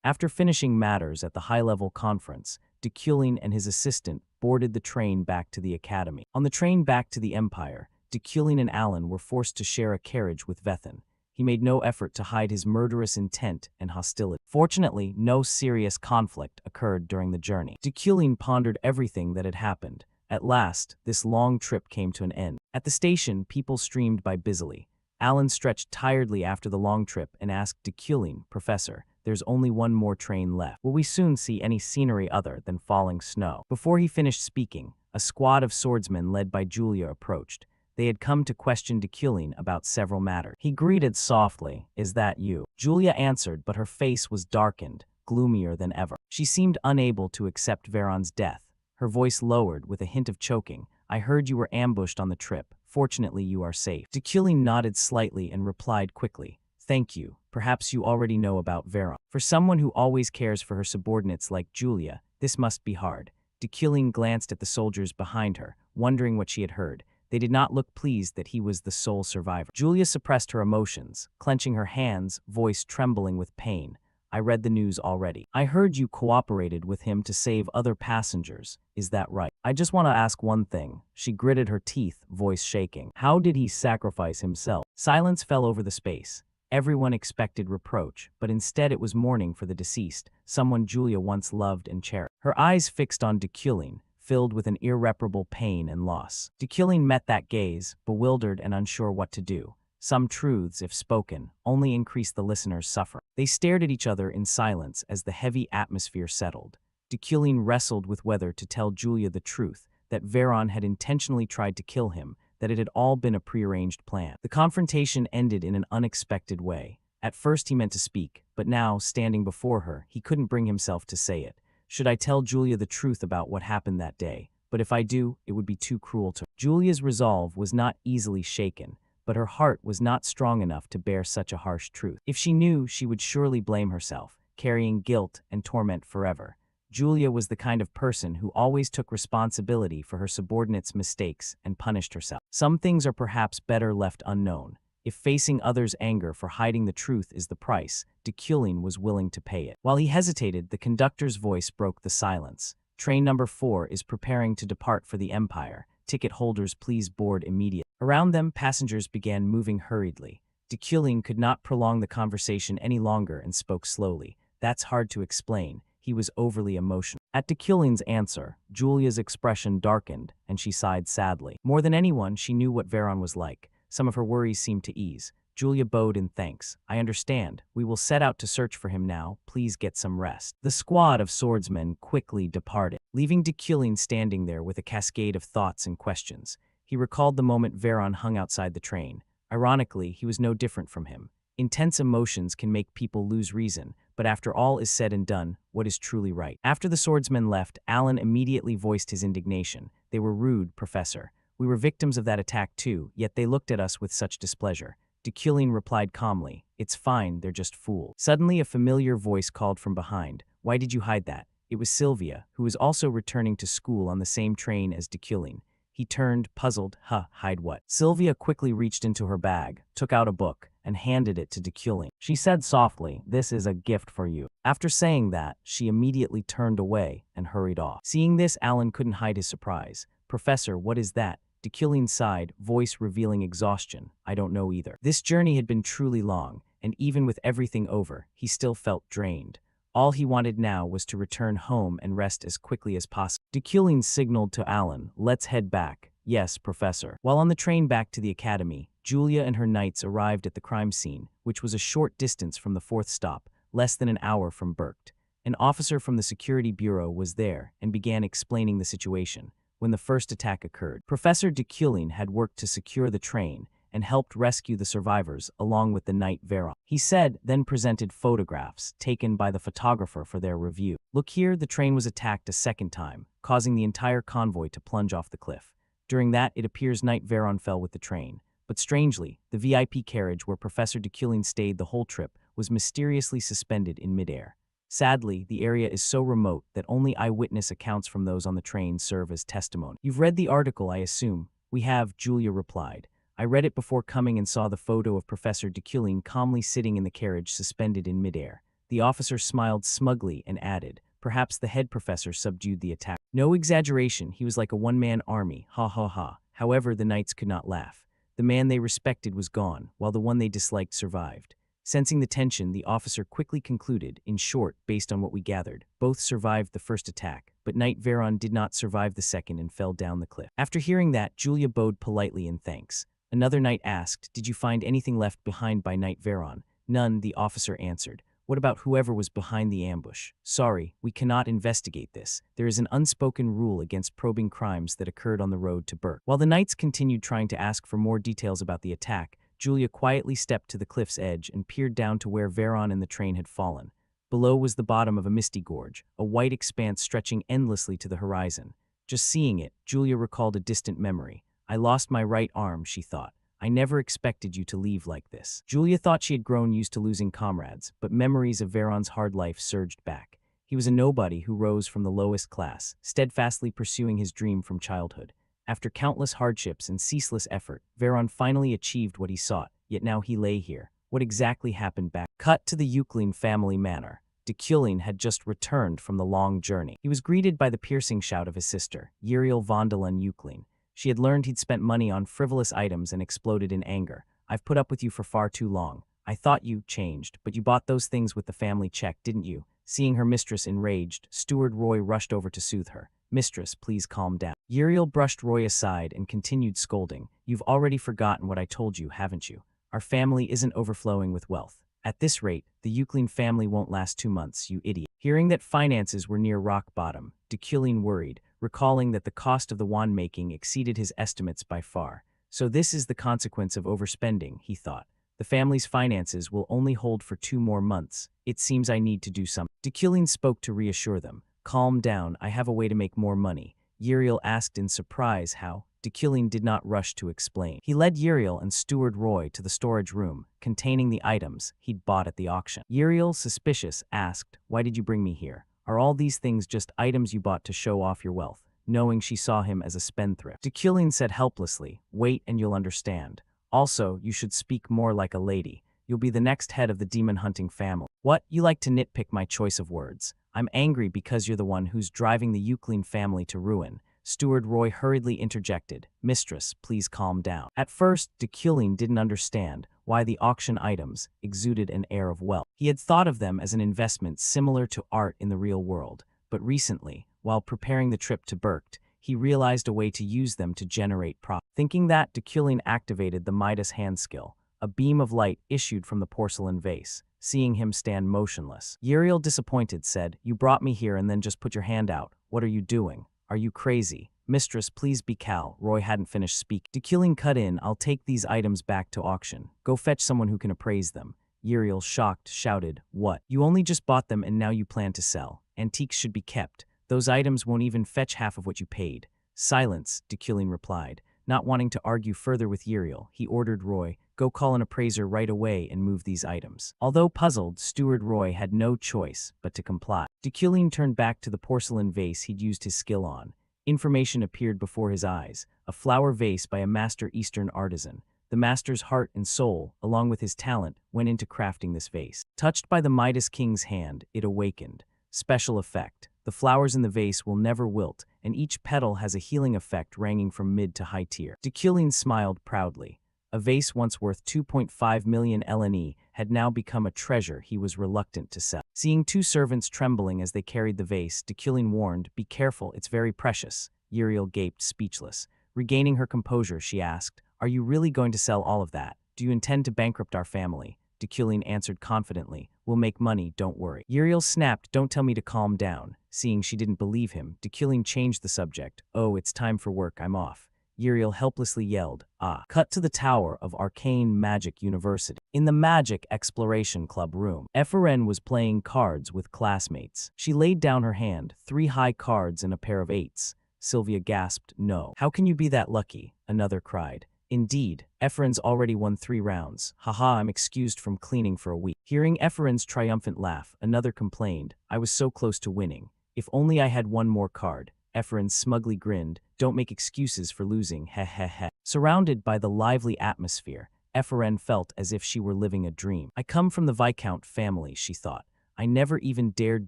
After finishing matters at the high-level conference, Deculin and his assistant boarded the train back to the academy. On the train back to the Empire, Deculin and Alan were forced to share a carriage with Vethan. He made no effort to hide his murderous intent and hostility. Fortunately, no serious conflict occurred during the journey. Deculin pondered everything that had happened. At last, this long trip came to an end. At the station, people streamed by busily. Alan stretched tiredly after the long trip and asked Deculin, "Professor, there's only one more train left. Will we soon see any scenery other than falling snow?" Before he finished speaking, a squad of swordsmen led by Julia approached. They had come to question Deculin about several matters. He greeted softly, "Is that you?" Julia answered, but her face was darkened, gloomier than ever. She seemed unable to accept Veron's death. Her voice lowered with a hint of choking. "I heard you were ambushed on the trip. Fortunately, you are safe." Deculin nodded slightly and replied quickly, "Thank you. Perhaps you already know about Veron." For someone who always cares for her subordinates like Julia, this must be hard. Deculin glanced at the soldiers behind her, wondering what she had heard. They did not look pleased that he was the sole survivor. Julia suppressed her emotions, clenching her hands, voice trembling with pain. I read the news already. I heard you cooperated with him to save other passengers. Is that right? I just want to ask one thing. She gritted her teeth, voice shaking. How did he sacrifice himself? Silence fell over the space. Everyone expected reproach, but instead it was mourning for the deceased, someone Julia once loved and cherished. Her eyes fixed on Dekulin, filled with an irreparable pain and loss. Dekulin met that gaze, bewildered and unsure what to do. Some truths, if spoken, only increased the listener's suffering. They stared at each other in silence as the heavy atmosphere settled. Dekulin wrestled with whether to tell Julia the truth, that Veron had intentionally tried to kill him, that it had all been a prearranged plan. The confrontation ended in an unexpected way. At first he meant to speak, but now, standing before her, he couldn't bring himself to say it. Should I tell Julia the truth about what happened that day? But if I do, it would be too cruel to her. Julia's resolve was not easily shaken, but her heart was not strong enough to bear such a harsh truth. If she knew, she would surely blame herself, carrying guilt and torment forever. Julia was the kind of person who always took responsibility for her subordinates' mistakes and punished herself. Some things are perhaps better left unknown. If facing others' anger for hiding the truth is the price, Dekulin was willing to pay it. While he hesitated, the conductor's voice broke the silence. Train number 4 is preparing to depart for the Empire. Ticket holders please board immediately. Around them, passengers began moving hurriedly. Dekulin could not prolong the conversation any longer and spoke slowly. That's hard to explain. He was overly emotional. At Dekulin's answer, Julia's expression darkened, and she sighed sadly. More than anyone, she knew what Veron was like. Some of her worries seemed to ease. Julia bowed in thanks. I understand. We will set out to search for him now. Please get some rest. The squad of swordsmen quickly departed, leaving Dekulin standing there with a cascade of thoughts and questions. He recalled the moment Veron hung outside the train. Ironically, he was no different from him. Intense emotions can make people lose reason, but after all is said and done, what is truly right? After the swordsmen left, Alan immediately voiced his indignation. They were rude, Professor. We were victims of that attack too, yet they looked at us with such displeasure. Dekulin replied calmly, It's fine, they're just fools. Suddenly a familiar voice called from behind, Why did you hide that? It was Sylvia, who was also returning to school on the same train as Dekulin. He turned, puzzled. Hide what? Sylvia quickly reached into her bag, took out a book, and handed it to Dekulin. She said softly, This is a gift for you. After saying that, she immediately turned away and hurried off. Seeing this, Alan couldn't hide his surprise. Professor, what is that? Dekulin sighed, voice revealing exhaustion. I don't know either. This journey had been truly long, and even with everything over, he still felt drained. All he wanted now was to return home and rest as quickly as possible. Dekulin signaled to Alan, Let's head back. Yes, Professor. While on the train back to the academy, Julia and her knights arrived at the crime scene, which was a short distance from the 4th stop, less than an hour from Berkt. An officer from the security bureau was there and began explaining the situation. When the first attack occurred, Professor Dekulin had worked to secure the train and helped rescue the survivors along with the knight Veron. He said, then presented photographs taken by the photographer for their review. Look here, the train was attacked a second time, causing the entire convoy to plunge off the cliff. During that, it appears knight Veron fell with the train. But strangely, the VIP carriage where Professor Dekulin stayed the whole trip was mysteriously suspended in midair. Sadly, the area is so remote that only eyewitness accounts from those on the train serve as testimony. You've read the article, I assume? We have, Julia replied. I read it before coming and saw the photo of Professor Dekulin calmly sitting in the carriage suspended in midair. The officer smiled smugly and added, Perhaps the head professor subdued the attack. No exaggeration, he was like a one-man army, ha ha ha. However, the knights could not laugh. The man they respected was gone, while the one they disliked survived. Sensing the tension, the officer quickly concluded, in short, based on what we gathered, both survived the first attack, but knight Veron did not survive the second and fell down the cliff. After hearing that, Julia bowed politely in thanks. Another knight asked, Did you find anything left behind by knight Veron? None, the officer answered. What about whoever was behind the ambush? Sorry, we cannot investigate this. There is an unspoken rule against probing crimes that occurred on the road to Berkt. While the knights continued trying to ask for more details about the attack, Julia quietly stepped to the cliff's edge and peered down to where Veron and the train had fallen. Below was the bottom of a misty gorge, a white expanse stretching endlessly to the horizon. Just seeing it, Julia recalled a distant memory. I lost my right arm, she thought. I never expected you to leave like this. Julia thought she had grown used to losing comrades, but memories of Veron's hard life surged back. He was a nobody who rose from the lowest class, steadfastly pursuing his dream from childhood. After countless hardships and ceaseless effort, Veron finally achieved what he sought, yet now he lay here, What exactly happened back? Cut to the Euclid family manor. Dekulin had just returned from the long journey. He was greeted by the piercing shout of his sister, Uriel Vondelin Euclid. She had learned he'd spent money on frivolous items and exploded in anger. I've put up with you for far too long. I thought you changed, but you bought those things with the family check, didn't you? Seeing her mistress enraged, Steward Roy rushed over to soothe her. Mistress, please calm down. Uriel brushed Roy aside and continued scolding. You've already forgotten what I told you, haven't you? Our family isn't overflowing with wealth. At this rate, the Euclid family won't last 2 months, you idiot. Hearing that finances were near rock bottom, Dekulin worried, recalling that the cost of the wand making exceeded his estimates by far. So this is the consequence of overspending, he thought. The family's finances will only hold for 2 more months. It seems I need to do something. Dekulin spoke to reassure them. Calm down, I have a way to make more money. Uriel asked in surprise how. Dekulin did not rush to explain. He led Uriel and Steward Roy to the storage room, containing the items he'd bought at the auction. Uriel, suspicious, asked, why did you bring me here? Are all these things just items you bought to show off your wealth? Knowing she saw him as a spendthrift. Dekulin said helplessly, wait and you'll understand. Also, you should speak more like a lady. You'll be the next head of the demon-hunting family. What? You like to nitpick my choice of words. I'm angry because you're the one who's driving the Euclid family to ruin. Steward Roy hurriedly interjected, Mistress, please calm down. At first, Dekulin didn't understand why the auction items exuded an air of wealth. He had thought of them as an investment similar to art in the real world, but recently, while preparing the trip to Berkt, he realized a way to use them to generate profit. Thinking that, Dekulin activated the Midas hand skill. A beam of light issued from the porcelain vase, seeing him stand motionless. Uriel, disappointed, said, you brought me here and then just put your hand out. What are you doing? Are you crazy? Mistress, please be cal. Roy hadn't finished speaking. Dekulin cut in, I'll take these items back to auction. Go fetch someone who can appraise them. Uriel, shocked, shouted, what? You only just bought them and now you plan to sell. Antiques should be kept. Those items won't even fetch half of what you paid. Silence, Dekulin replied. Not wanting to argue further with Uriel, he ordered Roy, go call an appraiser right away and move these items. Although puzzled, Steward Roy had no choice but to comply. Dekulin turned back to the porcelain vase he'd used his skill on. Information appeared before his eyes, a flower vase by a master Eastern artisan. The master's heart and soul, along with his talent, went into crafting this vase. Touched by the Midas King's hand, it awakened. Special effect. The flowers in the vase will never wilt, and each petal has a healing effect ranging from mid to high tier. Dekulin smiled proudly. A vase once worth 2.5 million LNE had now become a treasure he was reluctant to sell. Seeing 2 servants trembling as they carried the vase, Dekulin warned, be careful, it's very precious. Uriel gaped, speechless. Regaining her composure, she asked, are you really going to sell all of that? Do you intend to bankrupt our family? Dekulin answered confidently, we'll make money, don't worry. Uriel snapped, don't tell me to calm down. Seeing she didn't believe him, Dekulin changed the subject. Oh, it's time for work, I'm off. Uriel helplessly yelled, ah. Cut to the tower of Arcane Magic University. In the Magic Exploration Club room, Eferen was playing cards with classmates. She laid down her hand, 3 high cards and a pair of 8s. Sylvia gasped, no. How can you be that lucky? Another cried. Indeed, Eferen's already won 3 rounds. Haha, I'm excused from cleaning for a week. Hearing Eferen's triumphant laugh, another complained, I was so close to winning. If only I had 1 more card. Eferen smugly grinned, don't make excuses for losing, heh heh heh. Surrounded by the lively atmosphere, Eferen felt as if she were living a dream. I come from the Viscount family, she thought. I never even dared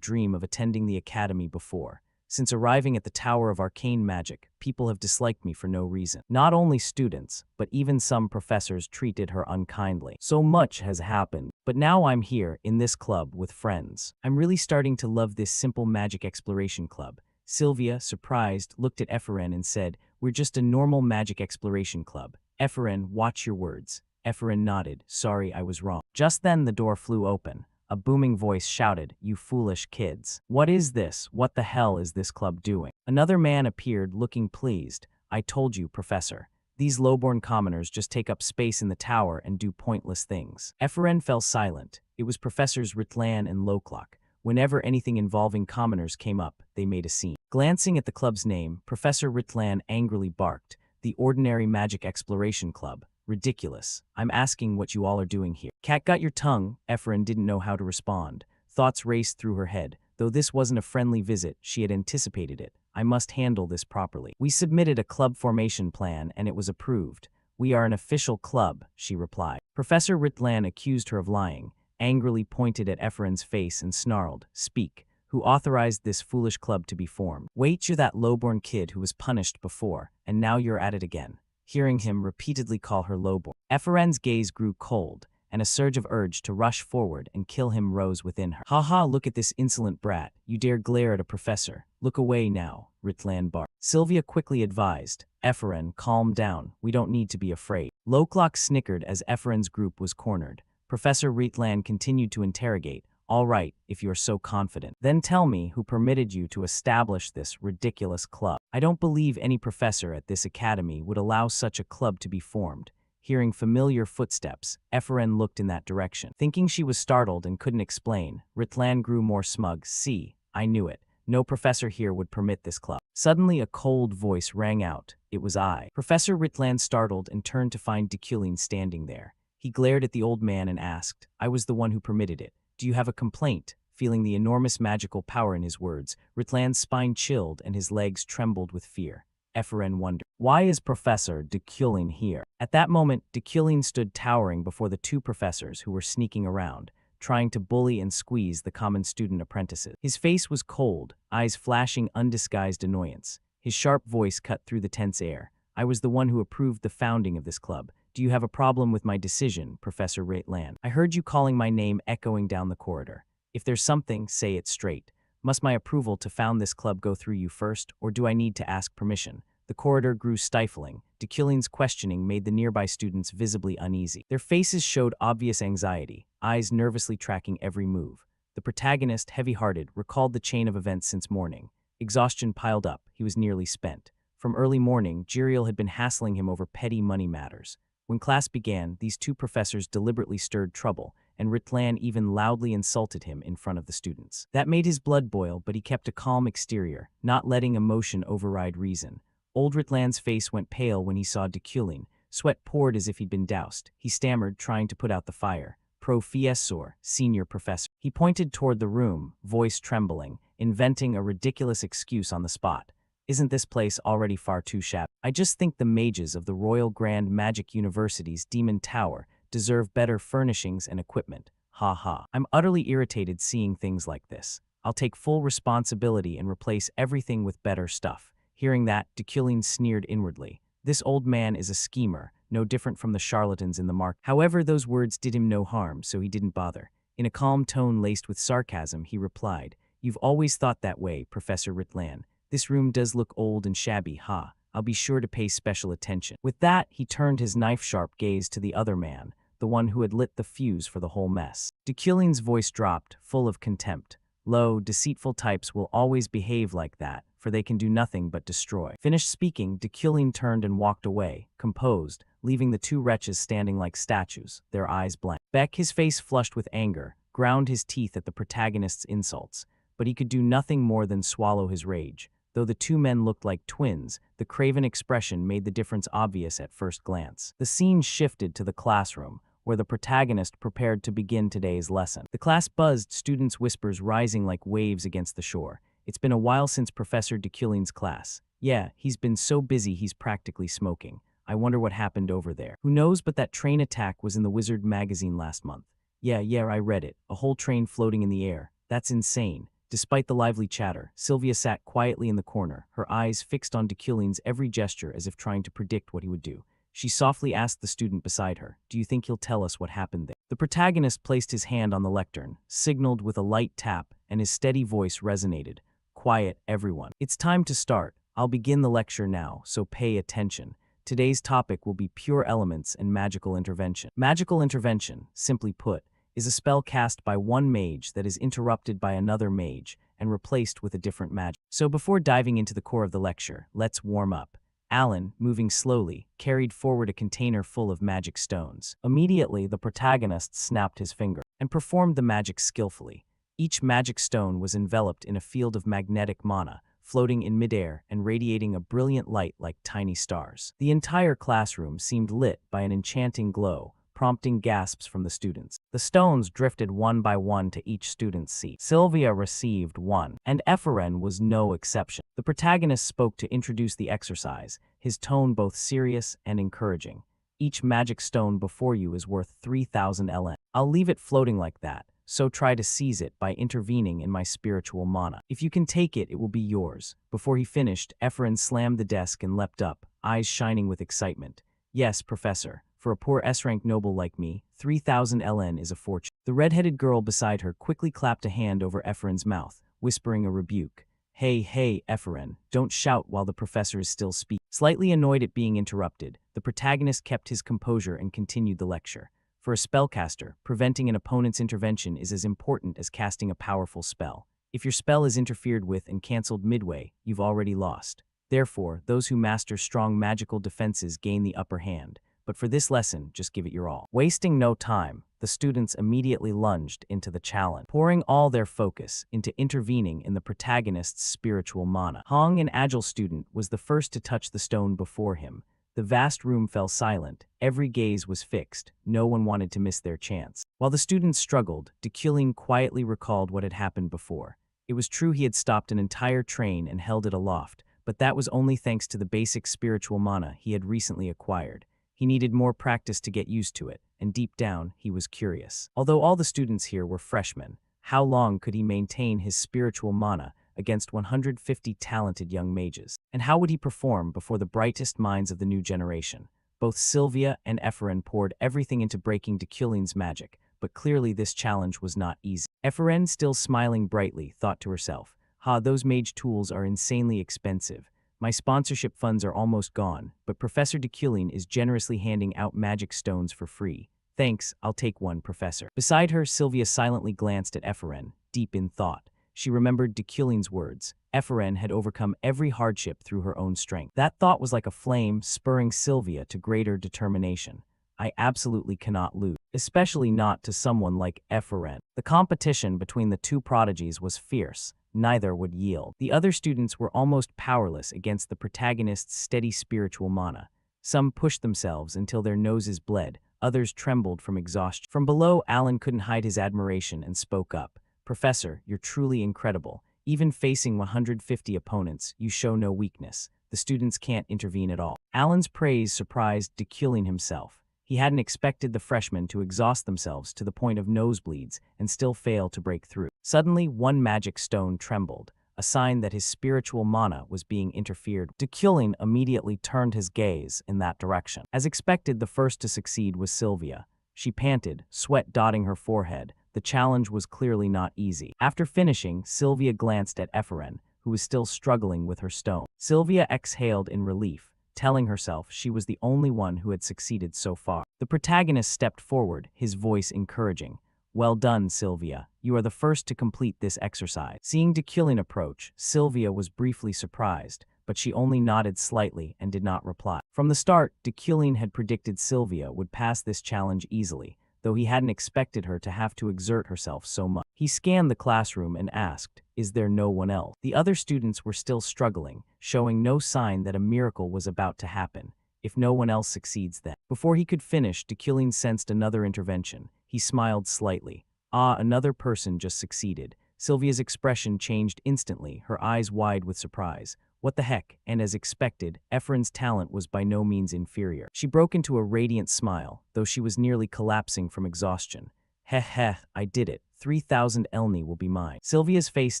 dream of attending the academy before. Since arriving at the Tower of Arcane Magic, people have disliked me for no reason. Not only students, but even some professors treated her unkindly. So much has happened, but now I'm here in this club with friends. I'm really starting to love this simple magic exploration club. Sylvia, surprised, looked at Eferen and said, we're just a normal magic exploration club. Eferen, watch your words. Eferen nodded, sorry, I was wrong. Just then the door flew open. A booming voice shouted, you foolish kids. What is this? What the hell is this club doing? Another man appeared, looking pleased. I told you, Professor. These lowborn commoners just take up space in the tower and do pointless things. Eferen fell silent. It was Professors Ritlan and Lowclock. Whenever anything involving commoners came up, they made a scene. Glancing at the club's name, Professor Ritlan angrily barked, the Ordinary Magic Exploration Club. Ridiculous. I'm asking what you all are doing here. Cat got your tongue. Eferen didn't know how to respond. Thoughts raced through her head. Though this wasn't a friendly visit, she had anticipated it. I must handle this properly. We submitted a club formation plan and it was approved. "We are an official club," she replied. Professor Ritlan accused her of lying, angrily pointed at Ephraim's face and snarled, "Speak. Who authorized this foolish club to be formed?" "Wait, you're that lowborn kid who was punished before, and now you're at it again." Hearing him repeatedly call her lowborn, Ephraim's gaze grew cold, and a surge of urge to rush forward and kill him rose within her. "Ha ha, look at this insolent brat. You dare glare at a professor. Look away now," Ritlan barked. Sylvia quickly advised, "Ephraim, calm down. We don't need to be afraid." Lovelock snickered as Ephraim's group was cornered. Professor Ritlan continued to interrogate, "All right, if you're so confident. Then tell me who permitted you to establish this ridiculous club." "I don't believe any professor at this academy would allow such a club to be formed." Hearing familiar footsteps, Ephraim looked in that direction. Thinking she was startled and couldn't explain, Ritlan grew more smug. "See, I knew it. No professor here would permit this club." Suddenly a cold voice rang out. "It was I." Professor Ritlan startled and turned to find Dekulin standing there. He glared at the old man and asked, "I was the one who permitted it. Do you have a complaint?" Feeling the enormous magical power in his words, Ritlan's spine chilled and his legs trembled with fear. Ephraim wondered, "Why is Professor Dekulin here?" At that moment, Dekulin stood towering before the two professors who were sneaking around, trying to bully and squeeze the common student apprentices. His face was cold, eyes flashing undisguised annoyance. His sharp voice cut through the tense air. "I was the one who approved the founding of this club. Do you have a problem with my decision, Professor Ritlan? I heard you calling my name echoing down the corridor. If there's something, say it straight. Must my approval to found this club go through you first, or do I need to ask permission?" The corridor grew stifling. Dekulin's questioning made the nearby students visibly uneasy. Their faces showed obvious anxiety, eyes nervously tracking every move. The protagonist, heavy-hearted, recalled the chain of events since morning. Exhaustion piled up. He was nearly spent. From early morning, Jiriel had been hassling him over petty money matters. When class began, these two professors deliberately stirred trouble, and Ritlan even loudly insulted him in front of the students. That made his blood boil, but he kept a calm exterior, not letting emotion override reason. Old Ritlan's face went pale when he saw Dekulin. Sweat poured as if he'd been doused. He stammered, trying to put out the fire. "Professor, senior professor." He pointed toward the room, voice trembling, inventing a ridiculous excuse on the spot. "Isn't this place already far too shabby? I just think the mages of the Royal Grand Magic University's Demon Tower deserve better furnishings and equipment. Ha ha. I'm utterly irritated seeing things like this. I'll take full responsibility and replace everything with better stuff." Hearing that, Dekulin sneered inwardly. This old man is a schemer, no different from the charlatans in the market. However, those words did him no harm, so he didn't bother. In a calm tone laced with sarcasm, he replied, "You've always thought that way, Professor Ritlan. This room does look old and shabby, ha. I'll be sure to pay special attention." With that, he turned his knife-sharp gaze to the other man, the one who had lit the fuse for the whole mess. Dekulin's voice dropped, full of contempt. "Low, deceitful types will always behave like that, for they can do nothing but destroy." Finished speaking, Dekulin turned and walked away, composed, leaving the two wretches standing like statues, their eyes blank. Beck, his face flushed with anger, ground his teeth at the protagonist's insults, but he could do nothing more than swallow his rage. Though the two men looked like twins, the craven expression made the difference obvious at first glance. The scene shifted to the classroom, where the protagonist prepared to begin today's lesson. The class buzzed, students' whispers rising like waves against the shore. "It's been a while since Professor Dekulin's class. Yeah, he's been so busy he's practically smoking. I wonder what happened over there. Who knows, but that train attack was in the Wizard magazine last month. Yeah, I read it. A whole train floating in the air. That's insane." Despite the lively chatter, Sylvia sat quietly in the corner, her eyes fixed on Dekulin's every gesture as if trying to predict what he would do. She softly asked the student beside her, "Do you think he'll tell us what happened there?" The protagonist placed his hand on the lectern, signaled with a light tap, and his steady voice resonated. "Quiet, everyone. It's time to start. I'll begin the lecture now, so pay attention. Today's topic will be pure elements and magical intervention." Magical intervention, simply put, is a spell cast by one mage that is interrupted by another mage and replaced with a different magic. So before diving into the core of the lecture, let's warm up. Alan, moving slowly, carried forward a container full of magic stones. Immediately, the protagonist snapped his finger and performed the magic skillfully. Each magic stone was enveloped in a field of magnetic mana, floating in midair and radiating a brilliant light like tiny stars. The entire classroom seemed lit by an enchanting glow, prompting gasps from the students. The stones drifted one by one to each student's seat. Sylvia received one, and Ephraim was no exception. The protagonist spoke to introduce the exercise, his tone both serious and encouraging. Each magic stone before you is worth 3,000 LN. I'll leave it floating like that, so try to seize it by intervening in my spiritual mana. If you can take it, it will be yours." Before he finished, Ephraim slammed the desk and leapt up, eyes shining with excitement. "Yes, Professor. For a poor S-rank noble like me, 3,000 LN is a fortune." The red-headed girl beside her quickly clapped a hand over Ephraim's mouth, whispering a rebuke. "Hey, hey, Ephraim, don't shout while the professor is still speaking." Slightly annoyed at being interrupted, the protagonist kept his composure and continued the lecture. For a spellcaster, preventing an opponent's intervention is as important as casting a powerful spell. If your spell is interfered with and cancelled midway, you've already lost. Therefore, those who master strong magical defenses gain the upper hand. But for this lesson, just give it your all. Wasting no time, the students immediately lunged into the challenge, pouring all their focus into intervening in the protagonist's spiritual mana. Hong, an agile student, was the first to touch the stone before him. The vast room fell silent, every gaze was fixed, no one wanted to miss their chance. While the students struggled, Dekulin quietly recalled what had happened before. It was true he had stopped an entire train and held it aloft, but that was only thanks to the basic spiritual mana he had recently acquired. He needed more practice to get used to it, and deep down, he was curious. Although all the students here were freshmen, how long could he maintain his spiritual mana against 150 talented young mages? And how would he perform before the brightest minds of the new generation? Both Sylvia and Ephraim poured everything into breaking Dekulin's magic, but clearly this challenge was not easy. Ephraim, still smiling brightly, thought to herself, those mage tools are insanely expensive. My sponsorship funds are almost gone, but Professor Dekulin is generously handing out magic stones for free. Thanks, I'll take one, Professor." Beside her, Sylvia silently glanced at Ephraim, deep in thought. She remembered Dekulin's words. Ephraim had overcome every hardship through her own strength. That thought was like a flame, spurring Sylvia to greater determination. "I absolutely cannot lose, especially not to someone like Ephraim." The competition between the two prodigies was fierce. Neither would yield. The other students were almost powerless against the protagonist's steady spiritual mana. Some pushed themselves until their noses bled, others trembled from exhaustion. From below, Alan couldn't hide his admiration and spoke up. "Professor, you're truly incredible. Even facing 150 opponents, you show no weakness. The students can't intervene at all." Alan's praise surprised Dekulin himself. He hadn't expected the freshmen to exhaust themselves to the point of nosebleeds and still fail to break through. Suddenly, one magic stone trembled, a sign that his spiritual mana was being interfered with. Dekulin immediately turned his gaze in that direction. As expected, the first to succeed was Sylvia. She panted, sweat dotting her forehead. The challenge was clearly not easy. After finishing, Sylvia glanced at Ephraim, who was still struggling with her stone. Sylvia exhaled in relief, telling herself she was the only one who had succeeded so far. The protagonist stepped forward, his voice encouraging. "Well done, Sylvia. You are the first to complete this exercise." Seeing Dekulin approach, Sylvia was briefly surprised, but she only nodded slightly and did not reply. From the start, Dekulin had predicted Sylvia would pass this challenge easily, though he hadn't expected her to have to exert herself so much. He scanned the classroom and asked, "Is there no one else?" The other students were still struggling, showing no sign that a miracle was about to happen. If no one else succeeds then. Before he could finish, Dekulin sensed another intervention. He smiled slightly. Another person just succeeded. Sylvia's expression changed instantly, her eyes wide with surprise. What the heck? And as expected, Ephraim's talent was by no means inferior. She broke into a radiant smile, though she was nearly collapsing from exhaustion. Heh, I did it. 3,000 Elni will be mine." Sylvia's face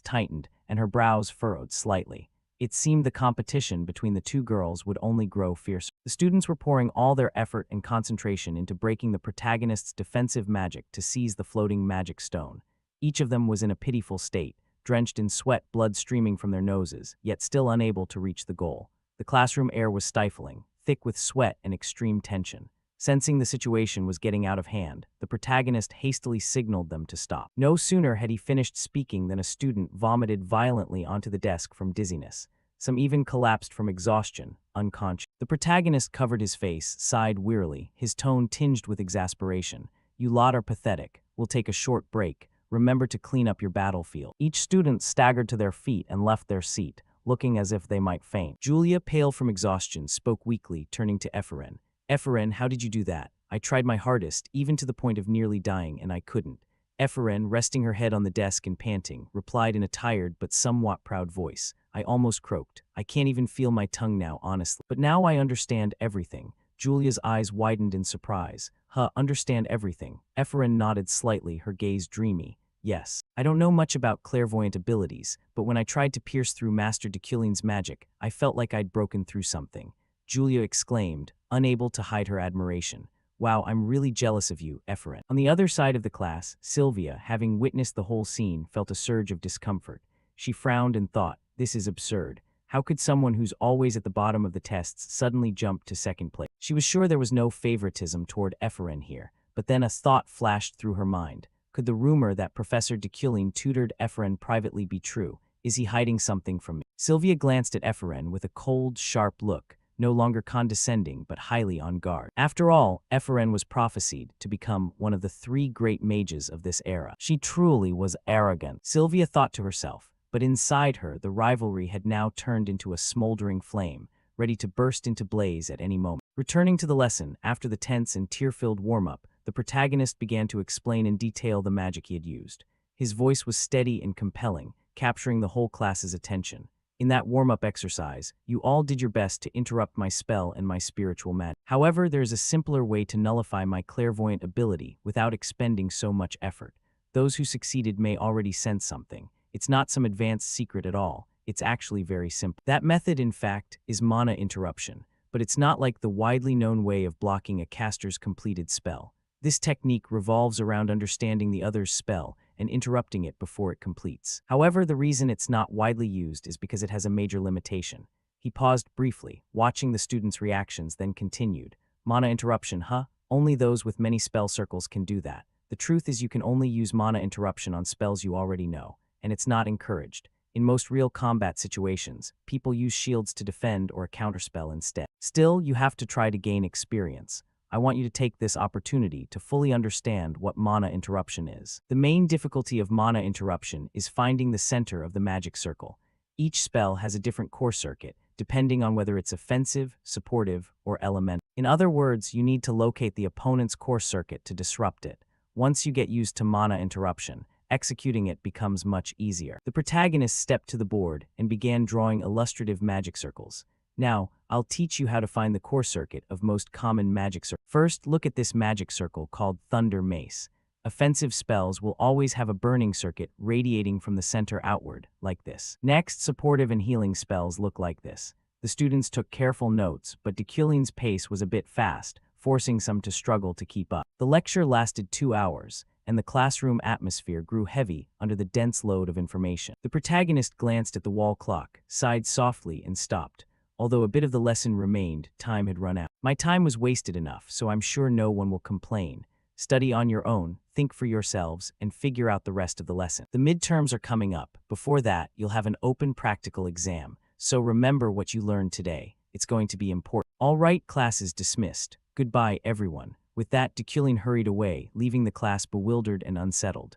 tightened, and her brows furrowed slightly. It seemed the competition between the two girls would only grow fiercer. The students were pouring all their effort and concentration into breaking the protagonist's defensive magic to seize the floating magic stone. Each of them was in a pitiful state, drenched in sweat, blood streaming from their noses, yet still unable to reach the goal. The classroom air was stifling, thick with sweat and extreme tension. Sensing the situation was getting out of hand, the protagonist hastily signaled them to stop. No sooner had he finished speaking than a student vomited violently onto the desk from dizziness. Some even collapsed from exhaustion, unconscious. The protagonist covered his face, sighed wearily, his tone tinged with exasperation. "You lot are pathetic. We'll take a short break. Remember to clean up your battlefield." Each student staggered to their feet and left their seat, looking as if they might faint. Julia, pale from exhaustion, spoke weakly, turning to Ephraim. "Ephraim, how did you do that? I tried my hardest, even to the point of nearly dying, and I couldn't." Ephraim, resting her head on the desk and panting, replied in a tired but somewhat proud voice. "I almost croaked. I can't even feel my tongue now, honestly. But now I understand everything." Julia's eyes widened in surprise. Understand everything. Ephraim nodded slightly, her gaze dreamy. Yes. I don't know much about clairvoyant abilities, but when I tried to pierce through Master Deculin's magic, I felt like I'd broken through something. Julia exclaimed, unable to hide her admiration. Wow, I'm really jealous of you, Ephraim. On the other side of the class, Sylvia, having witnessed the whole scene, felt a surge of discomfort. She frowned and thought, this is absurd. How could someone who's always at the bottom of the tests suddenly jump to second place? She was sure there was no favoritism toward Ephraim here, but then a thought flashed through her mind. Could the rumor that Professor Deculin tutored Ephraim privately be true? Is he hiding something from me? Sylvia glanced at Ephraim with a cold, sharp look, no longer condescending but highly on guard. After all, Ephraim was prophesied to become one of the 3 great mages of this era. She truly was arrogant, Sylvia thought to herself, but inside her the rivalry had now turned into a smoldering flame, ready to burst into blaze at any moment. Returning to the lesson, after the tense and tear-filled warm-up, the protagonist began to explain in detail the magic he had used. His voice was steady and compelling, capturing the whole class's attention. In that warm-up exercise, you all did your best to interrupt my spell and my spiritual magic. However, there is a simpler way to nullify my clairvoyant ability without expending so much effort. Those who succeeded may already sense something. It's not some advanced secret at all. It's actually very simple. That method, in fact, is mana interruption, but it's not like the widely known way of blocking a caster's completed spell. This technique revolves around understanding the other's spell and interrupting it before it completes. However, the reason it's not widely used is because it has a major limitation. He paused briefly, watching the students' reactions, then continued. Mana interruption, Only those with many spell circles can do that. The truth is you can only use mana interruption on spells you already know, and it's not encouraged. In most real combat situations, people use shields to defend or a counterspell instead. Still, you have to try to gain experience. I want you to take this opportunity to fully understand what mana interruption is. The main difficulty of mana interruption is finding the center of the magic circle. Each spell has a different core circuit, depending on whether it's offensive, supportive, or elemental. In other words, you need to locate the opponent's core circuit to disrupt it. Once you get used to mana interruption, executing it becomes much easier. The protagonist stepped to the board and began drawing illustrative magic circles. Now, I'll teach you how to find the core circuit of most common magic circles. First, look at this magic circle called Thunder Mace. Offensive spells will always have a burning circuit radiating from the center outward, like this. Next, supportive and healing spells look like this. The students took careful notes, but Deculin's pace was a bit fast, forcing some to struggle to keep up. The lecture lasted 2 hours, and the classroom atmosphere grew heavy under the dense load of information. The protagonist glanced at the wall clock, sighed softly, and stopped. Although a bit of the lesson remained, time had run out. My time was wasted enough, so I'm sure no one will complain. Study on your own, think for yourselves, and figure out the rest of the lesson. The midterms are coming up. Before that, you'll have an open practical exam, so remember what you learned today. It's going to be important. All right, class is dismissed. Goodbye, everyone. With that, Deculin hurried away, leaving the class bewildered and unsettled.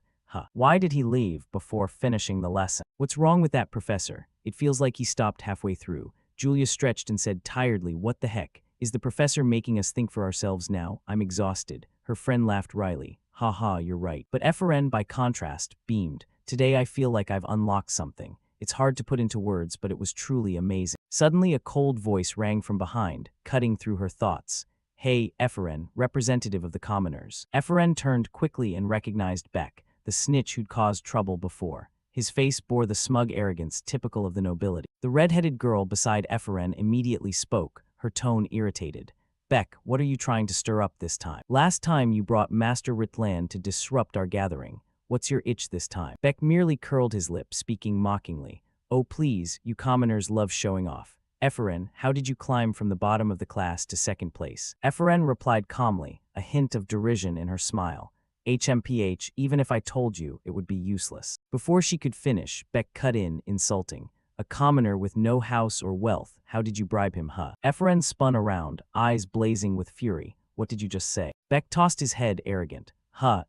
Why did he leave before finishing the lesson? What's wrong with that professor? It feels like he stopped halfway through. Julia stretched and said tiredly, what the heck? Is the professor making us think for ourselves now? I'm exhausted. Her friend laughed wryly. You're right. But Ephraim, by contrast, beamed. Today I feel like I've unlocked something. It's hard to put into words, but it was truly amazing. Suddenly a cold voice rang from behind, cutting through her thoughts. Hey, Ephraim, representative of the commoners. Ephraim turned quickly and recognized Beck, the snitch who'd caused trouble before. His face bore the smug arrogance typical of the nobility. The red-headed girl beside Ephraim immediately spoke, her tone irritated. Beck, what are you trying to stir up this time? Last time you brought Master Ritland to disrupt our gathering. What's your itch this time? Beck merely curled his lip, speaking mockingly. Oh please, you commoners love showing off. Ephraim, how did you climb from the bottom of the class to second place? Ephraim replied calmly, a hint of derision in her smile. HMPH, even if I told you, it would be useless. Before she could finish, Beck cut in, insulting. A commoner with no house or wealth, how did you bribe him, Ephraim spun around, eyes blazing with fury. What did you just say? Beck tossed his head, arrogant.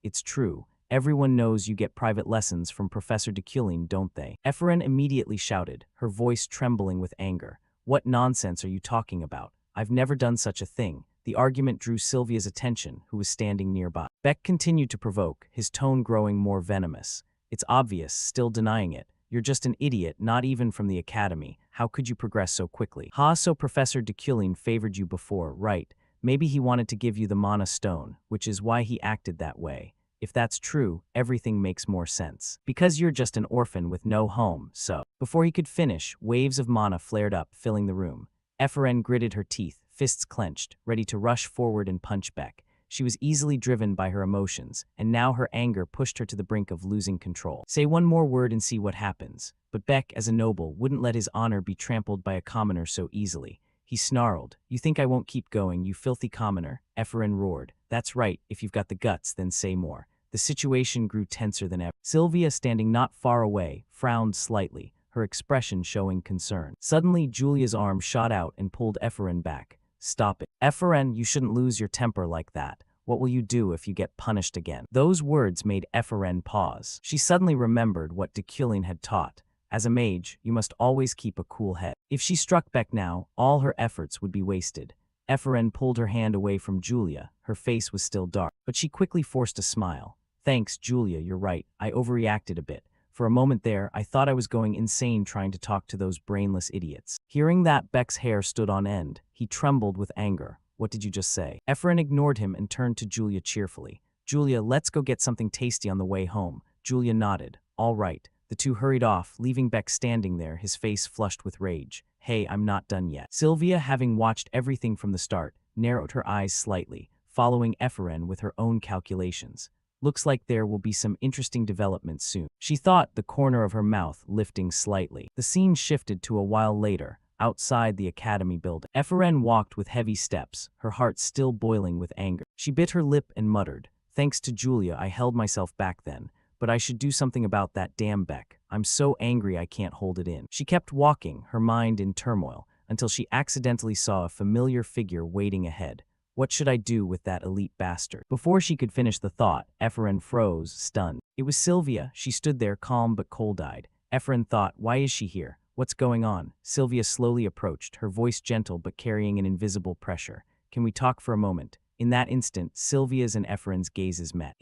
It's true. Everyone knows you get private lessons from Professor Deculin, don't they? Ephraim immediately shouted, her voice trembling with anger. What nonsense are you talking about? I've never done such a thing. The argument drew Sylvia's attention, who was standing nearby. Beck continued to provoke, his tone growing more venomous. It's obvious, still denying it. You're just an idiot, not even from the academy. How could you progress so quickly? So Professor Deculin favored you before, right? Maybe he wanted to give you the mana stone, which is why he acted that way. If that's true, everything makes more sense. Because you're just an orphan with no home, so. Before he could finish, waves of mana flared up, filling the room. Eferen gritted her teeth, fists clenched, ready to rush forward and punch Beck. She was easily driven by her emotions, and now her anger pushed her to the brink of losing control. Say one more word and see what happens. But Beck, as a noble, wouldn't let his honor be trampled by a commoner so easily. He snarled, "You think I won't keep going, you filthy commoner?" Eferen roared, "That's right, if you've got the guts, then say more." The situation grew tenser than ever. Sylvia, standing not far away, frowned slightly, her expression showing concern. Suddenly, Julia's arm shot out and pulled Eferen back. "Stop it. Eferen, you shouldn't lose your temper like that. What will you do if you get punished again?" Those words made Eferen pause. She suddenly remembered what Dekulin had taught. As a mage, you must always keep a cool head. If she struck Beck now, all her efforts would be wasted. Eferen pulled her hand away from Julia. Her face was still dark, but she quickly forced a smile. "Thanks, Julia, you're right. I overreacted a bit. For a moment there, I thought I was going insane trying to talk to those brainless idiots." Hearing that, Beck's hair stood on end. He trembled with anger. "What did you just say?" Eferen ignored him and turned to Julia cheerfully. "Julia, let's go get something tasty on the way home." Julia nodded. "All right." The two hurried off, leaving Beck standing there, his face flushed with rage. "Hey, I'm not done yet." Sylvia, having watched everything from the start, narrowed her eyes slightly, following Eferen with her own calculations. "Looks like there will be some interesting developments soon," she thought, the corner of her mouth lifting slightly. The scene shifted to a while later, outside the academy building. Eferen walked with heavy steps, her heart still boiling with anger. She bit her lip and muttered, "Thanks to Julia, I held myself back then. But I should do something about that damn Beck. I'm so angry I can't hold it in." She kept walking, her mind in turmoil, until she accidentally saw a familiar figure waiting ahead. What should I do with that elite bastard? Before she could finish the thought, Eferen froze, stunned. It was Sylvia. She stood there, calm but cold-eyed. Eferen thought, why is she here? What's going on? Sylvia slowly approached, her voice gentle but carrying an invisible pressure. "Can we talk for a moment?" In that instant, Sylvia's and Eferen's gazes met.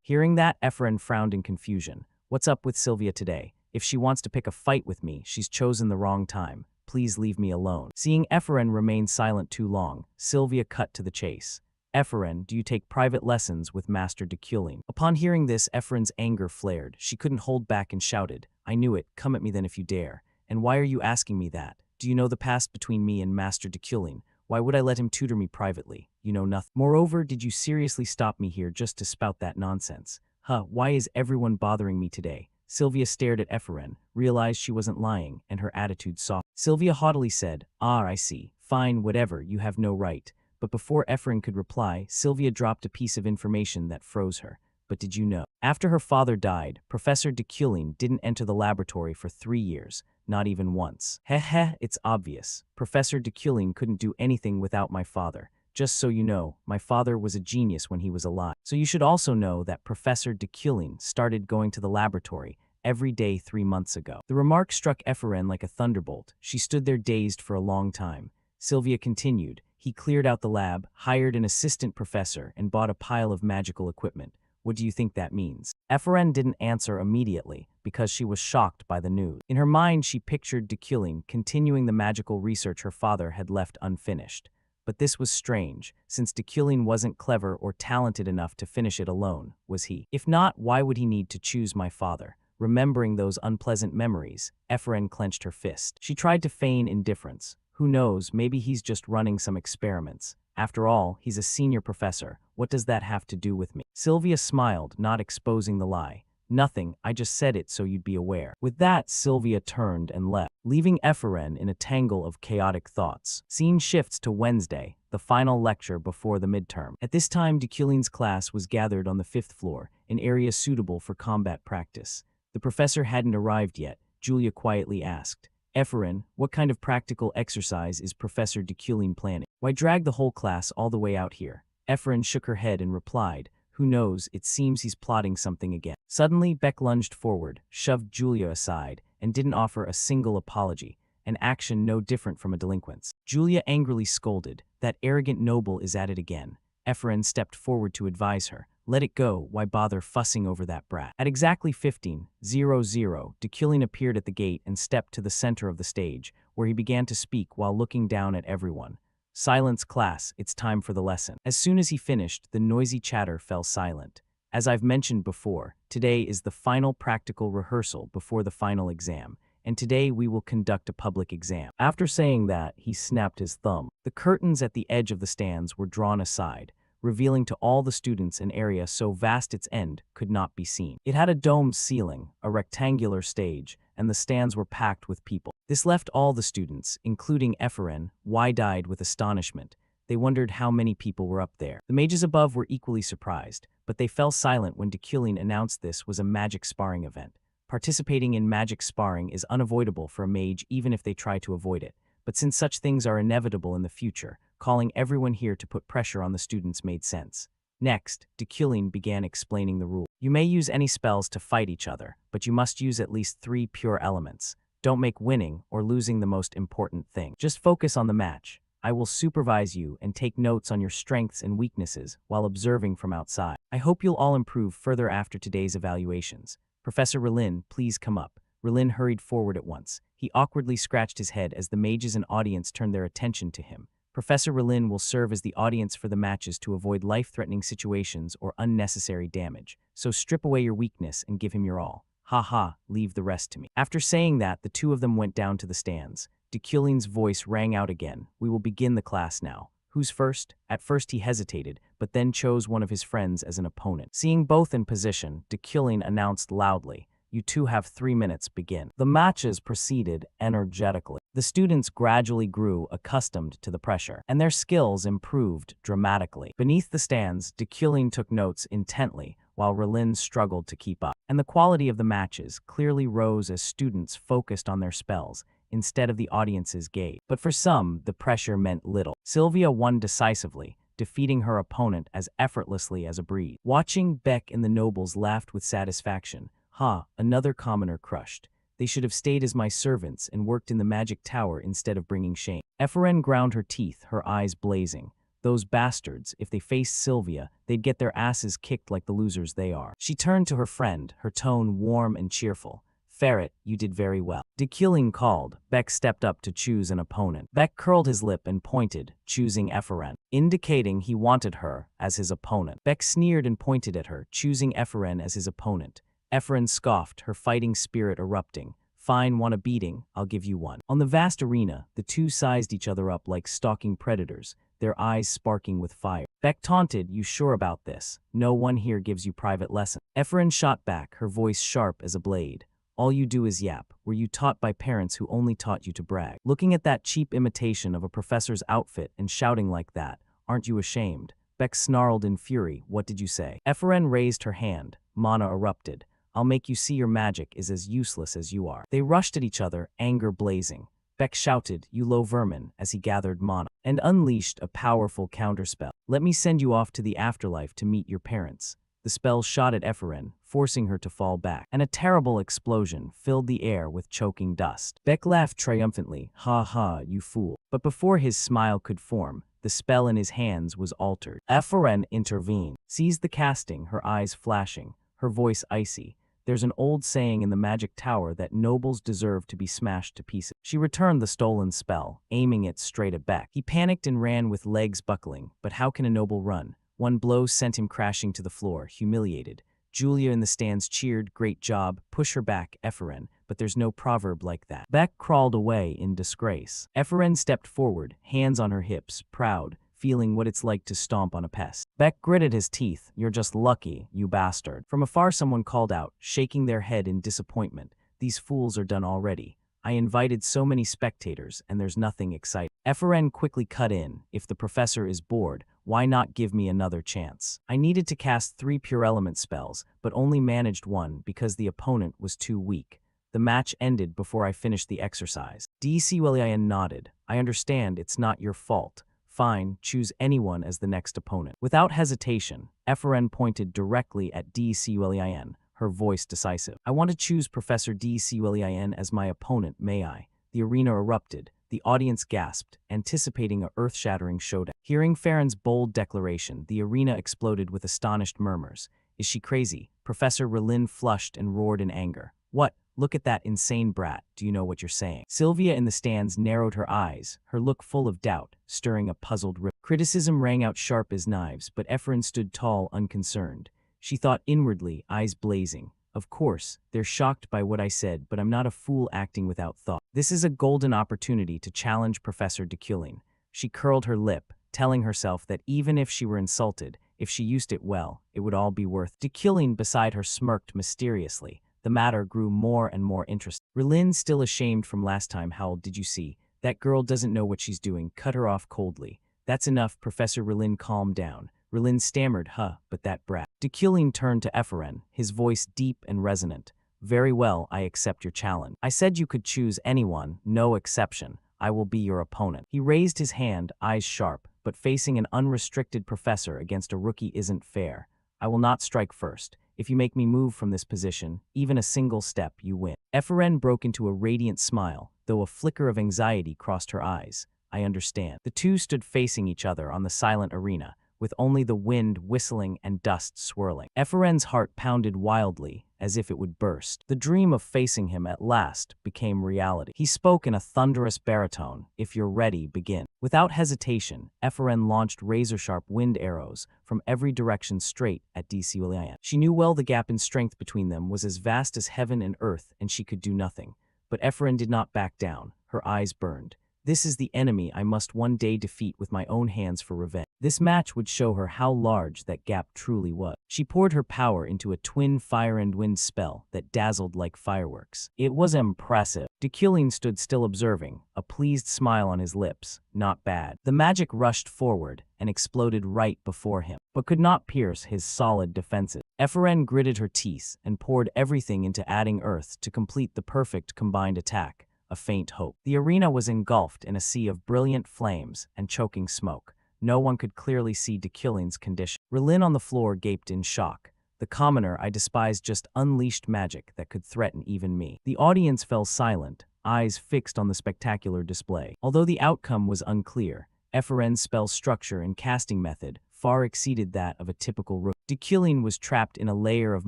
Hearing that, Eferen frowned in confusion. "What's up with Sylvia today? If she wants to pick a fight with me, she's chosen the wrong time. Please leave me alone." Seeing Eferen remain silent too long, Sylvia cut to the chase. "Eferen, do you take private lessons with Master Dekulin?" Upon hearing this, Eferen's anger flared. She couldn't hold back and shouted, "I knew it. Come at me then if you dare. And why are you asking me that? Do you know the past between me and Master Dekulin? Why would I let him tutor me privately? You know nothing. Moreover, did you seriously stop me here just to spout that nonsense? Why is everyone bothering me today?" Sylvia stared at Eferen, realized she wasn't lying, and her attitude softened. Sylvia haughtily said, I see. Fine, whatever, you have no right." But before Eferen could reply, Sylvia dropped a piece of information that froze her. "But did you know? After her father died, Professor Dekulin didn't enter the laboratory for 3 years. Not even once." It's obvious. Professor Dekulin couldn't do anything without my father. Just so you know, my father was a genius when he was alive. So you should also know that Professor Dekulin started going to the laboratory every day 3 months ago." The remark struck Eferen like a thunderbolt. She stood there dazed for a long time. Sylvia continued, "He cleared out the lab, hired an assistant professor, and bought a pile of magical equipment. What do you think that means?" Eferen didn't answer immediately, because she was shocked by the news. In her mind, she pictured Dekulin continuing the magical research her father had left unfinished. But this was strange, since Dekulin wasn't clever or talented enough to finish it alone, was he? If not, why would he need to choose my father? Remembering those unpleasant memories, Eferen clenched her fist. She tried to feign indifference. Who knows, maybe he's just running some experiments. After all, he's a senior professor. What does that have to do with me? Sylvia smiled, not exposing the lie. "Nothing, I just said it so you'd be aware." With that, Sylvia turned and left, leaving Eferen in a tangle of chaotic thoughts. Scene shifts to Wednesday, the final lecture before the midterm. At this time, Dekulin's class was gathered on the 5th floor, an area suitable for combat practice. The professor hadn't arrived yet. Julia quietly asked, "Eferen, what kind of practical exercise is Professor Dekulin planning? Why drag the whole class all the way out here?" Eferen shook her head and replied, "Who knows, it seems he's plotting something again." Suddenly, Beck lunged forward, shoved Julia aside, and didn't offer a single apology, an action no different from a delinquent's. Julia angrily scolded, "That arrogant noble is at it again." Eferen stepped forward to advise her, Let it go, why bother fussing over that brat? At exactly 15:00, Dekulin appeared at the gate and stepped to the center of the stage, where he began to speak while looking down at everyone. Silence, class, it's time for the lesson. As soon as he finished, the noisy chatter fell silent. As I've mentioned before, today is the final practical rehearsal before the final exam, and today we will conduct a public exam. After saying that, he snapped his thumb. The curtains at the edge of the stands were drawn aside, revealing to all the students an area so vast its end could not be seen. It had a domed ceiling, a rectangular stage, and the stands were packed with people. This left all the students, including Eferen, wide-eyed with astonishment. They wondered how many people were up there. The mages above were equally surprised, but they fell silent when Dekulin announced this was a magic sparring event. Participating in magic sparring is unavoidable for a mage even if they try to avoid it, but since such things are inevitable in the future, calling everyone here to put pressure on the students made sense. Next, Dekulin began explaining the rule. You may use any spells to fight each other, but you must use at least 3 pure elements. Don't make winning or losing the most important thing. Just focus on the match. I will supervise you and take notes on your strengths and weaknesses while observing from outside. I hope you'll all improve further after today's evaluations. Professor Relin, please come up. Relin hurried forward at once. He awkwardly scratched his head as the mages and audience turned their attention to him. Professor Relin will serve as the audience for the matches to avoid life-threatening situations or unnecessary damage. So strip away your weakness and give him your all. Ha ha, leave the rest to me. After saying that, the two of them went down to the stands. Dekulin's voice rang out again. We will begin the class now. Who's first? At first he hesitated, but then chose one of his friends as an opponent. Seeing both in position, Dekulin announced loudly, "You two have 3 minutes, begin." The matches proceeded energetically. The students gradually grew accustomed to the pressure, and their skills improved dramatically. Beneath the stands, Dekulin took notes intently, while Relin struggled to keep up. And the quality of the matches clearly rose as students focused on their spells, instead of the audience's gaze. But for some, the pressure meant little. Sylvia won decisively, defeating her opponent as effortlessly as a breeze. Watching, Beck and the nobles laughed with satisfaction. Ha, another commoner crushed. They should have stayed as my servants and worked in the magic tower instead of bringing shame. Eferen ground her teeth, her eyes blazing. Those bastards, if they faced Sylvia, they'd get their asses kicked like the losers they are. She turned to her friend, her tone warm and cheerful. Ferret, you did very well. Dekulin called. Beck stepped up to choose an opponent. Beck curled his lip and pointed, choosing Eferen, indicating he wanted her as his opponent. Beck sneered and pointed at her, choosing Eferen as his opponent. Eferen scoffed, her fighting spirit erupting. Fine, want a beating? I'll give you one. On the vast arena, the two sized each other up like stalking predators, their eyes sparking with fire. Beck taunted, you sure about this? No one here gives you private lessons. Eferen shot back, her voice sharp as a blade. All you do is yap. Were you taught by parents who only taught you to brag? Looking at that cheap imitation of a professor's outfit and shouting like that, aren't you ashamed? Beck snarled in fury, what did you say? Eferen raised her hand. Mana erupted. I'll make you see your magic is as useless as you are. They rushed at each other, anger blazing. Beck shouted, you low vermin, as he gathered mana, and unleashed a powerful counterspell. Let me send you off to the afterlife to meet your parents. The spell shot at Eferen, forcing her to fall back, and a terrible explosion filled the air with choking dust. Beck laughed triumphantly, ha ha, you fool. But before his smile could form, the spell in his hands was altered. Eferen intervened, seized the casting, her eyes flashing, her voice icy. There's an old saying in the magic tower that nobles deserve to be smashed to pieces. She returned the stolen spell, aiming it straight at Beck. He panicked and ran with legs buckling, but how can a noble run? One blow sent him crashing to the floor, humiliated. Julia in the stands cheered, great job, push her back, Eferen, but there's no proverb like that. Beck crawled away in disgrace. Eferen stepped forward, hands on her hips, proud, feeling what it's like to stomp on a pest. Beck gritted his teeth, you're just lucky, you bastard. From afar someone called out, shaking their head in disappointment, these fools are done already. I invited so many spectators, and there's nothing exciting. Eferen quickly cut in, if the professor is bored, why not give me another chance? I needed to cast 3 pure element spells, but only managed one because the opponent was too weak. The match ended before I finished the exercise. Dcwlin nodded. I understand it's not your fault. Fine, choose anyone as the next opponent. Without hesitation, Eferen pointed directly at Dcwlin, her voice decisive. I want to choose Professor Dcwlin as my opponent, may I? The arena erupted. The audience gasped, anticipating a earth-shattering showdown. Hearing Farron's bold declaration, the arena exploded with astonished murmurs. Is she crazy? Professor Relin flushed and roared in anger. What? Look at that insane brat. Do you know what you're saying? Sylvia in the stands narrowed her eyes, her look full of doubt, stirring a puzzled ripple. Criticism rang out sharp as knives, but Efren stood tall, unconcerned. She thought inwardly, eyes blazing. Of course, they're shocked by what I said, but I'm not a fool acting without thought. This is a golden opportunity to challenge Professor de Kulin. She curled her lip, telling herself that even if she were insulted, if she used it well, it would all be worth. De Kulin beside her smirked mysteriously. The matter grew more and more interesting. Relin, still ashamed from last time, howled, "Did you see? That girl doesn't know what she's doing." Cut her off coldly. That's enough, Professor Relin calmed down. Relin stammered, but that brat. De Kulin turned to Eferen, his voice deep and resonant. Very well, I accept your challenge. I said you could choose anyone, no exception. I will be your opponent. He raised his hand, eyes sharp, but facing an unrestricted professor against a rookie isn't fair. I will not strike first. If you make me move from this position, even a single step, you win. Eferen broke into a radiant smile, though a flicker of anxiety crossed her eyes. I understand. The two stood facing each other on the silent arena, with only the wind whistling and dust swirling. Eferen's heart pounded wildly, as if it would burst. The dream of facing him at last became reality. He spoke in a thunderous baritone, "If you're ready, begin." Without hesitation, Eferen launched razor-sharp wind arrows from every direction straight at DC Willian. She knew well the gap in strength between them was as vast as heaven and earth, and she could do nothing. But Eferen did not back down. Her eyes burned. This is the enemy I must one day defeat with my own hands for revenge. This match would show her how large that gap truly was. She poured her power into a twin fire and wind spell that dazzled like fireworks. It was impressive. De Kulin stood still observing, a pleased smile on his lips. Not bad. The magic rushed forward and exploded right before him, but could not pierce his solid defenses. Eferen gritted her teeth and poured everything into adding earth to complete the perfect combined attack. A faint hope. The arena was engulfed in a sea of brilliant flames and choking smoke. No one could clearly see de Kulin's condition. Relin on the floor gaped in shock. The commoner I despised just unleashed magic that could threaten even me. The audience fell silent, eyes fixed on the spectacular display. Although the outcome was unclear, Eferen's spell structure and casting method far exceeded that of a typical rook. De Kulin was trapped in a layer of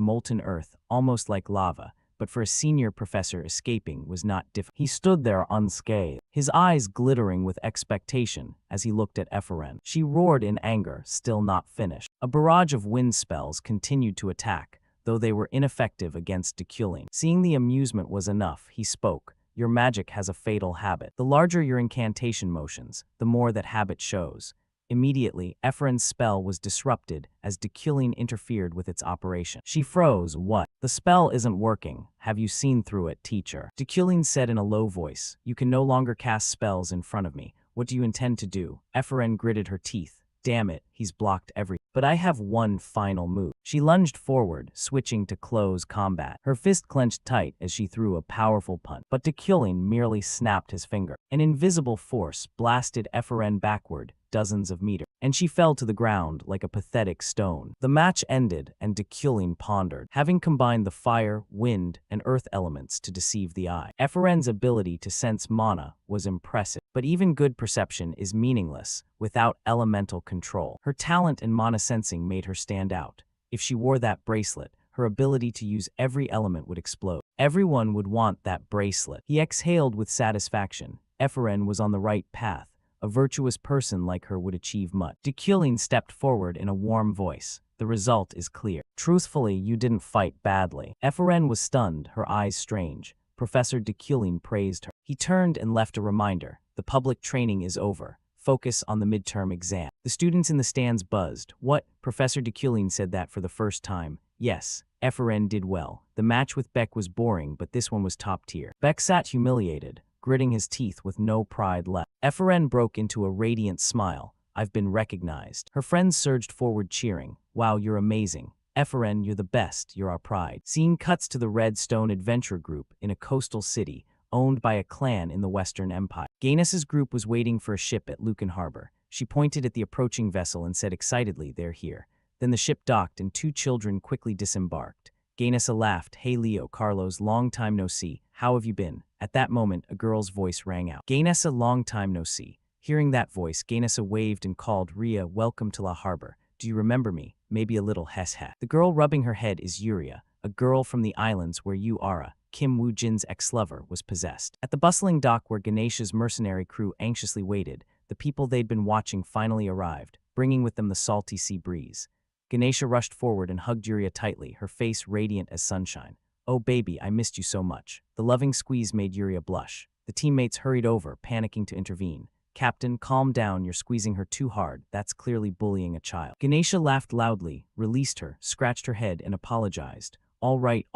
molten earth, almost like lava. But for a senior professor, escaping was not difficult. He stood there unscathed, his eyes glittering with expectation as he looked at Eferen. She roared in anger, still not finished. A barrage of wind spells continued to attack, though they were ineffective against de Kulin. Seeing the amusement was enough, he spoke. Your magic has a fatal habit. The larger your incantation motions, the more that habit shows. Immediately, Eferen's spell was disrupted as de Kulin interfered with its operation. She froze. What? The spell isn't working. Have you seen through it, teacher? De Kulin said in a low voice. You can no longer cast spells in front of me. What do you intend to do? Eferen gritted her teeth. Damn it, he's blocked everything. But I have one final move. She lunged forward, switching to close combat. Her fist clenched tight as she threw a powerful punch. But de Kulin merely snapped his finger. An invisible force blasted Eferen backward, dozens of meters, and she fell to the ground like a pathetic stone. The match ended, and de Kulin pondered, having combined the fire, wind, and earth elements to deceive the eye. Eferen's ability to sense mana was impressive, but even good perception is meaningless without elemental control. Her talent in mana sensing made her stand out. If she wore that bracelet, her ability to use every element would explode. Everyone would want that bracelet. He exhaled with satisfaction. Eferen was on the right path. A virtuous person like her would achieve much. De Kulin stepped forward in a warm voice. The result is clear. Truthfully, you didn't fight badly. Eferen was stunned, her eyes strange. Professor de Kulin praised her. He turned and left a reminder. The public training is over. Focus on the midterm exam. The students in the stands buzzed. What? Professor de Kulin said that for the first time. Yes, Eferen did well. The match with Beck was boring, but this one was top tier. Beck sat humiliated, gritting his teeth with no pride left. Eferen broke into a radiant smile. I've been recognized. Her friends surged forward cheering. Wow, you're amazing. Eferen, you're the best. You're our pride. Scene cuts to the Red Stone Adventure Group in a coastal city, owned by a clan in the Western Empire. Gainus's group was waiting for a ship at Lucan Harbor. She pointed at the approaching vessel and said excitedly, they're here. Then the ship docked and two children quickly disembarked. Gainusa laughed. Hey Leo, Carlos, long time no see. How have you been? At that moment, a girl's voice rang out. Gainessa, long time no see. Hearing that voice, Gainessa waved and called, Ria, welcome to La Harbor. Do you remember me? Maybe a little hess-hess. The girl rubbing her head is Yuria, a girl from the islands where Ara, Kim Woo-jin's ex-lover, was possessed. At the bustling dock where Ganesha's mercenary crew anxiously waited, the people they'd been watching finally arrived, bringing with them the salty sea breeze. Ganesha rushed forward and hugged Yuria tightly, her face radiant as sunshine. Oh baby, I missed you so much. The loving squeeze made Yuria blush. The teammates hurried over, panicking to intervene. Captain, calm down, you're squeezing her too hard. That's clearly bullying a child. Ganesha laughed loudly, released her, scratched her head, and apologized. All right,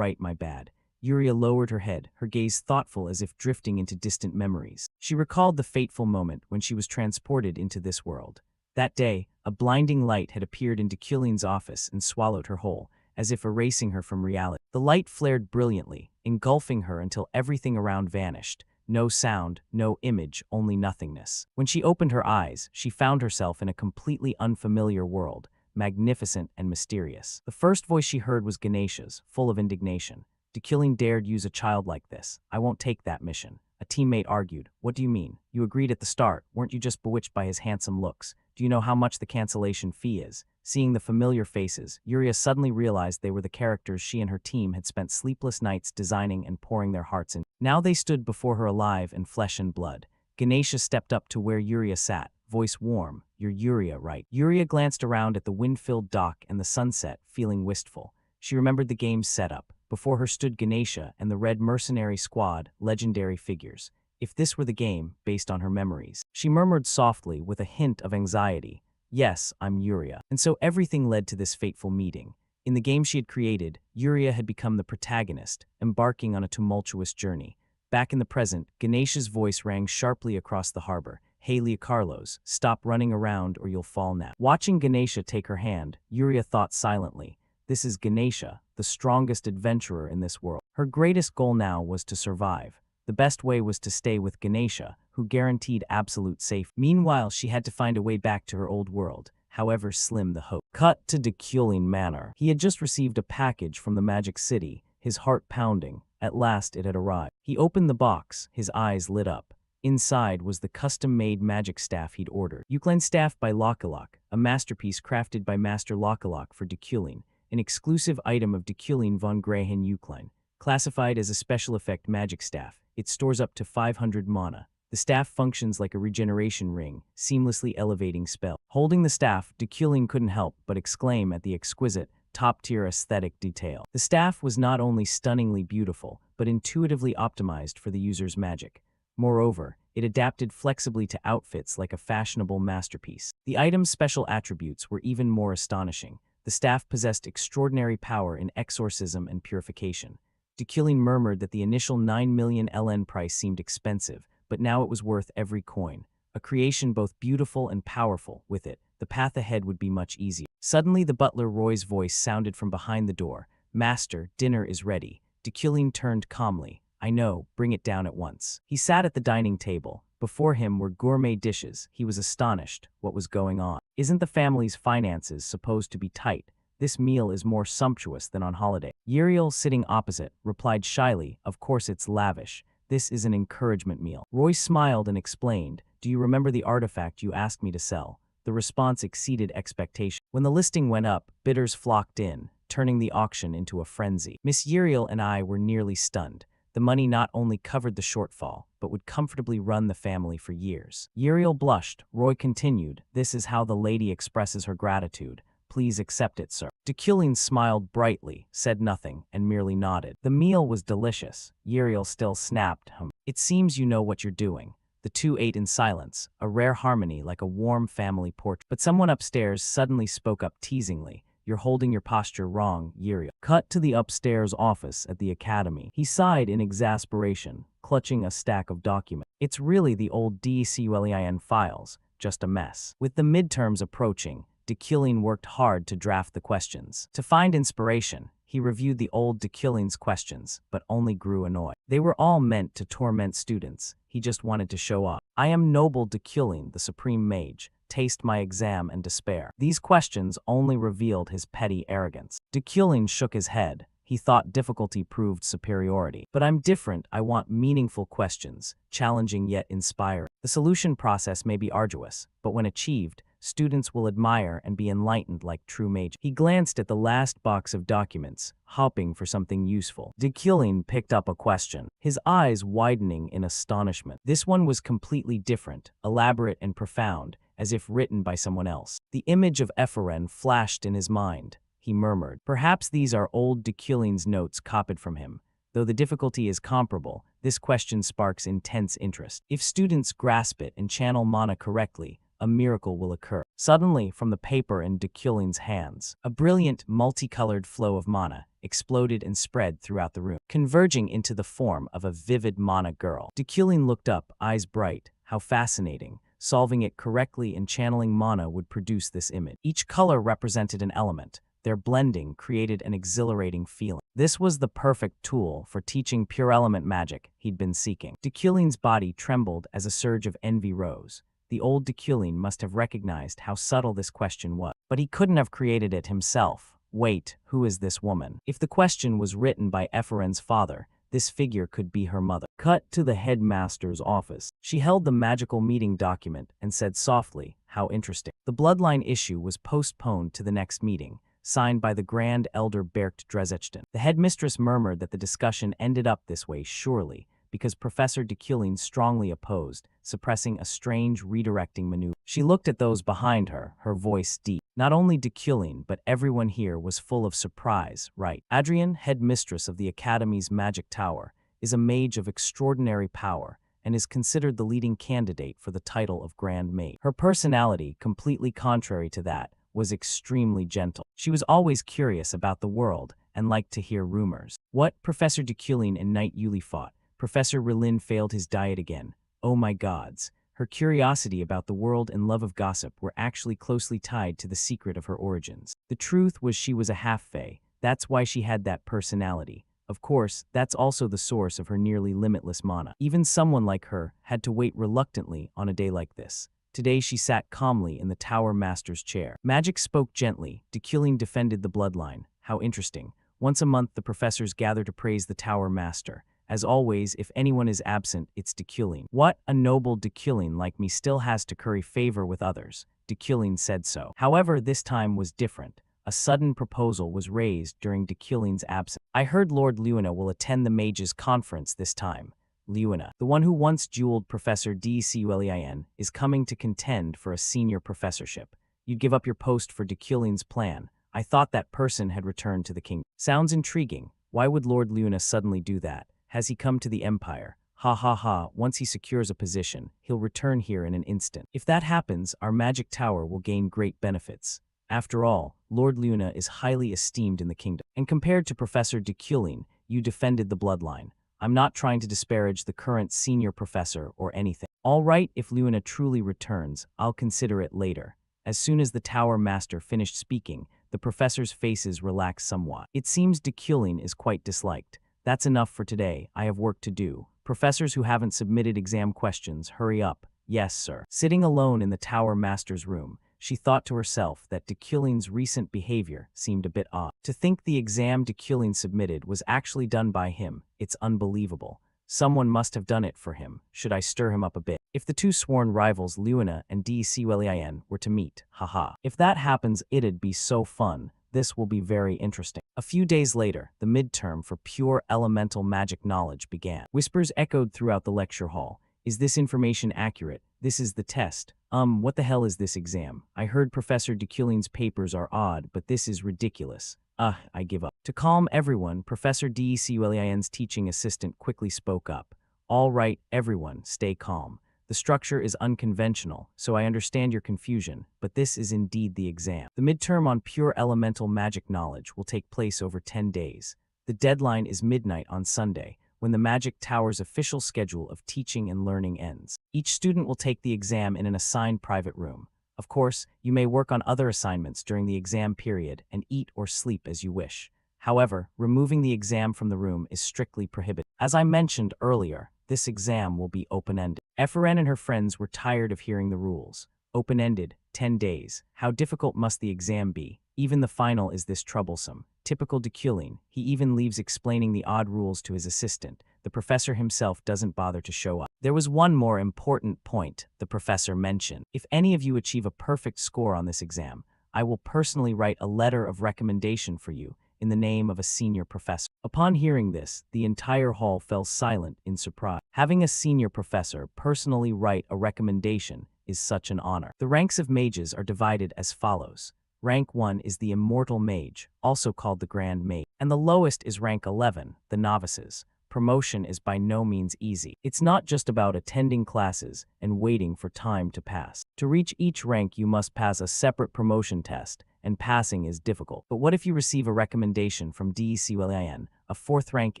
my bad. Yuria lowered her head, her gaze thoughtful as if drifting into distant memories. She recalled the fateful moment when she was transported into this world. That day, a blinding light had appeared in Deculin's office and swallowed her whole, as if erasing her from reality. The light flared brilliantly, engulfing her until everything around vanished. No sound, no image, only nothingness. When she opened her eyes, she found herself in a completely unfamiliar world, magnificent and mysterious. The first voice she heard was Ganesha's, full of indignation. Deculin dared use a child like this. I won't take that mission. A teammate argued. What do you mean? You agreed at the start. Weren't you just bewitched by his handsome looks? Do you know how much the cancellation fee is? Seeing the familiar faces, Yuria suddenly realized they were the characters she and her team had spent sleepless nights designing and pouring their hearts into. Now they stood before her alive in flesh and blood. Ganesha stepped up to where Yuria sat, voice warm. You're Yuria, right? Yuria glanced around at the wind-filled dock and the sunset, feeling wistful. She remembered the game's setup. Before her stood Ganesha and the Red Mercenary Squad, legendary figures. If this were the game, based on her memories. She murmured softly with a hint of anxiety. Yes, I'm Yuria. And so everything led to this fateful meeting. In the game she had created, Yuria had become the protagonist, embarking on a tumultuous journey. Back in the present, Ganesha's voice rang sharply across the harbor. Hey Leah Carlos, stop running around or you'll fall now. Watching Ganesha take her hand, Yuria thought silently. This is Ganesha, the strongest adventurer in this world. Her greatest goal now was to survive. The best way was to stay with Ganesha, who guaranteed absolute safety. Meanwhile, she had to find a way back to her old world, however slim the hope. Cut to Deculin Manor. He had just received a package from the Magic City, his heart pounding. At last it had arrived. He opened the box, his eyes lit up. Inside was the custom-made magic staff he'd ordered. Euclid staff by Lockalok, a masterpiece crafted by Master Lockalok for Deculin. An exclusive item of Deculin von Grahen Euclid. Classified as a special effect magic staff, it stores up to 500 mana. The staff functions like a regeneration ring, seamlessly elevating spell. Holding the staff, Deculin couldn't help but exclaim at the exquisite, top-tier aesthetic detail. The staff was not only stunningly beautiful, but intuitively optimized for the user's magic. Moreover, it adapted flexibly to outfits like a fashionable masterpiece. The item's special attributes were even more astonishing. The staff possessed extraordinary power in exorcism and purification. Deculin murmured that the initial 9 million LN price seemed expensive, but now it was worth every coin. A creation both beautiful and powerful. With it, the path ahead would be much easier. Suddenly, the butler Roy's voice sounded from behind the door. Master, dinner is ready. Deculin turned calmly. I know, bring it down at once. He sat at the dining table. Before him were gourmet dishes. He was astonished. What was going on? Isn't the family's finances supposed to be tight? This meal is more sumptuous than on holiday. Uriel, sitting opposite, replied shyly, of course it's lavish. This is an encouragement meal. Roy smiled and explained, do you remember the artifact you asked me to sell? The response exceeded expectation. When the listing went up, bidders flocked in, turning the auction into a frenzy. Miss Uriel and I were nearly stunned. The money not only covered the shortfall, but would comfortably run the family for years. Uriel blushed. Roy continued, this is how the lady expresses her gratitude. Please accept it, sir. Deculin smiled brightly, said nothing, and merely nodded. The meal was delicious. Uriel still snapped, It seems you know what you're doing. The two ate in silence, a rare harmony like a warm family portrait. But someone upstairs suddenly spoke up teasingly. You're holding your posture wrong, Uriel. Cut to the upstairs office at the academy. He sighed in exasperation, clutching a stack of documents. It's really the old DCULEIN files, just a mess. With the midterms approaching, Deculin worked hard to draft the questions. To find inspiration, he reviewed the old Deculin's questions, but only grew annoyed. They were all meant to torment students. He just wanted to show off. I am noble Deculin, the supreme mage. Taste my exam and despair. These questions only revealed his petty arrogance. Deculin shook his head. He thought difficulty proved superiority. But I'm different. I want meaningful questions, challenging yet inspiring. The solution process may be arduous, but when achieved, students will admire and be enlightened like true mages. He glanced at the last box of documents, hoping for something useful. Dikilin picked up a question, his eyes widening in astonishment. This one was completely different, elaborate and profound, as if written by someone else. The image of Epheren flashed in his mind. He murmured, "Perhaps these are old Dikilin's notes copied from him. Though the difficulty is comparable, this question sparks intense interest. If students grasp it and channel mana correctly, a miracle will occur." Suddenly, from the paper in Dikilin's hands, a brilliant, multicolored flow of mana exploded and spread throughout the room, converging into the form of a vivid mana girl. Dikilin looked up, eyes bright. How fascinating. Solving it correctly and channeling mana would produce this image. Each color represented an element. Their blending created an exhilarating feeling. This was the perfect tool for teaching pure element magic he'd been seeking. Dikilin's body trembled as a surge of envy rose. The old Dikilin must have recognized how subtle this question was. But he couldn't have created it himself. Wait, who is this woman? If the question was written by Epheren's father, this figure could be her mother. Cut to the headmaster's office. She held the magical meeting document and said softly, "How interesting." The bloodline issue was postponed to the next meeting, signed by the Grand Elder Berkt Drezechten. The headmistress murmured that the discussion ended up this way surely, because Professor Dikilin strongly opposed, suppressing a strange redirecting maneuver. She looked at those behind her, her voice deep. Not only Dikilin, but everyone here was full of surprise, right? Adrian, headmistress of the Academy's Magic Tower, is a mage of extraordinary power and is considered the leading candidate for the title of Grand Mage. Her personality, completely contrary to that, was extremely gentle. She was always curious about the world and liked to hear rumors. What? Professor Dikilin and Knight Yuli fought. Professor Rilin failed his diet again. Oh my gods. Her curiosity about the world and love of gossip were actually closely tied to the secret of her origins. The truth was she was a half-fae. That's why she had that personality. Of course, that's also the source of her nearly limitless mana. Even someone like her had to wait reluctantly on a day like this. Today she sat calmly in the Tower Master's chair. Magic spoke gently. Dikilin defended the bloodline. How interesting. Once a month the professors gather to praise the Tower Master. As always, if anyone is absent, it's Dikilin. What? A noble Dikilin like me still has to curry favor with others. Dikilin said so. However, this time was different. A sudden proposal was raised during Dikilin's absence. I heard Lord Luina will attend the Mages' Conference this time. Luina, the one who once dueled Professor Dculin, is coming to contend for a senior professorship. You'd give up your post for Dikilin's plan. I thought that person had returned to the kingdom. Sounds intriguing. Why would Lord Luina suddenly do that? Has he come to the Empire? Ha ha ha, once he secures a position, he'll return here in an instant. If that happens, our magic tower will gain great benefits. After all, Lord Luina is highly esteemed in the kingdom. And compared to Professor Dkulin, you defended the bloodline. I'm not trying to disparage the current senior professor or anything. All right, if Luina truly returns, I'll consider it later. As soon as the Tower Master finished speaking, the professors' faces relaxed somewhat. It seems Dkulin is quite disliked. That's enough for today. I have work to do. Professors who haven't submitted exam questions, hurry up. Yes, sir. Sitting alone in the Tower Master's room, she thought to herself that Dkulin's recent behavior seemed a bit odd. To think the exam Dkulin submitted was actually done by him, it's unbelievable. Someone must have done it for him. Should I stir him up a bit? If the two sworn rivals Luina and Dculin were to meet, haha. If that happens, it'd be so fun. This will be very interesting. A few days later, the midterm for pure elemental magic knowledge began. Whispers echoed throughout the lecture hall. Is this information accurate? This is the test. What the hell is this exam? I heard Professor Dkulin's papers are odd, but this is ridiculous. I give up. To calm everyone, Professor Dculin's teaching assistant quickly spoke up. All right, everyone, stay calm. The structure is unconventional, so I understand your confusion, but this is indeed the exam. The midterm on pure elemental magic knowledge will take place over 10 days. The deadline is midnight on Sunday, when the Magic Tower's official schedule of teaching and learning ends. Each student will take the exam in an assigned private room. Of course, you may work on other assignments during the exam period and eat or sleep as you wish. However, removing the exam from the room is strictly prohibited. As I mentioned earlier, this exam will be open-ended. Eferen and her friends were tired of hearing the rules. Open-ended, 10 days. How difficult must the exam be? Even the final is this troublesome. Typical Deculin, he even leaves explaining the odd rules to his assistant. The professor himself doesn't bother to show up. There was one more important point the professor mentioned. If any of you achieve a perfect score on this exam, I will personally write a letter of recommendation for you in the name of a senior professor. Upon hearing this, the entire hall fell silent in surprise. Having a senior professor personally write a recommendation is such an honor. The ranks of mages are divided as follows. Rank 1 is the Immortal Mage, also called the Grand Mage, and the lowest is rank 11, the Novices. Promotion is by no means easy. It's not just about attending classes and waiting for time to pass. To reach each rank, you must pass a separate promotion test, and passing is difficult. But what if you receive a recommendation from DECULIN, a 4th rank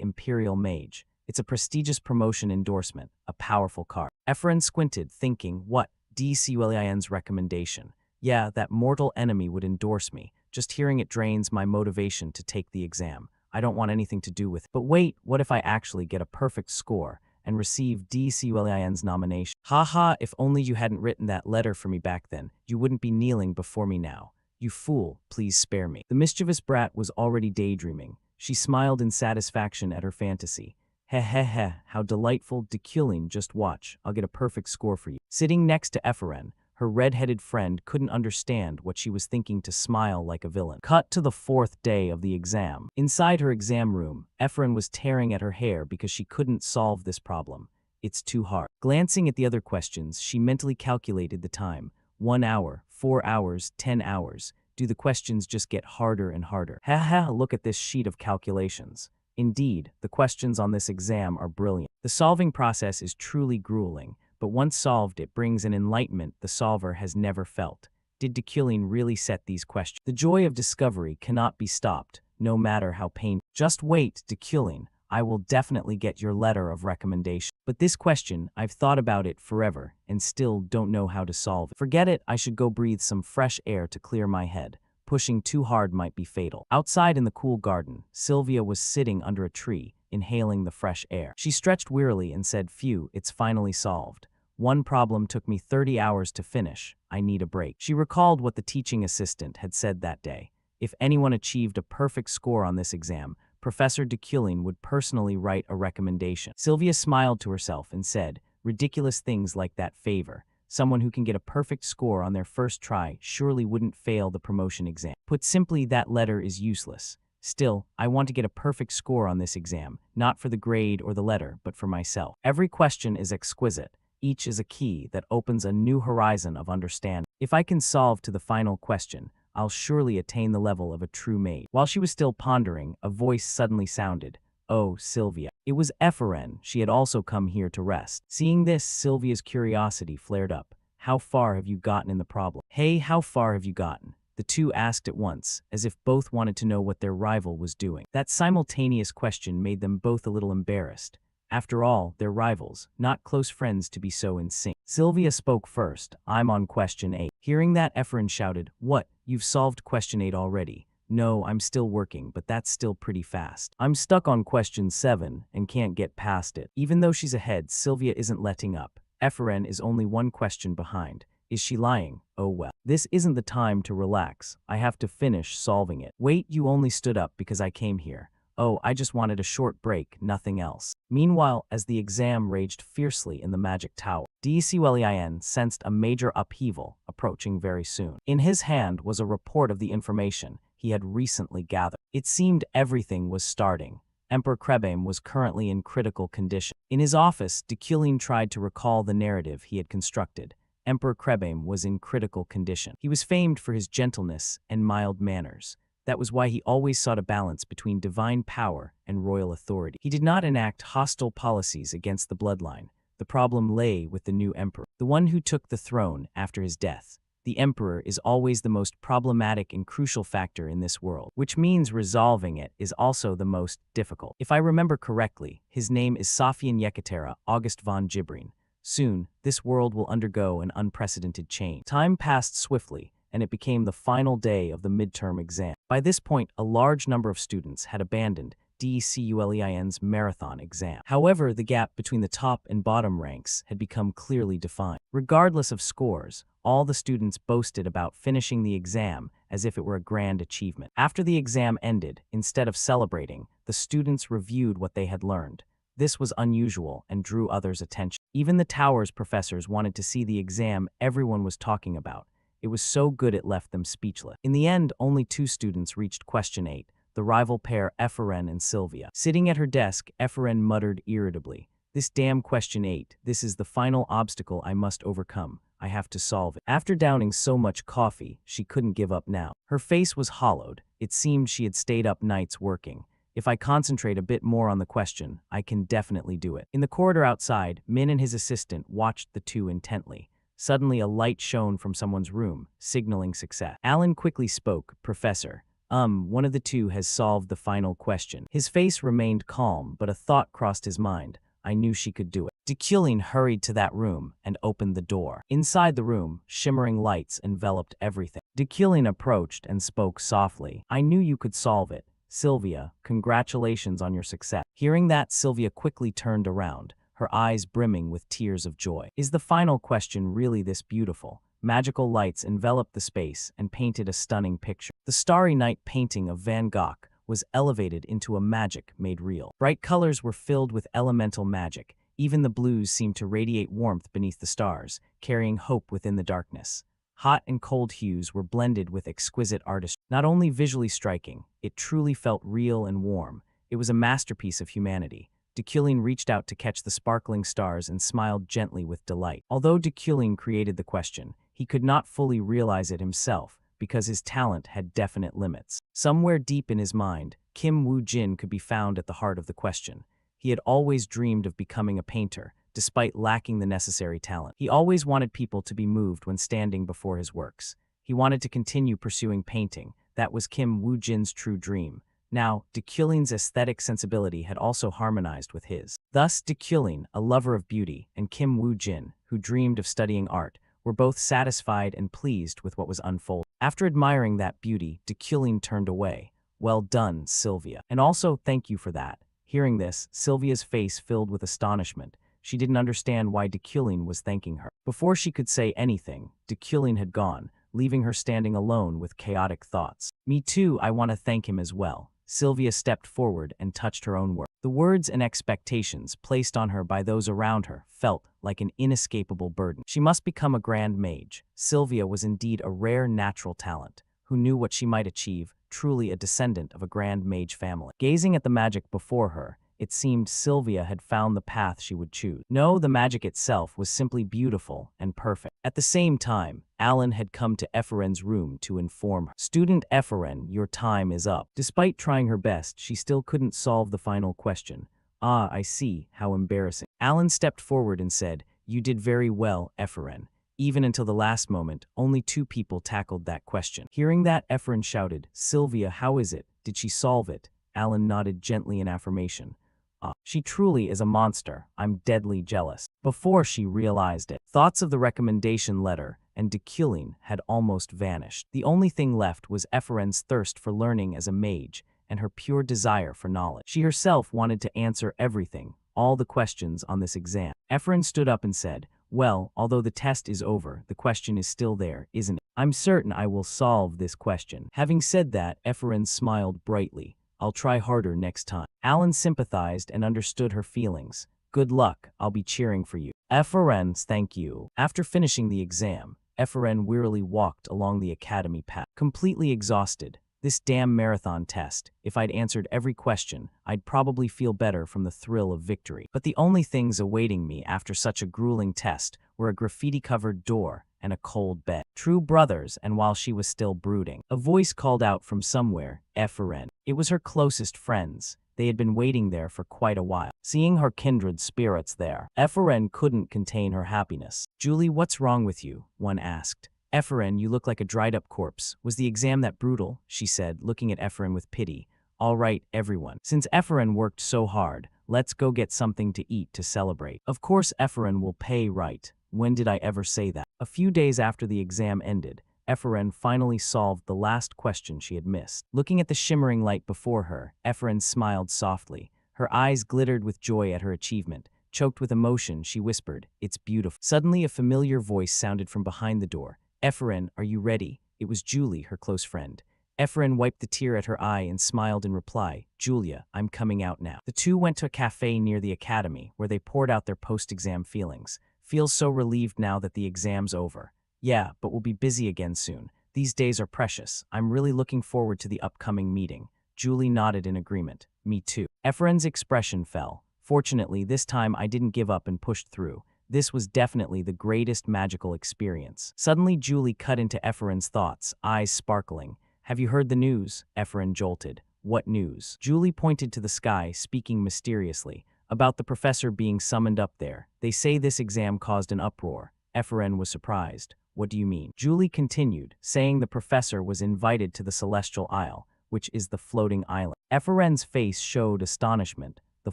Imperial Mage? It's a prestigious promotion endorsement, a powerful card. Efren squinted, thinking, what? DECULIN's recommendation? Yeah, that mortal enemy would endorse me. Just hearing it drains my motivation to take the exam. I don't want anything to do with it. But wait, what if I actually get a perfect score and receive DECULIN's nomination? Haha, if only you hadn't written that letter for me back then, you wouldn't be kneeling before me now. You fool, please spare me. The mischievous brat was already daydreaming. She smiled in satisfaction at her fantasy. Heh heh heh, how delightful. Deculin, just watch. I'll get a perfect score for you. Sitting next to Efren, her red-headed friend couldn't understand what she was thinking to smile like a villain. Cut to the 4th day of the exam. Inside her exam room, Efren was tearing at her hair because she couldn't solve this problem. It's too hard. Glancing at the other questions, she mentally calculated the time. 1 hour, 4 hours, 10 hours. Do the questions just get harder and harder? Ha ha, look at this sheet of calculations. Indeed, the questions on this exam are brilliant. The solving process is truly grueling, but once solved, it brings an enlightenment the solver has never felt. Did Deculin really set these questions? The joy of discovery cannot be stopped, no matter how painful. Just wait, Deculin. I will definitely get your letter of recommendation. But this question, I've thought about it forever and still don't know how to solve it. Forget it, I should go breathe some fresh air to clear my head. Pushing too hard might be fatal. Outside in the cool garden, Sylvia was sitting under a tree, inhaling the fresh air. She stretched wearily and said, phew, it's finally solved. One problem took me 30 hours to finish. I need a break. She recalled what the teaching assistant had said that day. If anyone achieved a perfect score on this exam, Professor Deculin would personally write a recommendation. Sylvia smiled to herself and said, ridiculous things like that favor. Someone who can get a perfect score on their first try surely wouldn't fail the promotion exam. Put simply, that letter is useless. Still, I want to get a perfect score on this exam, not for the grade or the letter, but for myself. Every question is exquisite. Each is a key that opens a new horizon of understanding. If I can solve to the final question, I'll surely attain the level of a true mage. While she was still pondering, a voice suddenly sounded. Oh, Sylvia. It was Efren. She had also come here to rest. Seeing this, Sylvia's curiosity flared up. How far have you gotten in the problem? Hey, how far have you gotten? The two asked at once, as if both wanted to know what their rival was doing. That simultaneous question made them both a little embarrassed. After all, they're rivals, not close friends to be so in sync. Sylvia spoke first. I'm on question 8. Hearing that, Efren shouted, what? You've solved question 8 already? No, I'm still working, but that's still pretty fast. I'm stuck on question 7 and can't get past it. Even though she's ahead, Sylvia isn't letting up. Efren is only one question behind. Is she lying? Oh well. This isn't the time to relax. I have to finish solving it. Wait, you only stood up because I came here. Oh, I just wanted a short break, nothing else. Meanwhile, as the exam raged fiercely in the magic tower, DECULIN sensed a major upheaval approaching very soon. In his hand was a report of the information he had recently gathered. It seemed everything was starting. Emperor Krebame was currently in critical condition. In his office, Deculin tried to recall the narrative he had constructed. Emperor Krebame was in critical condition. He was famed for his gentleness and mild manners. That was why he always sought a balance between divine power and royal authority. He did not enact hostile policies against the bloodline. The problem lay with the new emperor, the one who took the throne after his death. The emperor is always the most problematic and crucial factor in this world, which means resolving it is also the most difficult. If I remember correctly, his name is Sofian Yekatera August von Gibrin. Soon, this world will undergo an unprecedented change. Time passed swiftly, and it became the final day of the midterm exam. By this point, a large number of students had abandoned DCULEIN's marathon exam. However, the gap between the top and bottom ranks had become clearly defined. Regardless of scores, all the students boasted about finishing the exam as if it were a grand achievement. After the exam ended, instead of celebrating, the students reviewed what they had learned. This was unusual and drew others' attention. Even the tower's professors wanted to see the exam everyone was talking about. It was so good it left them speechless. In the end, only 2 students reached question 8, the rival pair Eferen and Sylvia. Sitting at her desk, Eferen muttered irritably, "This damn question 8, this is the final obstacle I must overcome. I have to solve it." After downing so much coffee, she couldn't give up now. Her face was hollowed. It seemed she had stayed up nights working. If I concentrate a bit more on the question, I can definitely do it. In the corridor outside, Min and his assistant watched the two intently. Suddenly, a light shone from someone's room, signaling success. Alan quickly spoke, "Professor, one of the two has solved the final question." His face remained calm, but a thought crossed his mind. I knew she could do it. Dekulin hurried to that room and opened the door. Inside the room, shimmering lights enveloped everything. Dekulin approached and spoke softly. "I knew you could solve it. Sylvia, congratulations on your success." Hearing that, Sylvia quickly turned around, her eyes brimming with tears of joy. Is the final question really this beautiful? Magical lights enveloped the space and painted a stunning picture. The Starry Night painting of Van Gogh was elevated into a magic made real. Bright colors were filled with elemental magic. Even the blues seemed to radiate warmth beneath the stars, carrying hope within the darkness. Hot and cold hues were blended with exquisite artistry. Not only visually striking, it truly felt real and warm. It was a masterpiece of humanity. Dekulin reached out to catch the sparkling stars and smiled gently with delight. Although Dekulin created the question, he could not fully realize it himself because his talent had definite limits. Somewhere deep in his mind, Kim Woo-jin could be found at the heart of the question. He had always dreamed of becoming a painter, despite lacking the necessary talent. He always wanted people to be moved when standing before his works. He wanted to continue pursuing painting. That was Kim Woo-jin's true dream. Now, Dekulin's aesthetic sensibility had also harmonized with his. Thus, Dekulin, a lover of beauty, and Kim Woo-jin, who dreamed of studying art, were both satisfied and pleased with what was unfolding. After admiring that beauty, Dekulin turned away. "Well done, Sylvia. And also, thank you for that." Hearing this, Sylvia's face filled with astonishment. She didn't understand why Dekulin was thanking her. Before she could say anything, Dekulin had gone, leaving her standing alone with chaotic thoughts. "Me too, I want to thank him as well." Sylvia stepped forward and touched her own work. The words and expectations placed on her by those around her felt like an inescapable burden. She must become a grand mage. Sylvia was indeed a rare natural talent. Who knew what she might achieve, truly a descendant of a grand mage family. Gazing at the magic before her, it seemed Sylvia had found the path she would choose. No, the magic itself was simply beautiful and perfect. At the same time, Alan had come to Eferen's room to inform her. "Student Eferen, your time is up." Despite trying her best, she still couldn't solve the final question. "Ah, I see, how embarrassing." Alan stepped forward and said, "You did very well, Eferen." Even until the last moment, only 2 people tackled that question. Hearing that, Eferen shouted, "Sylvia, how is it? Did she solve it?" Alan nodded gently in affirmation. "Ah, she truly is a monster. I'm deadly jealous." Before she realized it, thoughts of the recommendation letter and Dekulin had almost vanished. The only thing left was Eferen's thirst for learning as a mage and her pure desire for knowledge. She herself wanted to answer everything, all the questions on this exam. Eferen stood up and said, "Well, although the test is over, the question is still there, isn't it? I'm certain I will solve this question." Having said that, Eferen smiled brightly. "I'll try harder next time." Alan sympathized and understood her feelings. "Good luck, I'll be cheering for you." "Eferen, thank you." After finishing the exam, Eferen wearily walked along the academy path. Completely exhausted. This damn marathon test. If I'd answered every question, I'd probably feel better from the thrill of victory. But the only things awaiting me after such a grueling test were a graffiti-covered door and a cold bed. True brothers, and while she was still brooding, a voice called out from somewhere, "Eferen." It was her closest friends. They had been waiting there for quite a while. Seeing her kindred spirits there, Eferen couldn't contain her happiness. "Julie, what's wrong with you?" one asked. "Eferen, you look like a dried-up corpse. Was the exam that brutal?" she said, looking at Eferen with pity. "All right, everyone. Since Eferen worked so hard, let's go get something to eat to celebrate." Of course Eferen will pay, right? When did I ever say that? A few days after the exam ended, Ephraim finally solved the last question she had missed. Looking at the shimmering light before her, Ephraim smiled softly. Her eyes glittered with joy at her achievement. Choked with emotion, she whispered, "It's beautiful." Suddenly, a familiar voice sounded from behind the door. "Ephraim, are you ready?" It was Julie, her close friend. Ephraim wiped the tear at her eye and smiled in reply. "Julia, I'm coming out now." The two went to a cafe near the academy, where they poured out their post-exam feelings. "Feels so relieved now that the exam's over." "Yeah, but we'll be busy again soon. These days are precious. I'm really looking forward to the upcoming meeting." Julie nodded in agreement. "Me too." Ephraim's expression fell. "Fortunately, this time I didn't give up and pushed through. This was definitely the greatest magical experience." Suddenly, Julie cut into Ephraim's thoughts, eyes sparkling. "Have you heard the news?" Ephraim jolted. "What news?" Julie pointed to the sky, speaking mysteriously. "About the professor being summoned up there. They say this exam caused an uproar." Ephraim was surprised. "What do you mean?" Julie continued, saying the professor was invited to the Celestial Isle, which is the floating island. Ephraim's face showed astonishment. The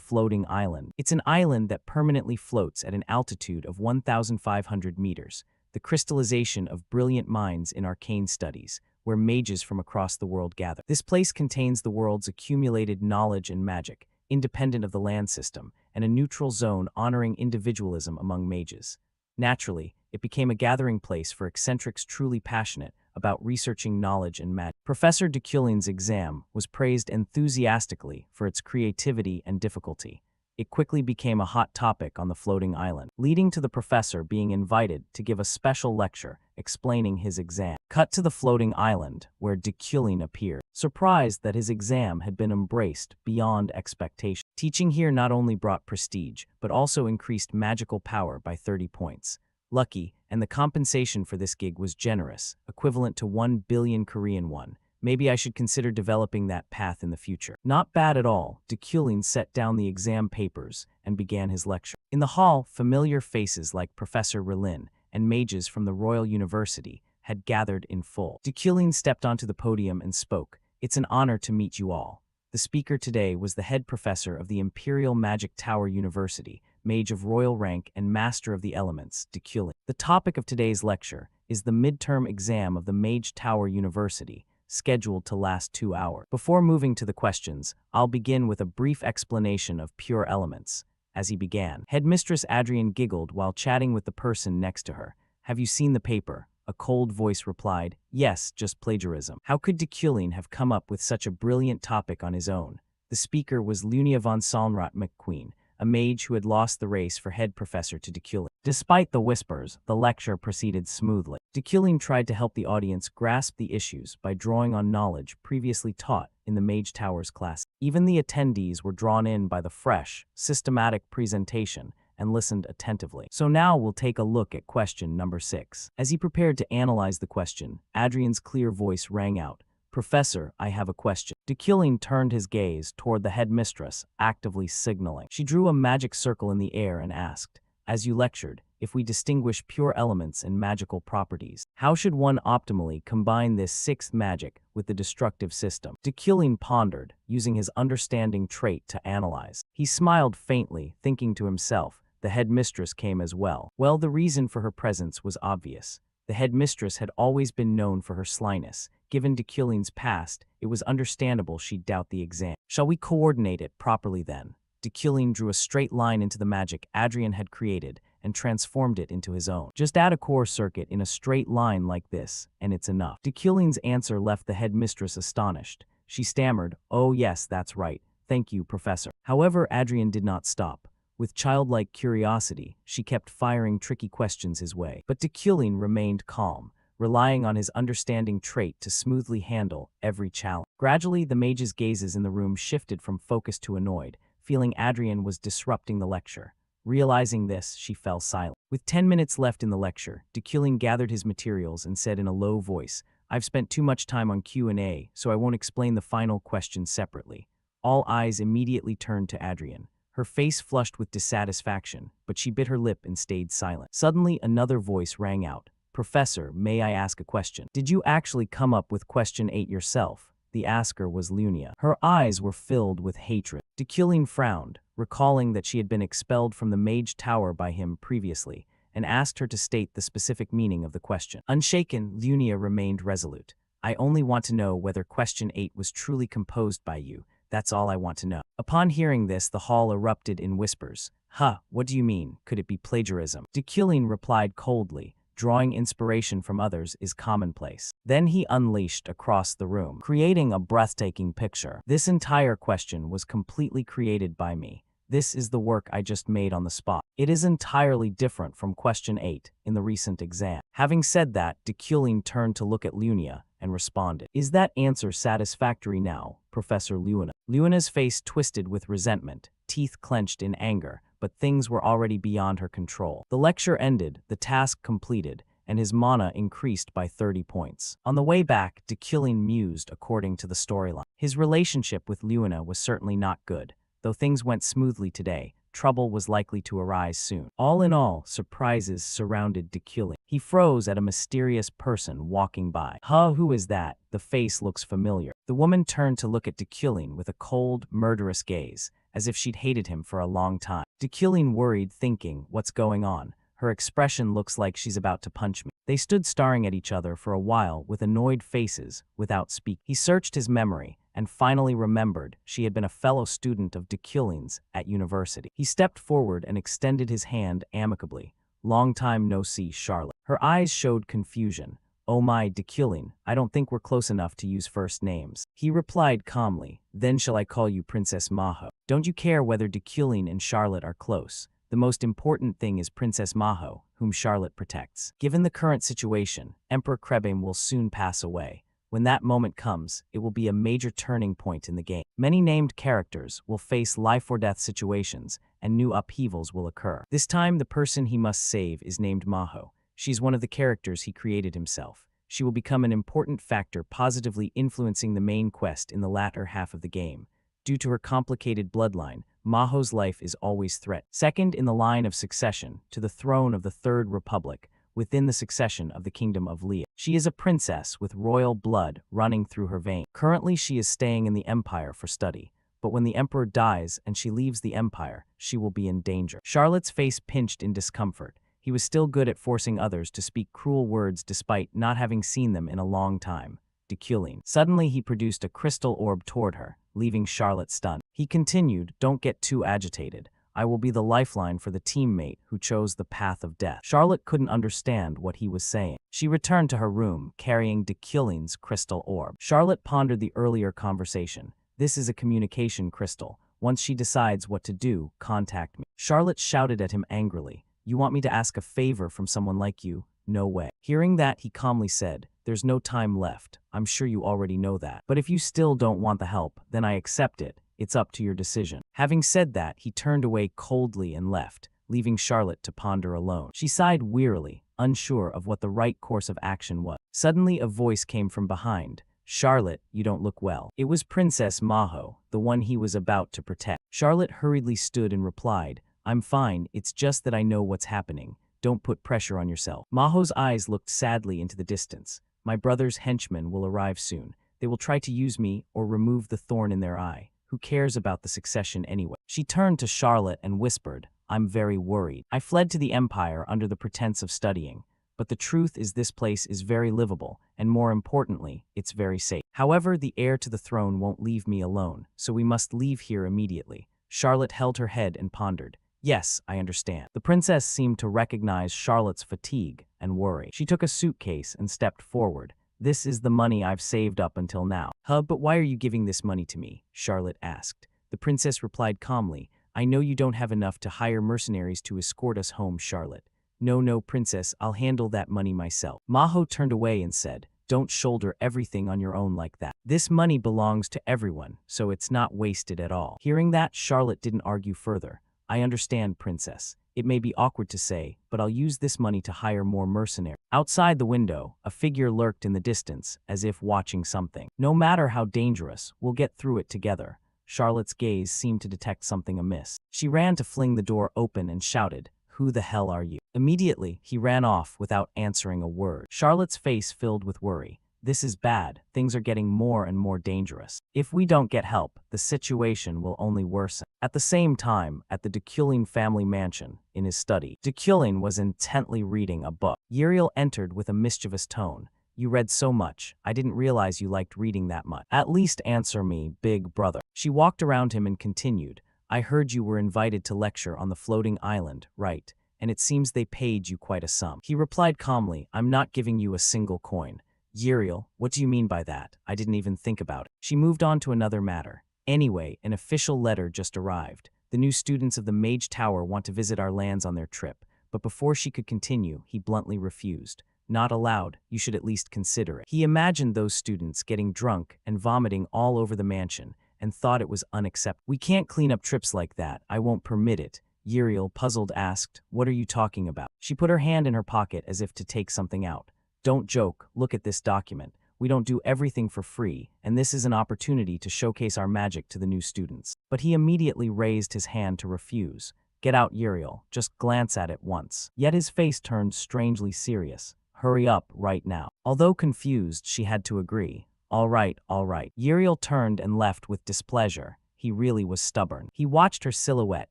floating island. It's an island that permanently floats at an altitude of 1,500 meters, the crystallization of brilliant minds in arcane studies, where mages from across the world gather. This place contains the world's accumulated knowledge and magic, independent of the land system, and a neutral zone honoring individualism among mages. Naturally, it became a gathering place for eccentrics truly passionate about researching knowledge and magic. Professor de Culin's exam was praised enthusiastically for its creativity and difficulty. It quickly became a hot topic on the floating island, leading to the professor being invited to give a special lecture explaining his exam. Cut to the floating island, where de Culin appeared, surprised that his exam had been embraced beyond expectation. Teaching here not only brought prestige, but also increased magical power by 30 points. Lucky, and the compensation for this gig was generous, equivalent to 1 billion Korean won. Maybe I should consider developing that path in the future. Not bad at all. De Culin set down the exam papers and began his lecture. In the hall, familiar faces like Professor Relin and mages from the Royal University had gathered in full. De Culin stepped onto the podium and spoke. "It's an honor to meet you all." The speaker today was the head professor of the Imperial Magic Tower University, mage of royal rank and master of the elements, de Culin. The topic of today's lecture is the midterm exam of the Mage Tower University, scheduled to last 2 hours. Before moving to the questions, I'll begin with a brief explanation of pure elements. As he began, Headmistress Adrian giggled while chatting with the person next to her. "Have you seen the paper?" A cold voice replied, "Yes, just plagiarism." How could de Culin have come up with such a brilliant topic on his own? The speaker was Lunia von Salnrat McQueen, a mage who had lost the race for head professor to de Culin. Despite the whispers, the lecture proceeded smoothly. De Culin tried to help the audience grasp the issues by drawing on knowledge previously taught in the Mage Towers class. Even the attendees were drawn in by the fresh, systematic presentation and listened attentively. So now we'll take a look at question number 6. As he prepared to analyze the question, Adrian's clear voice rang out. "Professor, I have a question." De Culin turned his gaze toward the headmistress, actively signaling. She drew a magic circle in the air and asked, "As you lectured, if we distinguish pure elements and magical properties, how should one optimally combine this sixth magic with the destructive system?" De Culin pondered, using his understanding trait to analyze. He smiled faintly, thinking to himself, the headmistress came as well. Well, the reason for her presence was obvious. The headmistress had always been known for her slyness. Given de Culin's past, it was understandable she'd doubt the exam. "Shall we coordinate it properly then?" De Culin drew a straight line into the magic Adrian had created and transformed it into his own. "Just add a core circuit in a straight line like this, and it's enough." De Culin's answer left the headmistress astonished. She stammered, "Oh yes, that's right. Thank you, Professor." However, Adrian did not stop. With childlike curiosity, she kept firing tricky questions his way. But de Culin remained calm, relying on his understanding trait to smoothly handle every challenge. Gradually, the mage's gazes in the room shifted from focused to annoyed, feeling Adrian was disrupting the lecture. Realizing this, she fell silent. With 10 minutes left in the lecture, de Culin gathered his materials and said in a low voice, "I've spent too much time on Q&A, so I won't explain the final question separately." All eyes immediately turned to Adrian. Her face flushed with dissatisfaction, but she bit her lip and stayed silent. Suddenly, another voice rang out. "Professor, may I ask a question?" "Did you actually come up with question 8 yourself?" The asker was Lunia. Her eyes were filled with hatred. De Culin frowned, recalling that she had been expelled from the Mage Tower by him previously, and asked her to state the specific meaning of the question. Unshaken, Lunia remained resolute. I only want to know whether question 8 was truly composed by you. That's all I want to know. Upon hearing this, the hall erupted in whispers. Huh, what do you mean? Could it be plagiarism? Dekulin replied coldly. Drawing inspiration from others is commonplace. Then he unleashed across the room, creating a breathtaking picture. This entire question was completely created by me. This is the work I just made on the spot. It is entirely different from question 8 in the recent exam. Having said that, Dekulin turned to look at Lunia and responded. Is that answer satisfactory now, Professor Luna? Luna's face twisted with resentment, teeth clenched in anger, but things were already beyond her control. The lecture ended, the task completed, and his mana increased by 30 points. On the way back, Dekulin mused according to the storyline. His relationship with Luna was certainly not good. Though things went smoothly today, trouble was likely to arise soon. All in all, surprises surrounded Dekulin. He froze at a mysterious person walking by. Huh, who is that? The face looks familiar. The woman turned to look at Dekulin with a cold, murderous gaze, as if she'd hated him for a long time. Dekulin worried, thinking, what's going on? Her expression looks like she's about to punch me. They stood staring at each other for a while with annoyed faces, without speaking. He searched his memory and finally remembered she had been a fellow student of Dekulin's at university. He stepped forward and extended his hand amicably. Long time no see, Charlotte. Her eyes showed confusion. Oh my, Dekulin, I don't think we're close enough to use first names. He replied calmly, then shall I call you Princess Maho? Don't you care whether Dekulin and Charlotte are close? The most important thing is Princess Maho, whom Charlotte protects. Given the current situation, Emperor Krebim will soon pass away. When that moment comes, it will be a major turning point in the game. Many named characters will face life-or-death situations, and new upheavals will occur. This time, the person he must save is named Maho. She's one of the characters he created himself. She will become an important factor positively influencing the main quest in the latter half of the game. Due to her complicated bloodline, Maho's life is always threatened. Second in the line of succession to the throne of the Third Republic, within the succession of the Kingdom of Lea. She is a princess with royal blood running through her veins. Currently, she is staying in the Empire for study, but when the Emperor dies and she leaves the Empire, she will be in danger. Charlotte's face pinched in discomfort. He was still good at forcing others to speak cruel words despite not having seen them in a long time. Dekulin. Suddenly, he produced a crystal orb toward her, leaving Charlotte stunned. He continued, don't get too agitated. I will be the lifeline for the teammate who chose the path of death. Charlotte couldn't understand what he was saying. She returned to her room, carrying Dekulin's crystal orb. Charlotte pondered the earlier conversation. This is a communication crystal. Once she decides what to do, contact me. Charlotte shouted at him angrily. You want me to ask a favor from someone like you? No way. Hearing that, he calmly said, there's no time left. I'm sure you already know that. But if you still don't want the help, then I accept it. It's up to your decision. Having said that, he turned away coldly and left, leaving Charlotte to ponder alone. She sighed wearily, unsure of what the right course of action was. Suddenly, a voice came from behind. Charlotte, you don't look well. It was Princess Maho, the one he was about to protect. Charlotte hurriedly stood and replied, I'm fine, it's just that I know what's happening. Don't put pressure on yourself. Maho's eyes looked sadly into the distance. My brother's henchmen will arrive soon. They will try to use me or remove the thorn in their eye. Who cares about the succession anyway? She turned to Charlotte and whispered, I'm very worried. I fled to the Empire under the pretense of studying, but the truth is this place is very livable, and more importantly, it's very safe. However, the heir to the throne won't leave me alone, so we must leave here immediately. Charlotte held her head and pondered. Yes, I understand. The princess seemed to recognize Charlotte's fatigue and worry. She took a suitcase and stepped forward. This is the money I've saved up until now. But why are you giving this money to me? Charlotte asked. The princess replied calmly, I know you don't have enough to hire mercenaries to escort us home, Charlotte. No, princess, I'll handle that money myself. Maho turned away and said, don't shoulder everything on your own like that. This money belongs to everyone, so it's not wasted at all. Hearing that, Charlotte didn't argue further. I understand, princess. It may be awkward to say, but I'll use this money to hire more mercenaries. Outside the window, a figure lurked in the distance, as if watching something. No matter how dangerous, we'll get through it together. Charlotte's gaze seemed to detect something amiss. She ran to fling the door open and shouted, Who the hell are you? Immediately, he ran off without answering a word. Charlotte's face filled with worry. This is bad. Things are getting more and more dangerous. If we don't get help, the situation will only worsen. At the same time, at the Dekulin family mansion, in his study, Dekulin was intently reading a book. Uriel entered with a mischievous tone. You read so much. I didn't realize you liked reading that much. At least answer me, big brother. She walked around him and continued. I heard you were invited to lecture on the floating island, right? And it seems they paid you quite a sum. He replied calmly, I'm not giving you a single coin. Uriel, what do you mean by that? I didn't even think about it. She moved on to another matter. Anyway, an official letter just arrived. The new students of the Mage Tower want to visit our lands on their trip. But before she could continue, he bluntly refused. Not allowed, you should at least consider it. He imagined those students getting drunk and vomiting all over the mansion and thought it was unacceptable. We can't clean up trips like that. I won't permit it. Uriel, puzzled, asked, What are you talking about? She put her hand in her pocket as if to take something out. Don't joke, look at this document. We don't do everything for free, and this is an opportunity to showcase our magic to the new students. But he immediately raised his hand to refuse. Get out, Uriel, just glance at it once. Yet his face turned strangely serious. Hurry up, right now. Although confused, she had to agree. All right, all right. Uriel turned and left with displeasure. He really was stubborn. He watched her silhouette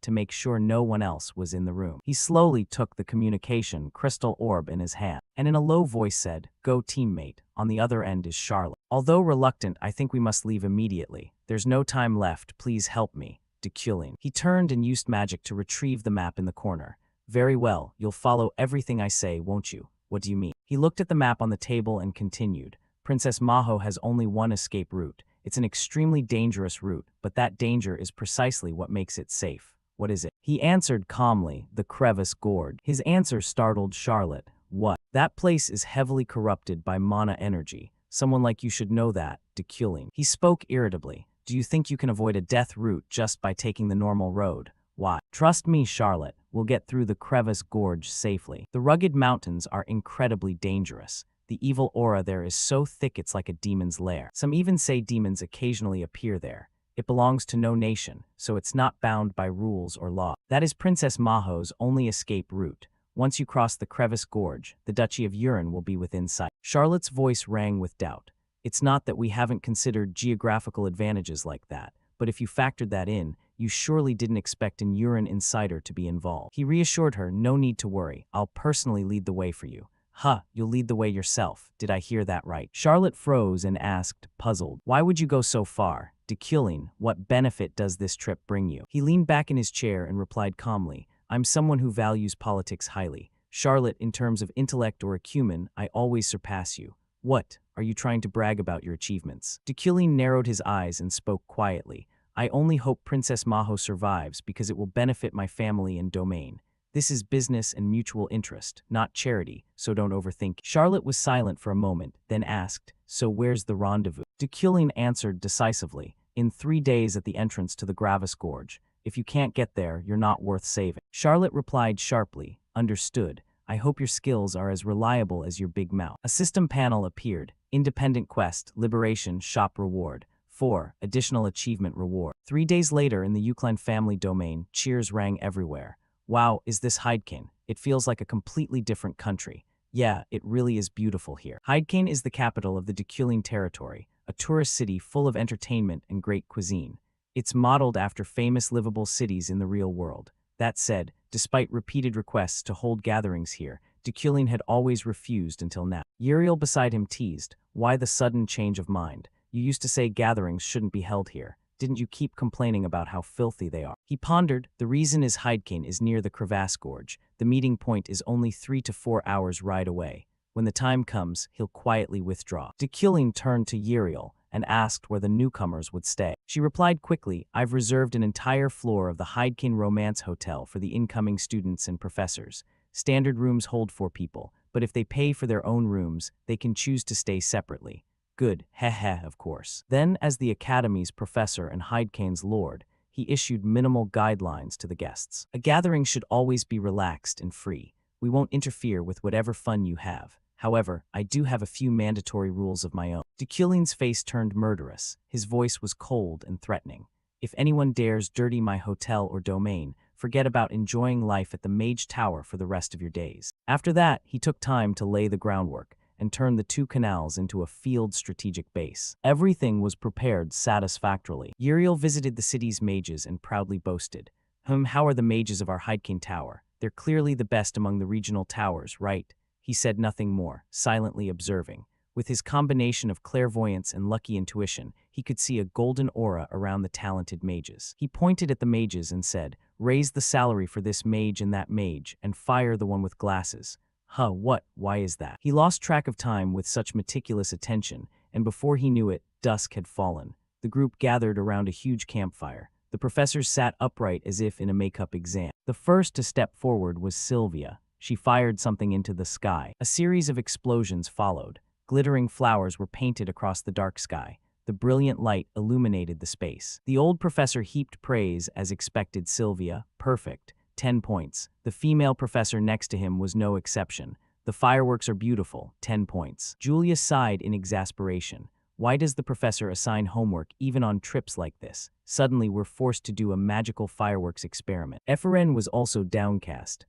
to make sure no one else was in the room. He slowly took the communication crystal orb in his hand, and in a low voice said, Go teammate, on the other end is Charlotte. Although reluctant, I think we must leave immediately. There's no time left, please help me. Dekulin. He turned and used magic to retrieve the map in the corner. Very well, you'll follow everything I say, won't you? What do you mean? He looked at the map on the table and continued. Princess Manhwa has only one escape route. It's an extremely dangerous route, but that danger is precisely what makes it safe. What is it? He answered calmly, the Crevice Gorge. His answer startled Charlotte. What? That place is heavily corrupted by mana energy. Someone like you should know that, Dekulin. He spoke irritably. Do you think you can avoid a death route just by taking the normal road? Why? Trust me, Charlotte. We'll get through the Crevice Gorge safely. The rugged mountains are incredibly dangerous. The evil aura there is so thick it's like a demon's lair. Some even say demons occasionally appear there. It belongs to no nation, so it's not bound by rules or law. That is Princess Manhwa's only escape route. Once you cross the Crevice Gorge, the Duchy of Urin will be within sight. Charlotte's voice rang with doubt. It's not that we haven't considered geographical advantages like that, but if you factored that in, you surely didn't expect an Urin insider to be involved. He reassured her, no need to worry. I'll personally lead the way for you. Huh, you'll lead the way yourself. Did I hear that right? Charlotte froze and asked, puzzled, why would you go so far? Dekulin, what benefit does this trip bring you? He leaned back in his chair and replied calmly, I'm someone who values politics highly. Charlotte, in terms of intellect or acumen, I always surpass you. What? Are you trying to brag about your achievements? Dekulin narrowed his eyes and spoke quietly. I only hope Princess Manhwa survives because it will benefit my family and domain. This is business and mutual interest, not charity, so don't overthink. Charlotte was silent for a moment, then asked, so where's the rendezvous? Dekulin answered decisively, in 3 days at the entrance to the Crevice Gorge. If you can't get there, you're not worth saving. Charlotte replied sharply, understood. I hope your skills are as reliable as your big mouth. A system panel appeared. Independent quest, liberation, shop reward. 4. Additional achievement reward. 3 days later in the Uklin family domain, cheers rang everywhere. Wow, is this Hydekane? It feels like a completely different country. Yeah, it really is beautiful here. Hydekane is the capital of the Dekulin territory, a tourist city full of entertainment and great cuisine. It's modeled after famous livable cities in the real world. That said, despite repeated requests to hold gatherings here, Dekulin had always refused until now. Uriel beside him teased, why the sudden change of mind? You used to say gatherings shouldn't be held here. Didn't you keep complaining about how filthy they are? He pondered, the reason is Hydekane is near the Crevice Gorge. The meeting point is only 3 to 4 hours ride away. When the time comes, he'll quietly withdraw. Dekulin turned to Uriel and asked where the newcomers would stay. She replied quickly, I've reserved an entire floor of the Hydekane Romance Hotel for the incoming students and professors. Standard rooms hold 4 people, but if they pay for their own rooms, they can choose to stay separately. Good, heh, of course. Then, as the Academy's professor and Hydekane's lord, he issued minimal guidelines to the guests. A gathering should always be relaxed and free. We won't interfere with whatever fun you have. However, I do have a few mandatory rules of my own. Dekulin's face turned murderous. His voice was cold and threatening. If anyone dares dirty my hotel or domain, forget about enjoying life at the Mage Tower for the rest of your days. After that, he took time to lay the groundwork. and turned the two canals into a field strategic base. Everything was prepared satisfactorily. Uriel visited the city's mages and proudly boasted, how are the mages of our Heidking Tower? They're clearly the best among the regional towers, right?" He said nothing more, silently observing. With his combination of clairvoyance and lucky intuition, he could see a golden aura around the talented mages. He pointed at the mages and said, "Raise the salary for this mage and that mage, and fire the one with glasses." What? Why is that? He lost track of time with such meticulous attention, and before he knew it, dusk had fallen. The group gathered around a huge campfire. The professors sat upright as if in a make-up exam. The first to step forward was Sylvia. She fired something into the sky. A series of explosions followed. Glittering flowers were painted across the dark sky. The brilliant light illuminated the space. The old professor heaped praise as expected. Sylvia, perfect, 10 points. The female professor next to him was no exception. The fireworks are beautiful, 10 points. Julia sighed in exasperation. Why does the professor assign homework even on trips like this? Suddenly we're forced to do a magical fireworks experiment. Efren was also downcast.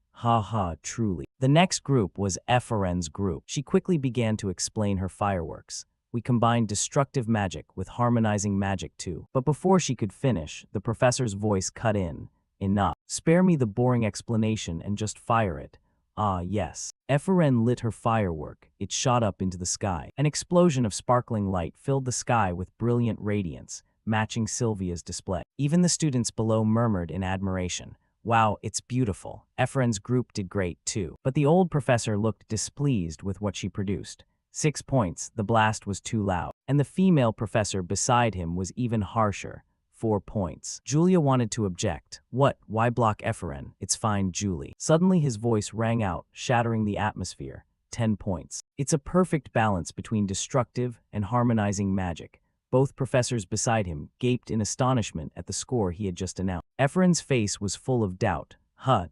Truly. The next group was Efren's group. She quickly began to explain her fireworks. We combined destructive magic with harmonizing magic too. But before she could finish, the professor's voice cut in. Enough. Spare me the boring explanation and just fire it. Yes. Efren lit her firework. It shot up into the sky. An explosion of sparkling light filled the sky with brilliant radiance, matching Sylvia's display. Even the students below murmured in admiration. Wow, it's beautiful. Efren's group did great too. But the old professor looked displeased with what she produced. 6 points, the blast was too loud. And the female professor beside him was even harsher. 4 points. Julia wanted to object. What? Why block Efren? It's fine, Julie. Suddenly his voice rang out, shattering the atmosphere. 10 points. It's a perfect balance between destructive and harmonizing magic. Both professors beside him gaped in astonishment at the score he had just announced. Efren's face was full of doubt.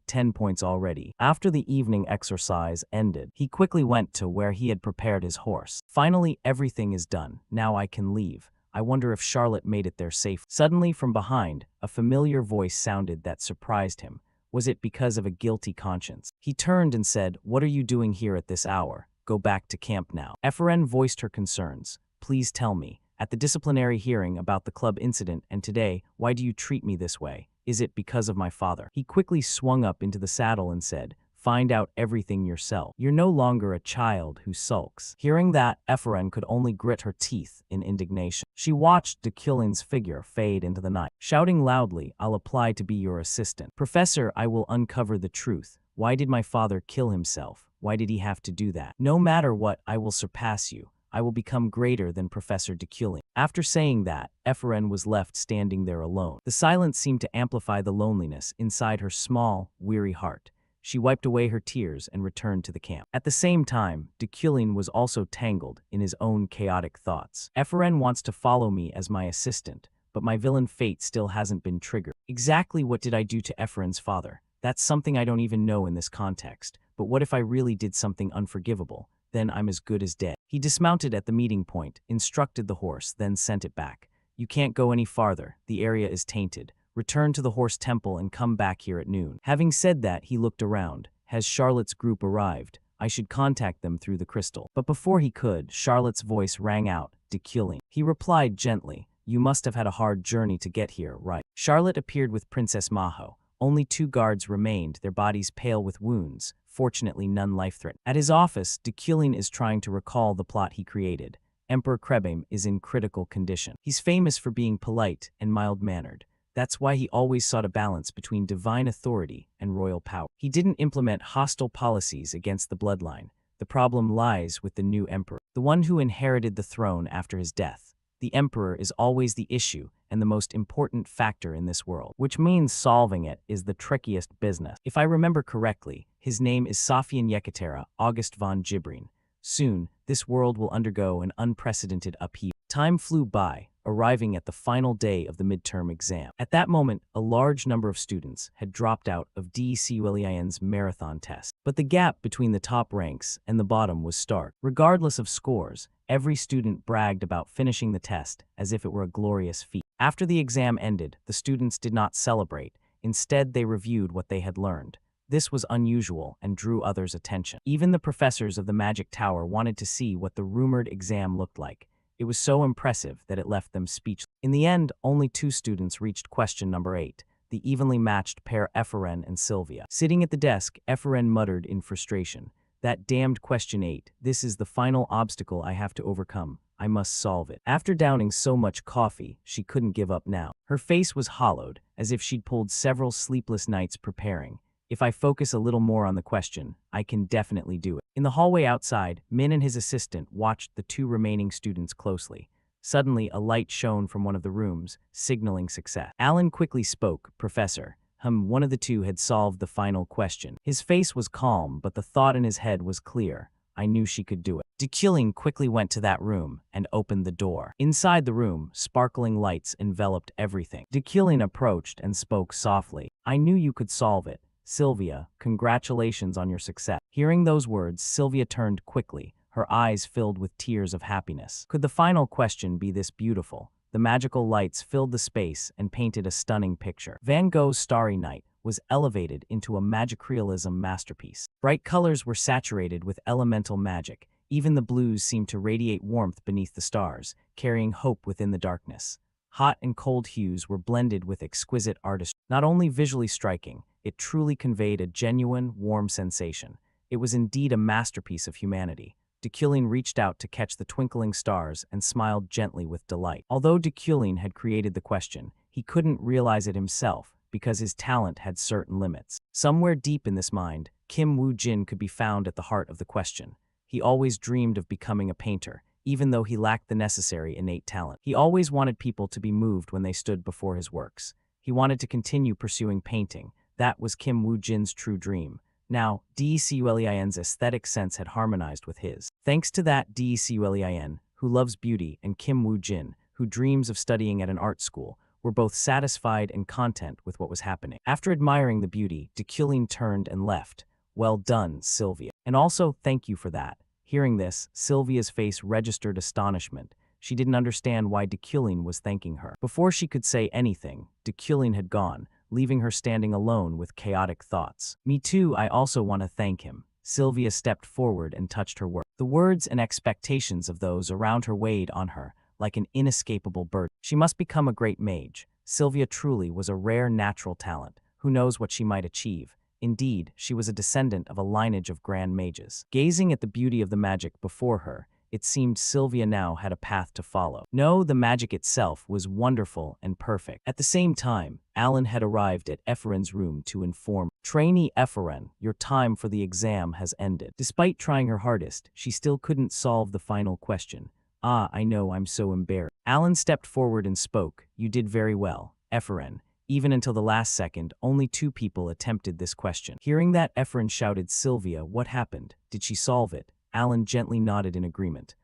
10 points already. After the evening exercise ended, he quickly went to where he had prepared his horse. Finally, everything is done. Now I can leave. I wonder if Charlotte made it there safe. Suddenly, from behind, a familiar voice sounded that surprised him. Was it because of a guilty conscience? He turned and said, "What are you doing here at this hour? Go back to camp now." Efren voiced her concerns. "Please tell me. At the disciplinary hearing about the club incident and today, why do you treat me this way? Is it because of my father?" He quickly swung up into the saddle and said, "Find out everything yourself. You're no longer a child who sulks." Hearing that, Efren could only grit her teeth in indignation. She watched Deculin's figure fade into the night. Shouting loudly, "I'll apply to be your assistant. Professor, I will uncover the truth. Why did my father kill himself? Why did he have to do that? No matter what, I will surpass you. I will become greater than Professor Deculin." After saying that, Efren was left standing there alone. The silence seemed to amplify the loneliness inside her small, weary heart. She wiped away her tears and returned to the camp. At the same time, Deculin was also tangled in his own chaotic thoughts. Efren wants to follow me as my assistant, but my villain fate still hasn't been triggered. Exactly what did I do to Efren's father? That's something I don't even know in this context. But what if I really did something unforgivable? Then I'm as good as dead. He dismounted at the meeting point, instructed the horse, then sent it back. "You can't go any farther. The area is tainted. Return to the horse temple and come back here at noon." Having said that, he looked around. Has Charlotte's group arrived? I should contact them through the crystal. But before he could, Charlotte's voice rang out, "Deculin." He replied gently, "You must have had a hard journey to get here, right?" Charlotte appeared with Princess Maho. Only 2 guards remained, their bodies pale with wounds. Fortunately, none life-threatening. At his office, Deculin is trying to recall the plot he created. Emperor Krebim is in critical condition. He's famous for being polite and mild-mannered. That's why he always sought a balance between divine authority and royal power. He didn't implement hostile policies against the bloodline. The problem lies with the new emperor, the one who inherited the throne after his death. The emperor is always the issue and the most important factor in this world, which means solving it is the trickiest business. If I remember correctly, his name is Sofian Yekatera August von Gibrin. Soon, this world will undergo an unprecedented upheaval. Time flew by, arriving at the final day of the midterm exam. At that moment, a large number of students had dropped out of DECULIN's marathon test. But the gap between the top ranks and the bottom was stark. Regardless of scores, every student bragged about finishing the test as if it were a glorious feat. After the exam ended, the students did not celebrate. Instead, they reviewed what they had learned. This was unusual and drew others' attention. Even the professors of the Magic Tower wanted to see what the rumored exam looked like. It was so impressive that it left them speechless. In the end, only 2 students reached question number 8, the evenly matched pair Eferen and Sylvia. Sitting at the desk, Eferen muttered in frustration, "That damned question 8, this is the final obstacle I have to overcome. I must solve it." After downing so much coffee, she couldn't give up now. Her face was hollowed, as if she'd pulled several sleepless nights preparing. If I focus a little more on the question, I can definitely do it. In the hallway outside, Min and his assistant watched the 2 remaining students closely. Suddenly, a light shone from one of the rooms, signaling success. Alan quickly spoke, "Professor." One of the 2 had solved the final question. His face was calm, but the thought in his head was clear. I knew she could do it. DeKilling quickly went to that room and opened the door. Inside the room, sparkling lights enveloped everything. DeKilling approached and spoke softly. "I knew you could solve it. Sylvia, congratulations on your success." Hearing those words, Sylvia turned quickly, her eyes filled with tears of happiness. Could the final question be this beautiful? The magical lights filled the space and painted a stunning picture. Van Gogh's Starry Night was elevated into a magic realism masterpiece. Bright colors were saturated with elemental magic. Even the blues seemed to radiate warmth beneath the stars, carrying hope within the darkness. Hot and cold hues were blended with exquisite artistry. Not only visually striking, it truly conveyed a genuine, warm sensation. It was indeed a masterpiece of humanity. DeKilling reached out to catch the twinkling stars and smiled gently with delight. Although DeKilling had created the question, he couldn't realize it himself because his talent had certain limits. Somewhere deep in this mind, Kim Woo-jin could be found at the heart of the question. He always dreamed of becoming a painter, even though he lacked the necessary innate talent. He always wanted people to be moved when they stood before his works. He wanted to continue pursuing painting. That was Kim Woo-jin's true dream. Now, Deculin's aesthetic sense had harmonized with his. Thanks to that, Deculin, who loves beauty, and Kim Woo-jin, who dreams of studying at an art school, were both satisfied and content with what was happening. After admiring the beauty, DeKilling turned and left. "Well done, Sylvia. And also, thank you for that." Hearing this, Sylvia's face registered astonishment. She didn't understand why DeKilling was thanking her. Before she could say anything, DeKilling had gone, leaving her standing alone with chaotic thoughts. "Me too, I also want to thank him." Sylvia stepped forward and touched her work. The words and expectations of those around her weighed on her, like an inescapable burden. She must become a great mage. Sylvia truly was a rare natural talent. Who knows what she might achieve? Indeed, she was a descendant of a lineage of grand mages. Gazing at the beauty of the magic before her, it seemed Sylvia now had a path to follow. No, the magic itself was wonderful and perfect. At the same time, Alan had arrived at Eferen's room to inform, "Trainee Eferen, your time for the exam has ended." Despite trying her hardest, she still couldn't solve the final question. "Ah, I know, I'm so embarrassed." Alan stepped forward and spoke, "You did very well, Eferen. Even until the last second, only 2 people attempted this question." Hearing that, Eferen shouted, "Sylvia, what happened? Did she solve it?" Alan gently nodded in agreement.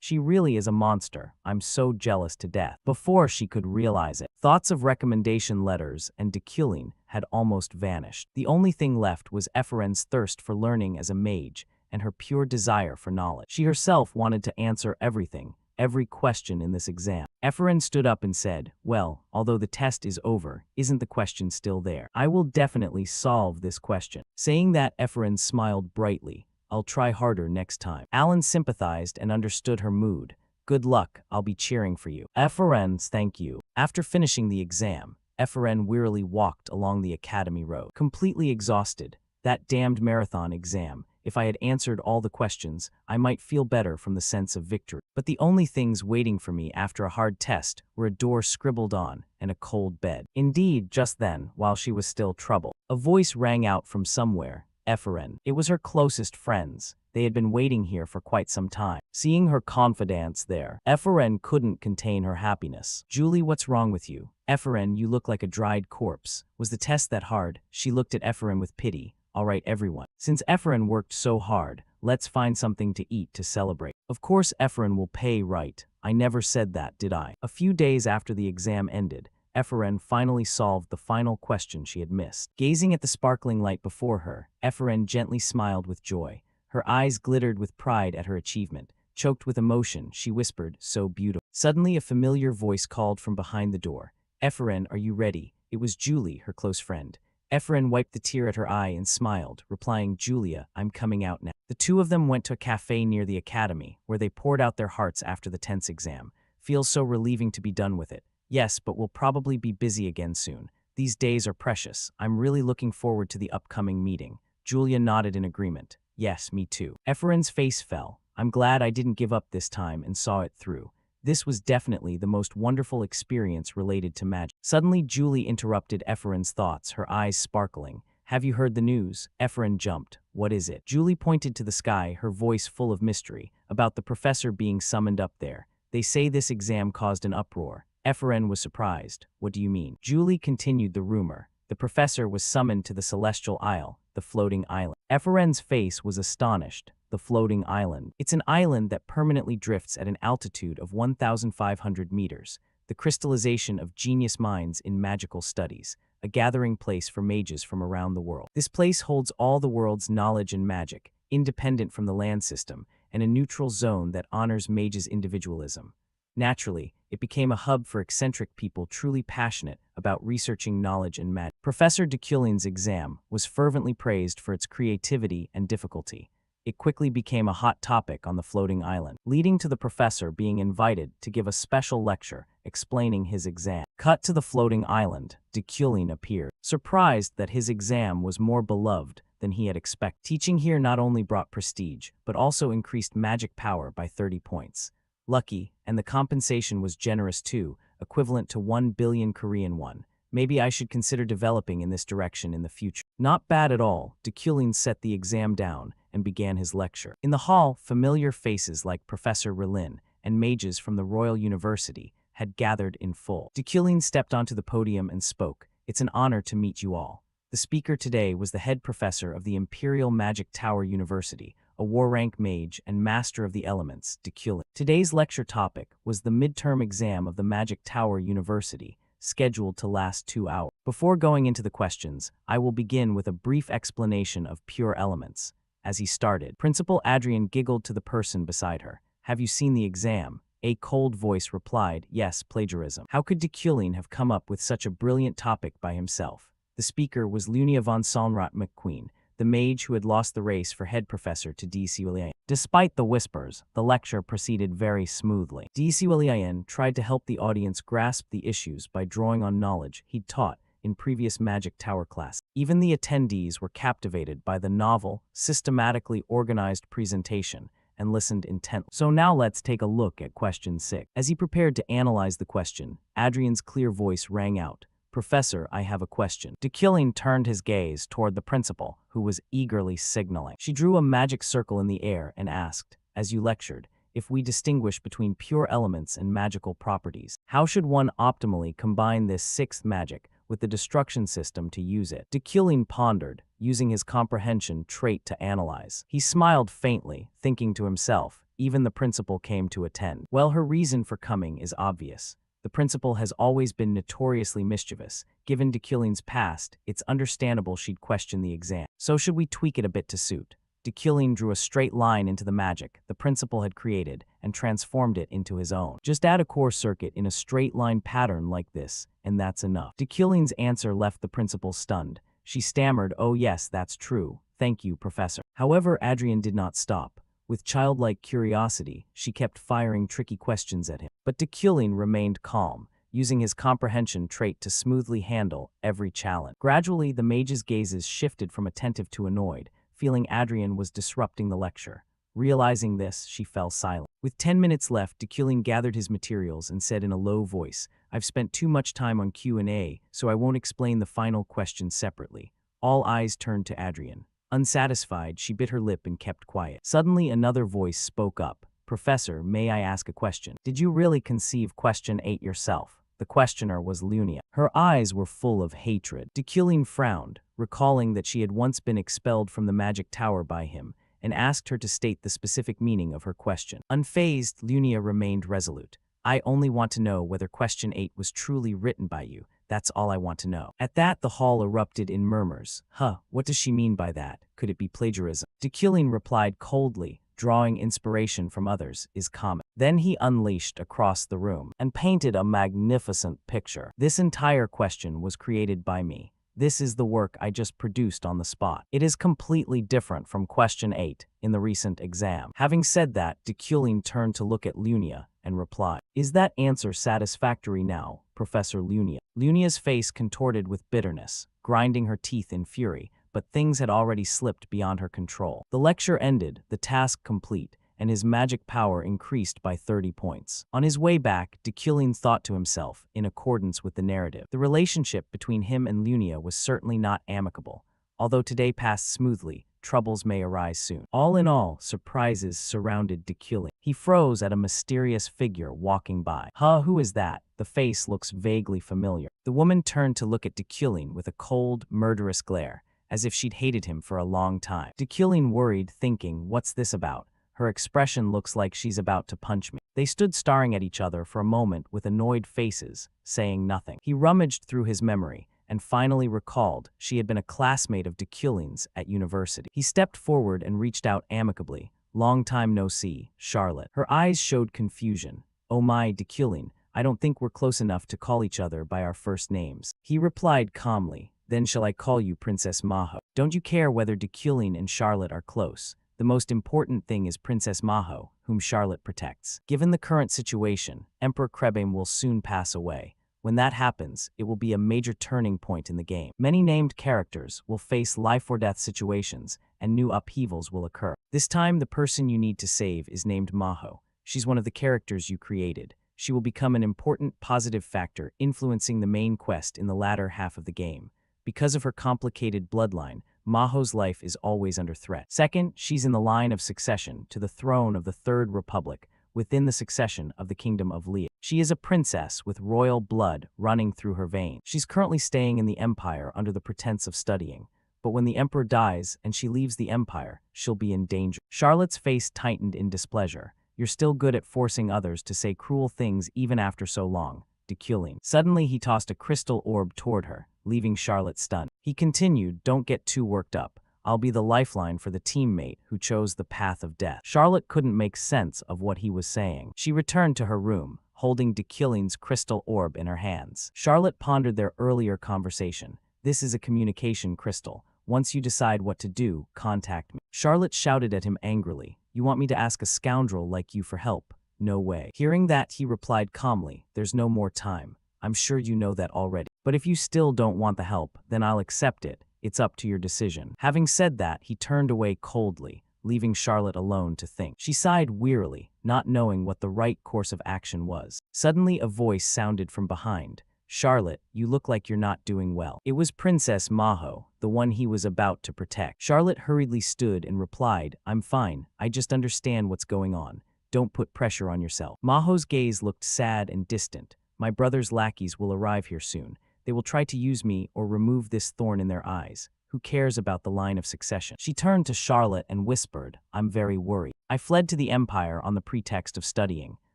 She really is a monster. I'm so jealous to death." Before she could realize it, thoughts of recommendation letters and DeKilling had almost vanished. The only thing left was Eferen's thirst for learning as a mage and her pure desire for knowledge. She herself wanted to answer everything, every question in this exam. Eferen stood up and said, "Well, although the test is over, isn't the question still there? I will definitely solve this question." Saying that, Eferen smiled brightly. "I'll try harder next time." Alan sympathized and understood her mood. "Good luck, I'll be cheering for you." "Eferen, thank you." After finishing the exam, Eferen wearily walked along the academy road. Completely exhausted. That damned marathon exam. If I had answered all the questions, I might feel better from the sense of victory. But the only things waiting for me after a hard test were a door scribbled on and a cold bed. Indeed, just then, while she was still troubled, a voice rang out from somewhere. Eferen. It was her closest friends. They had been waiting here for quite some time. Seeing her confidants there, Eferen couldn't contain her happiness. "Julie, what's wrong with you?" "Eferen, you look like a dried corpse." Was the test that hard? She looked at Eferen with pity. "All right, everyone. Since Eferen worked so hard, let's find something to eat to celebrate." "Of course Eferen will pay, right? I never said that, did I?" A few days after the exam ended, Eferen finally solved the final question she had missed. Gazing at the sparkling light before her, Eferen gently smiled with joy. Her eyes glittered with pride at her achievement. Choked with emotion, she whispered, "So beautiful." Suddenly, a familiar voice called from behind the door. "Eferen, are you ready?" It was Julie, her close friend. Ephraim wiped the tear at her eye and smiled, replying, Julia, I'm coming out now. The two of them went to a cafe near the academy, where they poured out their hearts after the tense exam. Feels so relieving to be done with it. Yes, but we'll probably be busy again soon. These days are precious. I'm really looking forward to the upcoming meeting. Julia nodded in agreement. Yes, me too. Ephraim's face fell. I'm glad I didn't give up this time and saw it through. This was definitely the most wonderful experience related to magic. Suddenly, Julie interrupted Ephraim's thoughts, her eyes sparkling. Have you heard the news? Ephraim jumped. What is it? Julie pointed to the sky, her voice full of mystery, about the professor being summoned up there. They say this exam caused an uproar. Ephraim was surprised. What do you mean? Julie continued the rumor. The professor was summoned to the Celestial Isle, the floating island. Ephraim's face was astonished. The floating island. It's an island that permanently drifts at an altitude of 1,500 meters. The crystallization of genius minds in magical studies, a gathering place for mages from around the world. This place holds all the world's knowledge and magic, independent from the land system, and a neutral zone that honors mages' individualism. Naturally, it became a hub for eccentric people truly passionate about researching knowledge and magic. Professor de Culin's exam was fervently praised for its creativity and difficulty. It quickly became a hot topic on the floating island, leading to the professor being invited to give a special lecture explaining his exam. Cut to the floating island, de Culin appeared, surprised that his exam was more beloved than he had expected. Teaching here not only brought prestige, but also increased magic power by 30 points. Lucky, and the compensation was generous too, equivalent to 1 billion Korean won. Maybe I should consider developing in this direction in the future. Not bad at all. De Culin set the exam down and began his lecture. In the hall, familiar faces like Professor Relin and mages from the Royal University had gathered in full. De Culin stepped onto the podium and spoke. It's an honor to meet you all. The speaker today was the head professor of the Imperial Magic Tower University, a war-rank mage and master of the elements, de Culin. Today's lecture topic was the midterm exam of the Magic Tower University, scheduled to last 2 hours. Before going into the questions, I will begin with a brief explanation of pure elements. As he started, Principal Adrian giggled to the person beside her. Have you seen the exam? A cold voice replied, yes, plagiarism. How could de Culin have come up with such a brilliant topic by himself? The speaker was Lunia von Solnrot McQueen, the mage who had lost the race for head professor to D.C. Willian. Despite the whispers, the lecture proceeded very smoothly. D.C. Willian tried to help the audience grasp the issues by drawing on knowledge he'd taught in previous Magic Tower class. Even the attendees were captivated by the novel, systematically organized presentation and listened intently. So now let's take a look at question 6. As he prepared to analyze the question, Adrian's clear voice rang out. Professor, I have a question. De Culin turned his gaze toward the principal, who was eagerly signaling. She drew a magic circle in the air and asked, as you lectured, if we distinguish between pure elements and magical properties, how should one optimally combine this sixth magic with the destruction system to use it? De Culin pondered, using his comprehension trait to analyze. He smiled faintly, thinking to himself, even the principal came to attend. Well, her reason for coming is obvious. The principal has always been notoriously mischievous. Given de Culin's past, it's understandable she'd question the exam. So should we tweak it a bit to suit? De Culin drew a straight line into the magic the principal had created and transformed it into his own. Just add a core circuit in a straight line pattern like this, and that's enough. De Culin's answer left the principal stunned. She stammered, oh yes, that's true. Thank you, Professor. However, Adrian did not stop. With childlike curiosity, she kept firing tricky questions at him. But de Culin remained calm, using his comprehension trait to smoothly handle every challenge. Gradually, the mage's gazes shifted from attentive to annoyed, feeling Adrian was disrupting the lecture. Realizing this, she fell silent. With 10 minutes left, de Culin gathered his materials and said in a low voice, I've spent too much time on Q&A, so I won't explain the final question separately. All eyes turned to Adrian. Unsatisfied, she bit her lip and kept quiet. Suddenly, another voice spoke up. Professor, may I ask a question? Did you really conceive question 8 yourself? The questioner was Lunia. Her eyes were full of hatred. De Culin frowned, recalling that she had once been expelled from the Magic Tower by him, and asked her to state the specific meaning of her question. Unfazed, Lunia remained resolute. I only want to know whether question 8 was truly written by you. That's all I want to know. At that, the hall erupted in murmurs. What does she mean by that? Could it be plagiarism? De Culin replied coldly, drawing inspiration from others is common. Then he unleashed across the room and painted a magnificent picture. This entire question was created by me. This is the work I just produced on the spot. It is completely different from question 8 in the recent exam. Having said that, Dekulin turned to look at Lunia and replied, "Is that answer satisfactory now, Professor Lunia?" Lunia's face contorted with bitterness, grinding her teeth in fury, but things had already slipped beyond her control. The lecture ended, the task complete, and his magic power increased by 30 points. On his way back, Dekulin thought to himself, in accordance with the narrative, the relationship between him and Lunia was certainly not amicable. Although today passed smoothly, troubles may arise soon. All in all, surprises surrounded Dekulin. He froze at a mysterious figure walking by. Who is that? The face looks vaguely familiar. The woman turned to look at Dekulin with a cold, murderous glare, as if she'd hated him for a long time. Dekulin worried, thinking, what's this about? Her expression looks like she's about to punch me. They stood staring at each other for a moment with annoyed faces, saying nothing. He rummaged through his memory and finally recalled she had been a classmate of Dekulin's at university. He stepped forward and reached out amicably. "Long time no see, Charlotte." Her eyes showed confusion. "Oh my, Dekulin, I don't think we're close enough to call each other by our first names." He replied calmly, "Then shall I call you Princess Maho?" Don't you care whether Dekulin and Charlotte are close? The most important thing is Princess Maho, whom Charlotte protects. Given the current situation, Emperor Krebim will soon pass away. When that happens, it will be a major turning point in the game. Many named characters will face life-or-death situations, and new upheavals will occur. This time, the person you need to save is named Maho. She's one of the characters you created. She will become an important positive factor influencing the main quest in the latter half of the game. Because of her complicated bloodline, Maho's life is always under threat. Second, she's in the line of succession to the throne of the Third Republic within the succession of the Kingdom of Lea. She is a princess with royal blood running through her veins. She's currently staying in the Empire under the pretense of studying, but when the Emperor dies and she leaves the Empire, she'll be in danger. Charlotte's face tightened in displeasure. "You're still good at forcing others to say cruel things even after so long." Dekulin. Suddenly he tossed a crystal orb toward her, leaving Charlotte stunned. He continued, "Don't get too worked up. I'll be the lifeline for the teammate who chose the path of death." Charlotte couldn't make sense of what he was saying. She returned to her room, holding Dekulin's crystal orb in her hands. Charlotte pondered their earlier conversation. "This is a communication crystal. Once you decide what to do, contact me." Charlotte shouted at him angrily, "You want me to ask a scoundrel like you for help? No way." Hearing that, he replied calmly, "There's no more time. I'm sure you know that already. But if you still don't want the help, then I'll accept it. It's up to your decision." Having said that, he turned away coldly, leaving Charlotte alone to think. She sighed wearily, not knowing what the right course of action was. Suddenly a voice sounded from behind. "Charlotte, you look like you're not doing well." It was Princess Maho, the one he was about to protect. Charlotte hurriedly stood and replied, "I'm fine. I just understand what's going on. Don't put pressure on yourself." Maho's gaze looked sad and distant. "My brother's lackeys will arrive here soon. They will try to use me or remove this thorn in their eyes. Who cares about the line of succession?" She turned to Charlotte and whispered, "I'm very worried. I fled to the Empire on the pretext of studying.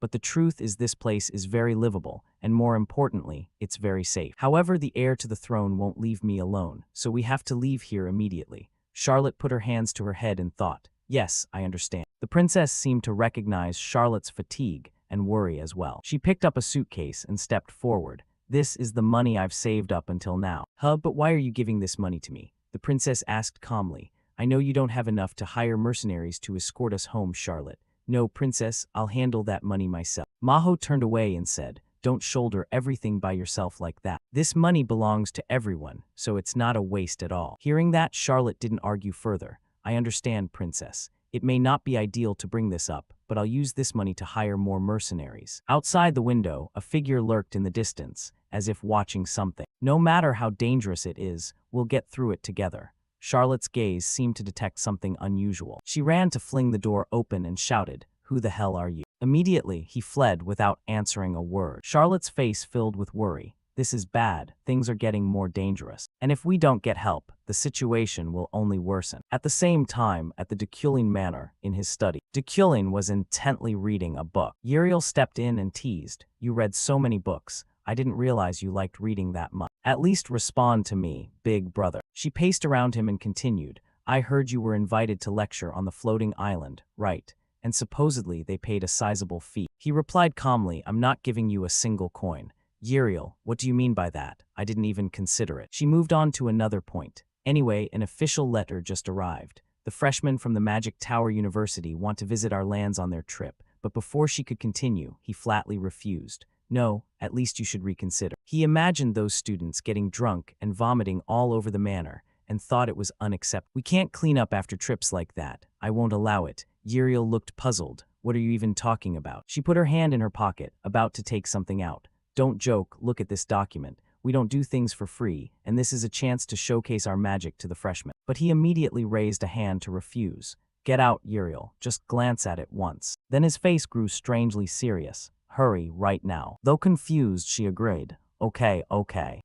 But the truth is this place is very livable, and more importantly, it's very safe. However, the heir to the throne won't leave me alone, so we have to leave here immediately." Charlotte put her hands to her head and thought, "Yes, I understand." The princess seemed to recognize Charlotte's fatigue and worry as well. She picked up a suitcase and stepped forward. "This is the money I've saved up until now." But why are you giving this money to me?" the princess asked calmly. "I know you don't have enough to hire mercenaries to escort us home, Charlotte." "No, princess, I'll handle that money myself." Maho turned away and said, "Don't shoulder everything by yourself like that. This money belongs to everyone, so it's not a waste at all." Hearing that, Charlotte didn't argue further. "I understand, princess. It may not be ideal to bring this up, but I'll use this money to hire more mercenaries." Outside the window, a figure lurked in the distance, as if watching something. "No matter how dangerous it is, we'll get through it together." Charlotte's gaze seemed to detect something unusual. She ran to fling the door open and shouted, "Who the hell are you?" Immediately, he fled without answering a word. Charlotte's face filled with worry. "This is bad. Things are getting more dangerous. And if we don't get help, the situation will only worsen." At the same time, at the Dekulin manor, in his study, Dekulin was intently reading a book. Uriel stepped in and teased, "You read so many books. I didn't realize you liked reading that much. At least respond to me, big brother." She paced around him and continued, "I heard you were invited to lecture on the floating island, right? And supposedly they paid a sizable fee." He replied calmly, "I'm not giving you a single coin. Uriel, what do you mean by that? I didn't even consider it. She moved on to another point. Anyway, an official letter just arrived. The freshmen from the Magic Tower University want to visit our lands on their trip, but before she could continue, he flatly refused. No, at least you should reconsider. He imagined those students getting drunk and vomiting all over the manor, and thought it was unacceptable. We can't clean up after trips like that. I won't allow it. Uriel looked puzzled. What are you even talking about? She put her hand in her pocket, about to take something out. Don't joke, look at this document. We don't do things for free, and this is a chance to showcase our magic to the freshmen. But he immediately raised a hand to refuse. Get out, Uriel. Just glance at it once. Then his face grew strangely serious. Hurry, right now. Though confused, she agreed. Okay.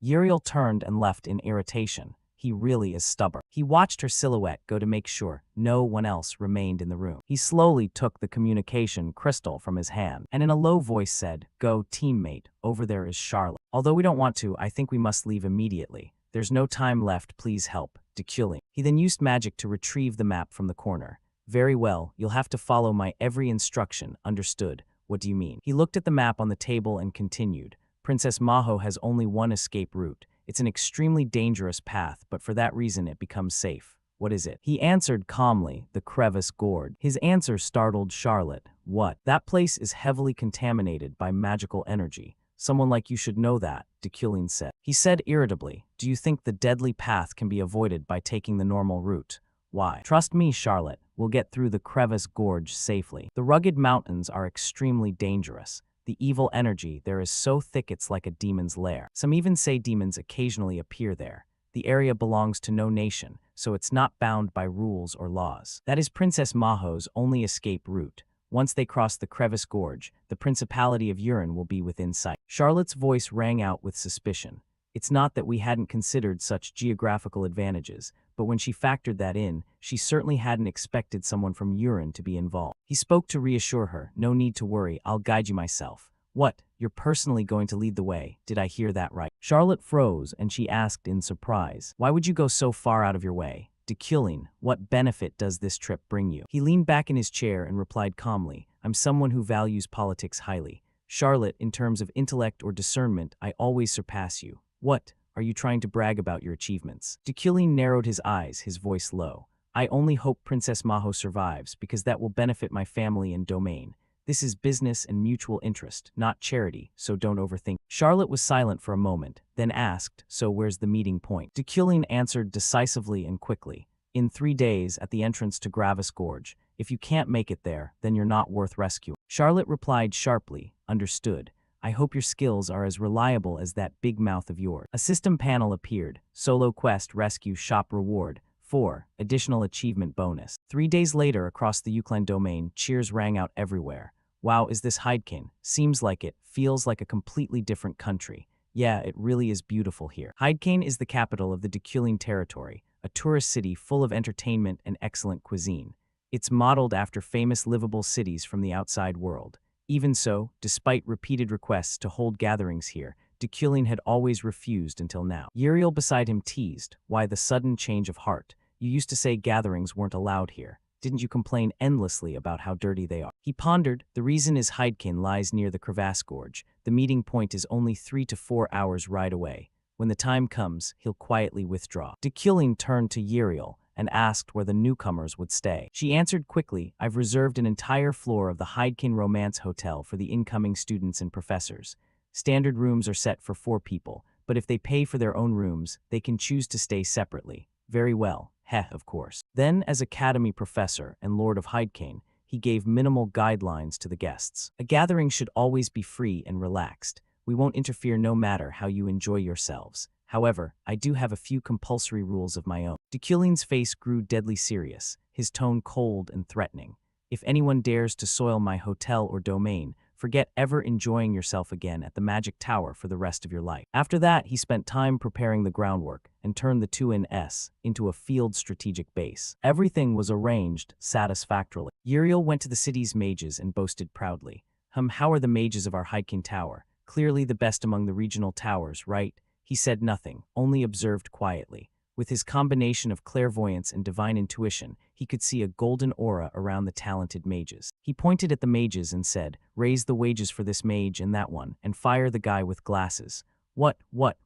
Uriel turned and left in irritation. He really is stubborn. He watched her silhouette go to make sure no one else remained in the room. He slowly took the communication crystal from his hand and in a low voice said, "Go, teammate, over there is Charlotte. Although we don't want to, I think we must leave immediately. There's no time left, please help. Deculling." He then used magic to retrieve the map from the corner. Very well, you'll have to follow my every instruction, understood. What do you mean? He looked at the map on the table and continued. Princess Maho has only one escape route. It's an extremely dangerous path, but for that reason it becomes safe. What is it? He answered calmly, the Crevice Gorge. His answer startled Charlotte. What? That place is heavily contaminated by magical energy. Someone like you should know that, Deculling said. He said irritably, do you think the deadly path can be avoided by taking the normal route? Why? Trust me, Charlotte, we'll get through the Crevice Gorge safely. The rugged mountains are extremely dangerous. The evil energy there is so thick it's like a demon's lair. Some even say demons occasionally appear there. The area belongs to no nation, so it's not bound by rules or laws. That is Princess Maho's only escape route. Once they cross the Crevice Gorge, the Principality of Urin will be within sight. Charlotte's voice rang out with suspicion. It's not that we hadn't considered such geographical advantages, but when she factored that in, she certainly hadn't expected someone from Urin to be involved. He spoke to reassure her, no need to worry, I'll guide you myself. What, you're personally going to lead the way, did I hear that right? Charlotte froze and she asked in surprise, why would you go so far out of your way? Deculling, what benefit does this trip bring you? He leaned back in his chair and replied calmly, I'm someone who values politics highly. Charlotte, in terms of intellect or discernment, I always surpass you. What? Are you trying to brag about your achievements? Deculling narrowed his eyes, his voice low. I only hope Princess Maho survives because that will benefit my family and domain. This is business and mutual interest, not charity, so don't overthink. Charlotte was silent for a moment, then asked, so where's the meeting point? Deculling answered decisively and quickly. In 3 days at the entrance to Gravis Gorge. If you can't make it there, then you're not worth rescuing. Charlotte replied sharply, understood. I hope your skills are as reliable as that big mouth of yours. A system panel appeared. Solo quest rescue shop reward. 4. Additional achievement bonus. 3 days later across the Euclid domain, cheers rang out everywhere. Wow, is this Hydekin? Seems like it. Feels like a completely different country. Yeah, it really is beautiful here. Hydekin is the capital of the Deculling territory, a tourist city full of entertainment and excellent cuisine. It's modeled after famous livable cities from the outside world. Even so, despite repeated requests to hold gatherings here, Deculling had always refused until now. Uriel beside him teased, why the sudden change of heart? You used to say gatherings weren't allowed here. Didn't you complain endlessly about how dirty they are? He pondered, the reason is Hydekin lies near the Crevasse Gorge. The meeting point is only 3 to 4 hours ride away. When the time comes, he'll quietly withdraw. Deculling turned to Uriel and asked where the newcomers would stay. She answered quickly, I've reserved an entire floor of the Hydekin Romance Hotel for the incoming students and professors. Standard rooms are set for 4 people, but if they pay for their own rooms, they can choose to stay separately. Very well. Of course. Then, as Academy Professor and Lord of Hydekin, he gave minimal guidelines to the guests. A gathering should always be free and relaxed. We won't interfere no matter how you enjoy yourselves. However, I do have a few compulsory rules of my own. Deculling's face grew deadly serious, his tone cold and threatening. If anyone dares to soil my hotel or domain, forget ever enjoying yourself again at the Magic Tower for the rest of your life. After that, he spent time preparing the groundwork and turned the 2NS into a field strategic base. Everything was arranged satisfactorily. Uriel went to the city's mages and boasted proudly. How are the mages of our Hydekin Tower? Clearly the best among the regional towers, right? He said nothing, only observed quietly. With his combination of clairvoyance and divine intuition, he could see a golden aura around the talented mages. He pointed at the mages and said, "Raise the wages for this mage and that one, and fire the guy with glasses." What,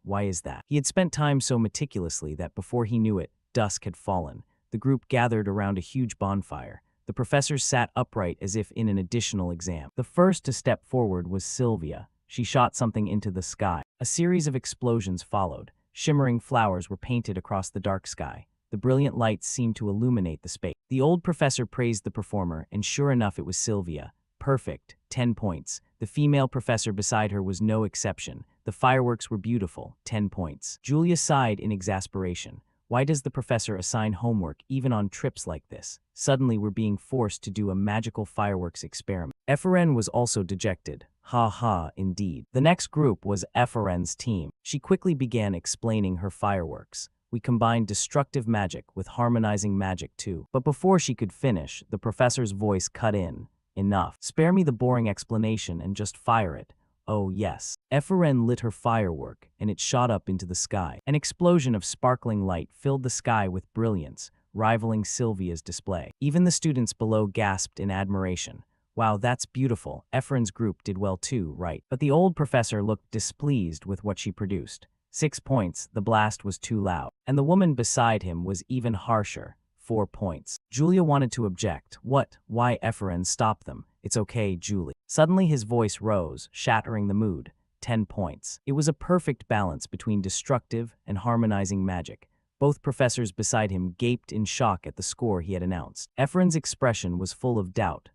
why is that? He had spent time so meticulously that before he knew it, dusk had fallen. The group gathered around a huge bonfire. The professors sat upright as if in an additional exam. The first to step forward was Sylvia. She shot something into the sky. A series of explosions followed. Shimmering flowers were painted across the dark sky. The brilliant lights seemed to illuminate the space. The old professor praised the performer, and sure enough it was Sylvia. Perfect, 10 points. The female professor beside her was no exception. The fireworks were beautiful, 10 points. Julia sighed in exasperation. Why does the professor assign homework even on trips like this? Suddenly we're being forced to do a magical fireworks experiment. Eferen was also dejected. Ha ha, indeed. The next group was Eferen's team. She quickly began explaining her fireworks. We combined destructive magic with harmonizing magic too. But before she could finish, the professor's voice cut in. Enough. Spare me the boring explanation and just fire it. Oh yes. Eferen lit her firework, and it shot up into the sky. An explosion of sparkling light filled the sky with brilliance, rivaling Sylvia's display. Even the students below gasped in admiration. Wow, that's beautiful. Eferen's group did well too, right? But the old professor looked displeased with what she produced. 6 points, the blast was too loud. And the woman beside him was even harsher. 4 points. Julia wanted to object. What? Why? Eferen, stop them. It's okay, Julie. Suddenly his voice rose, shattering the mood. 10 points. It was a perfect balance between destructive and harmonizing magic. Both professors beside him gaped in shock at the score he had announced. Eferen's expression was full of doubt.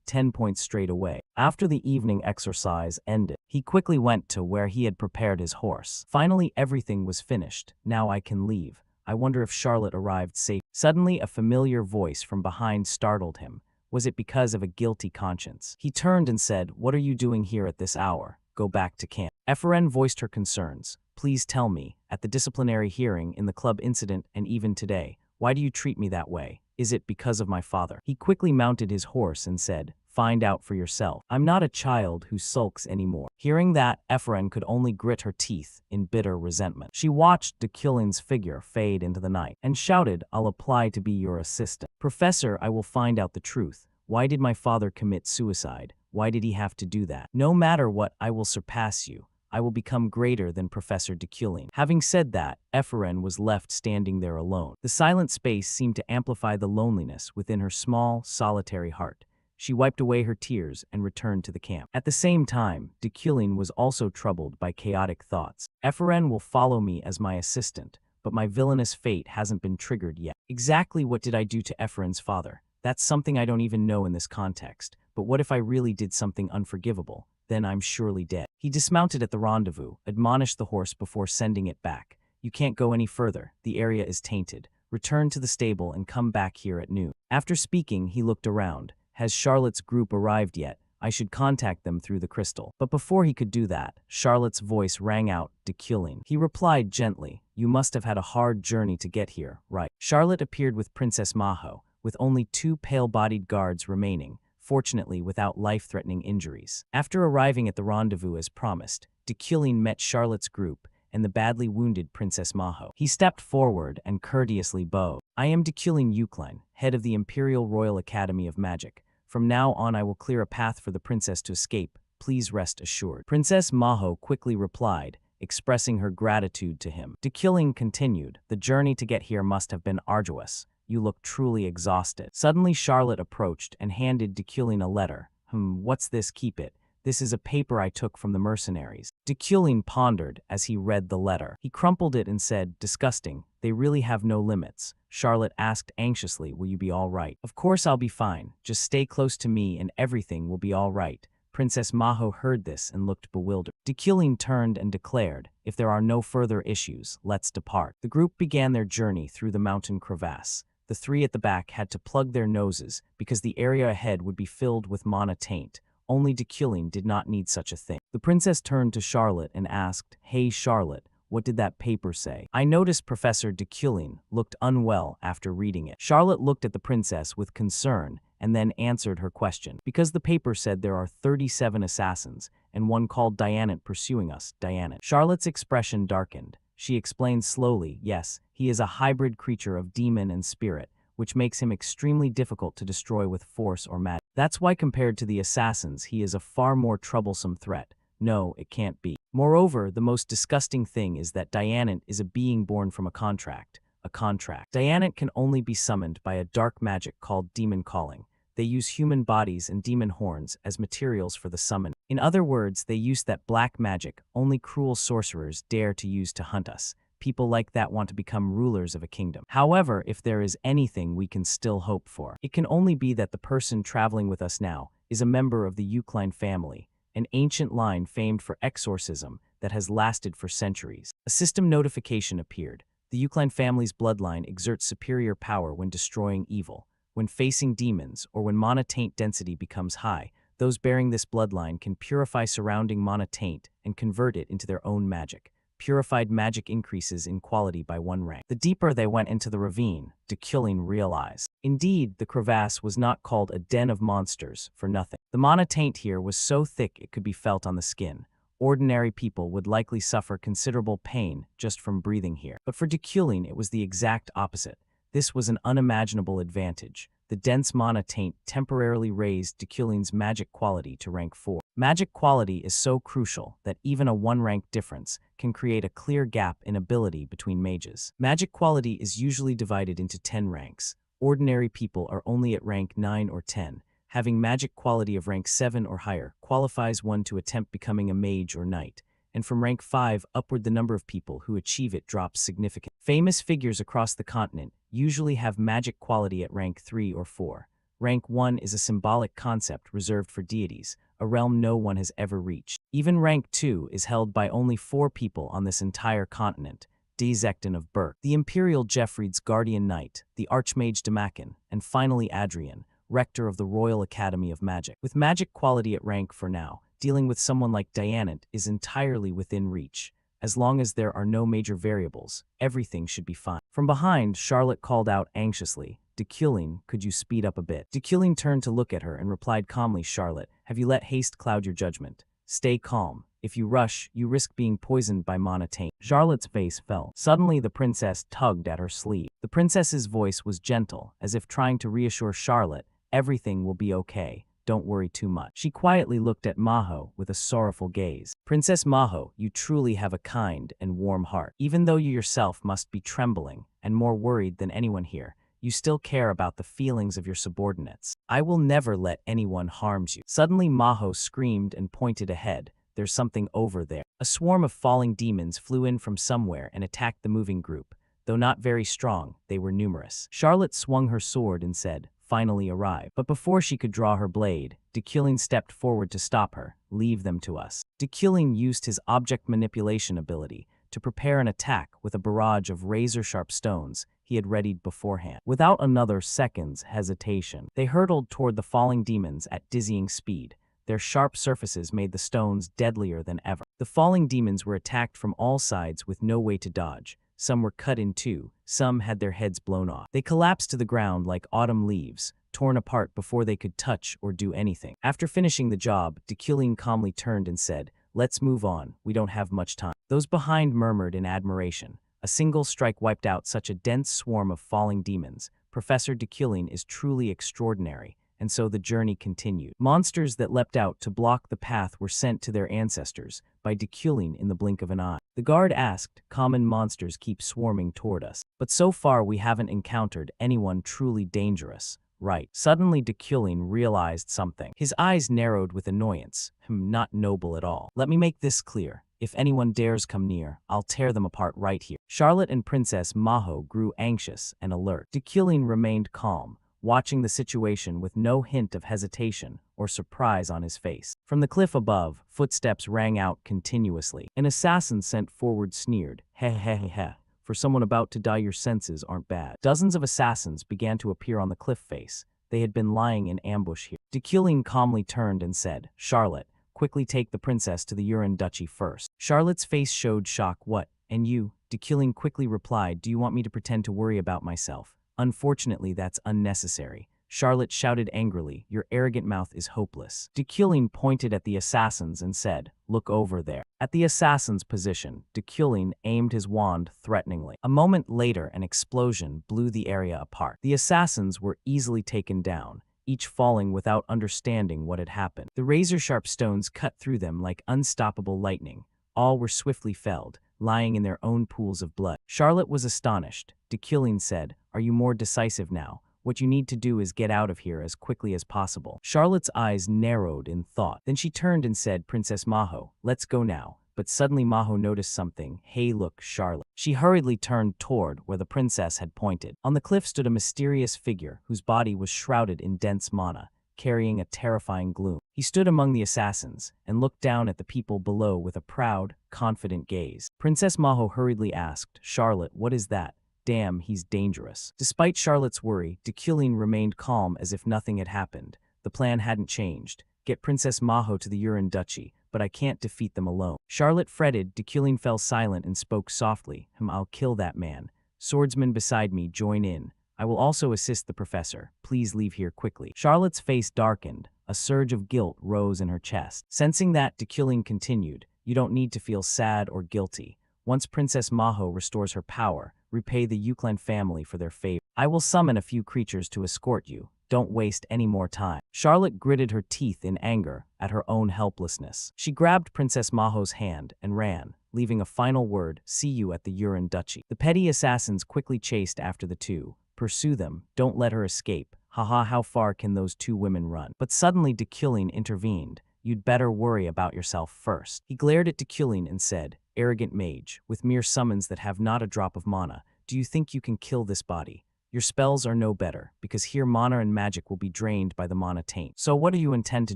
10 points straight away. After the evening exercise ended, he quickly went to where he had prepared his horse. Finally, everything was finished. Now I can leave. I wonder if Charlotte arrived safe. Suddenly, a familiar voice from behind startled him. Was it because of a guilty conscience? He turned and said, "What are you doing here at this hour? Go back to camp." Eferen voiced her concerns. "Please tell me, at the disciplinary hearing, in the club incident, and even today, why do you treat me that way? Is it because of my father?" He quickly mounted his horse and said, "Find out for yourself. I'm not a child who sulks anymore." Hearing that, Eferen could only grit her teeth in bitter resentment. She watched de Killen's figure fade into the night and shouted, "I'll apply to be your assistant. Professor, I will find out the truth. Why did my father commit suicide? Why did he have to do that? No matter what, I will surpass you. I will become greater than Professor de Killen." Having said that, Eferen was left standing there alone. The silent space seemed to amplify the loneliness within her small, solitary heart. She wiped away her tears and returned to the camp. At the same time, de Killen was also troubled by chaotic thoughts. Eferen will follow me as my assistant, but my villainous fate hasn't been triggered yet. Exactly what did I do to Eferen's father? That's something I don't even know in this context. But what if I really did something unforgivable? Then I'm surely dead. He dismounted at the rendezvous, admonished the horse before sending it back. "You can't go any further. The area is tainted. Return to the stable and come back here at noon." After speaking, he looked around. Has Charlotte's group arrived yet? I should contact them through the crystal. But before he could do that, Charlotte's voice rang out, "De Killen." He replied gently, "You must have had a hard journey to get here, right?" Charlotte appeared with Princess Manhwa, with only 2 pale-bodied guards remaining, fortunately without life-threatening injuries. After arriving at the rendezvous as promised, de Killen met Charlotte's group and the badly wounded Princess Manhwa. He stepped forward and courteously bowed. "I am de Killen Uklein, head of the Imperial Royal Academy of Magic. From now on I will clear a path for the princess to escape. Please rest assured." Princess Manhwa quickly replied, expressing her gratitude to him. De Killen continued, "The journey to get here must have been arduous. You look truly exhausted." Suddenly Charlotte approached and handed de Killen a letter. What's this? Keep it. This is a paper I took from the mercenaries." De Killen pondered as he read the letter. He crumpled it and said, "Disgusting. They really have no limits." Charlotte asked anxiously, "Will you be all right?" "Of course I'll be fine. Just stay close to me and everything will be all right." Princess Manhwa heard this and looked bewildered. De Killen turned and declared, "If there are no further issues, let's depart." The group began their journey through the mountain crevasse. The 3 at the back had to plug their noses because the area ahead would be filled with mana taint. Only de Killen did not need such a thing. The princess turned to Charlotte and asked, "Hey Charlotte, what did that paper say?" "I noticed Professor de Killen looked unwell after reading it." Charlotte looked at the princess with concern and then answered her question. "Because the paper said there are 37 assassins and one called Dianet pursuing us, Dianet." Charlotte's expression darkened. She explained slowly, "Yes, he is a hybrid creature of demon and spirit, which makes him extremely difficult to destroy with force or magic. That's why compared to the assassins, he is a far more troublesome threat. No, it can't be. Moreover, the most disgusting thing is that Dianant is a being born from a contract. A contract. Dianant can only be summoned by a dark magic called demon calling. They use human bodies and demon horns as materials for the summon. In other words, they use that black magic only cruel sorcerers dare to use to hunt us. People like that want to become rulers of a kingdom. However, if there is anything we can still hope for, it can only be that the person traveling with us now is a member of the Eucline family, an ancient line famed for exorcism that has lasted for centuries. A system notification appeared. The Eucline family's bloodline exerts superior power when destroying evil. When facing demons or when mana taint density becomes high, those bearing this bloodline can purify surrounding mana taint and convert it into their own magic. Purified magic increases in quality by 1 rank. The deeper they went into the ravine, Dekulin realized. Indeed, the crevasse was not called a den of monsters for nothing. The mana taint here was so thick it could be felt on the skin. Ordinary people would likely suffer considerable pain just from breathing here. But for Dekulin, it was the exact opposite. This was an unimaginable advantage. The dense mana taint temporarily raised Dekulin's magic quality to rank 4. Magic quality is so crucial that even a 1-rank difference can create a clear gap in ability between mages. Magic quality is usually divided into 10 ranks. Ordinary people are only at rank 9 or 10. Having magic quality of rank 7 or higher qualifies one to attempt becoming a mage or knight. And from rank 5 upward, the number of people who achieve it drops significantly. Famous figures across the continent usually have magic quality at rank 3 or 4. Rank 1 is a symbolic concept reserved for deities, a realm no one has ever reached. Even rank 2 is held by only 4 people on this entire continent: Dzekton of Burke, the Imperial Jeffreyd's guardian knight, the Archmage Damakin, and finally Adrian, rector of the Royal Academy of Magic. With magic quality at rank for now, dealing with someone like Dianant is entirely within reach. As long as there are no major variables, everything should be fine. From behind, Charlotte called out anxiously, "Dekulin, could you speed up a bit?" Dekulin turned to look at her and replied calmly, "Charlotte, have you let haste cloud your judgment? Stay calm. If you rush, you risk being poisoned by mana taint." Charlotte's face fell. Suddenly, the princess tugged at her sleeve. The princess's voice was gentle, as if trying to reassure Charlotte, "Everything will be okay. Don't worry too much." She quietly looked at Maho with a sorrowful gaze. "Princess Maho, you truly have a kind and warm heart. Even though you yourself must be trembling and more worried than anyone here, you still care about the feelings of your subordinates. I will never let anyone harm you." Suddenly Maho screamed and pointed ahead. "There's something over there." A swarm of falling demons flew in from somewhere and attacked the moving group. Though not very strong, they were numerous. Charlotte swung her sword and said, "Finally arrived." But before she could draw her blade, Dekulin stepped forward to stop her. "Leave them to us." Dekulin used his object manipulation ability to prepare an attack with a barrage of razor-sharp stones he had readied beforehand. Without another second's hesitation, they hurtled toward the falling demons at dizzying speed. Their sharp surfaces made the stones deadlier than ever. The falling demons were attacked from all sides with no way to dodge. Some were cut in two, some had their heads blown off. They collapsed to the ground like autumn leaves, torn apart before they could touch or do anything. After finishing the job, Dekulin calmly turned and said, "Let's move on, we don't have much time." Those behind murmured in admiration. A single strike wiped out such a dense swarm of falling demons. Professor Dekulin is truly extraordinary. And so the journey continued. Monsters that leapt out to block the path were sent to their ancestors by Dekulin in the blink of an eye. The guard asked, "Common monsters keep swarming toward us, but so far we haven't encountered anyone truly dangerous, right?" Suddenly Dekulin realized something. His eyes narrowed with annoyance. Not noble at all. "Let me make this clear. If anyone dares come near, I'll tear them apart right here." Charlotte and Princess Maho grew anxious and alert. Dekulin remained calm, watching the situation with no hint of hesitation or surprise on his face. From the cliff above, footsteps rang out continuously. An assassin sent forward sneered, "Heh heh heh heh. For someone about to die, your senses aren't bad." Dozens of assassins began to appear on the cliff face. They had been lying in ambush here. Dekulin calmly turned and said, "Charlotte, quickly take the princess to the Urin Duchy first." Charlotte's face showed shock. "What? And you?" Dekulin quickly replied, "Do you want me to pretend to worry about myself? Unfortunately, that's unnecessary." Charlotte shouted angrily, "Your arrogant mouth is hopeless." Dekulin pointed at the assassins and said, "Look over there." At the assassin's position, Dekulin aimed his wand threateningly. A moment later, an explosion blew the area apart. The assassins were easily taken down. each falling without understanding what had happened. The razor-sharp stones cut through them like unstoppable lightning. All were swiftly felled, lying in their own pools of blood. Charlotte was astonished. Deculin said, "Are you more decisive now? What you need to do is get out of here as quickly as possible." Charlotte's eyes narrowed in thought. Then she turned and said, "Princess Maho, let's go now." But suddenly Maho noticed something. "Hey, look, Charlotte." She hurriedly turned toward where the princess had pointed. On the cliff stood a mysterious figure whose body was shrouded in dense mana, carrying a terrifying gloom. He stood among the assassins and looked down at the people below with a proud, confident gaze. Princess Maho hurriedly asked, "Charlotte, what is that? Damn, he's dangerous." Despite Charlotte's worry, Deculin remained calm as if nothing had happened. The plan hadn't changed. Get Princess Maho to the Yurin Duchy, but I can't defeat them alone. Charlotte fretted. Deculin fell silent and spoke softly. I'll kill that man. Swordsmen beside me, join in. I will also assist the professor. Please leave here quickly." Charlotte's face darkened. A surge of guilt rose in her chest. Sensing that, Deculin continued, "You don't need to feel sad or guilty. Once Princess Maho restores her power, repay the Yuklan family for their favor. I will summon a few creatures to escort you. Don't waste any more time." Charlotte gritted her teeth in anger at her own helplessness. She grabbed Princess Maho's hand and ran, leaving a final word, "See you at the Yurin Duchy." The petty assassins quickly chased after the two. "Pursue them. Don't let her escape. Haha, how far can those two women run?" But suddenly Deculin intervened. "You'd better worry about yourself first." He glared at Deculin and said, "Arrogant mage, with mere summons that have not a drop of mana, do you think you can kill this body? Your spells are no better, because here mana and magic will be drained by the mana taint. So what do you intend to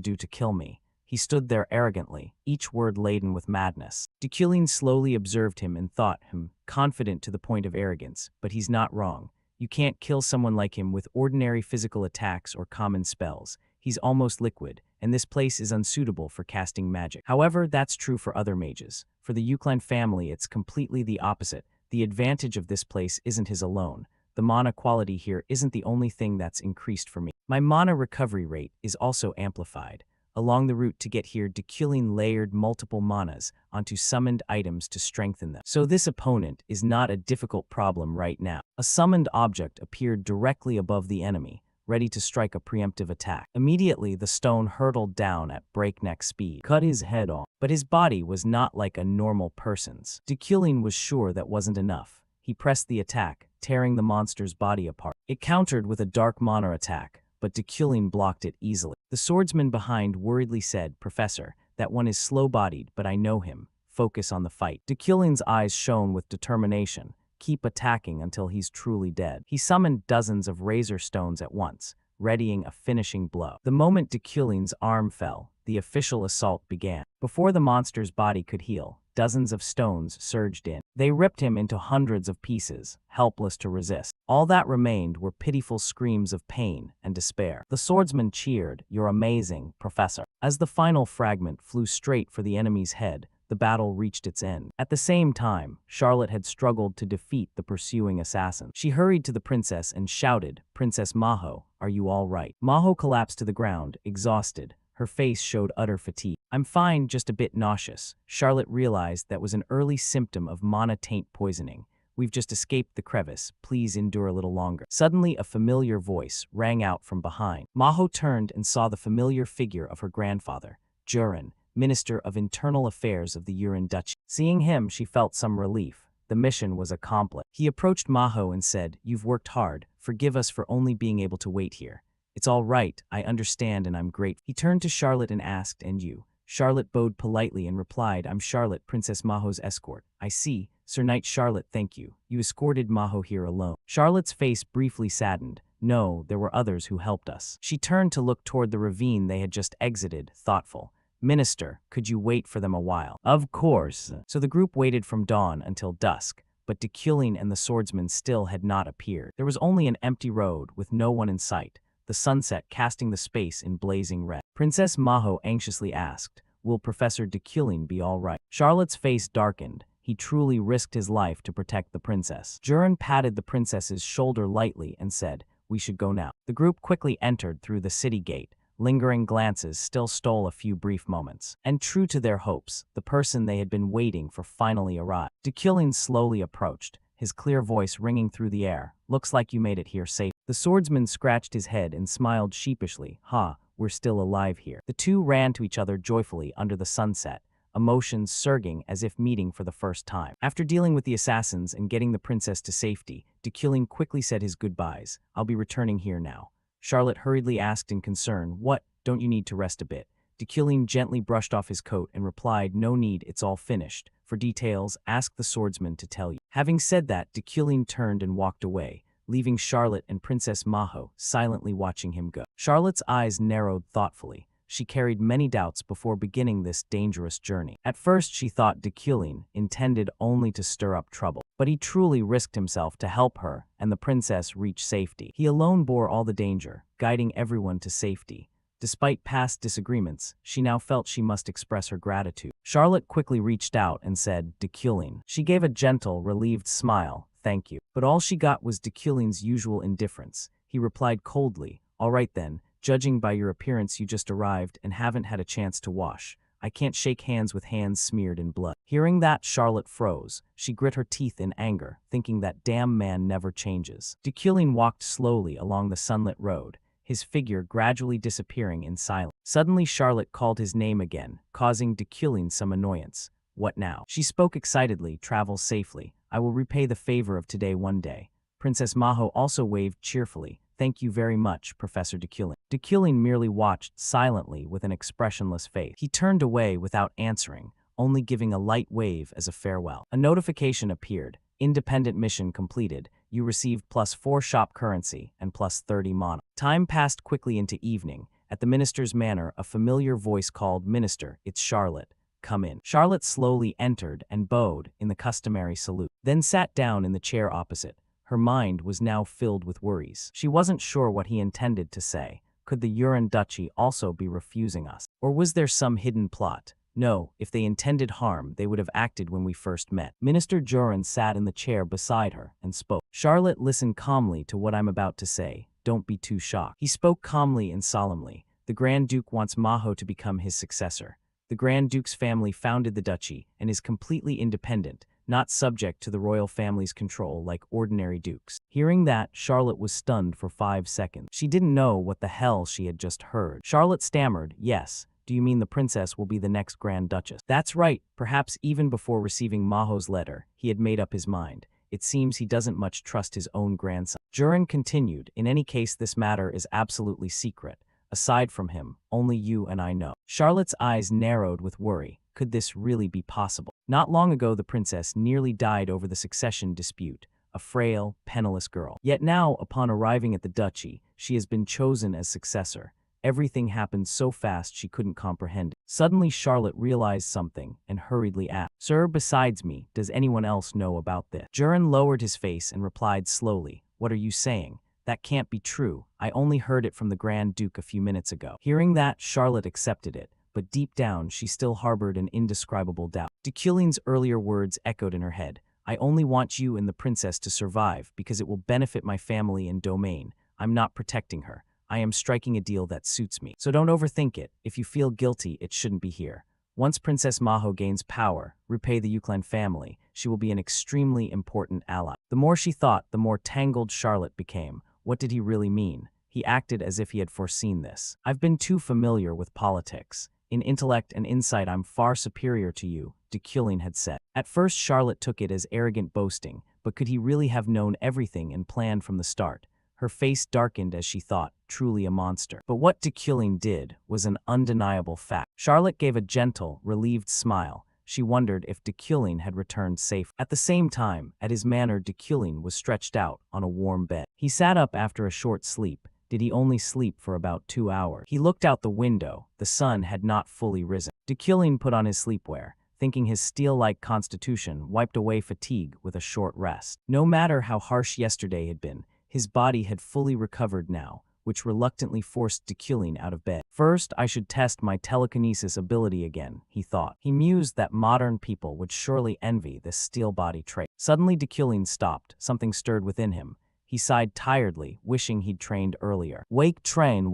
do to kill me?" He stood there arrogantly, each word laden with madness. Deculin slowly observed him and thought him confident to the point of arrogance, but he's not wrong. You can't kill someone like him with ordinary physical attacks or common spells. He's almost liquid, and this place is unsuitable for casting magic. However, that's true for other mages. For the Yuklan family, it's completely the opposite. The advantage of this place isn't his alone. The mana quality here isn't the only thing that's increased for me. My mana recovery rate is also amplified. Along the route to get here, Deculin layered multiple manas onto summoned items to strengthen them. So this opponent is not a difficult problem right now. A summoned object appeared directly above the enemy, ready to strike a preemptive attack. Immediately, the stone hurtled down at breakneck speed, cut his head off. But his body was not like a normal person's. Deculin was sure that wasn't enough. He pressed the attack, tearing the monster's body apart. It countered with a dark mana attack, but Deculin blocked it easily. The swordsman behind worriedly said, "Professor, that one is slow-bodied, but I know him. Focus on the fight." Deculin's eyes shone with determination. Keep attacking until he's truly dead. He summoned dozens of razor stones at once, readying a finishing blow. The moment Deculin's arm fell, the official assault began. Before the monster's body could heal, dozens of stones surged in. They ripped him into hundreds of pieces, helpless to resist. All that remained were pitiful screams of pain and despair. The swordsman cheered, "You're amazing, Professor." As the final fragment flew straight for the enemy's head, the battle reached its end. At the same time, Charlotte had struggled to defeat the pursuing assassin. She hurried to the princess and shouted, "Princess Maho, are you all right?" Maho collapsed to the ground, exhausted. Her face showed utter fatigue. "I'm fine, just a bit nauseous." Charlotte realized that was an early symptom of mana taint poisoning. "We've just escaped the crevice. Please endure a little longer." Suddenly, a familiar voice rang out from behind. Maho turned and saw the familiar figure of her grandfather, Jurin, Minister of Internal Affairs of the Yurin Duchy. Seeing him, she felt some relief. The mission was accomplished. He approached Maho and said, "You've worked hard. Forgive us for only being able to wait here." "It's all right. I understand and I'm grateful." He turned to Charlotte and asked, "And you?" Charlotte bowed politely and replied, "I'm Charlotte, Princess Maho's escort." "I see. Sir Knight Charlotte, thank you. You escorted Maho here alone." Charlotte's face briefly saddened. "No, there were others who helped us." She turned to look toward the ravine they had just exited, thoughtful. "Minister, could you wait for them a while?" "Of course." So the group waited from dawn until dusk, but Deculin and the swordsman still had not appeared. There was only an empty road with no one in sight, the sunset casting the space in blazing red. Princess Maho anxiously asked, "Will Professor Deculin be all right?" Charlotte's face darkened. He truly risked his life to protect the princess. Jurin patted the princess's shoulder lightly and said, "We should go now." The group quickly entered through the city gate. Lingering glances still stole a few brief moments. And true to their hopes, the person they had been waiting for finally arrived. Deculin slowly approached, his clear voice ringing through the air. "Looks like you made it here safe." The swordsman scratched his head and smiled sheepishly. Ha, we're still alive here. The two ran to each other joyfully under the sunset, emotions surging as if meeting for the first time. After dealing with the assassins and getting the princess to safety, de Kylin quickly said his goodbyes. I'll be returning here now. Charlotte hurriedly asked in concern, what, don't you need to rest a bit? De Kylin gently brushed off his coat and replied, no need, it's all finished. For details, ask the swordsman to tell you. Having said that, de Kylin turned and walked away, leaving Charlotte and Princess Manhwa silently watching him go. Charlotte's eyes narrowed thoughtfully. She carried many doubts before beginning this dangerous journey. At first, she thought de Kylin intended only to stir up trouble, but he truly risked himself to help her and the princess reach safety. He alone bore all the danger, guiding everyone to safety. Despite past disagreements, she now felt she must express her gratitude. Charlotte quickly reached out and said, de Kylin. She gave a gentle, relieved smile, thank you. But all she got was de Kylin's usual indifference. He replied coldly, all right then, judging by your appearance you just arrived and haven't had a chance to wash. I can't shake hands with hands smeared in blood. Hearing that, Charlotte froze. She grit her teeth in anger, thinking that damn man never changes. De Kylin walked slowly along the sunlit road, his figure gradually disappearing in silence. Suddenly Charlotte called his name again, causing de Kylin some annoyance. What now? She spoke excitedly, travel safely. I will repay the favor of today one day. Princess Manhwa also waved cheerfully. Thank you very much, Professor de Kylin. De Kylin merely watched silently with an expressionless face. He turned away without answering, only giving a light wave as a farewell. A notification appeared. Independent mission completed. You received +4 shop currency and +30 mana. Time passed quickly into evening. At the minister's manor, a familiar voice called, Minister, it's Charlotte. Come in. Charlotte slowly entered and bowed in the customary salute, then sat down in the chair opposite. Her mind was now filled with worries. She wasn't sure what he intended to say. Could the Uran Duchy also be refusing us? Or was there some hidden plot? No, if they intended harm, they would have acted when we first met. Minister Joran sat in the chair beside her and spoke. Charlotte, listen calmly to what I'm about to say. Don't be too shocked. He spoke calmly and solemnly. The Grand Duke wants Manhwa to become his successor. The Grand Duke's family founded the duchy and is completely independent, not subject to the royal family's control like ordinary dukes. Hearing that, Charlotte was stunned for 5 seconds. She didn't know what the hell she had just heard. Charlotte stammered, yes. Do you mean the princess will be the next Grand Duchess? That's right. Perhaps even before receiving Manhwa's letter, he had made up his mind. It seems he doesn't much trust his own grandson. Joran continued, in any case this matter is absolutely secret. Aside from him, only you and I know. Charlotte's eyes narrowed with worry. Could this really be possible? Not long ago the princess nearly died over the succession dispute, a frail, penniless girl. Yet now, upon arriving at the duchy, she has been chosen as successor. Everything happened so fast she couldn't comprehend it. Suddenly Charlotte realized something and hurriedly asked, Sir, besides me, does anyone else know about this? Joran lowered his face and replied slowly, What are you saying? That can't be true. I only heard it from the Grand Duke a few minutes ago. Hearing that, Charlotte accepted it, but deep down she still harbored an indescribable doubt. De Kylin's earlier words echoed in her head. I only want you and the princess to survive because it will benefit my family and domain. I'm not protecting her. I am striking a deal that suits me. So don't overthink it. If you feel guilty, it shouldn't be here. Once Princess Manhwa gains power, repay the Yuklan family, she will be an extremely important ally. The more she thought, the more tangled Charlotte became. What did he really mean? He acted as if he had foreseen this. I've been too familiar with politics. In intellect and insight I'm far superior to you, de Kylin had said. At first Charlotte took it as arrogant boasting, but could he really have known everything and planned from the start? Her face darkened as she thought, truly a monster. But what de Kylin did was an undeniable fact. Charlotte gave a gentle, relieved smile. She wondered if de Kylin had returned safe. At the same time, at his manor de Kylin was stretched out on a warm bed. He sat up after a short sleep. Did he only sleep for about 2 hours? He looked out the window. The sun had not fully risen. De Kylin put on his sleepwear, thinking his steel-like constitution wiped away fatigue with a short rest. No matter how harsh yesterday had been, his body had fully recovered now, which reluctantly forced de Kylin out of bed. First, I should test my telekinesis ability again, he thought. He mused that modern people would surely envy this steel body trait. Suddenly de Kylin stopped. Something stirred within him. He sighed tiredly, wishing he'd trained earlier. Wake train.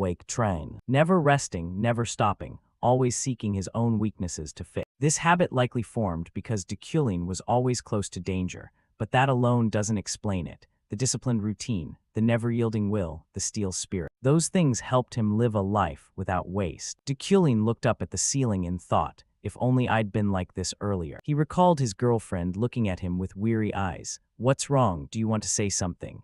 Never resting, never stopping, always seeking his own weaknesses to fix. This habit likely formed because de Kylin was always close to danger, but that alone doesn't explain it. the disciplined routine, the never-yielding will, the steel spirit. Those things helped him live a life without waste. Dekulin looked up at the ceiling in thought. If only I'd been like this earlier. He recalled his girlfriend looking at him with weary eyes. What's wrong? Do you want to say something?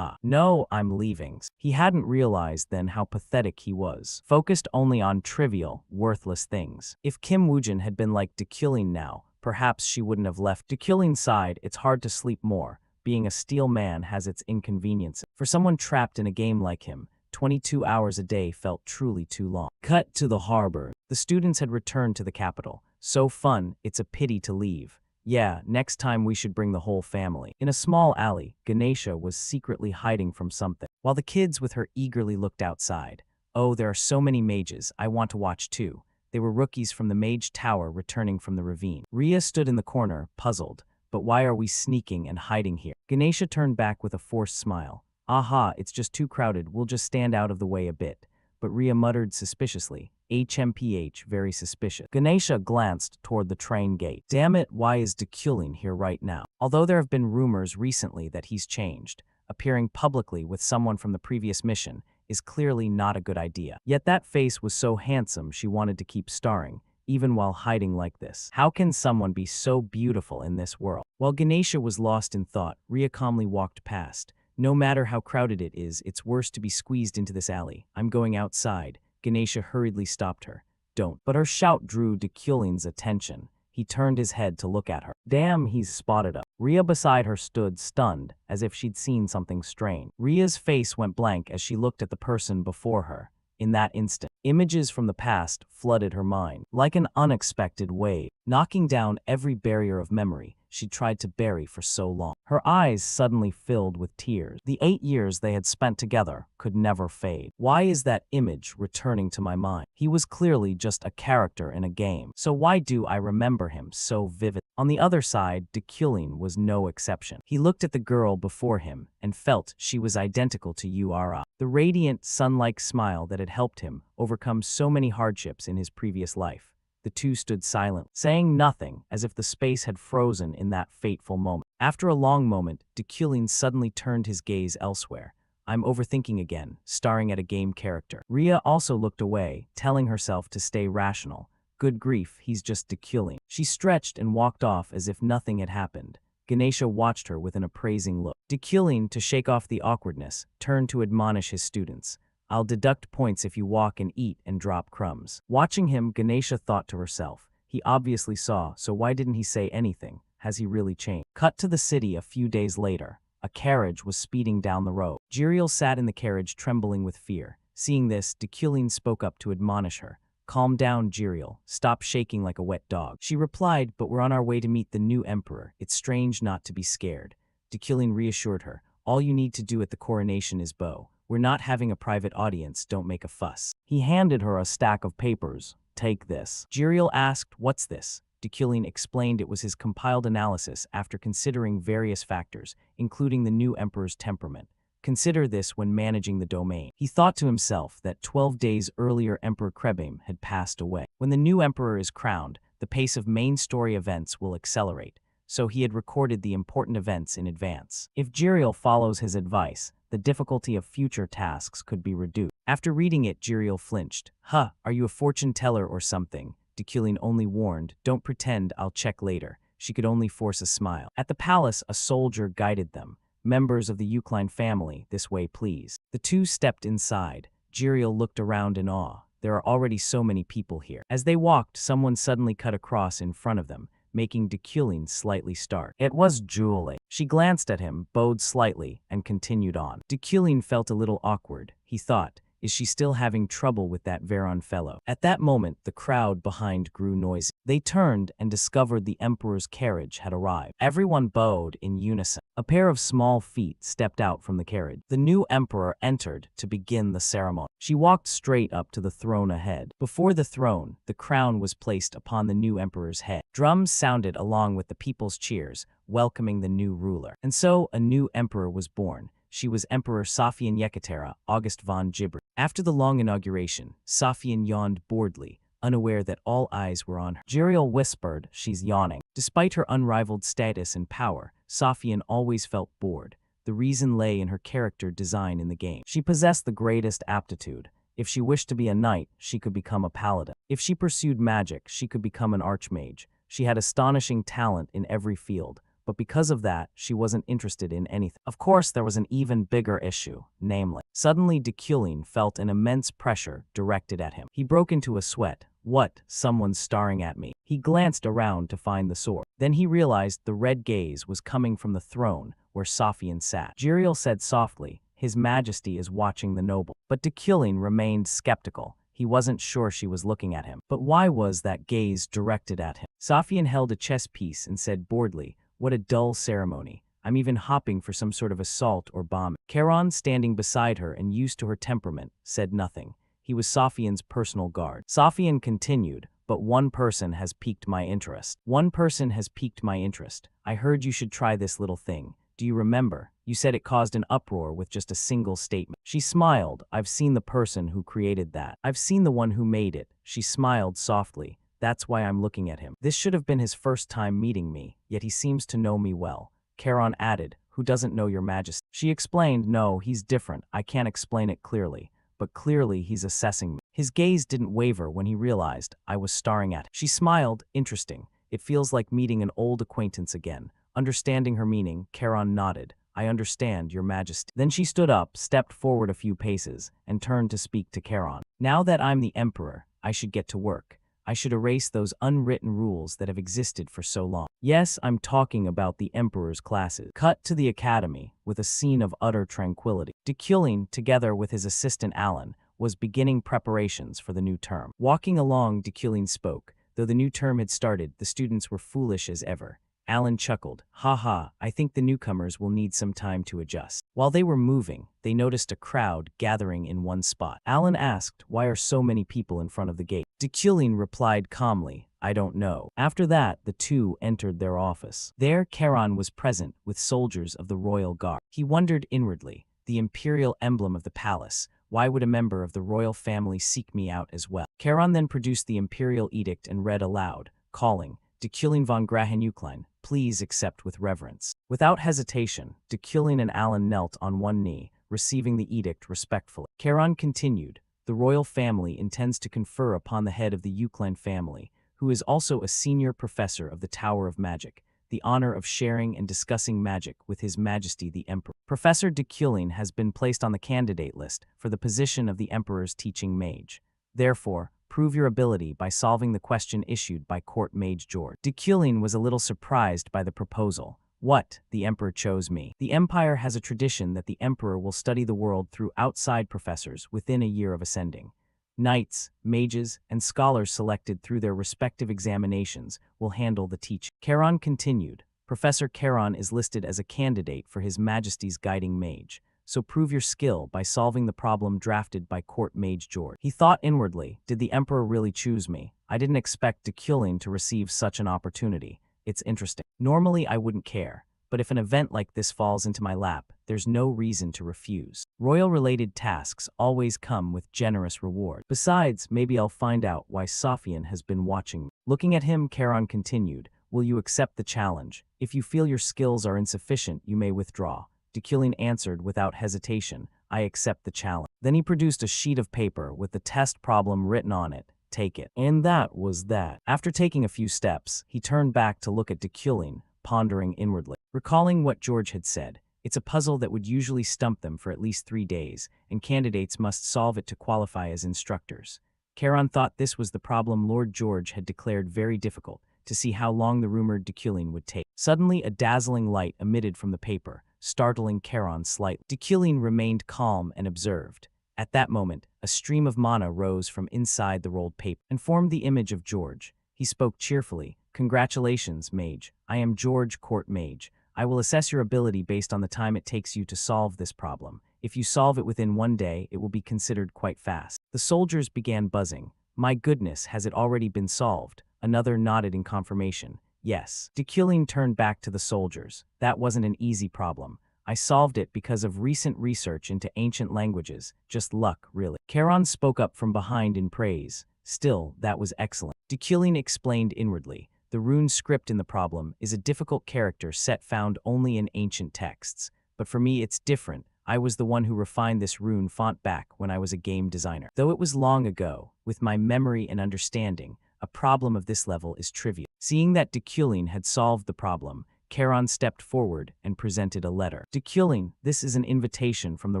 No, I'm leaving. He hadn't realized then how pathetic he was, focused only on trivial, worthless things. If Kim Woojin had been like Dekulin now, perhaps she wouldn't have left. Dekulin sighed. It's hard to sleep more. Being a steel man has its inconveniences. For someone trapped in a game like him, 22 hours a day felt truly too long. Cut to the harbor. The students had returned to the capital. So fun, it's a pity to leave. Yeah, next time we should bring the whole family. In a small alley, Ganesha was secretly hiding from something, while the kids with her eagerly looked outside. Oh, there are so many mages, I want to watch too. They were rookies from the mage tower returning from the ravine. Ria stood in the corner, puzzled. But why are we sneaking and hiding here? Ganesha turned back with a forced smile. Aha, it's just too crowded, we'll just stand out of the way a bit. But Ria muttered suspiciously. HMPH, very suspicious. Ganesha glanced toward the train gate. Damn it, why is Dekulin here right now? Although there have been rumors recently that he's changed, appearing publicly with someone from the previous mission is clearly not a good idea. Yet that face was so handsome she wanted to keep starring, even while hiding like this. How can someone be so beautiful in this world? While Ganesha was lost in thought, Ria calmly walked past. No matter how crowded it is, it's worse to be squeezed into this alley. I'm going outside. Ganesha hurriedly stopped her. Don't. But her shout drew Dekulin's attention. He turned his head to look at her. Damn, he's spotted us. Ria beside her stood stunned, as if she'd seen something strange. Ria's face went blank as she looked at the person before her. In that instant, images from the past flooded her mind. Like an unexpected wave, knocking down every barrier of memory she'd tried to bury for so long. Her eyes suddenly filled with tears. The 8 years they had spent together could never fade. Why is that image returning to my mind? He was clearly just a character in a game. So why do I remember him so vividly? On the other side, Dekulin was no exception. He looked at the girl before him and felt she was identical to Ura. The radiant, sun-like smile that had helped him overcome so many hardships in his previous life. The two stood silent, saying nothing, as if the space had frozen in that fateful moment. After a long moment, Dekulin suddenly turned his gaze elsewhere. I'm overthinking again, staring at a game character. Ria also looked away, telling herself to stay rational. Good grief, he's just Dekulin. She stretched and walked off as if nothing had happened. Ganesha watched her with an appraising look. Dekulin, to shake off the awkwardness, turned to admonish his students. I'll deduct points if you walk and eat and drop crumbs. Watching him, Ganesha thought to herself. He obviously saw, so why didn't he say anything? Has he really changed? Cut to the city a few days later. A carriage was speeding down the road. Jiriel sat in the carriage trembling with fear. Seeing this, Dekulin spoke up to admonish her. Calm down, Jiriel. Stop shaking like a wet dog. She replied, but we're on our way to meet the new emperor. It's strange not to be scared. Dekulin reassured her. All you need to do at the coronation is bow. We're not having a private audience, don't make a fuss. He handed her a stack of papers. Take this. Jiriel asked, what's this? Dekulin explained it was his compiled analysis after considering various factors, including the new emperor's temperament. Consider this when managing the domain. He thought to himself that 12 days earlier Emperor Krebim had passed away. When the new emperor is crowned, the pace of main story events will accelerate, so he had recorded the important events in advance. If Jiriel follows his advice, the difficulty of future tasks could be reduced. After reading it, Jiriel flinched. Are you a fortune teller or something? Dekulin only warned, don't pretend, I'll check later. She could only force a smile. At the palace, a soldier guided them. Members of the Ukline family, this way please. The two stepped inside. Jiriel looked around in awe. There are already so many people here. As they walked, someone suddenly cut across in front of them, making Dekulin slightly start. It was Julie. She glanced at him, bowed slightly, and continued on. Dekulin felt a little awkward. He thought, is she still having trouble with that Veron fellow? At that moment, the crowd behind grew noisy. They turned and discovered the emperor's carriage had arrived. Everyone bowed in unison. A pair of small feet stepped out from the carriage. The new emperor entered to begin the ceremony. She walked straight up to the throne ahead. Before the throne, the crown was placed upon the new emperor's head. Drums sounded along with the people's cheers, welcoming the new ruler. And so a new emperor was born. She was Emperor Safian Yekatera, August von Gibber. After the long inauguration, Safian yawned boredly, unaware that all eyes were on her. Jiriel whispered, she's yawning. Despite her unrivaled status and power, Safian always felt bored. The reason lay in her character design in the game. She possessed the greatest aptitude. If she wished to be a knight, she could become a paladin. If she pursued magic, she could become an archmage. She had astonishing talent in every field, but because of that, she wasn't interested in anything. Of course, there was an even bigger issue, namely, suddenly de Kulin felt an immense pressure directed at him. He broke into a sweat. What? Someone's staring at me. He glanced around to find the sword. Then he realized the red gaze was coming from the throne where Sophian sat. Jiriel said softly, "His Majesty is watching the noble." But de Kulin remained skeptical. He wasn't sure she was looking at him. But why was that gaze directed at him? Sophian held a chess piece and said boredly, "What a dull ceremony. I'm even hopping for some sort of assault or bomb." Charon, standing beside her and used to her temperament, said nothing. He was Sophian's personal guard. Sophian continued, "But one person has piqued my interest. One person has piqued my interest. I heard you should try this little thing. Do you remember? You said it caused an uproar with just a single statement." She smiled. "I've seen the person who created that. I've seen the one who made it." She smiled softly. "That's why I'm looking at him. This should have been his first time meeting me, yet he seems to know me well." Charon added, "Who doesn't know your Majesty?" She explained, "No, he's different. I can't explain it clearly, but clearly he's assessing me." His gaze didn't waver when he realized I was staring at him. She smiled, "Interesting. It feels like meeting an old acquaintance again." Understanding her meaning, Charon nodded. "I understand, Your Majesty." Then she stood up, stepped forward a few paces, and turned to speak to Charon. "Now that I'm the emperor, I should get to work. I should erase those unwritten rules that have existed for so long. Yes, I'm talking about the emperor's classes." Cut to the academy, with a scene of utter tranquility. De Kulin, together with his assistant Alan, was beginning preparations for the new term. Walking along, de Kulin spoke. Though the new term had started, the students were foolish as ever. Alan chuckled. "Ha ha, I think the newcomers will need some time to adjust." While they were moving, they noticed a crowd gathering in one spot. Alan asked, "Why are so many people in front of the gate?" De Kulin replied calmly, "I don't know." After that, the two entered their office. There, Charon was present with soldiers of the royal guard. He wondered inwardly, the imperial emblem of the palace. Why would a member of the royal family seek me out as well? Charon then produced the imperial edict and read aloud, calling, "De Kulin von Grahen-Uclein, please accept with reverence." Without hesitation, de Kulin and Alan knelt on one knee, receiving the edict respectfully. Charon continued, "The royal family intends to confer upon the head of the Uclein family, who is also a senior professor of the Tower of Magic, the honor of sharing and discussing magic with His Majesty the Emperor. Professor de Kulin has been placed on the candidate list for the position of the Emperor's teaching mage. Therefore, prove your ability by solving the question issued by Court Mage George." De Kulin was a little surprised by the proposal. "What? The Emperor chose me." The Empire has a tradition that the Emperor will study the world through outside professors within a year of ascending. Knights, mages, and scholars selected through their respective examinations will handle the teaching. Charon continued, "Professor Charon is listed as a candidate for His Majesty's guiding mage. So prove your skill by solving the problem drafted by Court Mage George." He thought inwardly, did the Emperor really choose me? I didn't expect de Kulin to receive such an opportunity. It's interesting. Normally I wouldn't care, but if an event like this falls into my lap, there's no reason to refuse. Royal-related tasks always come with generous reward. Besides, maybe I'll find out why Sophian has been watching me. Looking at him, Charon continued, "Will you accept the challenge? If you feel your skills are insufficient, you may withdraw." De Kulin answered without hesitation, "I accept the challenge." Then he produced a sheet of paper with the test problem written on it. "Take it." And that was that. After taking a few steps, he turned back to look at de Kulin, pondering inwardly. Recalling what George had said, it's a puzzle that would usually stump them for at least 3 days, and candidates must solve it to qualify as instructors. Charon thought this was the problem Lord George had declared very difficult, to see how long the rumored de Kulin would take. Suddenly, a dazzling light emitted from the paper, startling Charon slightly. De Kulin remained calm and observed. At that moment, a stream of mana rose from inside the rolled paper and formed the image of George. He spoke cheerfully, "Congratulations, mage. I am George, Court Mage. I will assess your ability based on the time it takes you to solve this problem. If you solve it within 1 day, it will be considered quite fast." The soldiers began buzzing. "My goodness, has it already been solved?" Another nodded in confirmation. "Yes." De Kulin turned back to the soldiers. "That wasn't an easy problem. I solved it because of recent research into ancient languages. Just luck, really." Charon spoke up from behind in praise. "Still, that was excellent." De Kulin explained inwardly. "The rune script in the problem is a difficult character set found only in ancient texts, but for me it's different. I was the one who refined this rune font back when I was a game designer. Though it was long ago, with my memory and understanding, a problem of this level is trivial. Seeing that Dekulin had solved the problem, Charon stepped forward and presented a letter. Dekulin, this is an invitation from the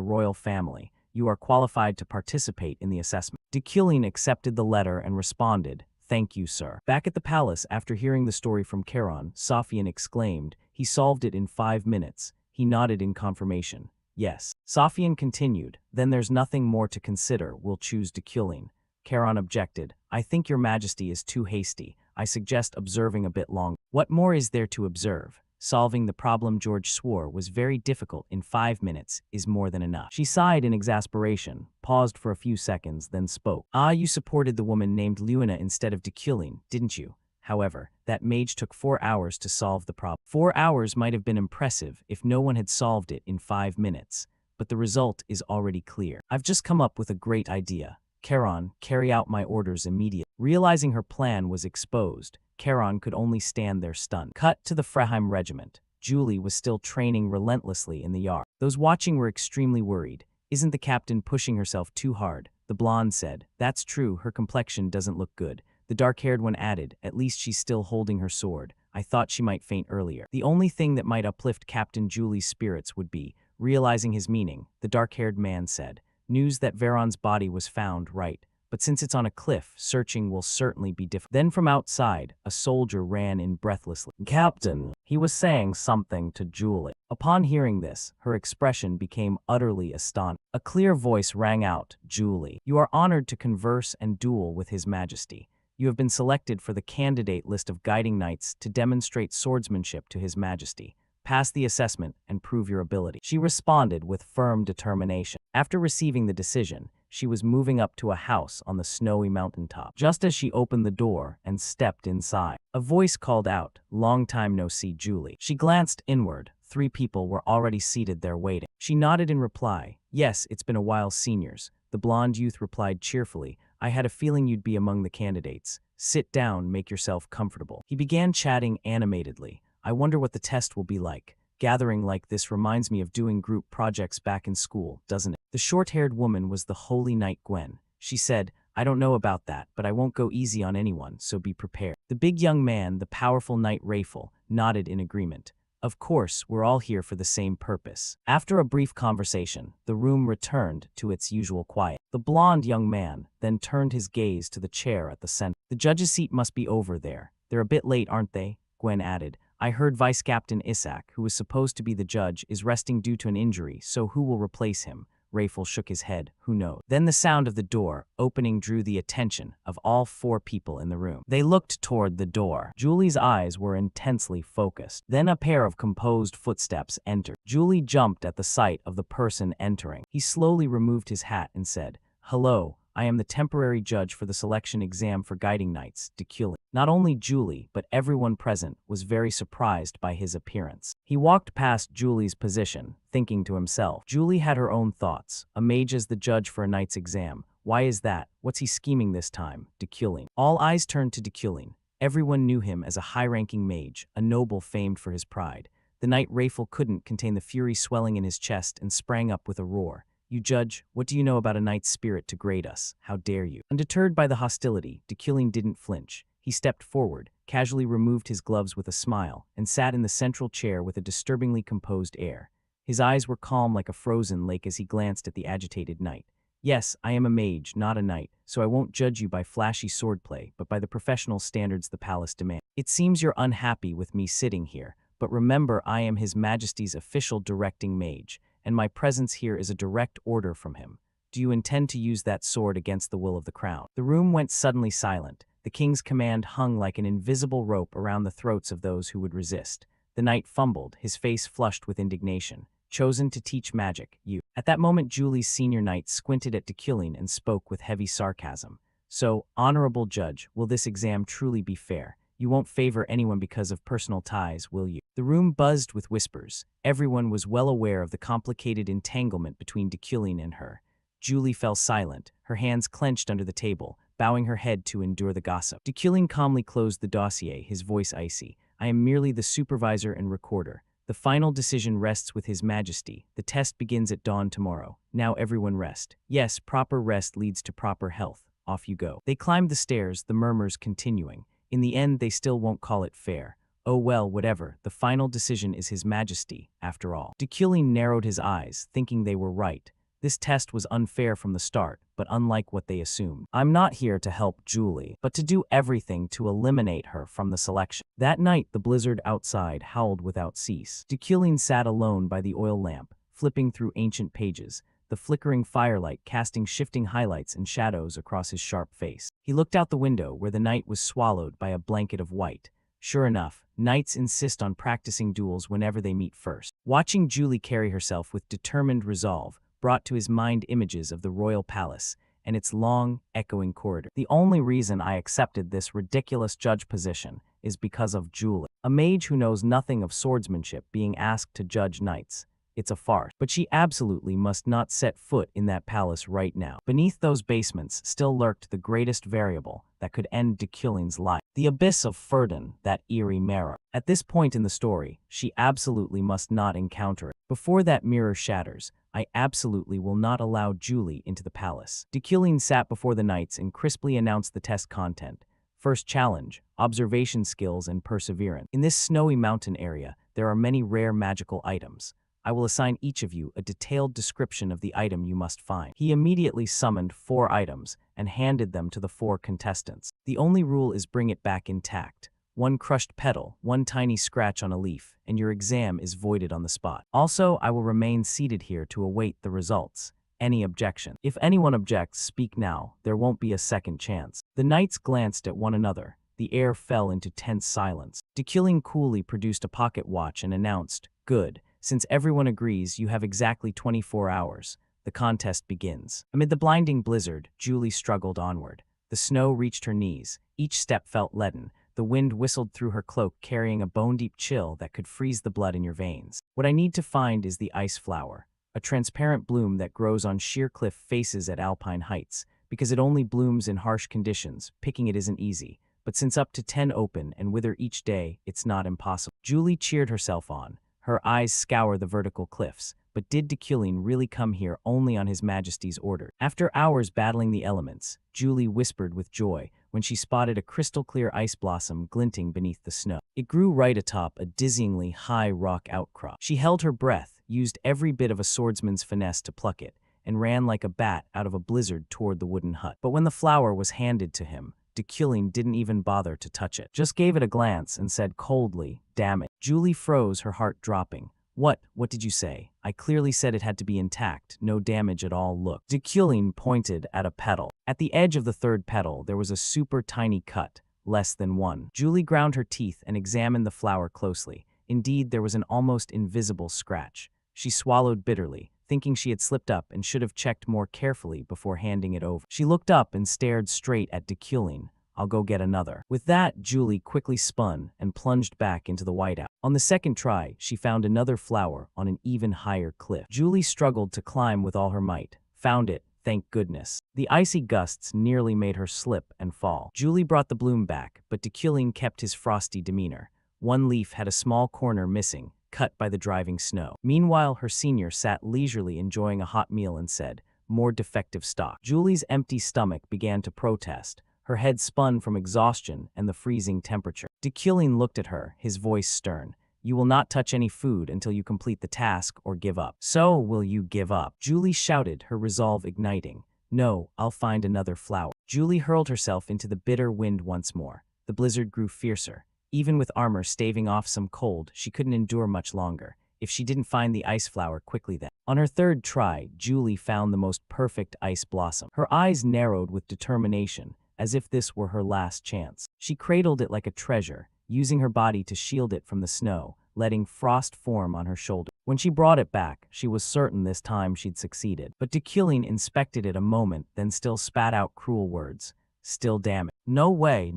royal family. You are qualified to participate in the assessment. Dekulin accepted the letter and responded, "Thank you, sir." Back at the palace, after hearing the story from Charon, Sophian exclaimed, "He solved it in 5 minutes." He nodded in confirmation. "Yes." Sophian continued, "Then there's nothing more to consider. We'll choose Dekulin." Charon objected, "I think your majesty is too hasty. I suggest observing a bit longer." "What more is there to observe? Solving the problem George swore was very difficult in 5 minutes is more than enough." She sighed in exasperation, paused for a few seconds, then spoke. "Ah, you supported the woman named Luna instead of Dekulin, didn't you? However, that mage took 4 hours to solve the problem." 4 hours might have been impressive if no one had solved it in 5 minutes, but the result is already clear. "I've just come up with a great idea. Charon, carry out my orders immediately." Realizing her plan was exposed, Charon could only stand there stunned. Cut to the Freheim regiment. Julie was still training relentlessly in the yard. Those watching were extremely worried. "Isn't the captain pushing herself too hard?" The blonde said. "That's true, her complexion doesn't look good." The dark-haired one added, "At least she's still holding her sword. I thought she might faint earlier." The only thing that might uplift Captain Julie's spirits would be, realizing his meaning, the dark-haired man said, "News that Veron's body was found, right? But since it's on a cliff, searching will certainly be difficult." Then from outside, a soldier ran in breathlessly. "Captain," he was saying something to Julie. Upon hearing this, her expression became utterly astonished. A clear voice rang out, "Julie, you are honored to converse and duel with His Majesty. You have been selected for the candidate list of guiding knights to demonstrate swordsmanship to His Majesty. Pass the assessment and prove your ability." She responded with firm determination. After receiving the decision, she was moving up to a house on the snowy mountaintop. Just as she opened the door and stepped inside, a voice called out, "Long time no see, Julie." She glanced inward. 3 people were already seated there waiting. She nodded in reply. "Yes, it's been a while, seniors." The blonde youth replied cheerfully, "I had a feeling you'd be among the candidates. Sit down, make yourself comfortable." He began chatting animatedly. "I wonder what the test will be like. Gathering like this reminds me of doing group projects back in school, doesn't it?" The short-haired woman was the Holy Knight Gwen. She said, "I don't know about that, but I won't go easy on anyone, so be prepared." The big young man, the powerful Knight Rafel, nodded in agreement. "Of course, we're all here for the same purpose." After a brief conversation, the room returned to its usual quiet. The blonde young man then turned his gaze to the chair at the center. "The judge's seat must be over there. They're a bit late, aren't they?" Gwen added. "I heard Vice Captain Isaac, who was supposed to be the judge, is resting due to an injury, so who will replace him?" Rafel shook his head. "Who knows?" Then the sound of the door opening drew the attention of all 4 people in the room. They looked toward the door. Julie's eyes were intensely focused. Then a pair of composed footsteps entered. Julie jumped at the sight of the person entering. He slowly removed his hat and said, "Hello, I am the temporary judge for the selection exam for guiding knights, Dekulin." Not only Julie, but everyone present was very surprised by his appearance. He walked past Julie's position, thinking to himself. Julie had her own thoughts. A mage as the judge for a knight's exam. Why is that? What's he scheming this time? Dekulin. All eyes turned to Dekulin. Everyone knew him as a high-ranking mage, a noble famed for his pride. The Knight Rafel couldn't contain the fury swelling in his chest and sprang up with a roar. "You judge, what do you know about a knight's spirit to grade us? How dare you?" Undeterred by the hostility, Dekulin didn't flinch. He stepped forward, casually removed his gloves with a smile, and sat in the central chair with a disturbingly composed air. His eyes were calm like a frozen lake as he glanced at the agitated knight. "Yes, I am a mage, not a knight, so I won't judge you by flashy swordplay, but by the professional standards the palace demands. It seems you're unhappy with me sitting here, but remember I am His Majesty's official directing mage, and my presence here is a direct order from him. Do you intend to use that sword against the will of the crown?" The room went suddenly silent. The king's command hung like an invisible rope around the throats of those who would resist. The knight fumbled, his face flushed with indignation. "Chosen to teach magic, you." At that moment Julie's senior knight squinted at Dekulin and spoke with heavy sarcasm. "So, honorable judge, will this exam truly be fair? You won't favor anyone because of personal ties, will you?" The room buzzed with whispers. Everyone was well aware of the complicated entanglement between Dekulin and her. Julie fell silent, her hands clenched under the table, bowing her head to endure the gossip. Dekulin calmly closed the dossier, his voice icy. "I am merely the supervisor and recorder. The final decision rests with His Majesty. The test begins at dawn tomorrow. Now everyone rest. Yes, proper rest leads to proper health. Off you go. They climbed the stairs, the murmurs continuing. In the end, they still won't call it fair. Oh well, whatever. The final decision is His Majesty, after all. Dekulin narrowed his eyes, thinking they were right. This test was unfair from the start, but unlike what they assumed. I'm not here to help Julie, but to do everything to eliminate her from the selection. That night, the blizzard outside howled without cease. Dekulin sat alone by the oil lamp, flipping through ancient pages, the flickering firelight casting shifting highlights and shadows across his sharp face. He looked out the window where the night was swallowed by a blanket of white. Sure enough, knights insist on practicing duels whenever they meet first. Watching Julie carry herself with determined resolve brought to his mind images of the royal palace and its long, echoing corridor. The only reason I accepted this ridiculous judge position is because of Julie, a mage who knows nothing of swordsmanship being asked to judge knights. It's a farce. But she absolutely must not set foot in that palace right now. Beneath those basements still lurked the greatest variable that could end Dekulin's life. The abyss of Ferdin, that eerie mirror. At this point in the story, she absolutely must not encounter it. Before that mirror shatters, I absolutely will not allow Julie into the palace. Dekulin sat before the knights and crisply announced the test content. First challenge, observation skills and perseverance. In this snowy mountain area, there are many rare magical items. I will assign each of you a detailed description of the item you must find. He immediately summoned 4 items and handed them to the 4 contestants. The only rule is bring it back intact. 1 crushed petal, 1 tiny scratch on a leaf, and your exam is voided on the spot. Also, I will remain seated here to await the results. Any objection? If anyone objects, speak now. There won't be a second chance. The knights glanced at one another. The air fell into tense silence. Dekulin coolly produced a pocket watch and announced, "Good. Since everyone agrees, you have exactly 24 hours. The contest begins." Amid the blinding blizzard, Julie struggled onward. The snow reached her knees. Each step felt leaden. The wind whistled through her cloak, carrying a bone-deep chill that could freeze the blood in your veins. What I need to find is the ice flower, a transparent bloom that grows on sheer cliff faces at alpine heights. Because it only blooms in harsh conditions, picking it isn't easy. But since up to 10 open and wither each day, it's not impossible. Julie cheered herself on. Her eyes scour the vertical cliffs. But did Dekulin really come here only on His Majesty's order? After hours battling the elements, Julie whispered with joy when she spotted a crystal-clear ice blossom glinting beneath the snow. It grew right atop a dizzyingly high rock outcrop. She held her breath, used every bit of a swordsman's finesse to pluck it, and ran like a bat out of a blizzard toward the wooden hut. But when the flower was handed to him, Dekulin didn't even bother to touch it. Just gave it a glance and said coldly, "Damn it." Julie froze, her heart dropping. What did you say? I clearly said it had to be intact, no damage at all. Look." Dekulin pointed at a petal. At the edge of the 3rd petal, there was a super tiny cut, less than 1. Julie ground her teeth and examined the flower closely. Indeed, there was an almost invisible scratch. She swallowed bitterly, thinking she had slipped up and should have checked more carefully before handing it over. She looked up and stared straight at Dekulin. "I'll go get another." With that, Julie quickly spun and plunged back into the whiteout. On the second try, she found another flower on an even higher cliff. Julie struggled to climb with all her might. Found it, thank goodness. The icy gusts nearly made her slip and fall. Julie brought the bloom back, but Dekulin kept his frosty demeanor. 1 leaf had a small corner missing, cut by the driving snow. Meanwhile, her senior sat leisurely enjoying a hot meal and said, "More defective stock." Julie's empty stomach began to protest. Her head spun from exhaustion and the freezing temperature. Dekulin looked at her, his voice stern. "You will not touch any food until you complete the task or give up." "So, will you give up?" Julie shouted, her resolve igniting. "No, I'll find another flower." Julie hurled herself into the bitter wind once more. The blizzard grew fiercer. Even with armor staving off some cold, she couldn't endure much longer, if she didn't find the ice flower quickly then. On her 3rd try, Julie found the most perfect ice blossom. Her eyes narrowed with determination, as if this were her last chance. She cradled it like a treasure, using her body to shield it from the snow, letting frost form on her shoulder. When she brought it back, she was certain this time she'd succeeded. But Dekulin inspected it a moment, then still spat out cruel words. "Still damn it. No way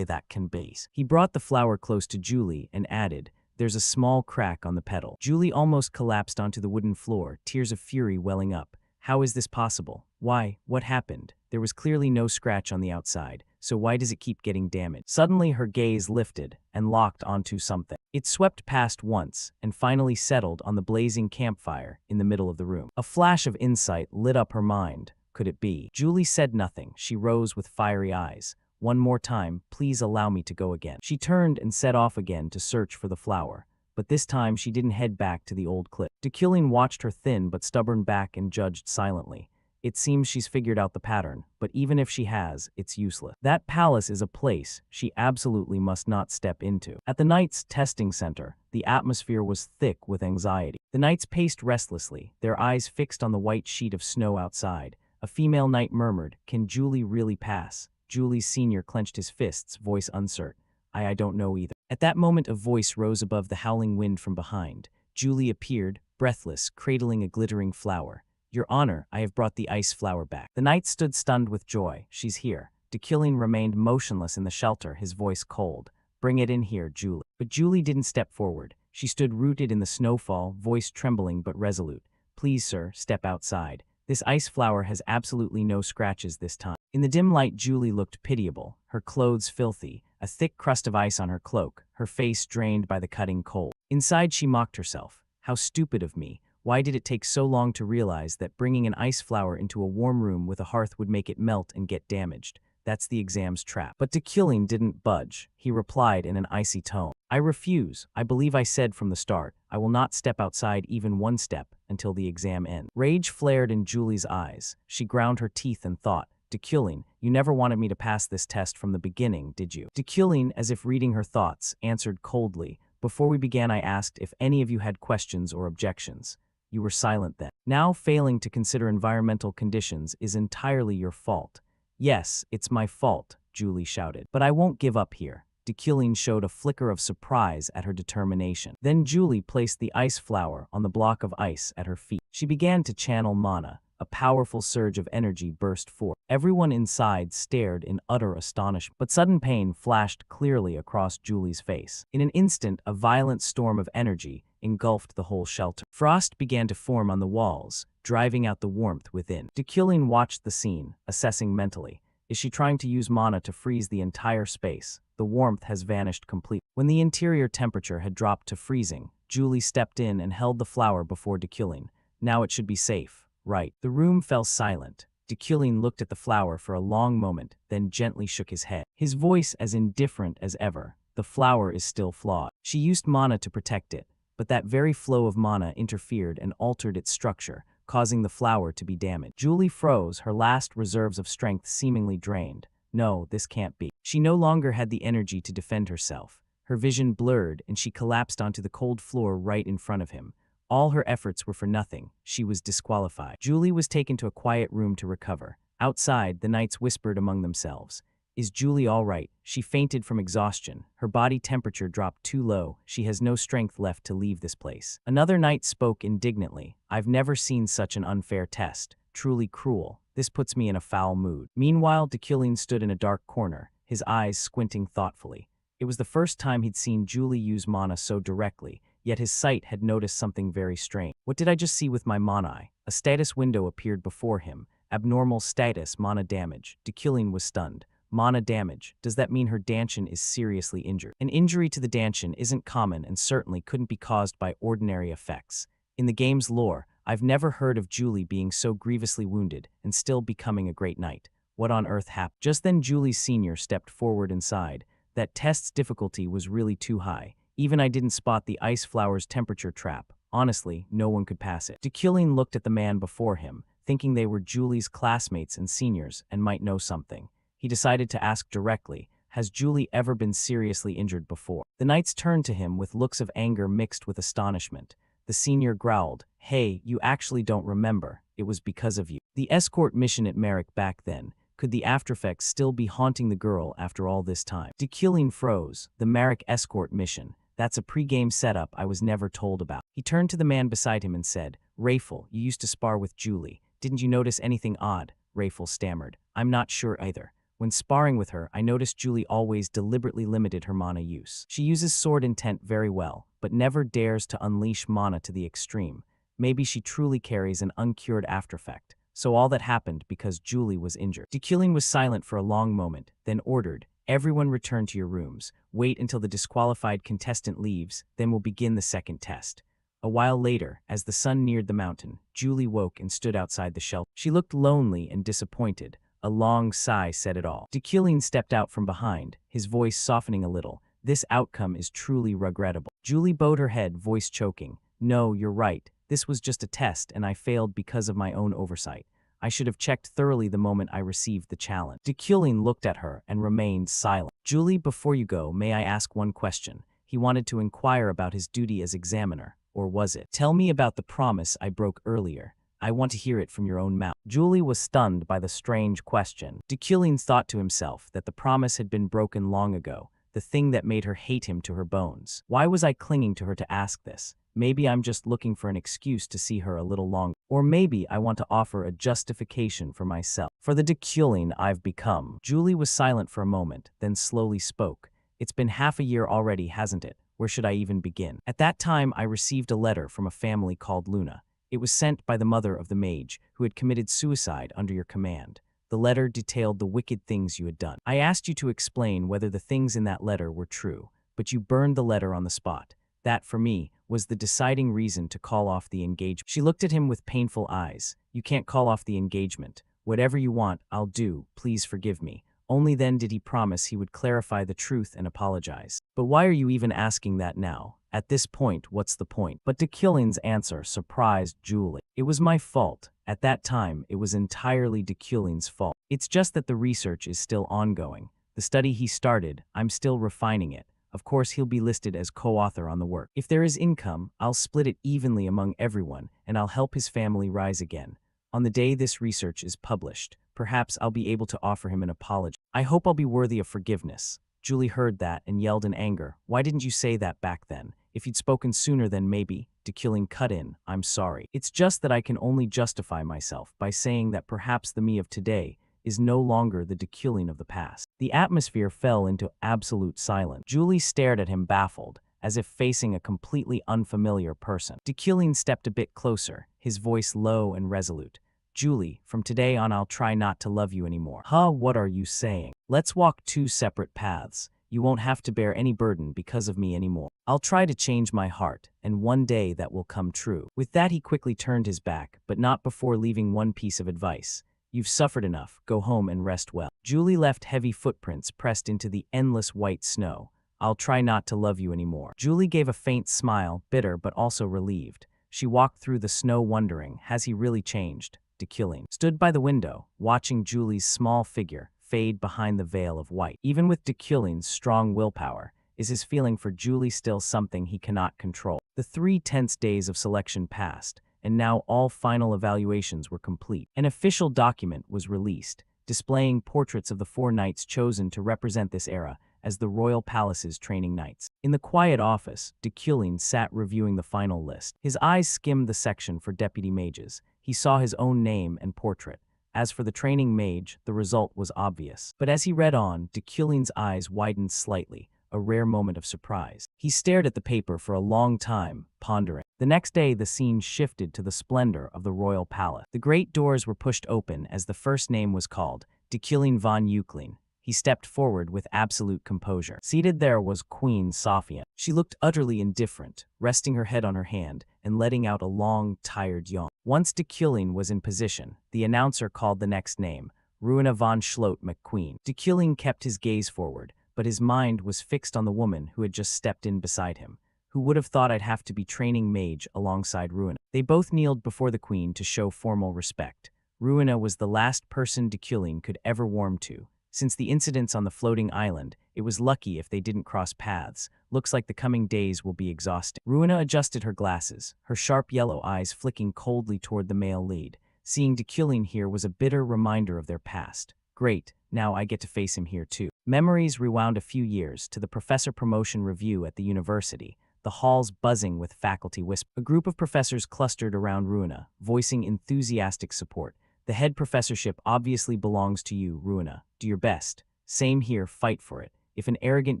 that can be." He brought the flower close to Julie and added, "There's a small crack on the petal." Julie almost collapsed onto the wooden floor, tears of fury welling up. How is this possible? Why, what happened? There was clearly no scratch on the outside, so why does it keep getting damaged? Suddenly her gaze lifted and locked onto something. It swept past once and finally settled on the blazing campfire in the middle of the room. A flash of insight lit up her mind. Could it be? Julie said nothing. She rose with fiery eyes. One more time, please allow me to go again. She turned and set off again to search for the flower. But this time she didn't head back to the old cliff. Dekillian watched her thin but stubborn back and judged silently. It seems she's figured out the pattern, but even if she has, it's useless. That palace is a place she absolutely must not step into. At the Knights' testing center, the atmosphere was thick with anxiety. The Knights paced restlessly, their eyes fixed on the white sheet of snow outside. A female knight murmured, "Can Julie really pass?" Julie's senior clenched his fists, voice uncertain. I don't know either." At that moment a voice rose above the howling wind from behind. Julie appeared, breathless, cradling a glittering flower. "Your Honor, I have brought the ice flower back." The knight stood stunned with joy. "She's here." Dekillian remained motionless in the shelter, his voice cold. "Bring it in here, Julie." But Julie didn't step forward. She stood rooted in the snowfall, voice trembling but resolute. "Please, sir, step outside. This ice flower has absolutely no scratches this time." In the dim light, Julie looked pitiable, her clothes filthy, a thick crust of ice on her cloak, her face drained by the cutting cold. Inside she mocked herself. How stupid of me. Why did it take so long to realize that bringing an ice flower into a warm room with a hearth would make it melt and get damaged? That's the exam's trap. But Dekillian didn't budge. He replied in an icy tone. "I refuse. I believe I said from the start, I will not step outside even one step until the exam ends." Rage flared in Julie's eyes. She ground her teeth and thought, "Dekillian, you never wanted me to pass this test from the beginning, did you?" Dekillian, as if reading her thoughts, answered coldly, "Before we began I asked if any of you had questions or objections. You were silent then. Now failing to consider environmental conditions is entirely your fault." "Yes, it's my fault," Julie shouted. "But I won't give up here." Dekillian showed a flicker of surprise at her determination. Then Julie placed the ice flower on the block of ice at her feet. She began to channel mana. A powerful surge of energy burst forth. Everyone inside stared in utter astonishment, but sudden pain flashed clearly across Julie's face. In an instant, a violent storm of energy engulfed the whole shelter. Frost began to form on the walls, driving out the warmth within. Dekillian watched the scene, assessing mentally. Is she trying to use mana to freeze the entire space? The warmth has vanished completely. When the interior temperature had dropped to freezing, Julie stepped in and held the flower before Dekillian. Now it should be safe. Right. The room fell silent. Dekillian looked at the flower for a long moment, then gently shook his head. His voice as indifferent as ever. "The flower is still flawed. She used mana to protect it, but that very flow of mana interfered and altered its structure, causing the flower to be damaged." Julie froze, her last reserves of strength seemingly drained. No, this can't be. She no longer had the energy to defend herself. Her vision blurred and she collapsed onto the cold floor right in front of him. All her efforts were for nothing. She was disqualified. Julie was taken to a quiet room to recover. Outside, the knights whispered among themselves. "Is Julie all right?" She fainted from exhaustion. Her body temperature dropped too low. She has no strength left to leave this place. Another knight spoke indignantly. "I've never seen such an unfair test. Truly cruel. This puts me in a foul mood." Meanwhile, Dekillian stood in a dark corner, his eyes squinting thoughtfully. It was the first time he'd seen Julie use mana so directly, yet his sight had noticed something very strange. "What did I just see with my mana eye?" A status window appeared before him. Abnormal status, mana damage. Dekillian was stunned. Mana damage. Does that mean her Danshin is seriously injured? An injury to the Danshin isn't common and certainly couldn't be caused by ordinary effects. In the game's lore, I've never heard of Julie being so grievously wounded and still becoming a great knight. What on earth happened? Just then Julie's senior stepped forward and sighed. That test's difficulty was really too high. Even I didn't spot the ice flower's temperature trap. Honestly, no one could pass it. Dekillian looked at the man before him, thinking they were Julie's classmates and seniors and might know something. He decided to ask directly, "Has Julie ever been seriously injured before?" The knights turned to him with looks of anger mixed with astonishment. The senior growled, "Hey, you actually don't remember. It was because of you." The escort mission at Merrick back then. Could the aftereffects still be haunting the girl after all this time? Dekillian froze. The Merrick escort mission. That's a pre-game setup I was never told about. He turned to the man beside him and said, "Rayful, you used to spar with Julie. Didn't you notice anything odd?" Rayful stammered, "I'm not sure either. When sparring with her, I noticed Julie always deliberately limited her mana use. She uses sword intent very well, but never dares to unleash mana to the extreme. Maybe she truly carries an uncured aftereffect. So all that happened because Julie was injured. Dekulin was silent for a long moment, then ordered, "Everyone return to your rooms. Wait until the disqualified contestant leaves, then we'll begin the second test." A while later, as the sun neared the mountain, Julie woke and stood outside the shelter. She looked lonely and disappointed. A long sigh said it all. Dekulin stepped out from behind, his voice softening a little. "This outcome is truly regrettable." Julie bowed her head, voice choking. "No, you're right. This was just a test, and I failed because of my own oversight. I should have checked thoroughly the moment I received the challenge." Dekulin looked at her and remained silent. "Julie, before you go, may I ask one question?" He wanted to inquire about his duty as examiner, or was it? "Tell me about the promise I broke earlier. I want to hear it from your own mouth." Julie was stunned by the strange question. Dekulin thought to himself that the promise had been broken long ago, the thing that made her hate him to her bones. Why was I clinging to her to ask this? Maybe I'm just looking for an excuse to see her a little longer. Or maybe I want to offer a justification for myself, for the Dekulin I've become. Julie was silent for a moment, then slowly spoke. "It's been half a year already, hasn't it? Where should I even begin? At that time, I received a letter from a family called Luna. It was sent by the mother of the mage, who had committed suicide under your command. The letter detailed the wicked things you had done. I asked you to explain whether the things in that letter were true, but you burned the letter on the spot. That, for me, was the deciding reason to call off the engagement." She looked at him with painful eyes. "You can't call off the engagement. Whatever you want, I'll do. Please forgive me." Only then did he promise he would clarify the truth and apologize. "But why are you even asking that now? At this point, what's the point?" But Dekulin's answer surprised Julie. "It was my fault. At that time, it was entirely Dekulin's fault. It's just that the research is still ongoing. The study he started, I'm still refining it. Of course, he'll be listed as co-author on the work. If there is income, I'll split it evenly among everyone, and I'll help his family rise again. On the day this research is published, perhaps I'll be able to offer him an apology. I hope I'll be worthy of forgiveness." Julie heard that and yelled in anger. "Why didn't you say that back then? If you'd spoken sooner, then maybe." Dekulin cut in. "I'm sorry. It's just that I can only justify myself by saying that perhaps the me of today is no longer the Dekulin of the past." The atmosphere fell into absolute silence. Julie stared at him baffled, as if facing a completely unfamiliar person. Dekulin stepped a bit closer, his voice low and resolute. "Julie, from today on I'll try not to love you anymore." "Huh, what are you saying? Let's walk two separate paths. You won't have to bear any burden because of me anymore. I'll try to change my heart, and one day that will come true." With that he quickly turned his back, but not before leaving one piece of advice. "You've suffered enough, go home and rest well." Julie left heavy footprints pressed into the endless white snow. "I'll try not to love you anymore." Julie gave a faint smile, bitter but also relieved. She walked through the snow wondering, has he really changed? Dekulin stood by the window, watching Julie's small figure fade behind the veil of white. Even with Dekulin's strong willpower, is his feeling for Julie still something he cannot control? The 3 tense days of selection passed, and now all final evaluations were complete. An official document was released, displaying portraits of the 4 knights chosen to represent this era as the Royal Palace's training knights. In the quiet office, Dekulin sat reviewing the final list. His eyes skimmed the section for deputy mages. He saw his own name and portrait. As for the training mage, the result was obvious. But as he read on, Dekulin's eyes widened slightly, a rare moment of surprise. He stared at the paper for a long time, pondering. The next day, the scene shifted to the splendor of the royal palace. The great doors were pushed open as the first name was called, Dekulin von Euclin. He stepped forward with absolute composure. Seated there was Queen Sophia. She looked utterly indifferent, resting her head on her hand and letting out a long, tired yawn. Once Dekulin was in position, the announcer called the next name, Ruina von Schlote McQueen. Dekulin kept his gaze forward, but his mind was fixed on the woman who had just stepped in beside him. Who would have thought I'd have to be training mage alongside Ruina? They both kneeled before the queen to show formal respect. Ruina was the last person Dekulin could ever warm to. Since the incidents on the floating island, it was lucky if they didn't cross paths. Looks like the coming days will be exhausting. Ruina adjusted her glasses, her sharp yellow eyes flicking coldly toward the male lead. Seeing Dekulin here was a bitter reminder of their past. Great, now I get to face him here too. Memories rewound a few years to the professor promotion review at the university, the halls buzzing with faculty whisper. A group of professors clustered around Ruina, voicing enthusiastic support. The head professorship obviously belongs to you, Ruina. Do your best. Same here, fight for it. If an arrogant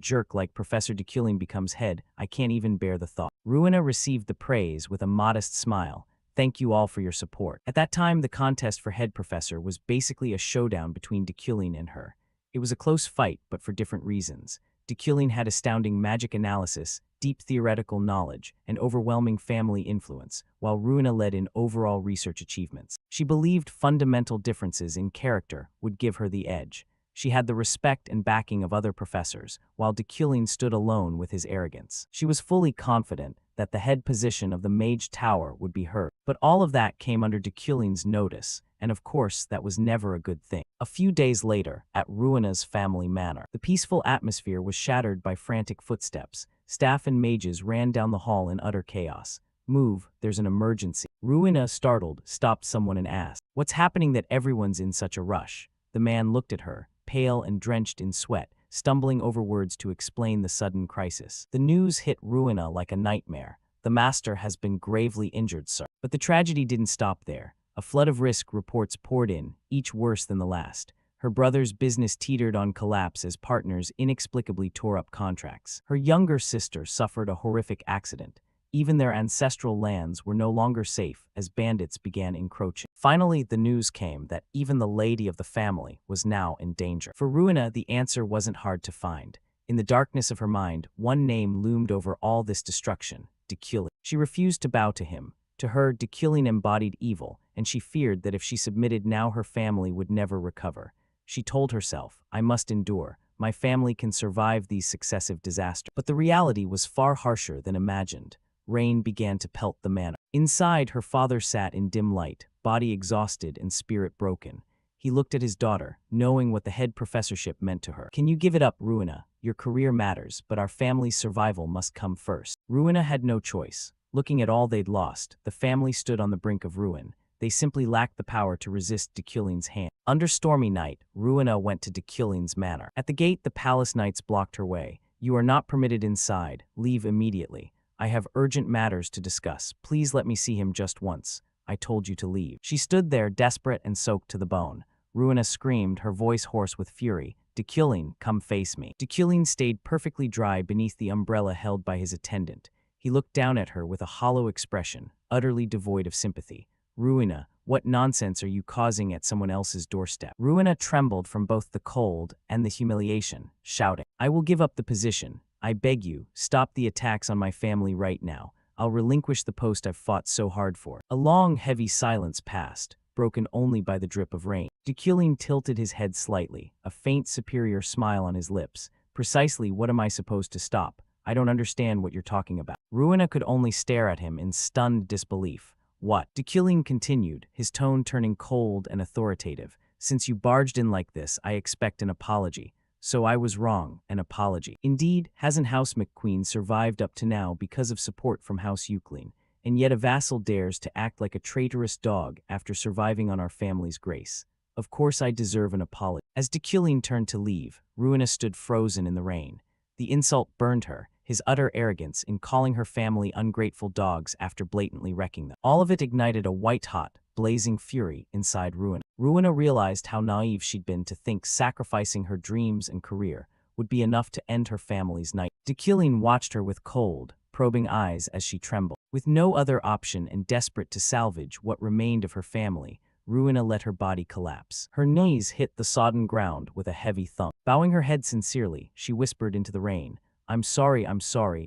jerk like Professor Dekulin becomes head, I can't even bear the thought. Ruina received the praise with a modest smile, Thank you all for your support. At that time, the contest for head professor was basically a showdown between Dekulin and her. It was a close fight, but for different reasons. Dekulin had astounding magic analysis, deep theoretical knowledge, and overwhelming family influence, while Ruina led in overall research achievements. She believed fundamental differences in character would give her the edge. She had the respect and backing of other professors, while Dekulin stood alone with his arrogance. She was fully confident that the head position of the Mage Tower would be hers. But all of that came under Dekulin's notice, and of course that was never a good thing. A few days later, at Ruina's family manor, the peaceful atmosphere was shattered by frantic footsteps. Staff and mages ran down the hall in utter chaos. Move, there's an emergency. Ruina, startled, stopped someone and asked, "What's happening that everyone's in such a rush?" The man looked at her, pale and drenched in sweat, stumbling over words to explain the sudden crisis. The news hit Ruina like a nightmare. "The master has been gravely injured, sir." But the tragedy didn't stop there. A flood of risk reports poured in, each worse than the last. Her brother's business teetered on collapse as partners inexplicably tore up contracts. Her younger sister suffered a horrific accident. Even their ancestral lands were no longer safe as bandits began encroaching. Finally, the news came that even the lady of the family was now in danger. For Ruina, the answer wasn't hard to find. In the darkness of her mind, one name loomed over all this destruction: Dekulin. She refused to bow to him. To her, Dekulin embodied evil, and she feared that if she submitted now her family would never recover. She told herself, "I must endure. My family can survive these successive disasters." But the reality was far harsher than imagined. Rain began to pelt the manor. Inside, her father sat in dim light, body exhausted and spirit broken. He looked at his daughter, knowing what the head professorship meant to her. "Can you give it up, Ruina? Your career matters, but our family's survival must come first." Ruina had no choice. Looking at all they'd lost, the family stood on the brink of ruin. They simply lacked the power to resist Dekulin's hand. Under stormy night, Ruina went to Dekulin's manor. At the gate, the palace knights blocked her way. "You are not permitted inside. Leave immediately. I have urgent matters to discuss. Please let me see him just once. I told you to leave." She stood there, desperate and soaked to the bone. Ruina screamed, her voice hoarse with fury. "Dekulin, come face me." Dekulin stayed perfectly dry beneath the umbrella held by his attendant. He looked down at her with a hollow expression, utterly devoid of sympathy. "Ruina, what nonsense are you causing at someone else's doorstep?" Ruina trembled from both the cold and the humiliation, shouting, "I will give up the position. I beg you, stop the attacks on my family right now. I'll relinquish the post I've fought so hard for." A long, heavy silence passed, broken only by the drip of rain. Dekulin tilted his head slightly, a faint superior smile on his lips. "Precisely what am I supposed to stop? I don't understand what you're talking about." Ruina could only stare at him in stunned disbelief. "What?" Dekulin continued, his tone turning cold and authoritative. "Since you barged in like this, I expect an apology." "So I was wrong, an apology." "Indeed, hasn't House McQueen survived up to now because of support from House Euclid? And yet a vassal dares to act like a traitorous dog after surviving on our family's grace. Of course I deserve an apology." As Dekulin turned to leave, Ruina stood frozen in the rain. The insult burned her, his utter arrogance in calling her family ungrateful dogs after blatantly wrecking them. All of it ignited a white-hot, blazing fury inside Ruina. Ruina realized how naive she'd been to think sacrificing her dreams and career would be enough to end her family's night. Dekulin watched her with cold, probing eyes as she trembled. With no other option and desperate to salvage what remained of her family, Ruina let her body collapse. Her knees hit the sodden ground with a heavy thump. Bowing her head sincerely, she whispered into the rain, I'm sorry,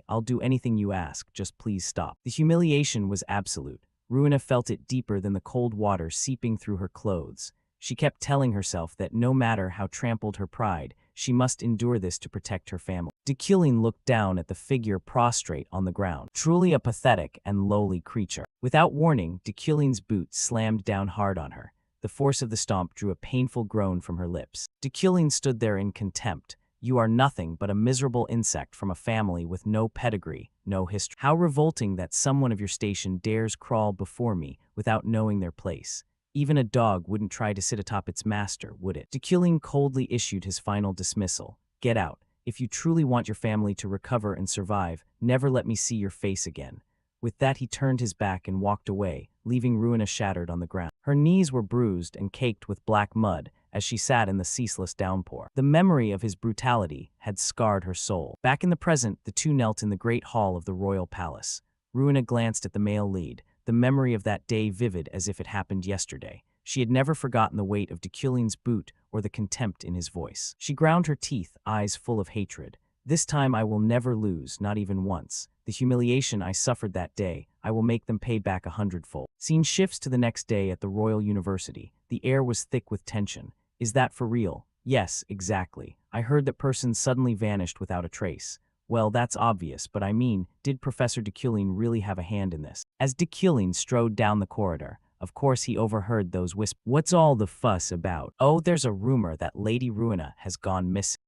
I'll do anything you ask, just please stop." The humiliation was absolute. Ruina felt it deeper than the cold water seeping through her clothes. She kept telling herself that no matter how trampled her pride, she must endure this to protect her family. Dekulin looked down at the figure prostrate on the ground, truly a pathetic and lowly creature. Without warning, Dekulin's boot slammed down hard on her. The force of the stomp drew a painful groan from her lips. Dekulin stood there in contempt. "You are nothing but a miserable insect from a family with no pedigree, no history. How revolting that someone of your station dares crawl before me without knowing their place. Even a dog wouldn't try to sit atop its master, would it?" Dekulin coldly issued his final dismissal. "Get out. If you truly want your family to recover and survive, never let me see your face again." With that, he turned his back and walked away, leaving Ruina shattered on the ground. Her knees were bruised and caked with black mud as she sat in the ceaseless downpour. The memory of his brutality had scarred her soul. Back in the present, the two knelt in the great hall of the royal palace. Ruina glanced at the male lead, the memory of that day vivid as if it happened yesterday. She had never forgotten the weight of Deculin's boot or the contempt in his voice. She ground her teeth, eyes full of hatred. This time I will never lose, not even once. The humiliation I suffered that day, I will make them pay back 100-fold. Scene shifts to the next day at the Royal University. The air was thick with tension. Is that for real? Yes, exactly. I heard that person suddenly vanished without a trace. Well, that's obvious, but I mean, did Professor Deculin really have a hand in this? As Deculin strode down the corridor, of course he overheard those whispers. What's all the fuss about? Oh, there's a rumor that Lady Ruina has gone missing.